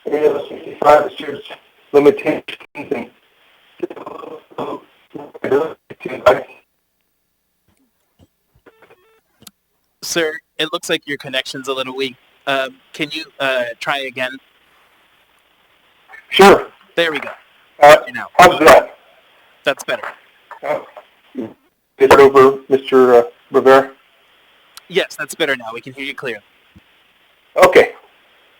AO65 asserts limitations and Sir, it looks like your connection's a little weak. Can you try again? Sure. There we go. How's that? That's better. Is it over, Mr. Rivera? Yes, that's better now. We can hear you clearly. Okay.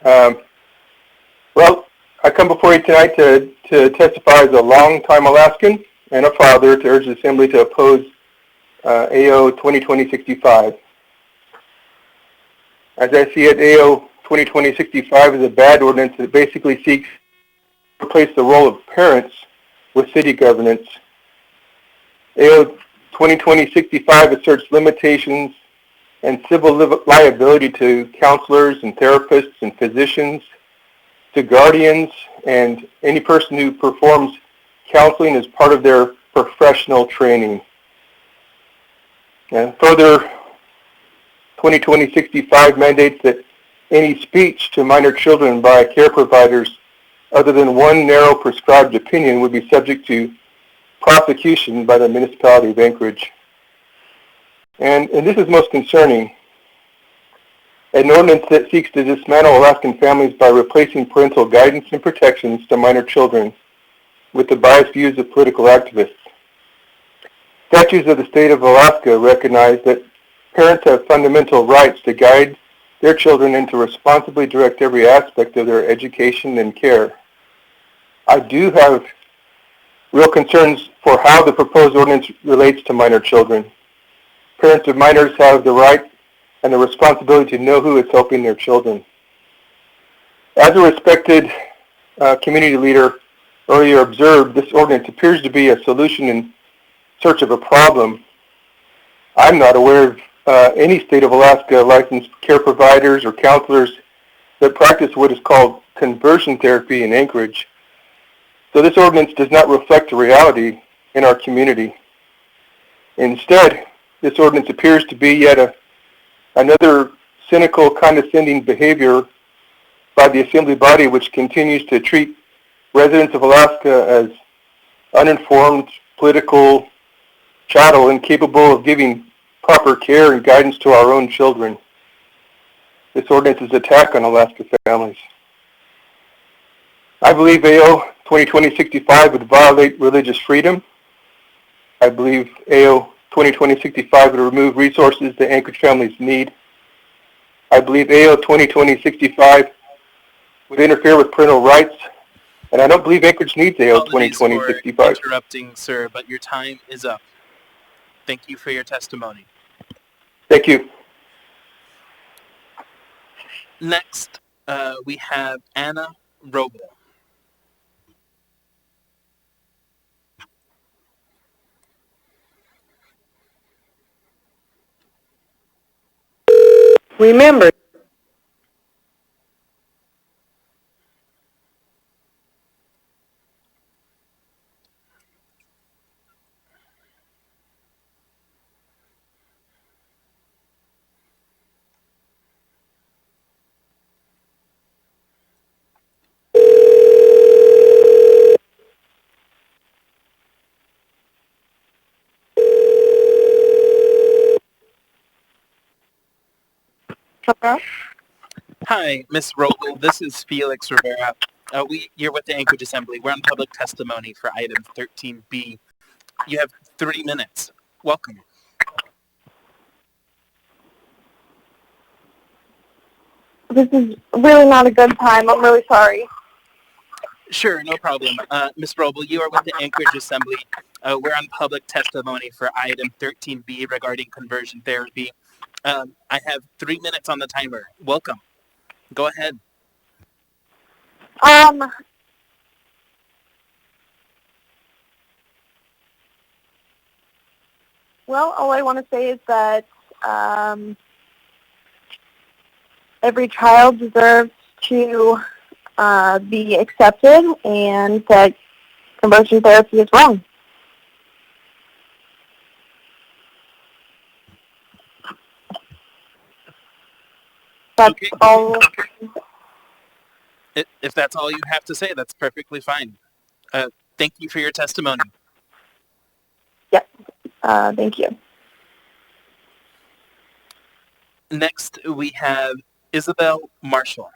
Well, I come before you tonight to testify as a longtime Alaskan and a father to urge the Assembly to oppose AO 2020-65. As I see it, AO 2020-65 is a bad ordinance that basically seeks to replace the role of parents with city governance. AO 2020-65 asserts limitations and civil liability to counselors and therapists and physicians, to guardians, and any person who performs counseling as part of their professional training. And further, 2020-65 mandates that any speech to minor children by care providers other than one narrow prescribed opinion would be subject to prosecution by the municipality of Anchorage. And this is most concerning. An ordinance that seeks to dismantle Alaskan families by replacing parental guidance and protections to minor children with the biased views of political activists. Statutes of the state of Alaska recognize that parents have fundamental rights to guide their children and to responsibly direct every aspect of their education and care. I do have real concerns for how the proposed ordinance relates to minor children. Parents of minors have the right and the responsibility to know who is helping their children. As a respected community leader earlier observed, this ordinance appears to be a solution in search of a problem. I'm not aware of any state of Alaska licensed care providers or counselors that practice what is called conversion therapy in Anchorage. So this ordinance does not reflect the reality in our community. Instead, this ordinance appears to be yet another cynical, condescending behavior by the Assembly body, which continues to treat residents of Alaska as uninformed, political chattel incapable of giving proper care and guidance to our own children. This ordinance is an attack on Alaska families. I believe AO 2020-65 would violate religious freedom. I believe AO 2020-65 would remove resources that Anchorage families need. I believe AO 2020-65 would interfere with parental rights, and I don't believe Anchorage needs AO 2020-65. Interrupting, sir, but your time is up. Thank you for your testimony. Thank you. Next, we have Anna Roble. Remember, Hi, Ms. Roble. This is Felix Rivera. You're with the Anchorage Assembly. We're on public testimony for item 13B. You have 3 minutes. Welcome. This is really not a good time. I'm really sorry. Sure, no problem. Ms. Roble, you are with the Anchorage Assembly. We're on public testimony for item 13B regarding conversion therapy. I have 3 minutes on the timer. Welcome. Go ahead. Well, all I want to say is that every child deserves to be accepted, and that conversion therapy is wrong. That's all. If that's all you have to say, that's perfectly fine. Thank you for your testimony. Yep. Thank you. Next, we have Isabel Marshall.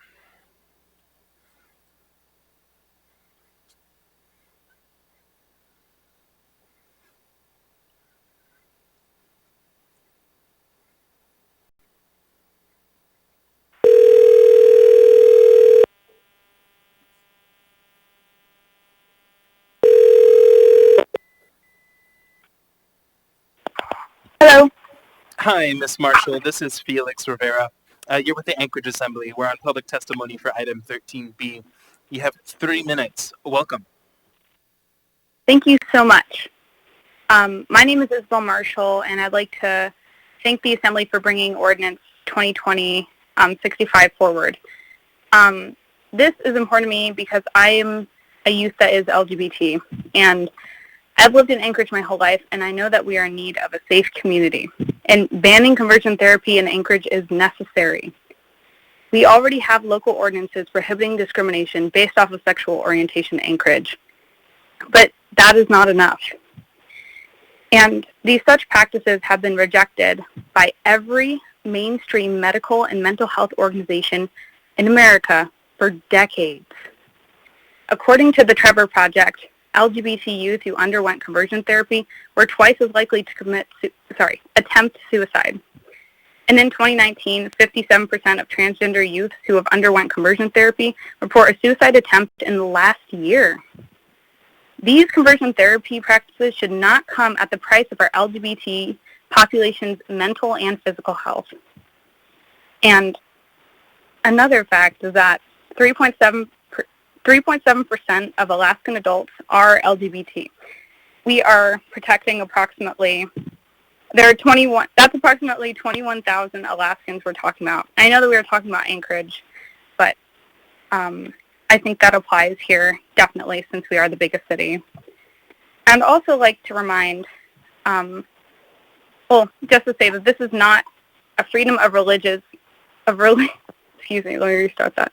Hello. Hi, Ms. Marshall. This is Felix Rivera. You're with the Anchorage Assembly. We're on public testimony for item 13B. You have 3 minutes. Welcome. Thank you so much. My name is Isabel Marshall, and I'd like to thank the Assembly for bringing Ordinance 2020-65 forward. This is important to me because I am a youth that is LGBT, and I've lived in Anchorage my whole life, and I know that we are in need of a safe community. And banning conversion therapy in Anchorage is necessary. We already have local ordinances prohibiting discrimination based off of sexual orientation in Anchorage, but that is not enough. And these such practices have been rejected by every mainstream medical and mental health organization in America for decades. According to the Trevor Project, LGBT youth who underwent conversion therapy were twice as likely to attempt suicide. And in 2019, 57% of transgender youths who have underwent conversion therapy report a suicide attempt in the last year. These conversion therapy practices should not come at the price of our LGBT population's mental and physical health. And another fact is that 3.7% of Alaskan adults are LGBT. We are protecting approximately 21,000 Alaskans we're talking about. I know that we were talking about Anchorage, but I think that applies here definitely since we are the biggest city. I'd also like to remind, just to say that this is not a freedom of excuse me, let me restart that.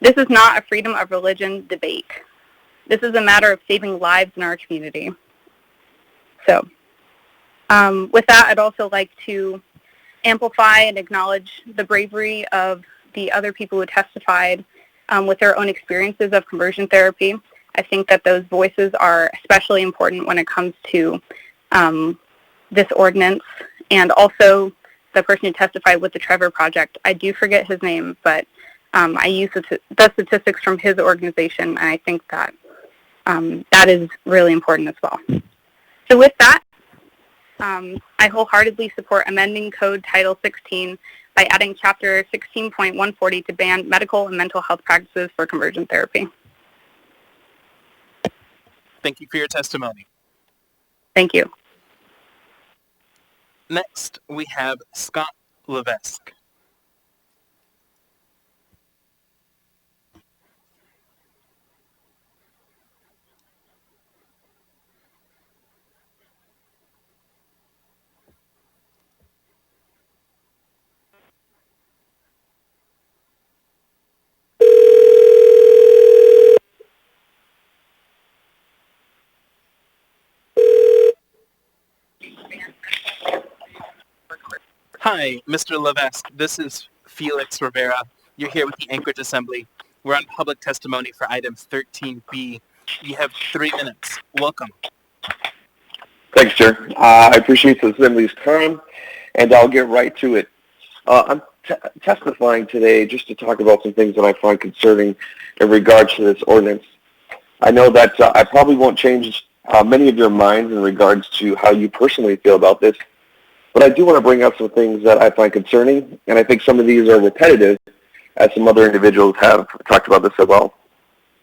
This is not a freedom of religion debate. This is a matter of saving lives in our community. So, with that, I'd also like to amplify and acknowledge the bravery of the other people who testified with their own experiences of conversion therapy. I think that those voices are especially important when it comes to this ordinance, and also the person who testified with the Trevor Project. I do forget his name, but I use the statistics from his organization, and I think that that is really important as well. So with that, I wholeheartedly support amending Code Title 16 by adding Chapter 16.140 to ban medical and mental health practices for conversion therapy. Thank you for your testimony. Thank you. Next, we have Scott Levesque. Hi, Mr. Levesque. This is Felix Rivera. You're here with the Anchorage Assembly. We're on public testimony for item 13B. You have 3 minutes. Welcome. Thanks, Chair. I appreciate the Assembly's time, and I'll get right to it. I'm testifying today just to talk about some things that I find concerning in regards to this ordinance. I know that I probably won't change many of your minds in regards to how you personally feel about this. But I do want to bring up some things that I find concerning, and I think some of these are repetitive, as some other individuals have talked about this as well.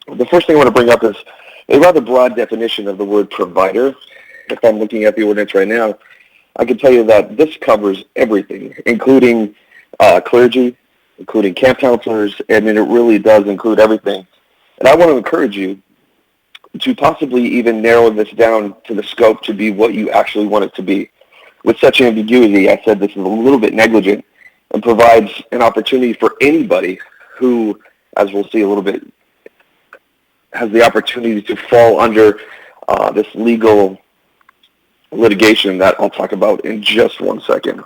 The first thing I want to bring up is a rather broad definition of the word provider. If I'm looking at the ordinance right now, I can tell you that this covers everything, including clergy, including camp counselors, and it really does include everything. And I want to encourage you to possibly even narrow this down to the scope to be what you actually want it to be. With such ambiguity, I said this is a little bit negligent and provides an opportunity for anybody who, as we'll see a little bit, has the opportunity to fall under this legal litigation that I'll talk about in just one second.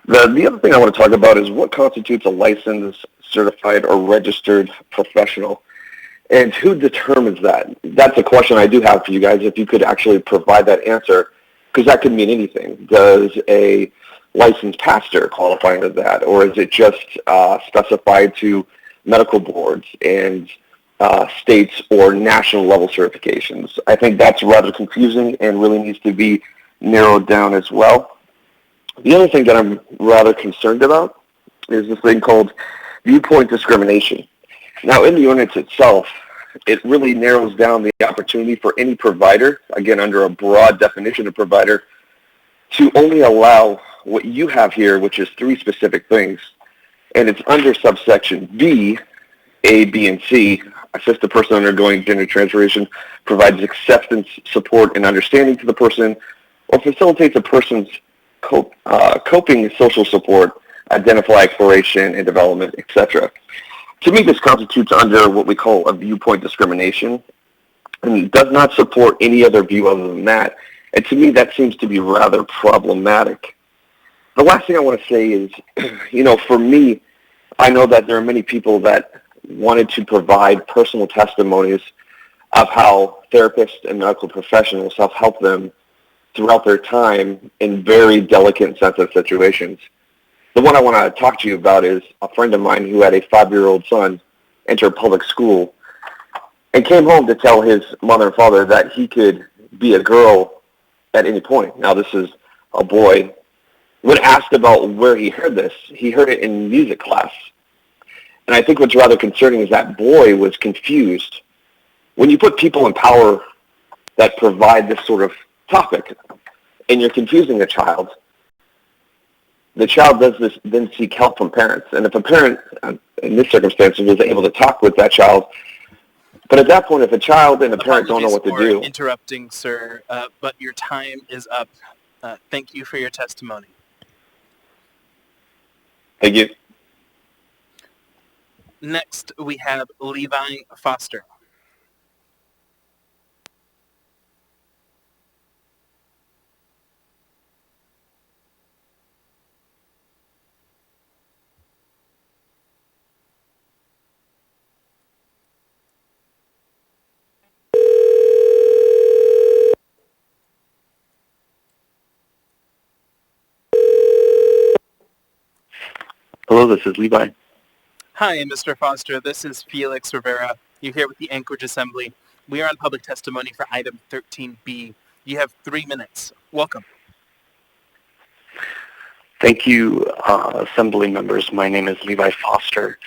The other thing I want to talk about is what constitutes a licensed, certified, or registered professional, and who determines that? That's a question I do have for you guys, if you could actually provide that answer, because that could mean anything. Does a licensed pastor qualify under that, or is it just specified to medical boards and states or national level certifications? I think that's rather confusing and really needs to be narrowed down as well. The other thing that I'm rather concerned about is this thing called viewpoint discrimination. Now, in the ordinance itself, it really narrows down the opportunity for any provider, again, under a broad definition of provider, to only allow what you have here, which is 3 specific things. And it's under subsection B, A, B, and C. Assist the person undergoing gender transformation, provides acceptance, support, and understanding to the person, or facilitates a person's coping social support, identify exploration and development, etc. To me, this constitutes under what we call a viewpoint discrimination, and does not support any other view other than that. And to me, that seems to be rather problematic. The last thing I want to say is, for me, I know that there are many people that wanted to provide personal testimonies of how therapists and medical professionals have helped them throughout their time in very delicate and sensitive situations. The one I want to talk to you about is a friend of mine who had a 5-year-old son enter public school and came home to tell his mother and father that he could be a girl at any point. Now, this is a boy. When asked about where he heard this, he heard it in music class. And I think what's rather concerning is that boy was confused. When you put people in power that provide this sort of topic and you're confusing a child, the child does this, then seek help from parents. And if a parent, in this circumstance, was able to talk with that child, but at that point, if a child and a parent don't know what to do. Interrupting, sir, but your time is up. Thank you for your testimony. Thank you. Next, we have Levi Foster. Hello, this is Levi. Hi, Mr. Foster. This is Felix Rivera. You're here with the Anchorage Assembly. We are on public testimony for item 13B. You have 3 minutes. Welcome. Thank you, Assembly members. My name is Levi Foster.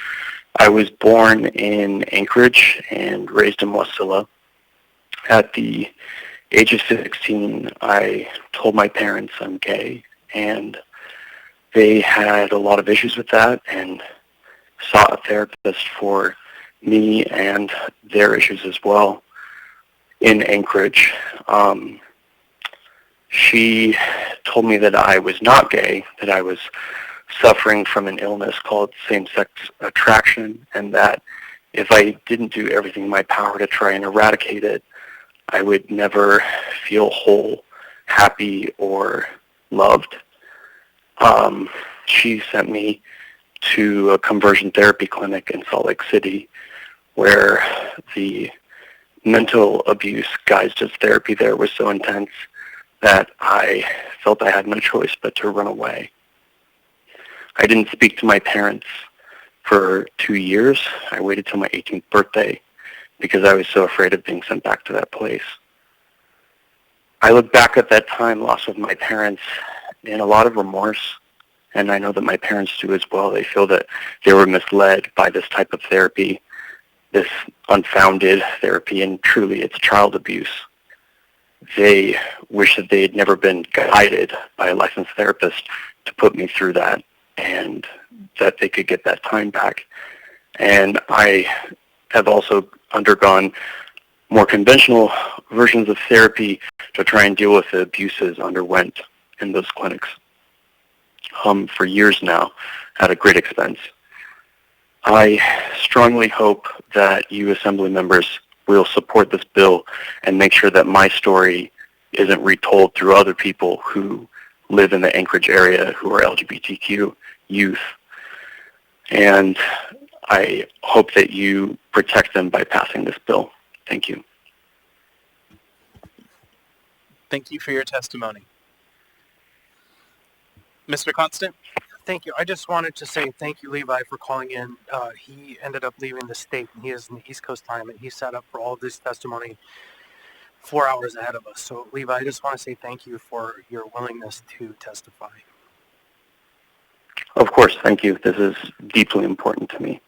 I was born in Anchorage and raised in Wasilla. At the age of 16, I told my parents I'm gay, and they had a lot of issues with that and sought a therapist for me and their issues as well in Anchorage. She told me that I was not gay, that I was suffering from an illness called same-sex attraction, and that if I didn't do everything in my power to try and eradicate it, I would never feel whole, happy, or loved. She sent me to a conversion therapy clinic in Salt Lake City where the mental abuse guised as therapy there was so intense that I felt I had no choice but to run away. I didn't speak to my parents for 2 years. I waited till my 18th birthday because I was so afraid of being sent back to that place. I look back at that time lost with my parents in a lot of remorse, and I know that my parents do as well. They feel that they were misled by this type of therapy, this unfounded therapy, and truly it's child abuse. They wish that they had never been guided by a licensed therapist to put me through that, and that they could get that time back. And I have also undergone more conventional versions of therapy to try and deal with the abuses underwent in those clinics for years now at a great expense. I strongly hope that you Assembly members will support this bill and make sure that my story isn't retold through other people who live in the Anchorage area who are LGBTQ youth. And I hope that you protect them by passing this bill. Thank you. Thank you for your testimony. Mr. Constant? Thank you. I just wanted to say thank you, Levi, for calling in. He ended up leaving the state, and he is in the East Coast time, and he sat up for all of this testimony 4 hours ahead of us. So, Levi, I just want to say thank you for your willingness to testify. Of course, thank you. This is deeply important to me.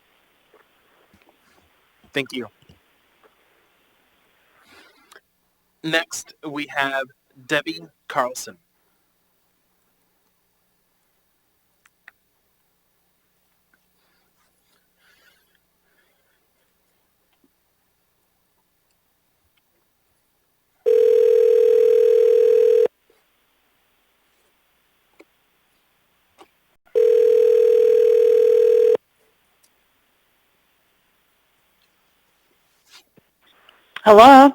Thank you. Next, we have Debbie Carlson. Hello?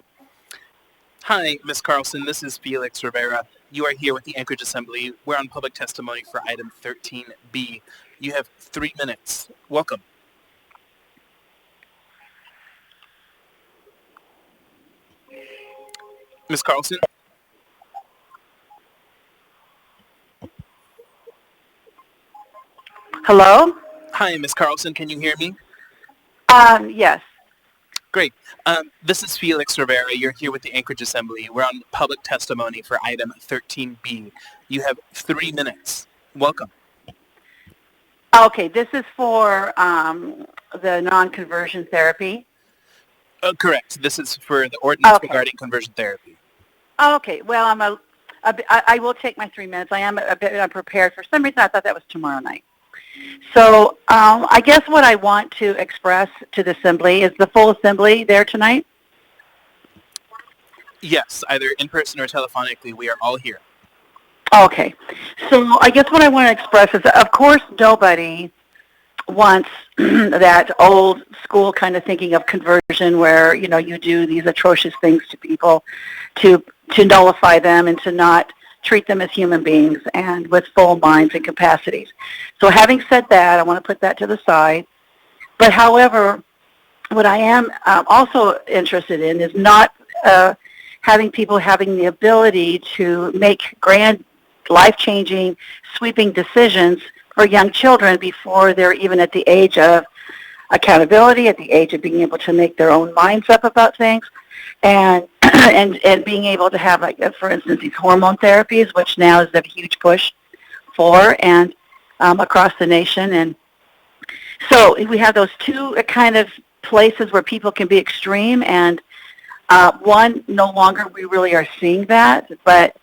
Hi, Ms. Carlson. This is Felix Rivera. You are here with the Anchorage Assembly. We're on public testimony for item 13B. You have 3 minutes. Welcome. Ms. Carlson? Hello? Hi, Ms. Carlson. Can you hear me? Yes. Great. This is Felix Rivera. You're here with the Anchorage Assembly. We're on public testimony for item 13B. You have 3 minutes. Welcome. Okay, this is for the non-conversion therapy. Correct. This is for the ordinance Okay. regarding conversion therapy. Okay, well, I will take my 3 minutes. I am a bit unprepared. For some reason, I thought that was tomorrow night. So I guess what I want to express to the Assembly is the full Assembly there tonight? Yes, either in person or telephonically, we are all here. Okay. So I guess what I want to express is, of course, nobody wants that old school kind of thinking of conversion where, you know, you do these atrocious things to people to nullify them and to not treat them as human beings and with full minds and capacities. So having said that, I want to put that to the side. But however, what I am also interested in is not having people having the ability to make grand, life-changing, sweeping decisions for young children before they're even at the age of accountability, at the age of being able to make their own minds up about things, and and being able to have, like, for instance, these hormone therapies, which now is a huge push for and across the nation. And so we have those two kind of places where people can be extreme, and one, no longer we really are seeing that, but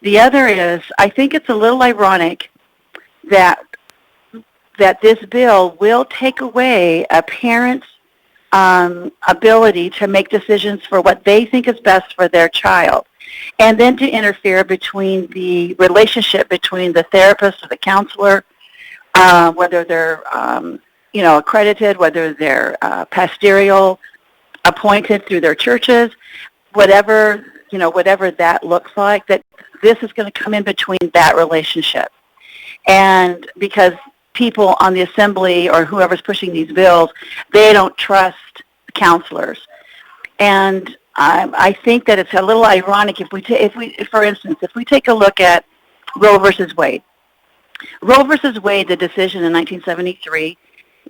the other is, I think it's a little ironic that this bill will take away a parent's ability to make decisions for what they think is best for their child, and then to interfere between the relationship between the therapist or the counselor, whether they're accredited, whether they're pastoral appointed through their churches, whatever that looks like, that this is going to come in between that relationship. And because people on the Assembly or whoever's pushing these bills, they don't trust counselors. And I think that it's a little ironic if we, for instance, if we take a look at Roe versus Wade. Roe versus Wade, the decision in 1973,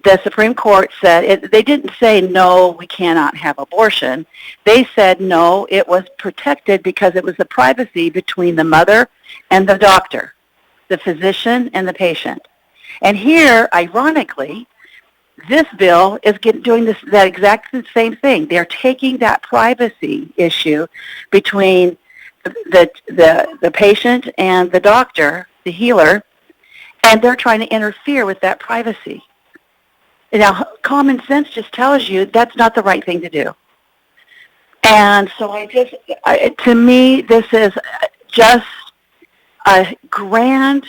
the Supreme Court said, they didn't say, no, we cannot have abortion. They said, no, it was protected because it was the privacy between the mother and the doctor, the physician and the patient. And here, ironically, this bill is doing that exact same thing. They're taking that privacy issue between the patient and the doctor, the healer, and they're trying to interfere with that privacy. Now, common sense just tells you that's not the right thing to do. And so to me, this is just a grand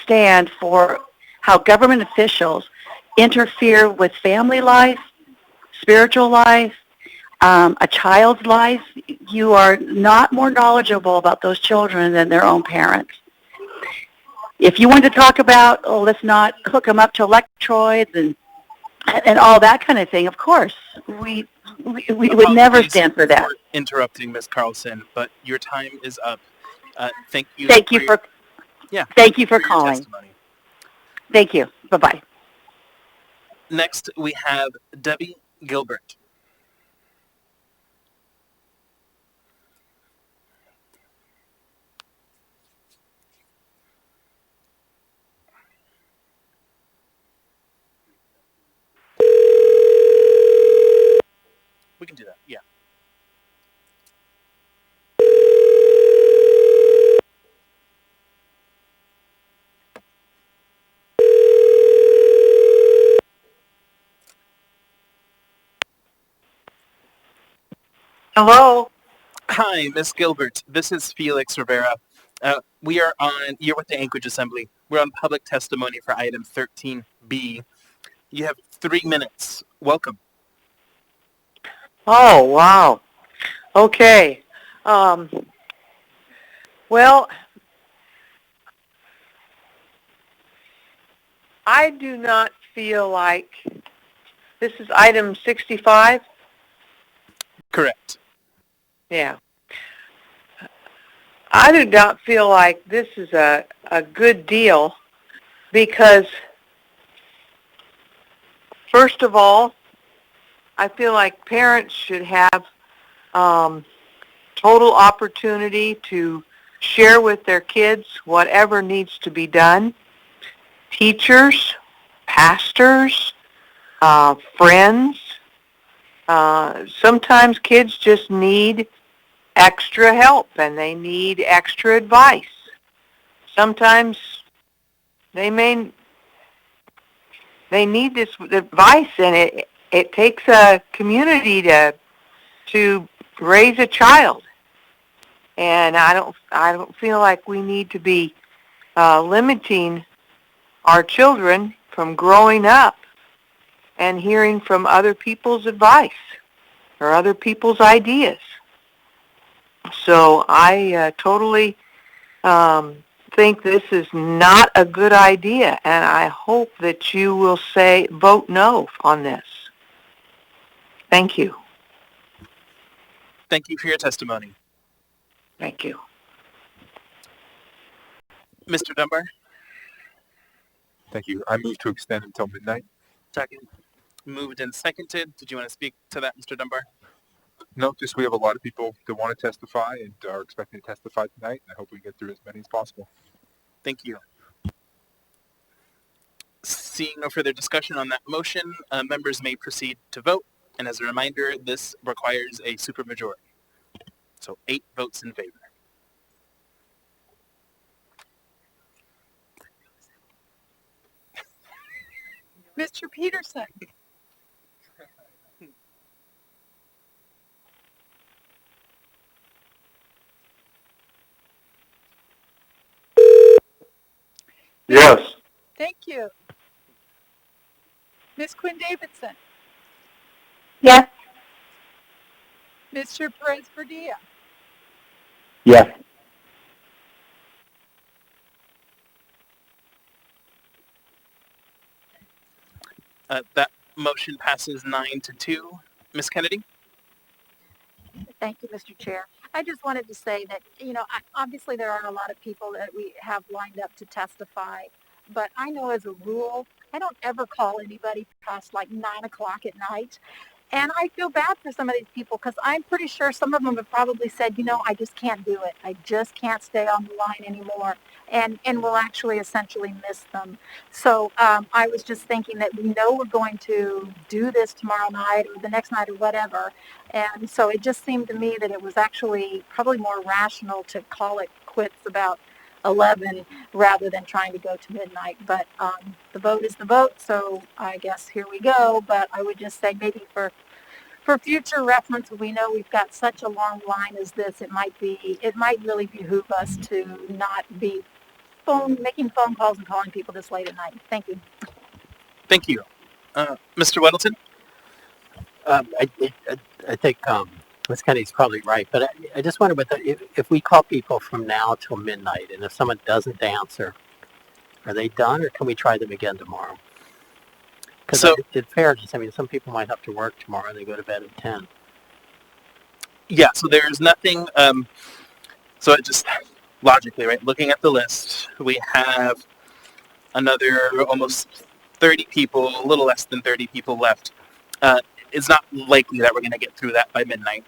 stand for how government officials interfere with family life, spiritual life, a child's life. You are not more knowledgeable about those children than their own parents. If you want to talk about, let's not hook them up to electrodes and all that kind of thing, of course, we would never stand for that. Interrupting, Ms. Carlson, but your time is up. Thank you. Thank you for calling. Testimony. Thank you. Bye-bye. Next, we have Debbie Gilbert. We can do that, yeah. Hello. Hi, Ms. Gilbert. This is Felix Rivera. You're with the Anchorage Assembly. We're on public testimony for item 13B. You have 3 minutes. Welcome. Oh, wow. Okay. Well, I do not feel like this is item 65. Correct. Yeah. I do not feel like this is a good deal because, first of all, I feel like parents should have total opportunity to share with their kids whatever needs to be done. Teachers, pastors, friends. Sometimes kids just need extra help and they need extra advice. Sometimes they need this advice, and it takes a community to raise a child. And I don't feel like we need to be limiting our children from growing up and hearing from other people's advice or other people's ideas. So I totally think this is not a good idea, and I hope that you will vote no on this. Thank you. Thank you for your testimony. Thank you. Mr. Dunbar? Thank you. I move to extend until midnight. Second. Moved and seconded. Did you want to speak to that, Mr. Dunbar? No, just we have a lot of people that want to testify and are expecting to testify tonight. And I hope we get through as many as possible. Thank you. Seeing no further discussion on that motion, members may proceed to vote. And as a reminder, this requires a supermajority. So 8 votes in favor. Mr. Peterson. Yes. Thank you. Ms. Quinn Davidson. Yes. Mr. Perez Verdilla. Yes. That motion passes 9-2. Ms. Kennedy? Thank you, Mr. Chair. I just wanted to say that, obviously there are a lot of people that we have lined up to testify, but I know as a rule I don't ever call anybody past like 9 o'clock at night. And I feel bad for some of these people because I'm pretty sure some of them have probably said, I just can't do it. I just can't stay on the line anymore. And will actually essentially miss them. So I was just thinking that we know we're going to do this tomorrow night or the next night or whatever. And so it just seemed to me that it was actually probably more rational to call it quits about 11 rather than trying to go to midnight. But the vote is the vote, so I guess here we go. But I would just say maybe for future reference, we know we've got such a long line as this, it might really behoove us to not be making phone calls and calling people this late at night. Thank you. Thank you. Mr. Weddleton? I think Ms. Kennedy's probably right, but I just wonder if we call people from now till midnight, and if someone doesn't answer, are they done, or can we try them again tomorrow? Because in fairness, some people might have to work tomorrow, and they go to bed at 10. Yeah, so there's nothing, so it just logically, right, looking at the list, we have another almost 30 people, a little less than 30 people left. It's not likely that we're going to get through that by midnight.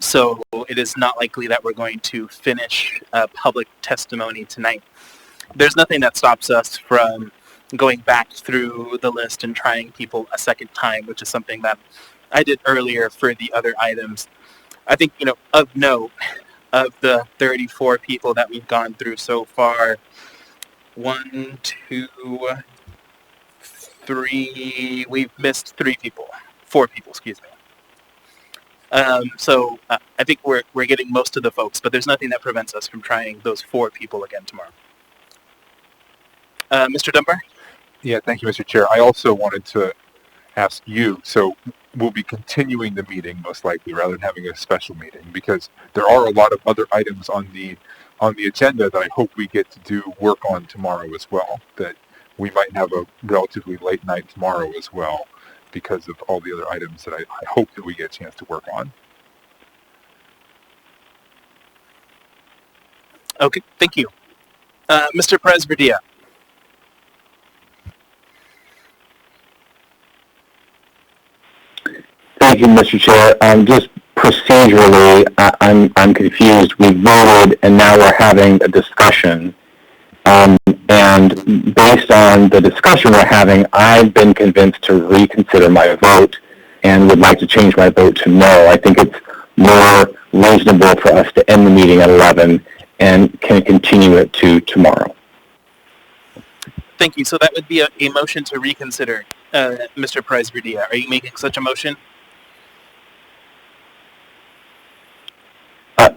So it is not likely that we're going to finish public testimony tonight. There's nothing that stops us from going back through the list and trying people a second time, which is something that I did earlier for the other items. I think, of note, of the 34 people that we've gone through so far, 1, 2, 3, we've missed 4 people, excuse me. So I think we're getting most of the folks, but there's nothing that prevents us from trying those 4 people again tomorrow. Mr. Dunbar? Yeah, thank you, Mr. Chair. I also wanted to ask you, so we'll be continuing the meeting most likely rather than having a special meeting, because there are a lot of other items on the agenda that I hope we get to do work on tomorrow as well, that we might have a relatively late night tomorrow as well because of all the other items that I hope that we get a chance to work on. Okay, thank you. Mr. Perez-Verdia. Thank you, Mr. Chair. Just procedurally, I'm confused. We voted, and now we're having a discussion. And based on the discussion we're having, I've been convinced to reconsider my vote and would like to change my vote to no. I think it's more reasonable for us to end the meeting at 11 and can continue it to tomorrow. Thank you. So that would be a motion to reconsider, Mr. Perez-Verdia. Are you making such a motion?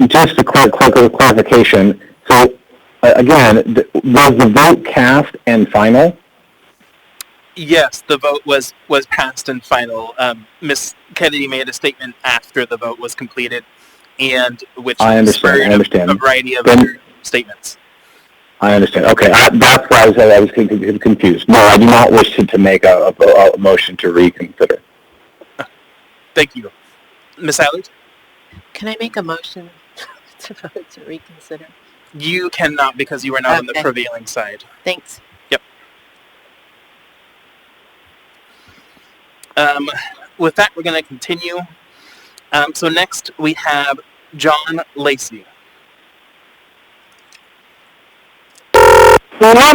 Just a clarification. So, again, was the vote cast and final? Yes, the vote was passed and final. Ms. Kennedy made a statement after the vote was completed, and which spurred a variety of other statements. I understand. Okay, that's why I was confused. No, I do not wish to make a motion to reconsider. Thank you. Ms. Allard? Can I make a motion to vote to reconsider? You cannot, because you are not on the prevailing side. Thanks. Yep. With that, we're going to continue. So next, we have John Lacey. Hello?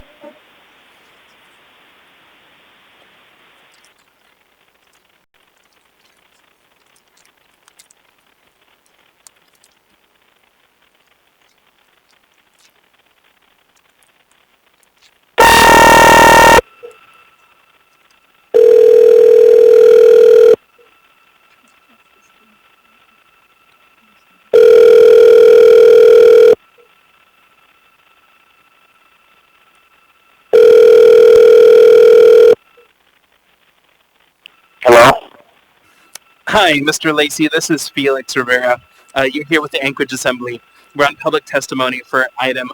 Hi, Mr. Lacey. This is Felix Rivera. You're here with the Anchorage Assembly. We're on public testimony for item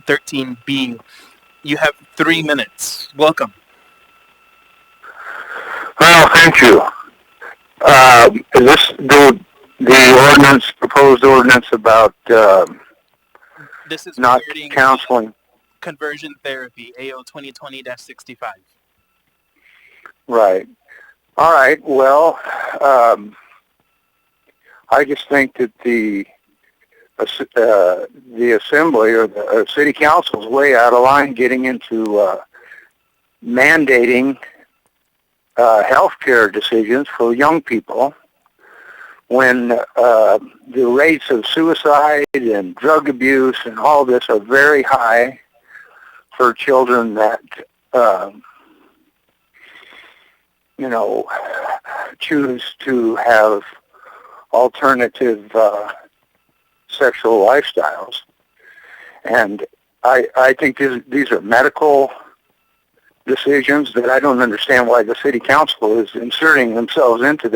13B. You have 3 minutes. Welcome. Well, thank you. Is this the proposed ordinance about this is not counseling? conversion therapy, AO 2020-65. Right. All right. Well, I just think that the assembly or the city council is way out of line getting into mandating health care decisions for young people when the rates of suicide and drug abuse and all this are very high for children that choose to have alternative sexual lifestyles. And I think these are medical decisions that I don't understand why the city council is inserting themselves into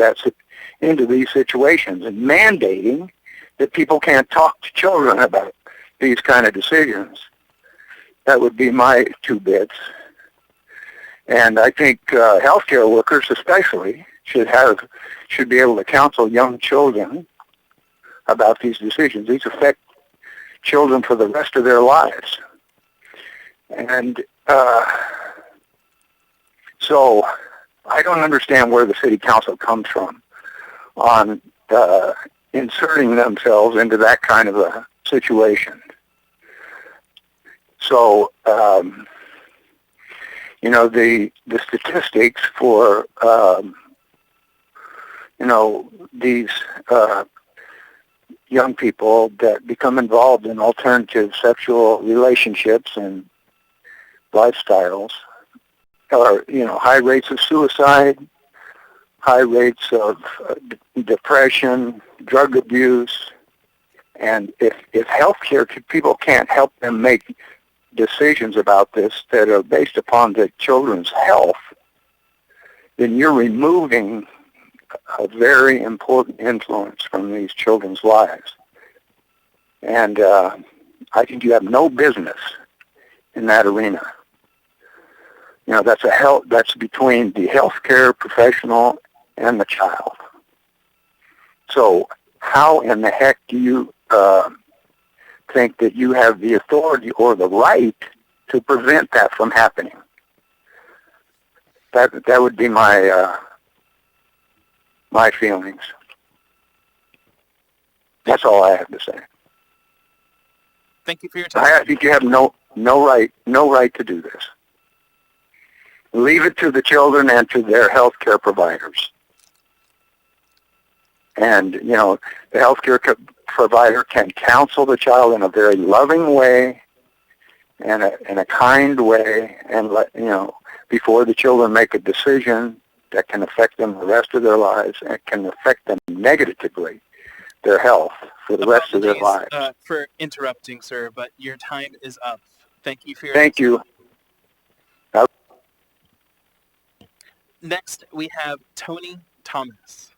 these situations and mandating that people can't talk to children about these kind of decisions. That would be my 2 bits. And I think healthcare workers especially should be able to counsel young children about these decisions. These affect children for the rest of their lives. And so I don't understand where the city council comes from on inserting themselves into that kind of a situation. So, the statistics for, these young people that become involved in alternative sexual relationships and lifestyles are, high rates of suicide, high rates of depression, drug abuse, and if healthcare people can't help them make decisions about this that are based upon the children's health, then you're removing a very important influence from these children's lives. And I think you have no business in that arena. That's between the healthcare professional and the child. So how in the heck do you think that you have the authority or the right to prevent that from happening? That would be my my feelings. That's all I have to say. Thank you for your time. I think you have no right to do this. Leave it to the children and to their health care providers. And, the health care provider can counsel the child in a very loving way and in a kind way, and before the children make a decision that can affect them the rest of their lives and can affect them negatively, their health for the rest of their lives. For interrupting, sir, but your time is up. Thank you for your Thank you. Next, we have Tony Thomas.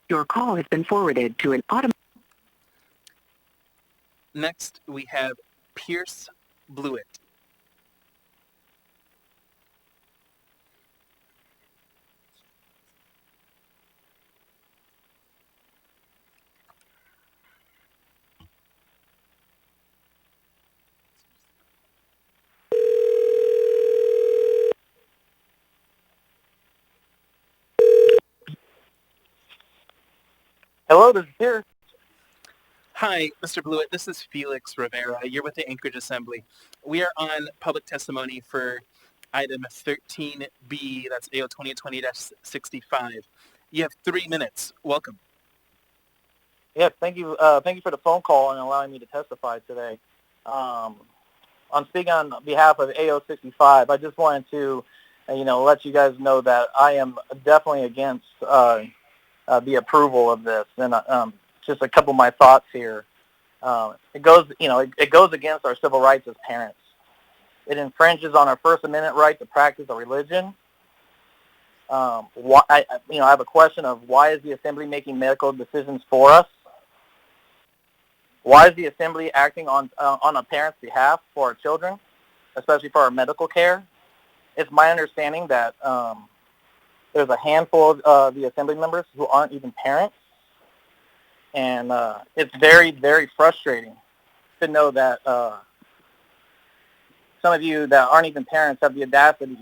Your call has been forwarded to an automatic. Next, we have Pierce Blewett. Hello, this is Pierce. Hi, Mr. Blewett. This is Felix Rivera. You're with the Anchorage Assembly. We are on public testimony for item 13B, that's AO 2020-65. You have 3 minutes. Welcome. Yes, thank you. Thank you for the phone call and allowing me to testify today. I'm speaking on behalf of AO 65. I just wanted to, let you guys know that I am definitely against the approval of this. And just a couple of my thoughts here. It goes against our civil rights as parents. It infringes on our First Amendment right to practice a religion. I have a question of why is the Assembly making medical decisions for us? Why is the Assembly acting on a parent's behalf for our children, especially for our medical care? It's my understanding that there's a handful of the Assembly members who aren't even parents, and it's very, very frustrating to know that some of you that aren't even parents have the audacity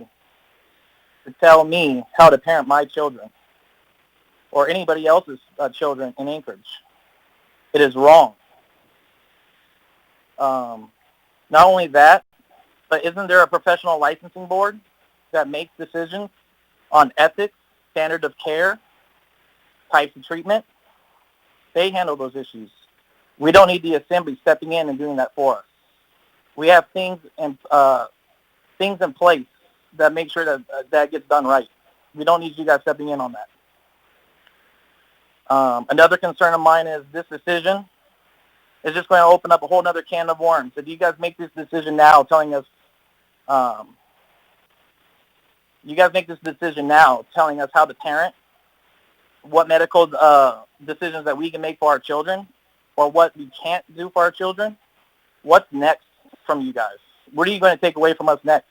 to tell me how to parent my children or anybody else's children in Anchorage. It is wrong. Not only that, but isn't there a professional licensing board that makes decisions on ethics, standard of care, types of treatment? They handle those issues. We don't need the Assembly stepping in and doing that for us. We have things in place that make sure that that gets done right. We don't need you guys stepping in on that. Another concern of mine is this decision is just going to open up a whole other can of worms. If you guys make this decision now, telling us how to parent, what medical decisions that we can make for our children, or what we can't do for our children, what's next from you guys? What are you going to take away from us next?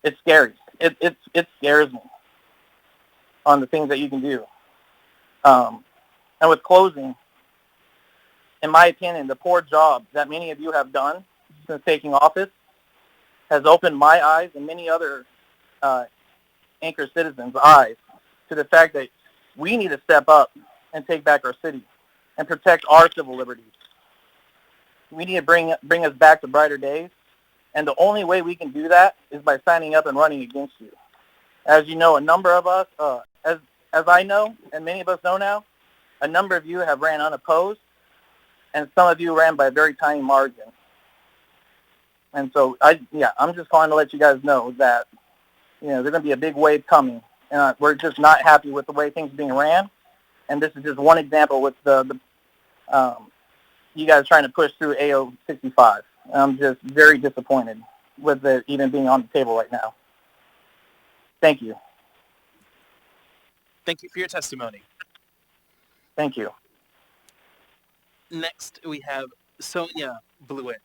It's scary. It scares me on the things that you can do. And with closing, in my opinion, the poor job that many of you have done since taking office has opened my eyes and many other Anchorage citizens' eyes to the fact that we need to step up and take back our city and protect our civil liberties. We need to bring us back to brighter days, and the only way we can do that is by signing up and running against you. As you know, a number of us, as I know, and many of us know now, a number of you have ran unopposed, and some of you ran by a very tiny margin. And so, I'm just calling to let you guys know that, there's going to be a big wave coming, and we're just not happy with the way things are being ran. And this is just one example with you guys trying to push through AO 65. I'm just very disappointed with it even being on the table right now. Thank you. Thank you for your testimony. Thank you. Next, we have Sonia Blewett.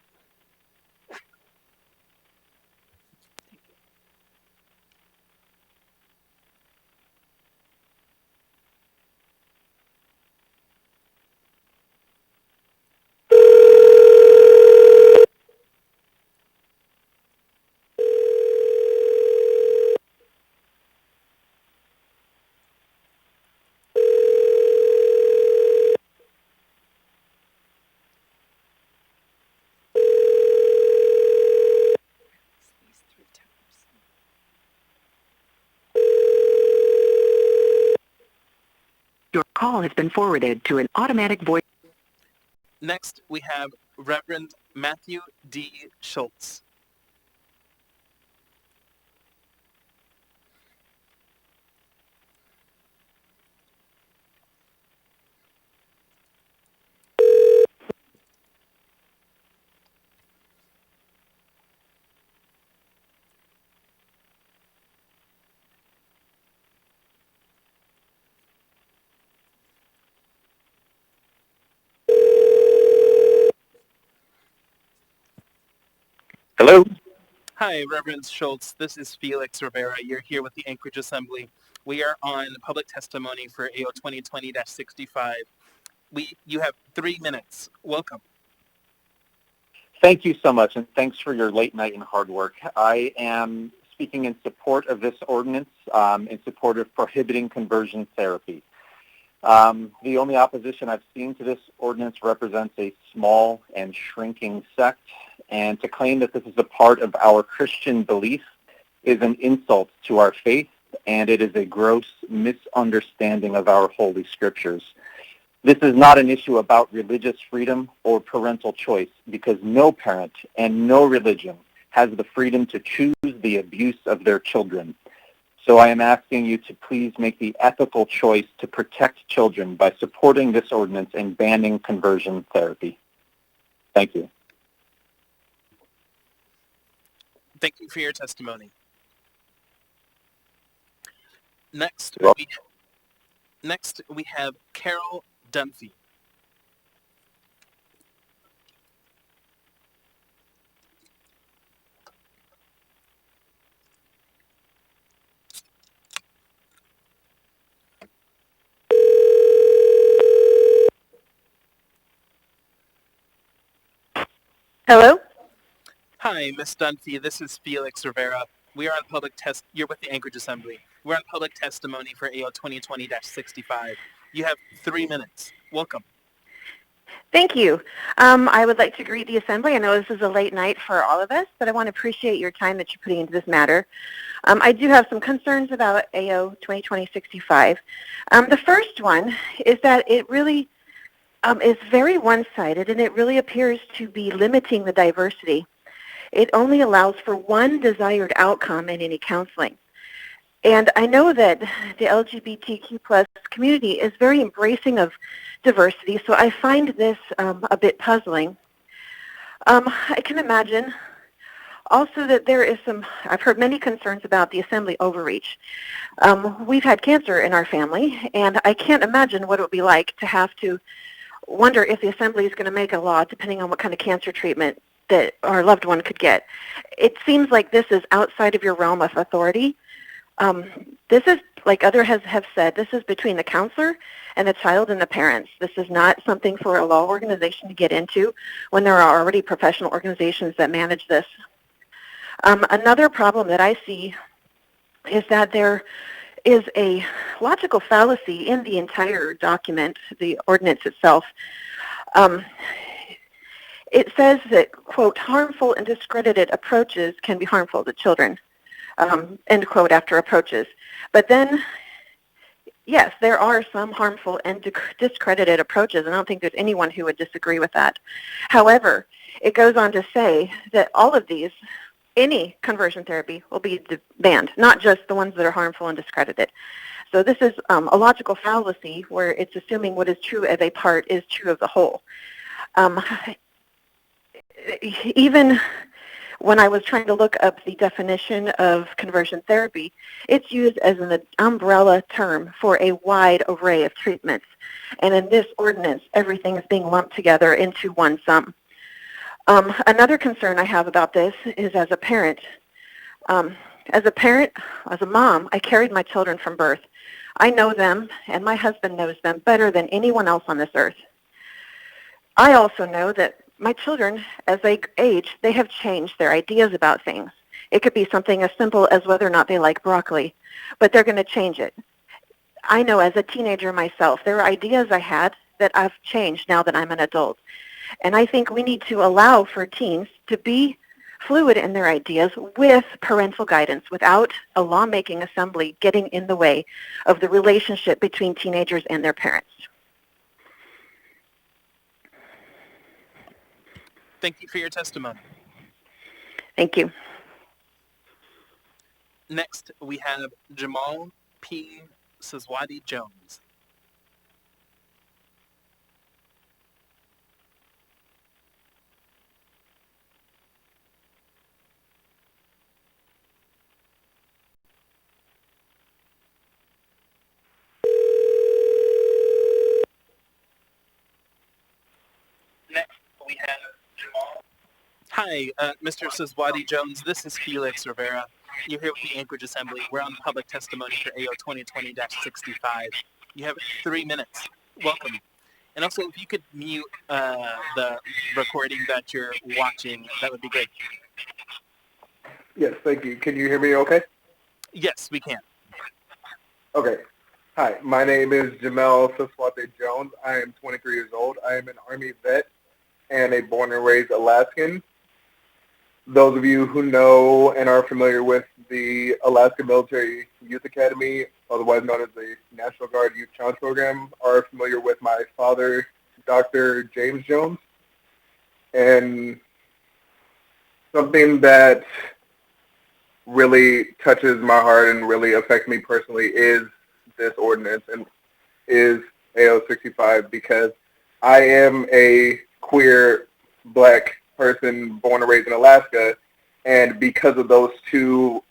Your call has been forwarded to an automatic voice. Next, we have Reverend Matthew D. Schultz. Hello. Hi, Reverend Schultz. This is Felix Rivera. You're here with the Anchorage Assembly. We are on public testimony for AO 2020-65. You have 3 minutes. Welcome. Thank you so much, and thanks for your late night and hard work. I am speaking in support of this ordinance, in support of prohibiting conversion therapy. The only opposition I've seen to this ordinance represents a small and shrinking sect, and to claim that this is a part of our Christian belief is an insult to our faith, and it is a gross misunderstanding of our holy scriptures. This is not an issue about religious freedom or parental choice, because no parent and no religion has the freedom to choose the abuse of their children. So I am asking you to please make the ethical choice to protect children by supporting this ordinance and banning conversion therapy. Thank you. Thank you for your testimony. Next, we have Carol Dunphy. Hello? Hi, Ms. Dunphy. This is Felix Rivera. We are on public test. You're with the Anchorage Assembly. We're on public testimony for AO 2020-65. You have 3 minutes. Welcome. Thank you. I would like to greet the Assembly. I know this is a late night for all of us, but I want to appreciate your time that you're putting into this matter. I do have some concerns about AO 2020-65. The first one is that it really is very one-sided, and it really appears to be limiting the diversity. It only allows for one desired outcome in any counseling. And I know that the LGBTQ plus community is very embracing of diversity, so I find this a bit puzzling. I can imagine also that there is I've heard many concerns about the Assembly overreach. We've had cancer in our family, and I can't imagine what it would be like to have to wonder if the Assembly is going to make a law depending on what kind of cancer treatment that our loved one could get. It seems like this is outside of your realm of authority. This is, like others have said, this is between the counselor and the child and the parents. This is not something for a law organization to get into when there are already professional organizations that manage this. Another problem that I see is that there is a logical fallacy in the entire document, the ordinance itself. It says that, quote, harmful and discredited approaches can be harmful to children, end quote, after approaches. But then, yes, there are some harmful and discredited approaches, and I don't think there's anyone who would disagree with that. However, it goes on to say that all of these, any conversion therapy will be banned, not just the ones that are harmful and discredited. So this is a logical fallacy where it's assuming what is true of a part is true of the whole. Even when I was trying to look up the definition of conversion therapy, it's used as an umbrella term for a wide array of treatments. And in this ordinance, everything is being lumped together into one sum. Another concern I have about this is as a parent. As a mom, I carried my children from birth. I know them, and my husband knows them better than anyone else on this earth. I also know that my children, as they age, they have changed their ideas about things. It could be something as simple as whether or not they like broccoli, but they're going to change it. I know as a teenager myself, there are ideas I had that I've changed now that I'm an adult. And I think we need to allow for teens to be fluid in their ideas with parental guidance without a lawmaking assembly getting in the way of the relationship between teenagers and their parents. Thank you for your testimony. Thank you. Next, we have Jamal P. Sazwadi Jones. Next, we have Jamal. Hi, Mr. Sazwadi Jones. This is Felix Rivera. You're here with the Anchorage Assembly. We're on public testimony for AO 2020-65. You have 3 minutes. Welcome. And also, if you could mute the recording that you're watching, that would be great. Yes, thank you. Can you hear me okay? Yes, we can. Okay. Hi, my name is Jamel Saswate Jones. I am 23 years old. I am an Army vet and a born and raised Alaskan. Those of you who know and are familiar with the Alaska Military Youth Academy, otherwise known as the National Guard Youth Challenge Program, are familiar with my father, Dr. James Jones. And something that really touches my heart and really affects me personally is this ordinance and is AO65, because I am a queer black person born and raised in Alaska, and because of those two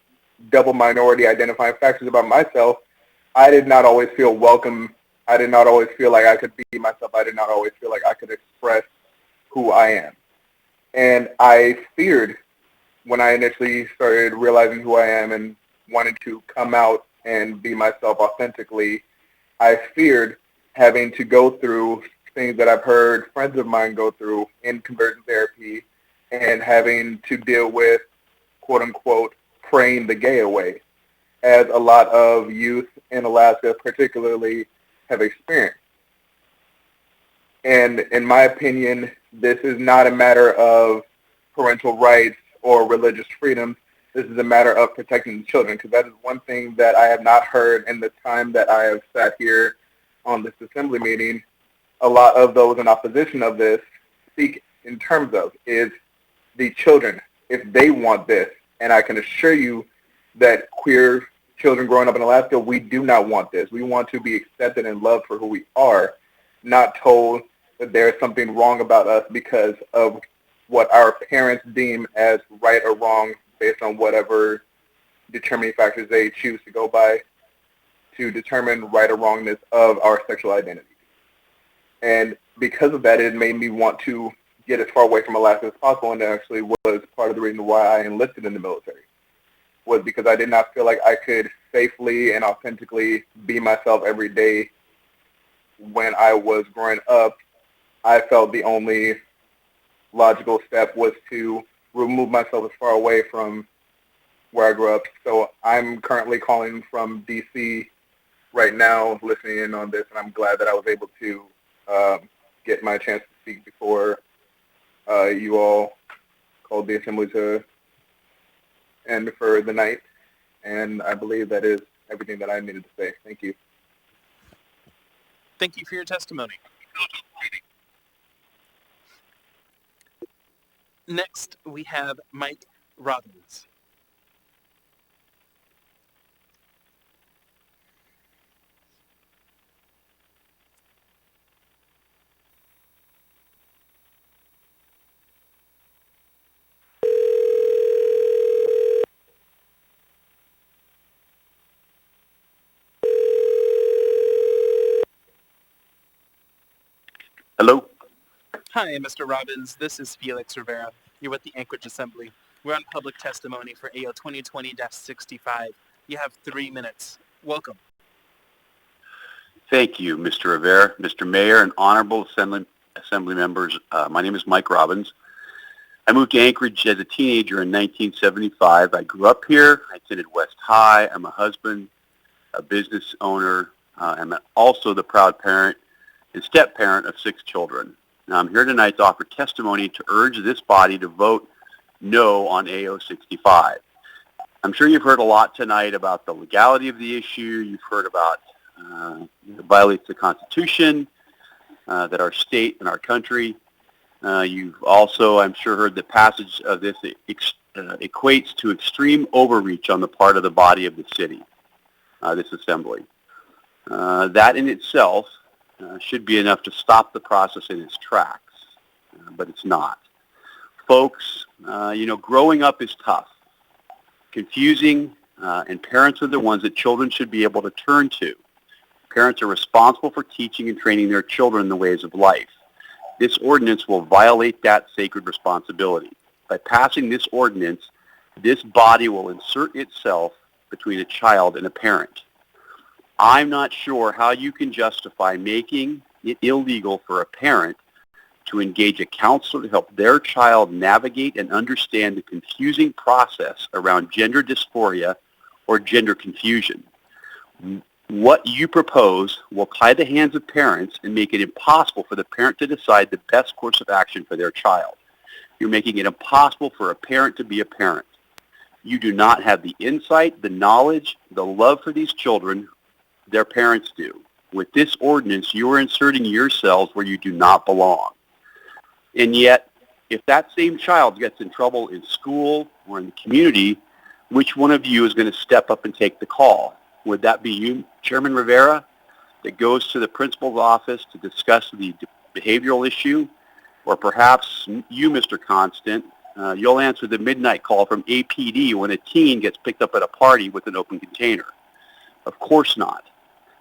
double minority identifying factors about myself, I did not always feel welcome. I did not always feel like I could be myself. I did not always feel like I could express who I am. And I feared when I initially started realizing who I am and wanted to come out and be myself authentically, I feared having to go through things that I've heard friends of mine go through in conversion therapy and having to deal with, quote unquote, praying the gay away, as a lot of youth in Alaska particularly have experienced. And in my opinion, this is not a matter of parental rights or religious freedom. This is a matter of protecting the children, because that is one thing that I have not heard in the time that I have sat here on this assembly meeting. A lot of those in opposition of this speak in terms of is the children, if they want this. And I can assure you that queer children growing up in Alaska, we do not want this. We want to be accepted and loved for who we are, not told that there is something wrong about us because of what our parents deem as right or wrong based on whatever determining factors they choose to go by to determine right or wrongness of our sexual identity. And because of that, it made me want to get as far away from Alaska as possible, and actually was part of the reason why I enlisted in the military, was because I did not feel like I could safely and authentically be myself every day. When I was growing up, I felt the only logical step was to remove myself as far away from where I grew up. So I'm currently calling from DC right now, listening in on this, and I'm glad that I was able to get my chance to speak before you all called the assembly to end for the night. And I believe that is everything that I needed to say. Thank you. Thank you for your testimony. Next, we have Mike Robbins. Hello? Hi, Mr. Robbins. This is Felix Rivera. You're with the Anchorage Assembly. We're on public testimony for AO 2020-65. You have 3 minutes. Welcome. Thank you, Mr. Rivera, Mr. Mayor, and honorable assembly members. My name is Mike Robbins. I moved to Anchorage as a teenager in 1975. I grew up here. I attended West High. I'm a husband, a business owner. I'm also the proud parent and step-parent of 6 children. Now, I'm here tonight to offer testimony to urge this body to vote no on AO 65. I'm sure you've heard a lot tonight about the legality of the issue. You've heard about it violates the Constitution, that our state and our country. You've also, I'm sure, heard the passage of this equates to extreme overreach on the part of the body of the city, this assembly. That in itself should be enough to stop the process in its tracks, but it's not. Folks, growing up is tough, confusing, and parents are the ones that children should be able to turn to. Parents are responsible for teaching and training their children in the ways of life. This ordinance will violate that sacred responsibility. By passing this ordinance, this body will insert itself between a child and a parent. I'm not sure how you can justify making it illegal for a parent to engage a counselor to help their child navigate and understand the confusing process around gender dysphoria or gender confusion. What you propose will tie the hands of parents and make it impossible for the parent to decide the best course of action for their child. You're making it impossible for a parent to be a parent. You do not have the insight, the knowledge, the love for these children their parents do. With this ordinance, you are inserting yourselves where you do not belong. And yet, if that same child gets in trouble in school or in the community, Which one of you is going to step up and take the call? Would that be you, Chairman Rivera, that goes to the principal's office to discuss the behavioral issue? Or perhaps you, Mr. Constant, you'll answer the midnight call from APD when a teen gets picked up at a party with an open container. Of course not.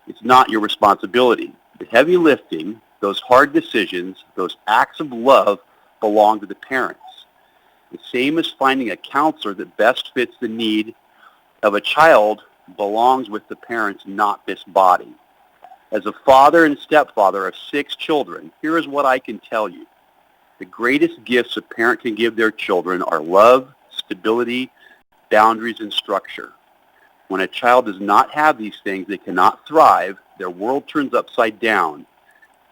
It's not your responsibility. The heavy lifting, those hard decisions, those acts of love belong to the parents. The same as finding a counselor that best fits the need of a child belongs with the parents, not this body. As a father and stepfather of 6 children, here is what I can tell you. The greatest gifts a parent can give their children are love, stability, boundaries, and structure. When a child does not have these things, they cannot thrive. Their world turns upside down.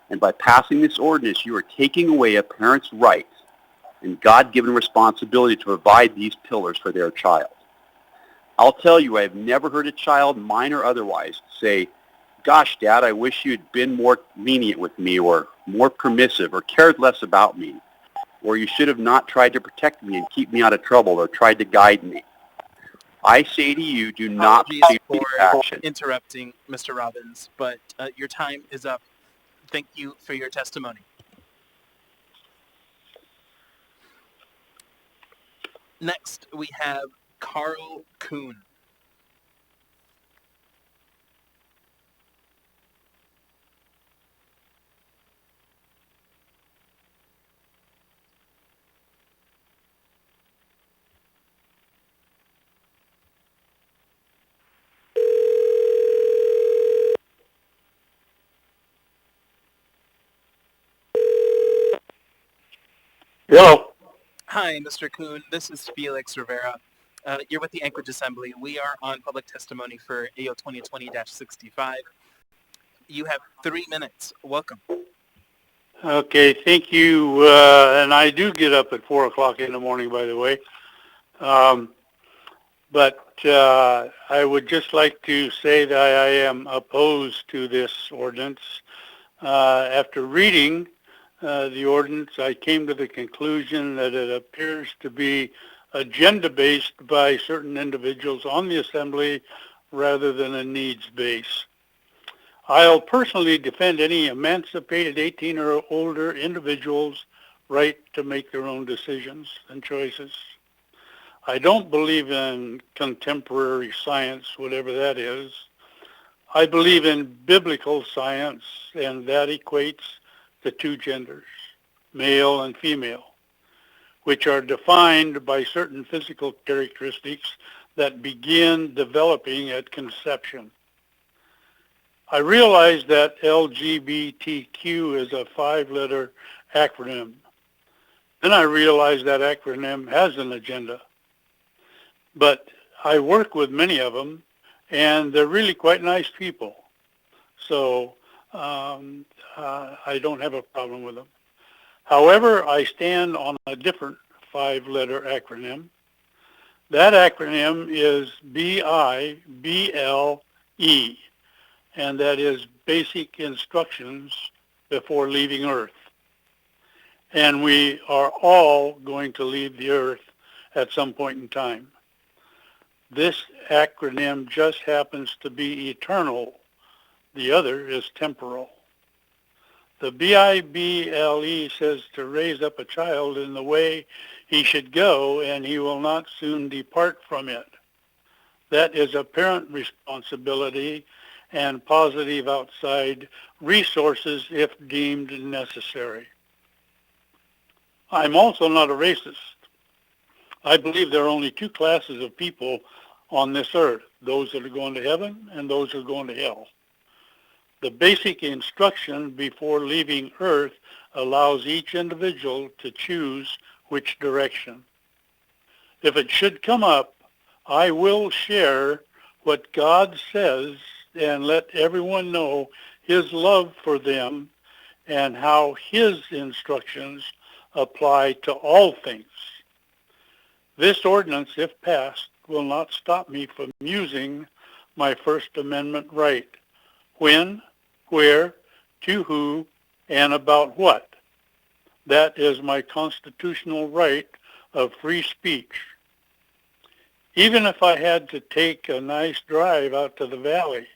And by passing this ordinance, you are taking away a parent's right and God-given responsibility to provide these pillars for their child. I'll tell you, I've never heard a child, mine or otherwise, say, "Gosh, Dad, I wish you'd been more lenient with me or more permissive or cared less about me, or you should have not tried to protect me and keep me out of trouble or tried to guide me." I say to you, do not Apologies repeat for action. interrupting, Mr. Robbins, but your time is up. Thank you for your testimony. Next, we have Carl Kuhn. Hello. Hi, Mr. Kuhn. This is Felix Rivera. You're with the Anchorage Assembly. We are on public testimony for AO 2020-65. You have 3 minutes. Welcome. Okay, thank you. And I do get up at 4 o'clock in the morning, by the way. But I would just like to say that I am opposed to this ordinance. After reading the ordinance, I came to the conclusion that it appears to be agenda-based by certain individuals on the Assembly rather than a needs-based. I'll personally defend any emancipated 18 or older individuals' right to make their own decisions and choices. I don't believe in contemporary science, whatever that is. I believe in biblical science, and that equates the 2 genders, male and female, which are defined by certain physical characteristics that begin developing at conception. I realize that LGBTQ is a 5-letter acronym. Then I realize that acronym has an agenda. But I work with many of them, and they're really quite nice people. So I don't have a problem with them. However, I stand on a different 5-letter acronym. That acronym is BIBLE, and that is Basic Instructions Before Leaving Earth. And we are all going to leave the Earth at some point in time. This acronym just happens to be eternal. The other is temporal. The BIBLE says to raise up a child in the way he should go, and he will not soon depart from it. That is a parent responsibility and positive outside resources if deemed necessary. I'm also not a racist. I believe there are only 2 classes of people on this earth, those that are going to heaven and those that are going to hell. The basic instruction before leaving earth allows each individual to choose which direction. If it should come up, I will share what God says and let everyone know his love for them and how his instructions apply to all things. This ordinance, if passed, will not stop me from using my First Amendment right. When, where, to who, and about what. That is my constitutional right of free speech. Even if I had to take a nice drive out to the valley,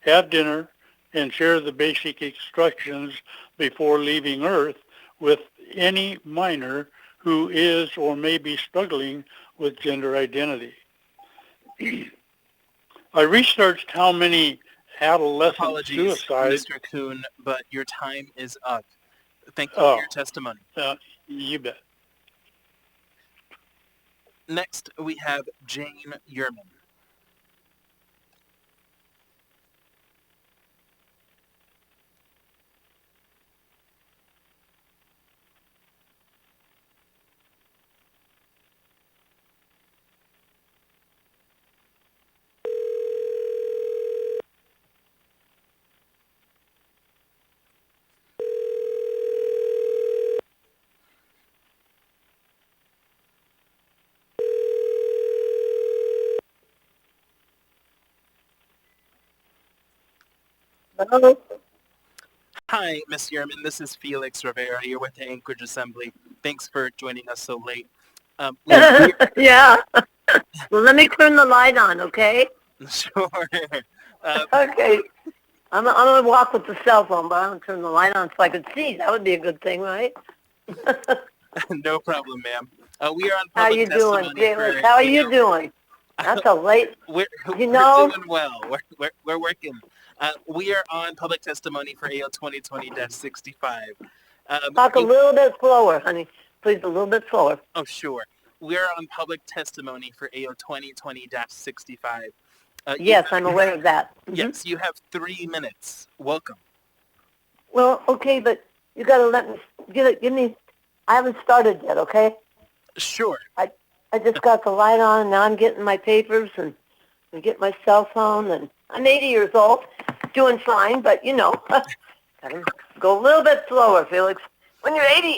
have dinner, and share the basic instructions before leaving Earth with any minor who is or may be struggling with gender identity. I researched how many adolescent Apologies, suicides. Mr. Kuhn, but your time is up. Thank you for your testimony. You bet. Next, we have Jane Yerman. Hello? Hi, Ms. Yerman. This is Felix Rivera. You're with the Anchorage Assembly. Thanks for joining us so late. Yeah. Well, let me turn the light on, okay? Sure. Okay. I'm going to walk with the cell phone, but I'm going to turn the light on so I can see. That would be a good thing, right? No problem, ma'am. We are on How public you doing, testimony Felix? for How are you doing? That's a late, we're you know? doing well. We're working. We are on public testimony for AO 2020-65. Talk a little bit slower, honey. Please, a little bit slower. Oh, sure. We're on public testimony for AO 2020-65. Yes, I'm aware of that. Yes, you have 3 minutes. Welcome. Well, okay, but you got to let me, give me, I haven't started yet, okay? Sure. I just got the light on, and now I'm getting my papers and get my cell phone, and I'm 80 years old, doing fine, but, you know, gotta go a little bit slower, Felix. When you're 80,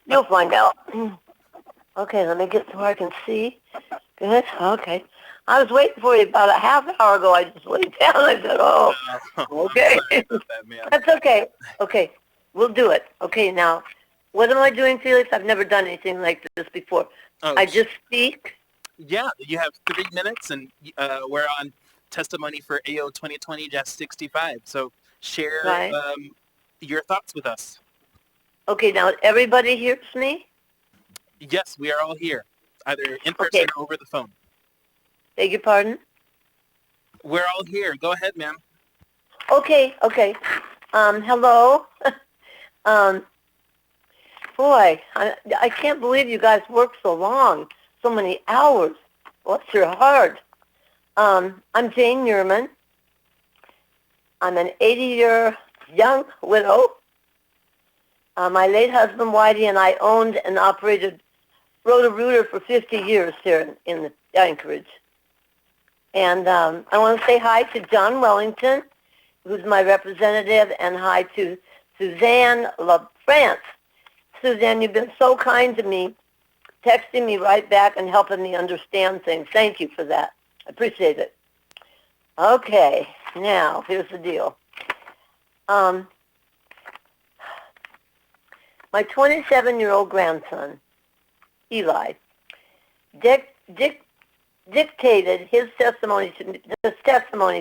you'll find out. Okay, let me get to where I can see. Good, okay. I was waiting for you about a half hour ago. I just laid down. I said, oh, okay. That's okay. Okay, we'll do it. Okay, now, what am I doing, Felix? I've never done anything like this before. I just speak? Yeah, you have 3 minutes, and we're on testimony for AO 2020-65. So share your thoughts with us. Okay, now everybody hears me? Yes, we are all here, either in person or over the phone. Beg your pardon? We're all here. Go ahead, ma'am. Okay. Hello? Boy, I can't believe you guys work so long, so many hours. Bless your heart. I'm Jane Yerman. I'm an 80-year young widow. My late husband, Whitey, and I owned and operated Roto-Rooter for 50 years here in Anchorage. And I want to say hi to John Wellington, who's my representative, and hi to Suzanne LaFrance. Suzanne, you've been so kind to me, texting me right back and helping me understand things. Thank you for that. I appreciate it. Okay, now, here's the deal. My 27-year-old grandson, Eli, dictated his testimony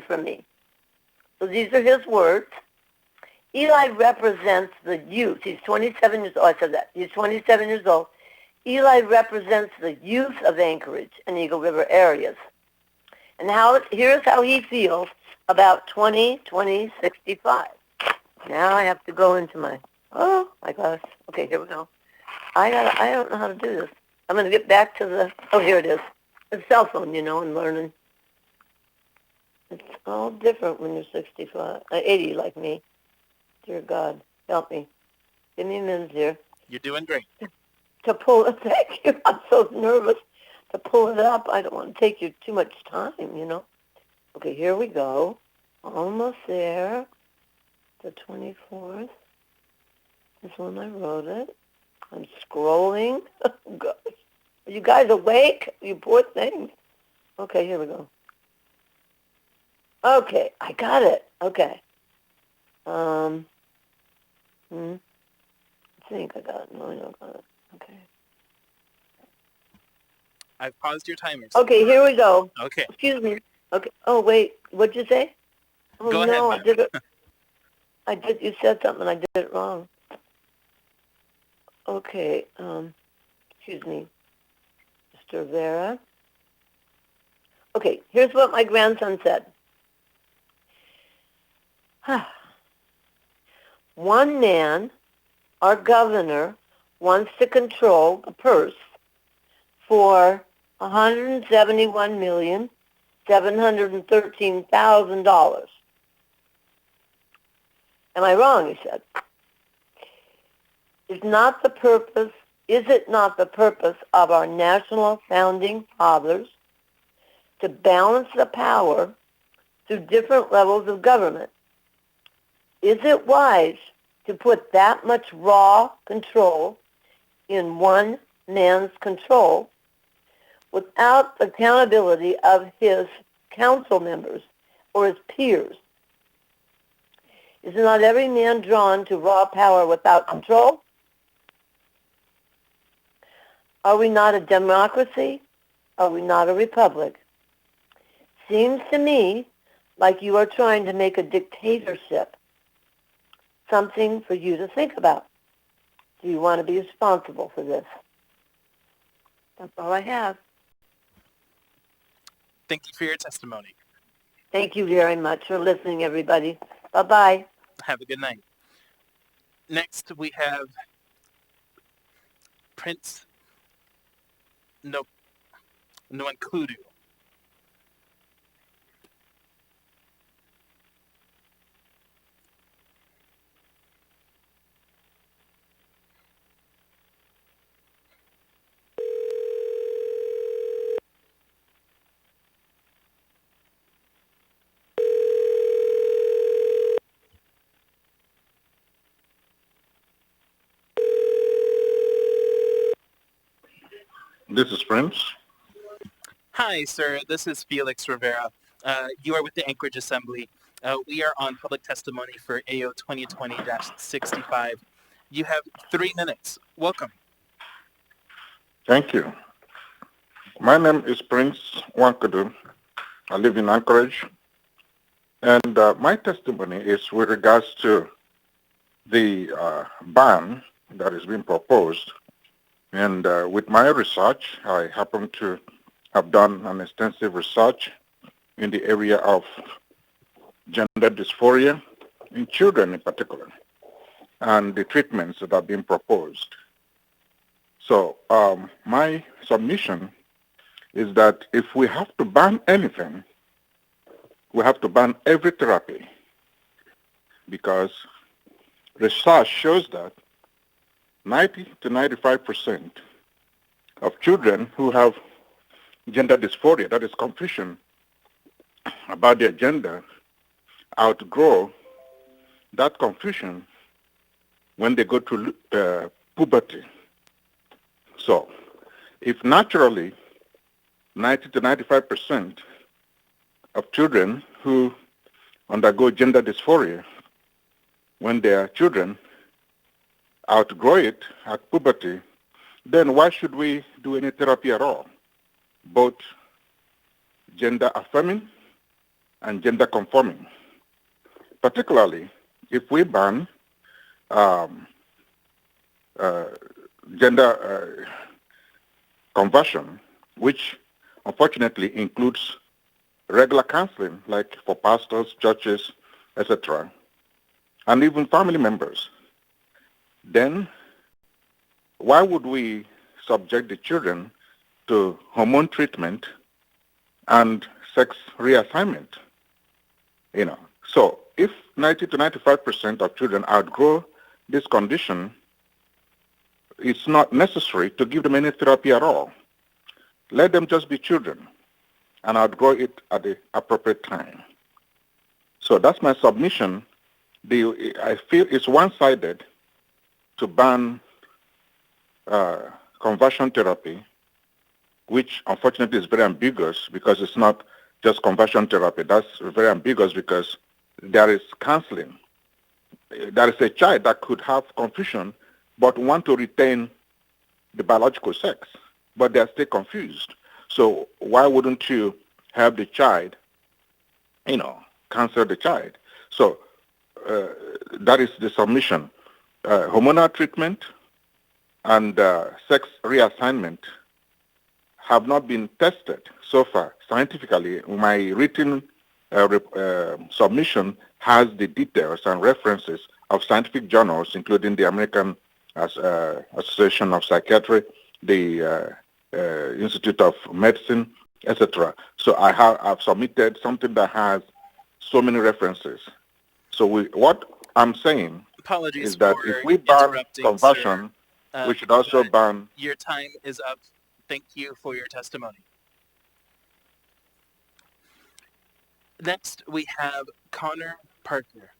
for me. So these are his words. Eli represents the youth. He's 27 years old. I said that. He's 27 years old. Eli represents the youth of Anchorage and Eagle River areas. And here's how he feels about 2065. Now I have to go into my gosh. Okay, here we go. I don't know how to do this. I'm going to get back to here it is. The cell phone, and learning. It's all different when you're 80 like me. Dear God, help me. Give me a minute here. You're doing great. To pull it, thank you. I'm so nervous to pull it up. I don't want to take you too much time, Okay, here we go. Almost there. The 24th. This one I wrote it. I'm scrolling. Gosh. Are you guys awake? You poor things. Okay, here we go. Okay, I got it. Okay. I think I got it. No, I don't got it. Okay. I've paused your timers. Okay, here we go. Okay. Excuse me. Okay. Oh, wait. What'd you say? Oh, Go no, ahead, I did it. You said something, I did it wrong. Okay. Excuse me. Mr. Vera. Okay, here's what my grandson said. One man, our governor, wants to control the purse for $171,713,000. Am I wrong, he said. Is it not the purpose of our national founding fathers to balance the power through different levels of government? Is it wise to put that much raw control in one man's control without the accountability of his council members or his peers? Is not every man drawn to raw power without control? Are we not a democracy? Are we not a republic? Seems to me like you are trying to make a dictatorship something for you to think about. Do you want to be responsible for this? That's all I have. Thank you for your testimony. Thank you very much for listening, everybody. Bye-bye. Have a good night. Next, we have Prince Nwankludu. This is Prince. Hi, sir. This is Felix Rivera. You are with the Anchorage Assembly. We are on public testimony for AO 2020-65. You have 3 minutes. Welcome. Thank you. My name is Prince Nwankludu. I live in Anchorage. And my testimony is with regards to the ban that is being proposed. And with my research, I happen to have done an extensive research in the area of gender dysphoria in children in particular, and the treatments that are being proposed. So my submission is that if we have to ban anything, we have to ban every therapy, because research shows that 90 to 95% of children who have gender dysphoria, that is confusion about their gender, outgrow that confusion when they go through puberty. So if naturally 90 to 95% of children who undergo gender dysphoria when they are children outgrow it at puberty, then why should we do any therapy at all? Both gender affirming and gender conforming. Particularly if we ban gender conversion, which unfortunately includes regular counseling, like for pastors, churches, etc., and even family members, then why would we subject the children to hormone treatment and sex reassignment? So if 90 to 95% of children outgrow this condition, it's not necessary to give them any therapy at all. Let them just be children and outgrow it at the appropriate time. So that's my submission. I feel it's one-sided to ban conversion therapy, which unfortunately is very ambiguous because it's not just conversion therapy. That's very ambiguous because there is counseling. There is a child that could have confusion but want to retain the biological sex, but they are still confused. So why wouldn't you have the child, counsel the child? So that is the submission. Hormonal treatment and sex reassignment have not been tested so far scientifically. My written submission has the details and references of scientific journals, including the American Association of Psychiatry, the Institute of Medicine, etc. So I've submitted something that has so many references. So what I'm saying Apologies is that for if we ban interrupting, conversion, sir. we should also But ban. your time is up. Thank you for your testimony. Next, we have Connor Parker.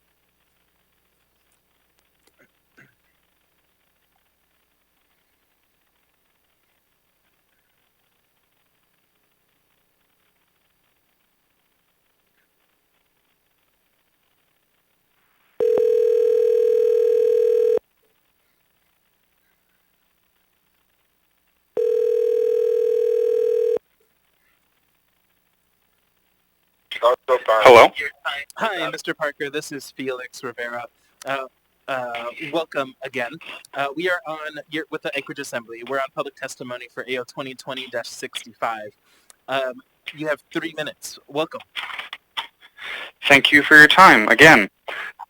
Hello? Hi, Mr. Parker. This is Felix Rivera. Welcome again. We are with the Anchorage Assembly. We're on public testimony for AO 2020-65. You have 3 minutes. Welcome. Thank you for your time. Again,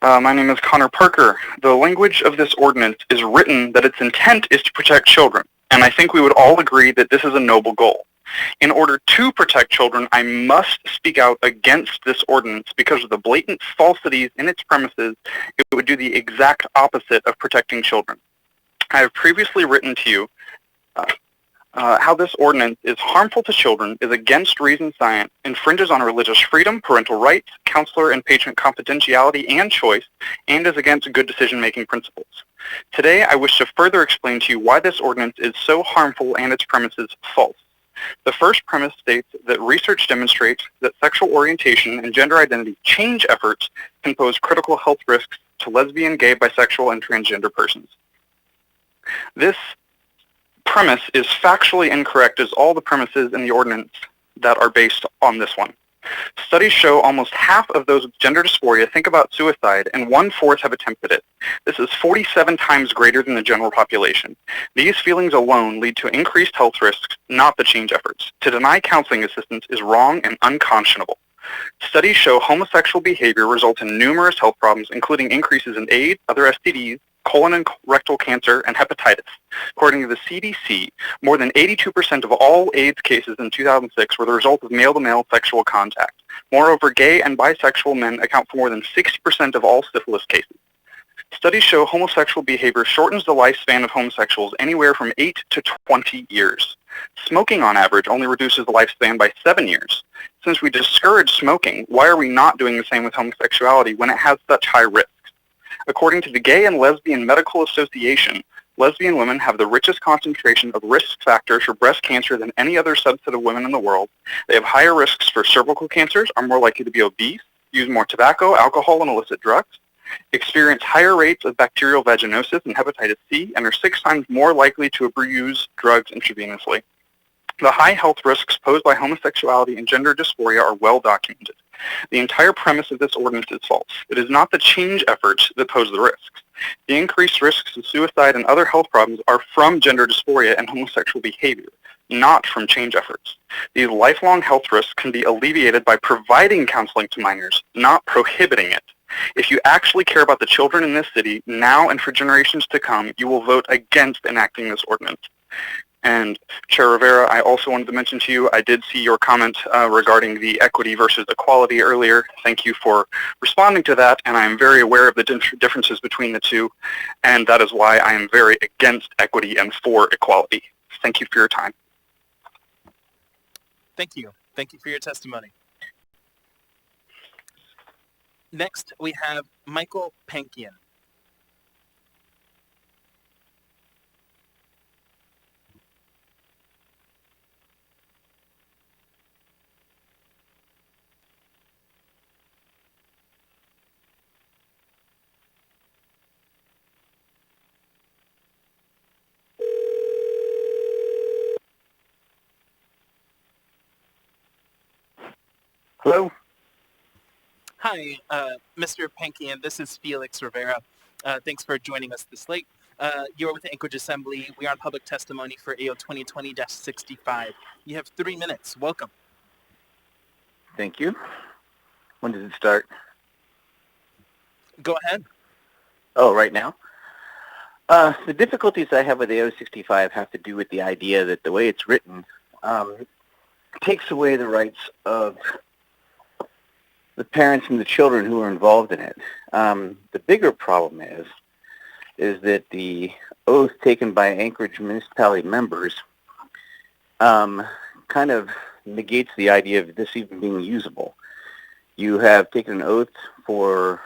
my name is Connor Parker. The language of this ordinance is written that its intent is to protect children, and I think we would all agree that this is a noble goal. In order to protect children, I must speak out against this ordinance because of the blatant falsities in its premises. It would do the exact opposite of protecting children. I have previously written to you how this ordinance is harmful to children, is against reasoned science, infringes on religious freedom, parental rights, counselor and patient confidentiality and choice, and is against good decision-making principles. Today, I wish to further explain to you why this ordinance is so harmful and its premises false. The first premise states that research demonstrates that sexual orientation and gender identity change efforts can pose critical health risks to lesbian, gay, bisexual, and transgender persons. This premise is factually incorrect as all the premises in the ordinance that are based on this one. Studies show almost half of those with gender dysphoria think about suicide, and 1/4 have attempted it. This is 47 times greater than the general population. These feelings alone lead to increased health risks, not the change efforts. To deny counseling assistance is wrong and unconscionable. Studies show homosexual behavior results in numerous health problems, including increases in AIDS, other STDs, colon and rectal cancer, and hepatitis. According to the CDC, more than 82% of all AIDS cases in 2006 were the result of male-to-male sexual contact. Moreover, gay and bisexual men account for more than 60% of all syphilis cases. Studies show homosexual behavior shortens the lifespan of homosexuals anywhere from 8 to 20 years. Smoking on average only reduces the lifespan by 7 years. Since we discourage smoking, why are we not doing the same with homosexuality when it has such high risks? According to the Gay and Lesbian Medical Association, lesbian women have the richest concentration of risk factors for breast cancer than any other subset of women in the world. They have higher risks for cervical cancers, are more likely to be obese, use more tobacco, alcohol, and illicit drugs, experience higher rates of bacterial vaginosis and hepatitis C, and are 6 times more likely to abuse drugs intravenously. The high health risks posed by homosexuality and gender dysphoria are well documented. The entire premise of this ordinance is false. It is not the change efforts that pose the risks. The increased risks of suicide and other health problems are from gender dysphoria and homosexual behavior, not from change efforts. These lifelong health risks can be alleviated by providing counseling to minors, not prohibiting it. If you actually care about the children in this city, now and for generations to come, you will vote against enacting this ordinance. And Chair Rivera, I also wanted to mention to you, I did see your comment regarding the equity versus equality earlier. Thank you for responding to that, and I am very aware of the differences between the two, and that is why I am very against equity and for equality. Thank you for your time. Thank you. Thank you for your testimony. Next, we have Michael Pankian. Hello? Hi, Mr. Pankian. This is Felix Rivera. Thanks for joining us this late. You're with the Anchorage Assembly. We are on public testimony for AO 2020-65. You have 3 minutes. Welcome. Thank you. When does it start? Go ahead. Oh, right now? The difficulties I have with AO 65 have to do with the idea that the way it's written takes away the rights of the parents and the children who are involved in it. The bigger problem is that the oath taken by Anchorage municipality members kind of negates the idea of this even being usable. You have taken an oath for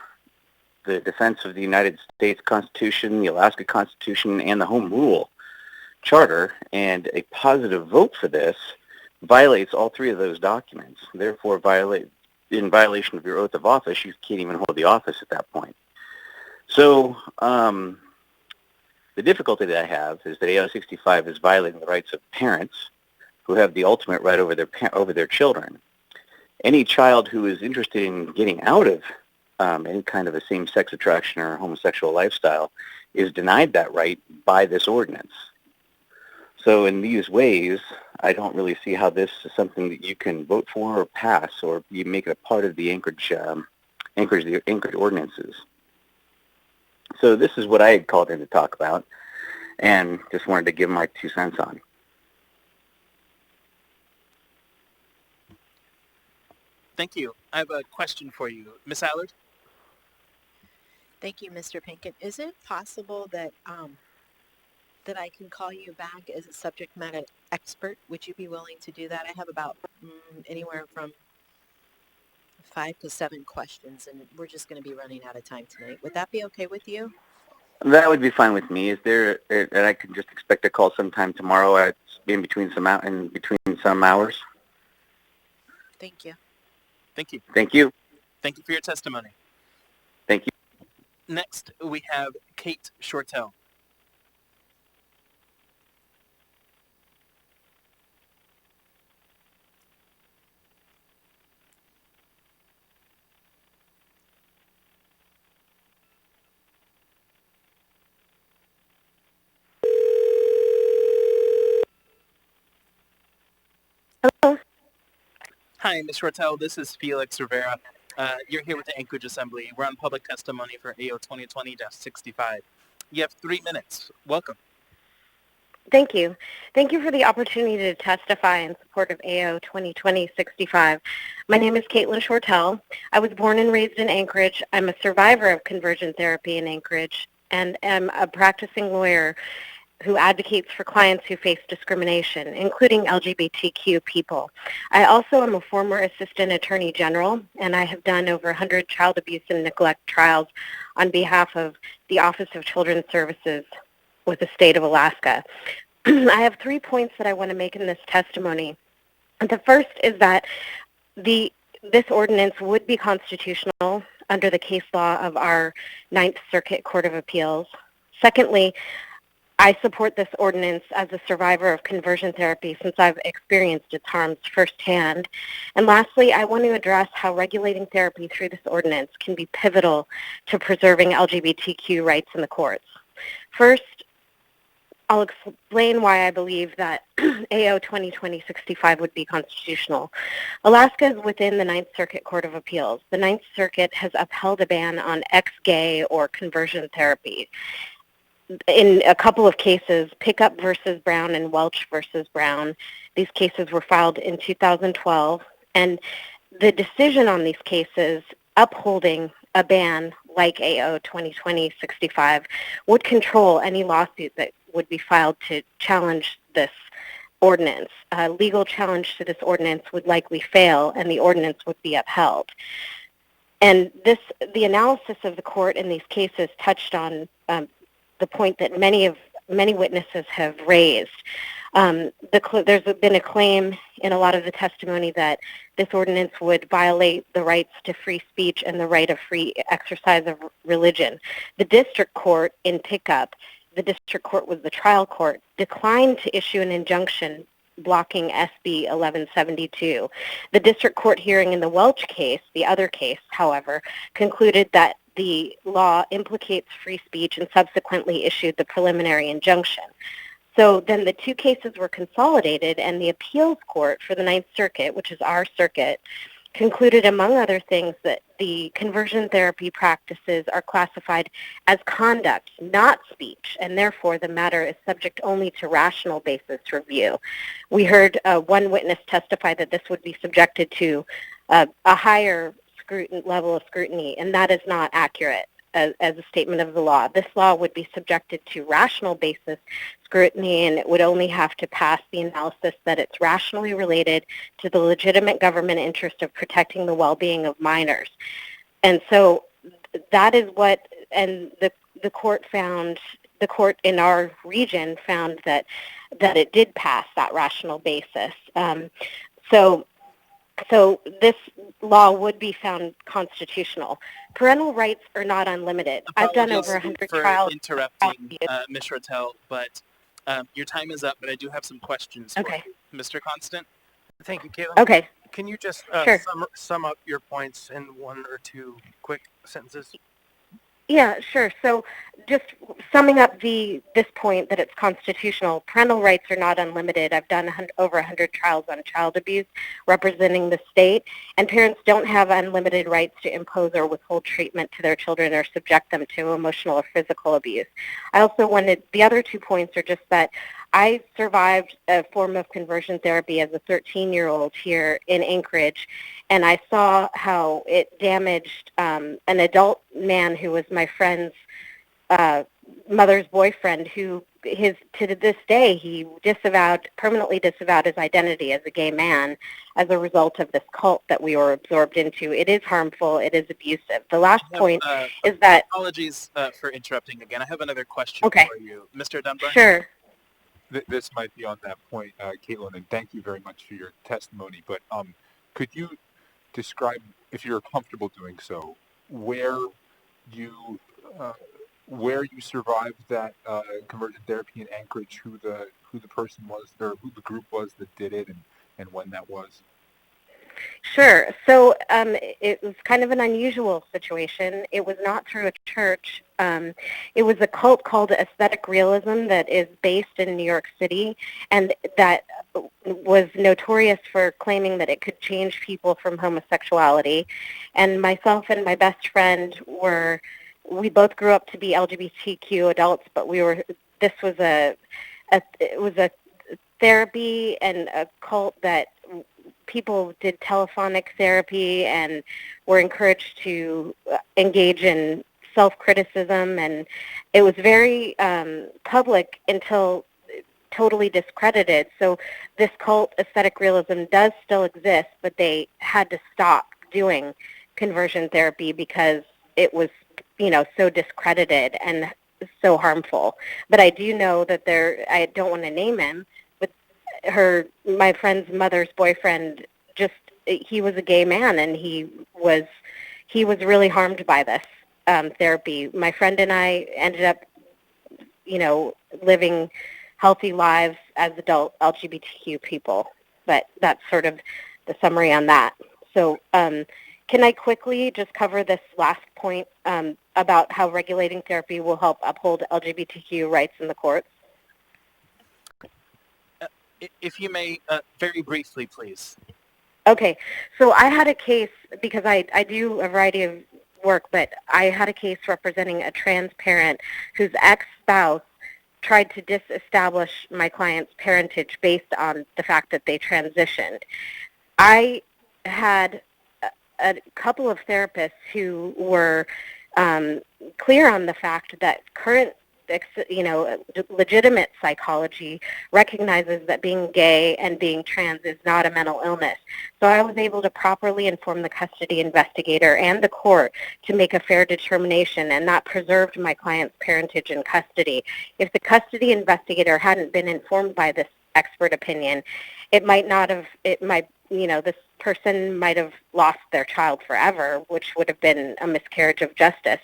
the defense of the United States Constitution, the Alaska Constitution, and the Home Rule Charter, and a positive vote for this violates all three of those documents. Therefore, in violation of your oath of office, you can't even hold the office at that point. So the difficulty that I have is that AO 65 is violating the rights of parents who have the ultimate right over their children. Any child who is interested in getting out of any kind of a same-sex attraction or homosexual lifestyle is denied that right by this ordinance. So in these ways, I don't really see how this is something that you can vote for or pass, or you make it a part of the Anchorage ordinances. So this is what I had called in to talk about, and just wanted to give my 2 cents on. Thank you. I have a question for you. Ms. Allard? Thank you, Mr. Pinkin. Is it possible that that I can call you back as a subject matter expert? Would you be willing to do that? I have about anywhere from 5 to 7 questions, and we're just going to be running out of time tonight. Would that be okay with you? That would be fine with me. Is there, and I can just expect a call sometime tomorrow in between some hours? Thank you. Thank you. Thank you. Thank you for your testimony. Thank you. Next, we have Kate Shortell. Hello? Hi, Ms. Shortell. This is Felix Rivera. You're here with the Anchorage Assembly. We're on public testimony for AO 2020-65. You have 3 minutes. Welcome. Thank you. Thank you for the opportunity to testify in support of AO 2020-65. My name is Caitlin Shortell. I was born and raised in Anchorage. I'm a survivor of conversion therapy in Anchorage and am a practicing lawyer who advocates for clients who face discrimination, including LGBTQ people. I also am a former assistant attorney general, and I have done over 100 child abuse and neglect trials on behalf of the Office of Children's Services with the state of Alaska. I have 3 points that I want to make in this testimony. The first is that this ordinance would be constitutional under the case law of our Ninth Circuit Court of Appeals. Secondly, I support this ordinance as a survivor of conversion therapy since I've experienced its harms firsthand. And lastly, I want to address how regulating therapy through this ordinance can be pivotal to preserving LGBTQ rights in the courts. First, I'll explain why I believe that AO 2020-65 would be constitutional. Alaska is within the Ninth Circuit Court of Appeals. The Ninth Circuit has upheld a ban on ex-gay or conversion therapy. In a couple of cases, Pickup versus Brown and Welch versus Brown, these cases were filed in 2012, and the decision on these cases upholding a ban like AO 2020-65 would control any lawsuit that would be filed to challenge this ordinance. A legal challenge to this ordinance would likely fail, and the ordinance would be upheld. And the analysis of the court in these cases touched on the point that many witnesses have raised. There's been a claim in a lot of the testimony that this ordinance would violate the rights to free speech and the right of free exercise of religion. The district court in Pickup, the district court was the trial court, declined to issue an injunction blocking SB 1172. The district court hearing in the Welch case, the other case, however, concluded that the law implicates free speech and subsequently issued the preliminary injunction. So then the two cases were consolidated, and the appeals court for the Ninth Circuit, which is our circuit, concluded, among other things, that the conversion therapy practices are classified as conduct, not speech, and therefore the matter is subject only to rational basis review. We heard one witness testify that this would be subjected to a higher level of scrutiny, and that is not accurate as a statement of the law. This law would be subjected to rational basis scrutiny, and it would only have to pass the analysis that it's rationally related to the legitimate government interest of protecting the well-being of minors. And so that is what, and the court found, the court in our region found that it did pass that rational basis. So this law would be found constitutional. Parental rights are not unlimited. I've done over 100 trials. Interrupting, Ms. Rotel, but your time is up, but I do have some questions for you. Mr. Constant? Thank you, Caitlin. Okay. Can you just Sure. sum up your points in one or two quick sentences? Yeah, sure. So just summing up this point that it's constitutional, parental rights are not unlimited. I've done over 100 trials on child abuse representing the state, and parents don't have unlimited rights to impose or withhold treatment to their children or subject them to emotional or physical abuse. I also wanted, the other 2 points are just that I survived a form of conversion therapy as a 13-year-old here in Anchorage, and I saw how it damaged an adult man who was my friend's mother's boyfriend, who to this day he permanently disavowed his identity as a gay man as a result of this cult that we were absorbed into. It is harmful. It is abusive. The last point is that... Apologies for interrupting again. I have another question for you. Mr. Dunbar? Sure. This might be on that point, Caitlin, and thank you very much for your testimony, but could you describe, if you're comfortable doing so, where you survived that conversion therapy in Anchorage, who the person was, or who the group was that did it, and when that was? Sure. So it was kind of an unusual situation. It was not through a church. It was a cult called Aesthetic Realism that is based in New York City, and that was notorious for claiming that it could change people from homosexuality. And myself and my best friend we both grew up to be LGBTQ adults, but this was a therapy and a cult that people did telephonic therapy and were encouraged to engage in self-criticism, and it was very public until totally discredited. So this cult, Aesthetic Realism, does still exist, but they had to stop doing conversion therapy because it was, so discredited and so harmful. But I do know that I don't want to name him, but my friend's mother's boyfriend, he was a gay man, and he was really harmed by this therapy. My friend and I ended up, living healthy lives as adult LGBTQ people. But that's sort of the summary on that. So can I quickly just cover this last point about how regulating therapy will help uphold LGBTQ rights in the courts? If you may, very briefly, please. Okay. So I had a case, because I do a variety of work, but I had a case representing a trans parent whose ex-spouse tried to disestablish my client's parentage based on the fact that they transitioned. I had a couple of therapists who were clear on the fact that current, legitimate psychology recognizes that being gay and being trans is not a mental illness. So I was able to properly inform the custody investigator and the court to make a fair determination, and that preserved my client's parentage in custody. If the custody investigator hadn't been informed by this expert opinion, this person might have lost their child forever, which would have been a miscarriage of justice.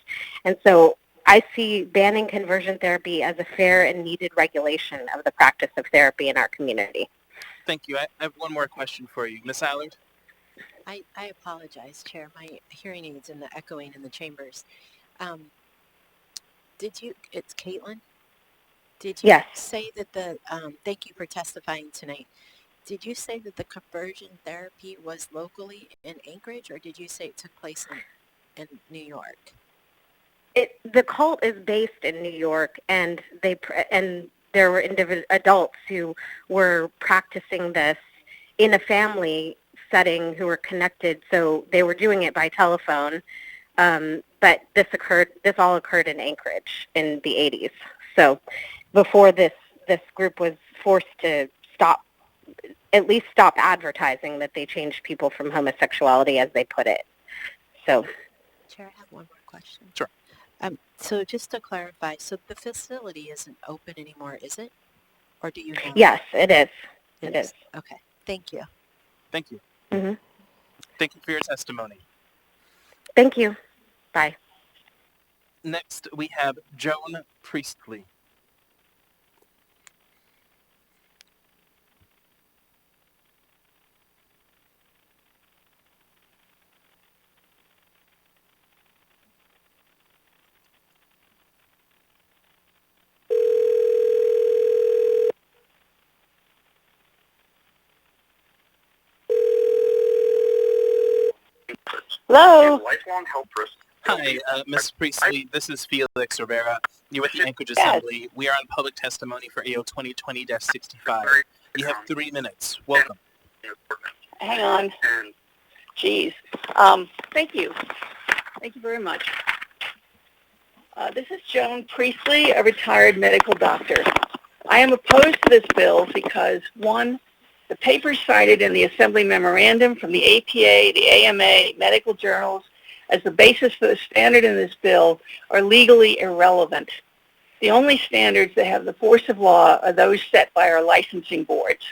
And so I see banning conversion therapy as a fair and needed regulation of the practice of therapy in our community. Thank you. I have one more question for you. Ms. Allard? I apologize, Chair. My hearing aids and the echoing in the chambers. Um, it's Caitlin? Did you Yes. say that thank you for testifying tonight. Did you say that the conversion therapy was locally in Anchorage, or did you say it took place in New York? The cult is based in New York, and there were adults who were practicing this in a family setting who were connected, so they were doing it by telephone. But this all occurred in Anchorage in the 80s. So before this group was forced to at least stop advertising that they changed people from homosexuality, as they put it. So, Chair, I have one more question. Sure. So just to clarify, so the facility isn't open anymore, is it? Or do you know? yes, it is. It is. Okay. Thank you. Thank you. Mm-hmm. Thank you for your testimony. Thank you. Bye. Next, we have Joan Priestley. Hello. Hi, Ms. Priestley. This is Felix Rivera. You're with the Anchorage Yes. Assembly. We are on public testimony for AO 2020-65. You have 3 minutes. Welcome. Hang on. Jeez. Thank you. Thank you very much. This is Joan Priestley, a retired medical doctor. I am opposed to this bill because, one, the papers cited in the Assembly memorandum from the APA, the AMA, medical journals, as the basis for the standard in this bill are legally irrelevant. The only standards that have the force of law are those set by our licensing boards.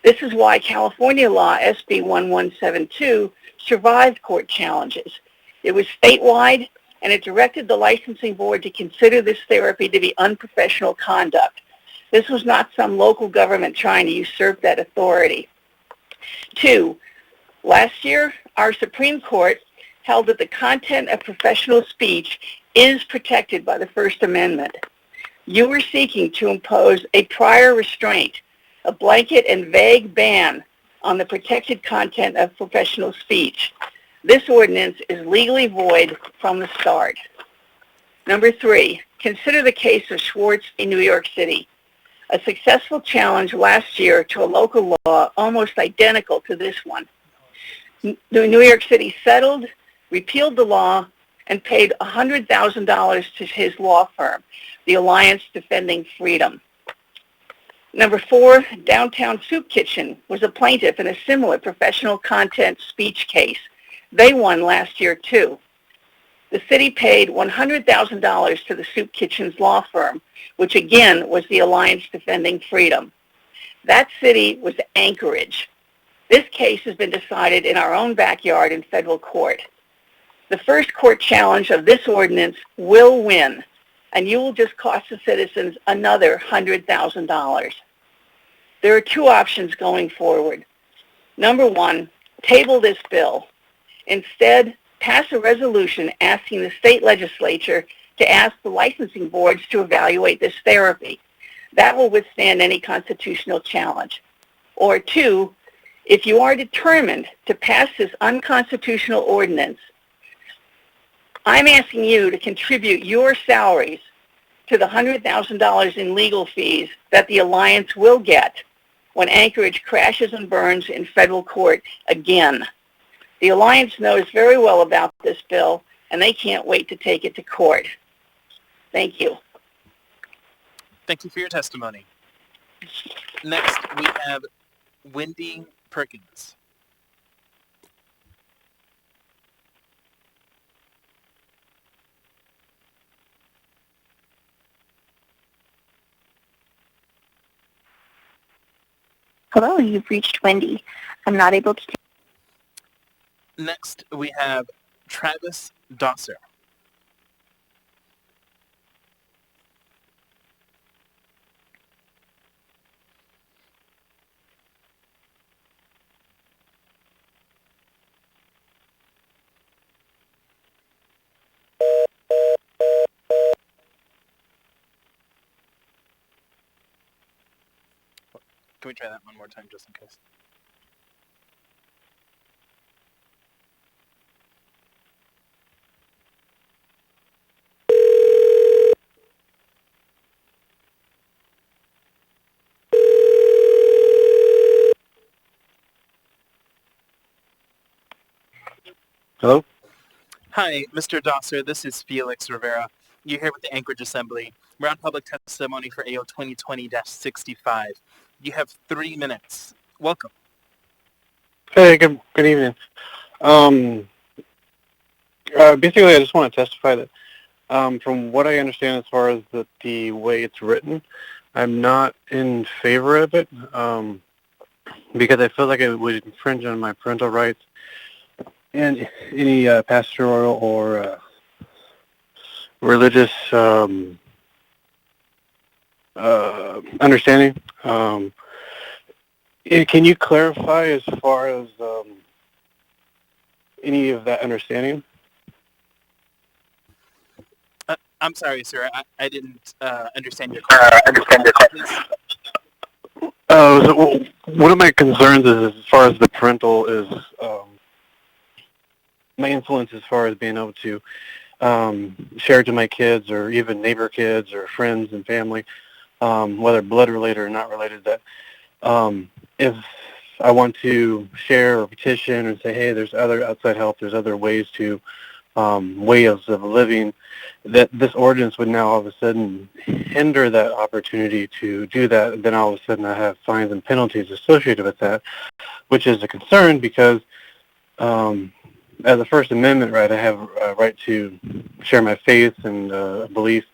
This is why California law SB 1172 survived court challenges. It was statewide, and it directed the licensing board to consider this therapy to be unprofessional conduct. This was not some local government trying to usurp that authority. 2, last year, our Supreme Court held that the content of professional speech is protected by the First Amendment. You were seeking to impose a prior restraint, a blanket and vague ban on the protected content of professional speech. This ordinance is legally void from the start. Number 3, consider the case of Schwartz in New York City, a successful challenge last year to a local law almost identical to this one. New York City settled, repealed the law, and paid $100,000 to his law firm, the Alliance Defending Freedom. Number 4, Downtown Soup Kitchen was a plaintiff in a similar professional content speech case. They won last year too. The city paid $100,000 to the Soup Kitchen's law firm, which again was the Alliance Defending Freedom. That city was Anchorage. This case has been decided in our own backyard in federal court. The first court challenge of this ordinance will win, and you will just cost the citizens another $100,000. There are 2 options going forward. Number 1, table this bill. Instead, pass a resolution asking the state legislature to ask the licensing boards to evaluate this therapy. That will withstand any constitutional challenge. Or 2, if you are determined to pass this unconstitutional ordinance, I'm asking you to contribute your salaries to the $100,000 in legal fees that the Alliance will get when Anchorage crashes and burns in federal court again. The Alliance knows very well about this bill, and they can't wait to take it to court. Thank you. Thank you for your testimony. Next, we have Wendy Perkins. Hello, you've reached Wendy. I'm not able to. Next, we have Travis Dosser. Can we try that one more time just in case? Hello? Hi, Mr. Dosser. This is Felix Rivera. You're here with the Anchorage Assembly. We're on public testimony for AO 2020-65. You have 3 minutes. Welcome. Hey, good evening. Basically, I just want to testify that from what I understand as far as the way it's written, I'm not in favor of it because I feel like it would infringe on my parental rights and any pastoral or religious understanding. Can you clarify as far as any of that understanding? I'm sorry, sir. I didn't understand your question. So one of my concerns is as far as the parental is my influence as far as being able to share it to my kids or even neighbor kids or friends and family, whether blood related or not related, that if I want to share or petition and say, hey, there's other outside help, there's other ways to ways of living, that this ordinance would now all of a sudden hinder that opportunity to do that. Then all of a sudden I have fines and penalties associated with that, which is a concern because as a First Amendment right, I have a right to share my faith and belief.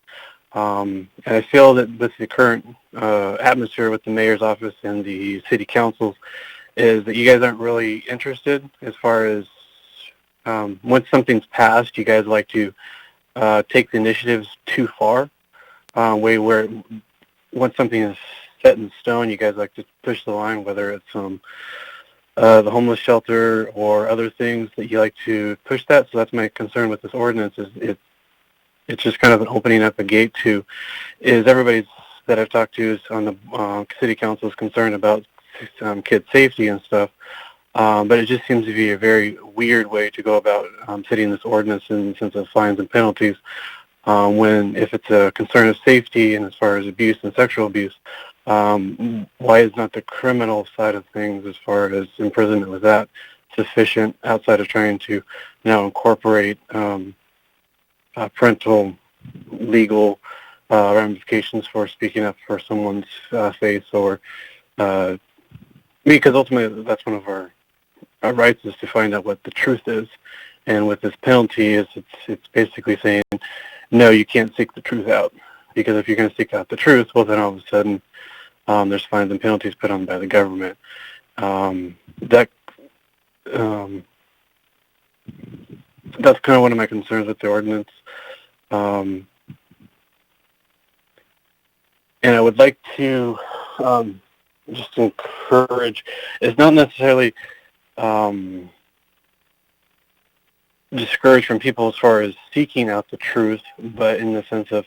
And I feel that with the current atmosphere with the mayor's office and the city councils is that you guys aren't really interested as far as once something's passed, you guys like to take the initiatives too far, where once something is set in stone, you guys like to push the line, whether it's the homeless shelter or other things that you like to push that. So that's my concern with this ordinance is it's just kind of an opening up a gate to, is everybody that I've talked to is on the city council is concerned about kid safety and stuff. But it just seems to be a very weird way to go about setting this ordinance in the sense of fines and penalties when if it's a concern of safety and as far as abuse and sexual abuse, why is not the criminal side of things as far as imprisonment with that sufficient outside of trying to now incorporate parental legal ramifications for speaking up for someone's faith or because ultimately that's one of our rights is to find out what the truth is. And with this penalty, it's basically saying, no, you can't seek the truth out. Because if you're going to seek out the truth, well, then all of a sudden there's fines and penalties put on by the government. That's kind of one of my concerns with the ordinance. And I would like to just encourage, it's not necessarily discourage from people as far as seeking out the truth, but in the sense of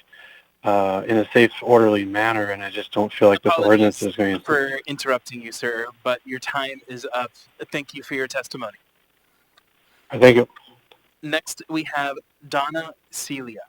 in a safe, orderly manner, and I just don't feel like this ordinance is going to... for interrupting you, sir, but your time is up. Thank you for your testimony. Thank you. Next, we have Donna Celia.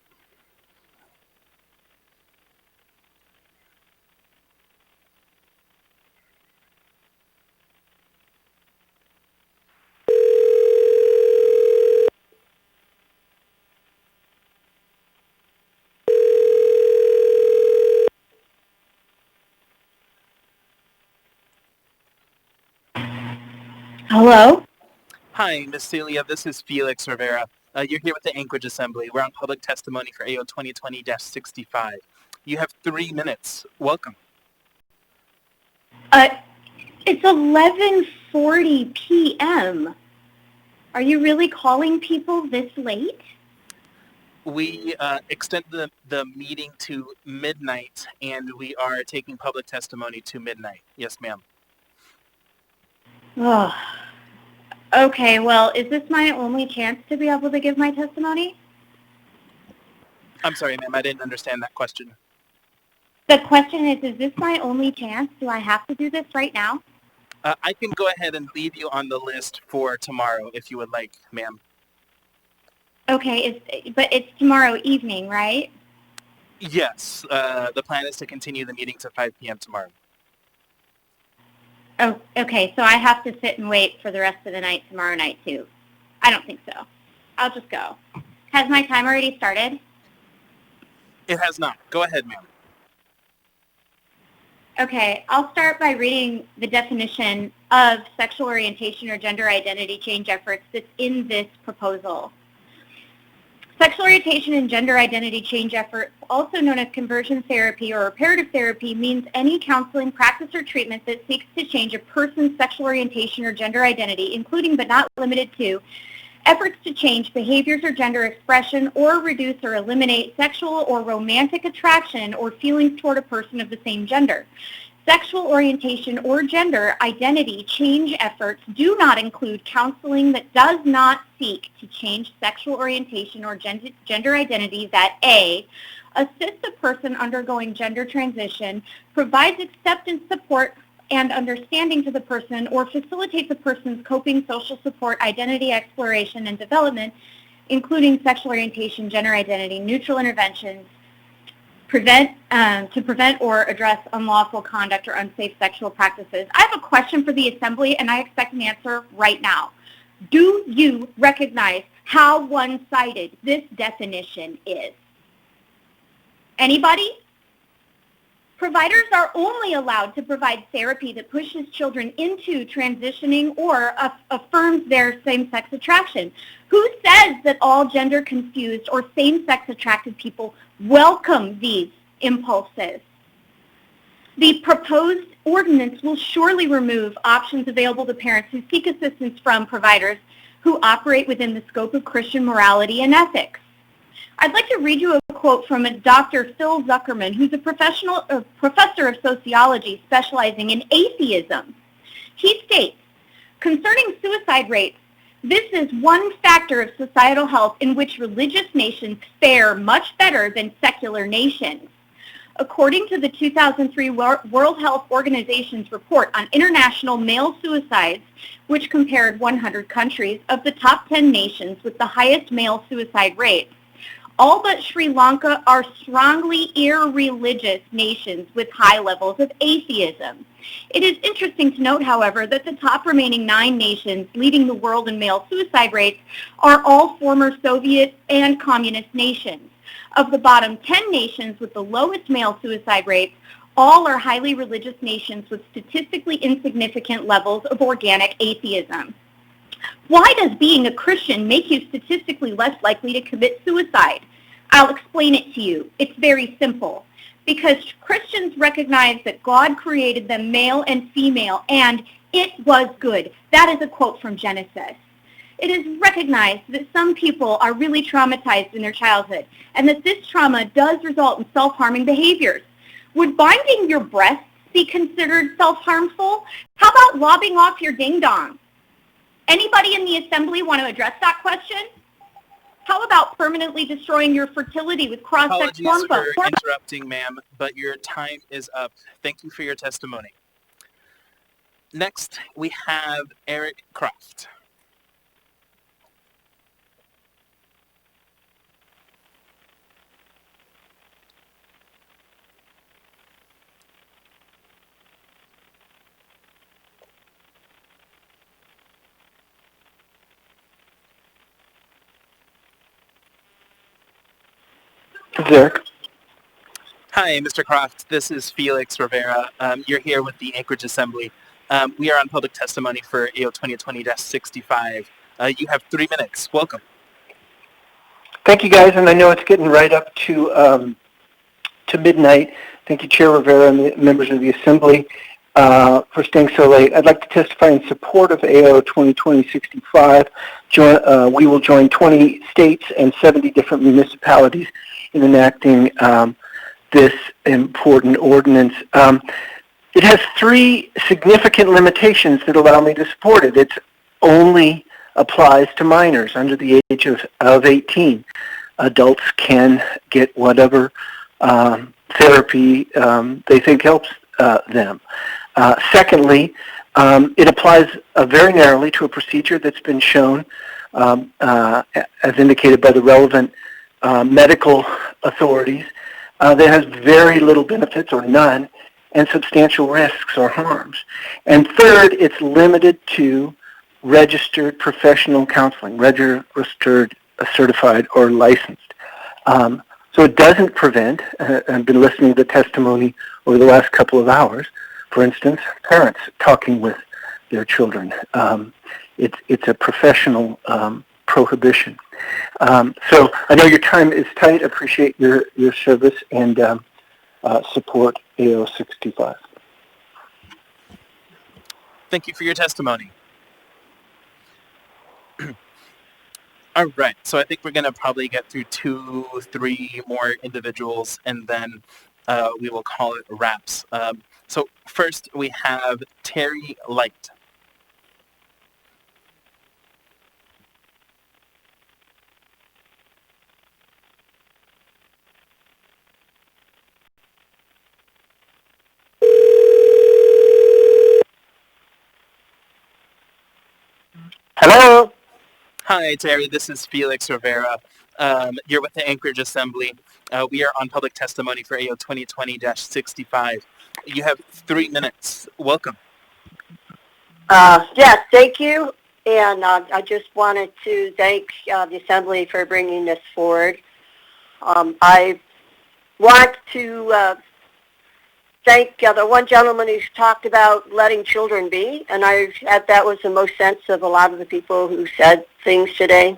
Hello? Hi, Miss Celia. This is Felix Rivera. You're here with the Anchorage Assembly. We're on public testimony for AO 2020-65. You have 3 minutes. Welcome. It's 11:40 p.m. Are you really calling people this late? We extended the meeting to midnight, and we are taking public testimony to midnight. Yes, ma'am. Oh. Okay, well, is this my only chance to be able to give my testimony? I'm sorry, ma'am. I didn't understand that question. The question is this my only chance? Do I have to do this right now? I can go ahead and leave you on the list for tomorrow if you would like, ma'am. Okay, but it's tomorrow evening, right? Yes, the plan is to continue the meeting to 5 p.m. tomorrow. Oh, okay, so I have to sit and wait for the rest of the night tomorrow night too. I don't think so. I'll just go. Has my time already started? It has not. Go ahead, ma'am. Okay, I'll start by reading the definition of sexual orientation or gender identity change efforts that's in this proposal. Sexual orientation and gender identity change efforts, also known as conversion therapy or reparative therapy, means any counseling, practice, or treatment that seeks to change a person's sexual orientation or gender identity, including but not limited to efforts to change behaviors or gender expression or reduce or eliminate sexual or romantic attraction or feelings toward a person of the same gender. Sexual orientation or gender identity change efforts do not include counseling that does not seek to change sexual orientation or gender identity that A, assists a person undergoing gender transition, provides acceptance, support, and understanding to the person, or facilitates a person's coping, social support, identity exploration, and development, including sexual orientation, gender identity, neutral interventions, to prevent or address unlawful conduct or unsafe sexual practices. I have a question for the Assembly, and I expect an answer right now. Do you recognize how one-sided this definition is? Anybody? Providers are only allowed to provide therapy that pushes children into transitioning or affirms their same-sex attraction. Who says that all gender-confused or same-sex attracted people welcome these impulses? The proposed ordinance will surely remove options available to parents who seek assistance from providers who operate within the scope of Christian morality and ethics. I'd like to read you a quote from a Dr. Phil Zuckerman, who's a professor of sociology specializing in atheism. He states, concerning suicide rates, this is one factor of societal health in which religious nations fare much better than secular nations. According to the 2003 World Health Organization's report on international male suicides, which compared 100 countries, of the top 10 nations with the highest male suicide rates, all but Sri Lanka are strongly irreligious nations with high levels of atheism. It is interesting to note, however, that the top remaining 9 nations leading the world in male suicide rates are all former Soviet and communist nations. Of the bottom 10 nations with the lowest male suicide rates, all are highly religious nations with statistically insignificant levels of organic atheism. Why does being a Christian make you statistically less likely to commit suicide? I'll explain it to you. It's very simple. Because Christians recognize that God created them male and female, and it was good. That is a quote from Genesis. It is recognized that some people are really traumatized in their childhood, and that this trauma does result in self-harming behaviors. Would binding your breasts be considered self-harmful? How about lobbing off your ding-dong? Anybody in the Assembly want to address that question? How about permanently destroying your fertility with cross-sex hormones? Apologies for interrupting, ma'am, but your time is up. Thank you for your testimony. Next, we have Eric Croft. Eric. Hi, Mr. Croft. This is Felix Rivera. You're here with the Anchorage Assembly. We are on public testimony for AO 2020-65. You have 3 minutes. Welcome. Thank you, guys, and I know it's getting right up to midnight. Thank you, Chair Rivera and the members of the Assembly for staying so late. I'd like to testify in support of AO 2020-65. We will join 20 states and 70 different municipalities in enacting this important ordinance. It has 3 significant limitations that allow me to support it. It only applies to minors under the age of 18. Adults can get whatever therapy they think helps them. Secondly, it applies very narrowly to a procedure that's been shown, as indicated by the relevant medical authorities, that has very little benefits or none and substantial risks or harms. And third, it's limited to registered professional counseling, registered, certified, or licensed. So it doesn't prevent, I've been listening to the testimony over the last couple of hours, for instance, parents talking with their children. It's a professional prohibition. So I know your time is tight. I appreciate your service and support AO65. Thank you for your testimony. All right, so I think we're going to probably get through 2-3 more individuals, and then we will call it wraps. So first, we have Terry Light. Hello. Hi, Terry. This is Felix Rivera. You're with the Anchorage Assembly. We are on public testimony for AO 2020-65. You have 3 minutes. Welcome. Yes, thank you. And I just wanted to thank the Assembly for bringing this forward. I want to thank the one gentleman who talked about letting children be, and that was the most sense of a lot of the people who said things today.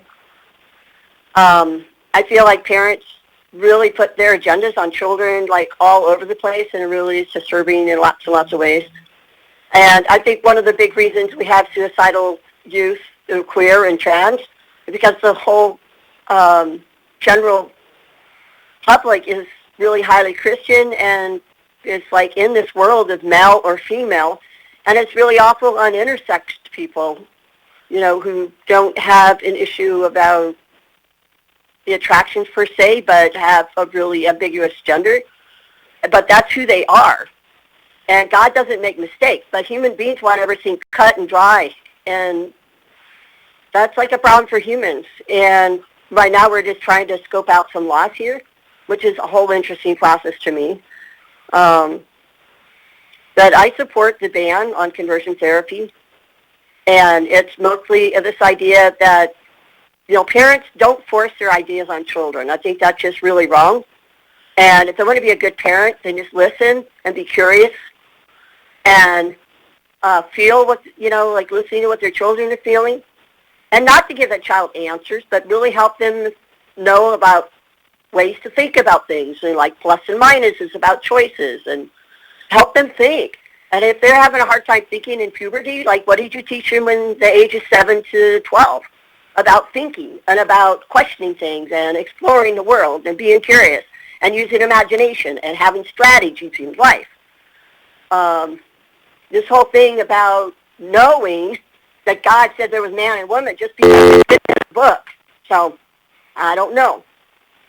I feel like parents really put their agendas on children like all over the place, and it really is disturbing in lots and lots of ways. And I think one of the big reasons we have suicidal youth who are queer and trans is because the whole general public is really highly Christian and is like in this world of male or female, and it's really awful on intersex people, you know, who don't have an issue about the attractions per se, but have a really ambiguous gender. But that's who they are. And God doesn't make mistakes, but human beings want everything cut and dry, and that's like a problem for humans. And right now we're just trying to scope out some laws here, which is a whole interesting process to me. But I support the ban on conversion therapy, and it's mostly this idea that, you know, parents don't force their ideas on children. I think that's just really wrong. And if they want to be a good parent, then just listen and be curious and feel what, you know, like listening to what their children are feeling, and not to give that child answers, but really help them know about ways to think about things, and like plus and minuses about choices, and help them think. And if they're having a hard time thinking in puberty, like what did you teach them when the age is 7 to 12 about thinking and about questioning things and exploring the world and being curious and using imagination and having strategies in life? This whole thing about knowing that God said there was man and woman just because it's in the book. So I don't know.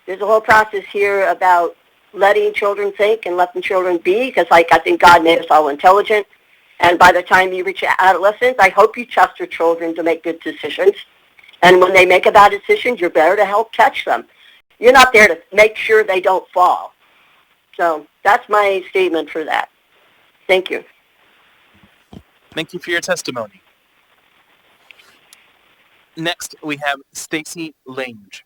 There's a whole process here about letting children think and letting children be, because like I think God made us all intelligent. And by the time you reach adolescence, I hope you trust your children to make good decisions. And when they make a bad decision, you're there to help catch them. You're not there to make sure they don't fall. So that's my statement for that. Thank you. Thank you for your testimony. Next, we have Stacy Lange.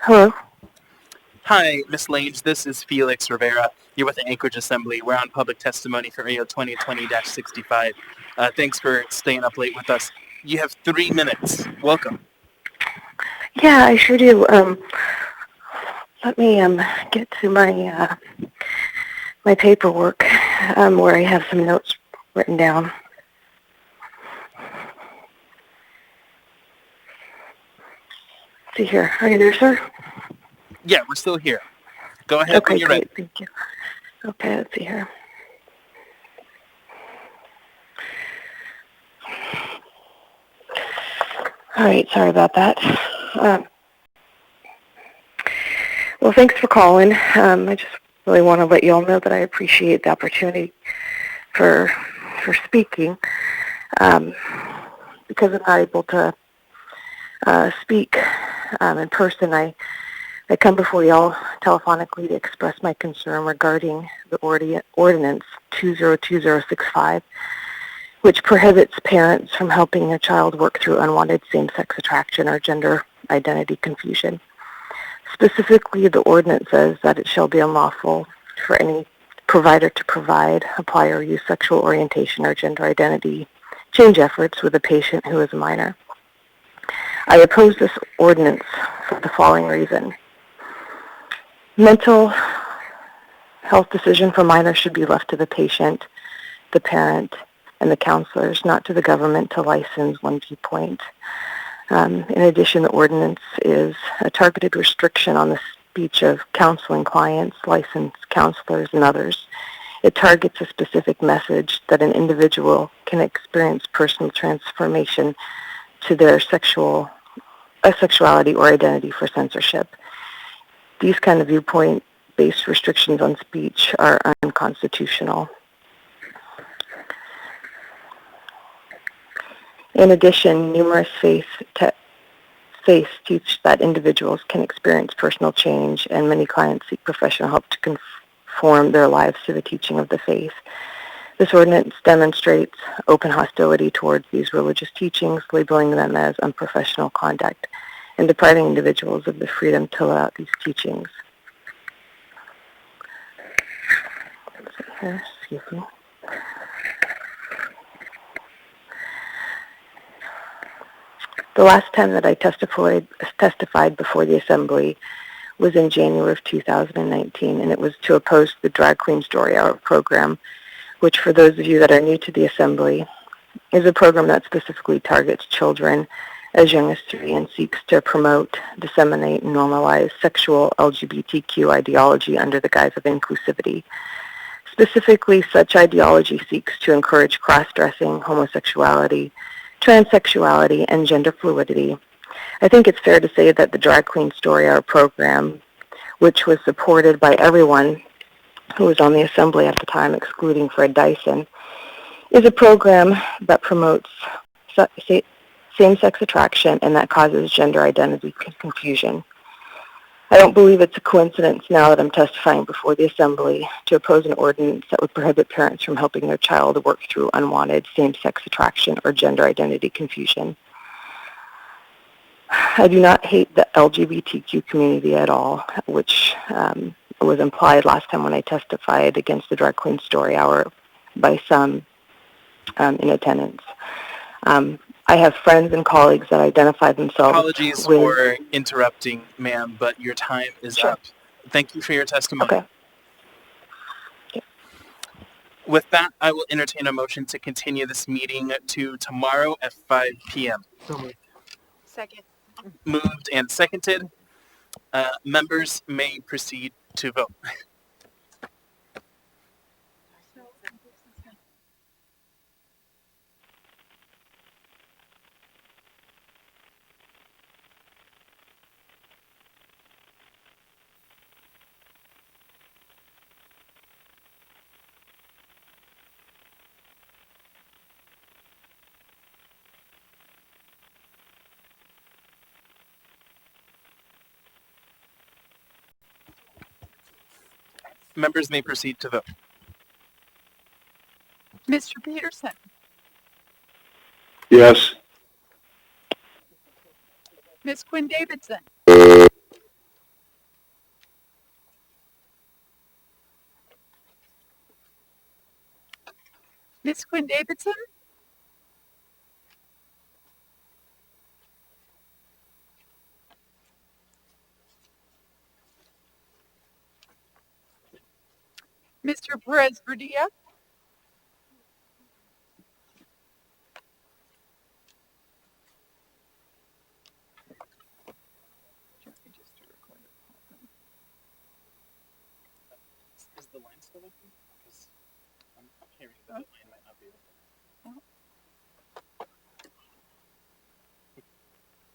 Hello. Hi, Ms. Lange. This is Felix Rivera. You're with the Anchorage Assembly. We're on public testimony for AO 2020-65. Thanks for staying up late with us. You have 3 minutes. Welcome. Yeah, I sure do. Let me get to my my paperwork where I have some notes written down. see here. Are you there, sir? Yeah, we're still here. Go ahead when Okay, you're ready. great. Thank you. Okay, let's see here. All right, sorry about that. Well, thanks for calling. I just really want to let you all know that I appreciate the opportunity for speaking. Because I'm not able to speak in person, I come before y'all telephonically to express my concern regarding the Ordinance 202065, which prohibits parents from helping their child work through unwanted same-sex attraction or gender identity confusion. Specifically, the ordinance says that it shall be unlawful for any provider to provide, apply, or use sexual orientation or gender identity change efforts with a patient who is a minor. I oppose this ordinance for the following reason. Mental health decision for minors should be left to the patient, the parent, and the counselors, not to the government to license one viewpoint. In addition, the ordinance is a targeted restriction on the speech of counseling clients, licensed counselors, and others. It targets a specific message that an individual can experience personal transformation to their sexuality or identity for censorship. These kind of viewpoint-based restrictions on speech are unconstitutional. In addition, numerous faiths teach that individuals can experience personal change, and many clients seek professional help to conform their lives to the teaching of the faith. This ordinance demonstrates open hostility towards these religious teachings, labeling them as unprofessional conduct, and depriving individuals of the freedom to live out these teachings. Excuse me. The last time that I testified before the Assembly was in January of 2019, and it was to oppose the Drag Queen Story Hour program, which, for those of you that are new to the Assembly, is a program that specifically targets children as young as 3 and seeks to promote, disseminate, and normalize sexual LGBTQ ideology under the guise of inclusivity. Specifically, such ideology seeks to encourage cross-dressing, homosexuality, transsexuality, and gender fluidity. I think it's fair to say that the Drag Queen Story Hour program, which was supported by everyone who was on the Assembly at the time, excluding Fred Dyson, is a program that promotes same-sex attraction and that causes gender identity confusion. I don't believe it's a coincidence now that I'm testifying before the Assembly to oppose an ordinance that would prohibit parents from helping their child work through unwanted same-sex attraction or gender identity confusion. I do not hate the LGBTQ community at all, which was implied last time when I testified against the Drag Queen Story Hour by some in attendance. I have friends and colleagues that identify themselves Apologies for interrupting, ma'am, but your time is up. Thank you for your testimony. Okay. With that, I will entertain a motion to continue this meeting to tomorrow at 5 p.m. Second. Moved and seconded. Members may proceed to vote. Members may proceed to vote. Mr. Peterson, Yes. Ms. Quinn Davidson, Ms. Quinn Davidson, Mr. Perez Verdia, the line still open? Because I'm hearing that the line might not be open.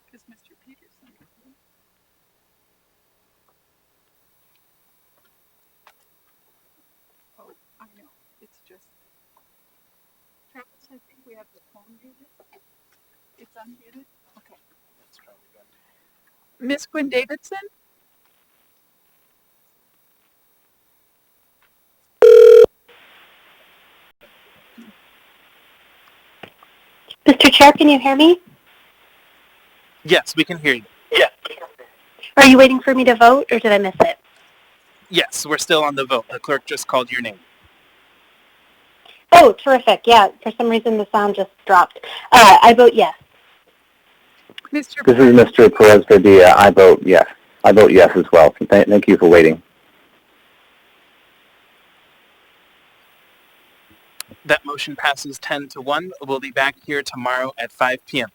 Because Mr. Peterson. Oh, I know. It's just. Travis, I think we have the phone muted. It's unmuted. Okay. Let's try it again. Miss Quinn Davidson? Mr. Chair, can you hear me? Yes, we can hear you. Are you waiting for me to vote, or did I miss it? Yes, we're still on the vote. The clerk just called your name. Oh, terrific. Yeah, for some reason the sound just dropped. I vote yes. Mr. This is Mr. Perez Verdilla. I vote yes. I vote yes as well. Thank you for waiting. That motion passes 10-1. We'll be back here tomorrow at 5 p.m.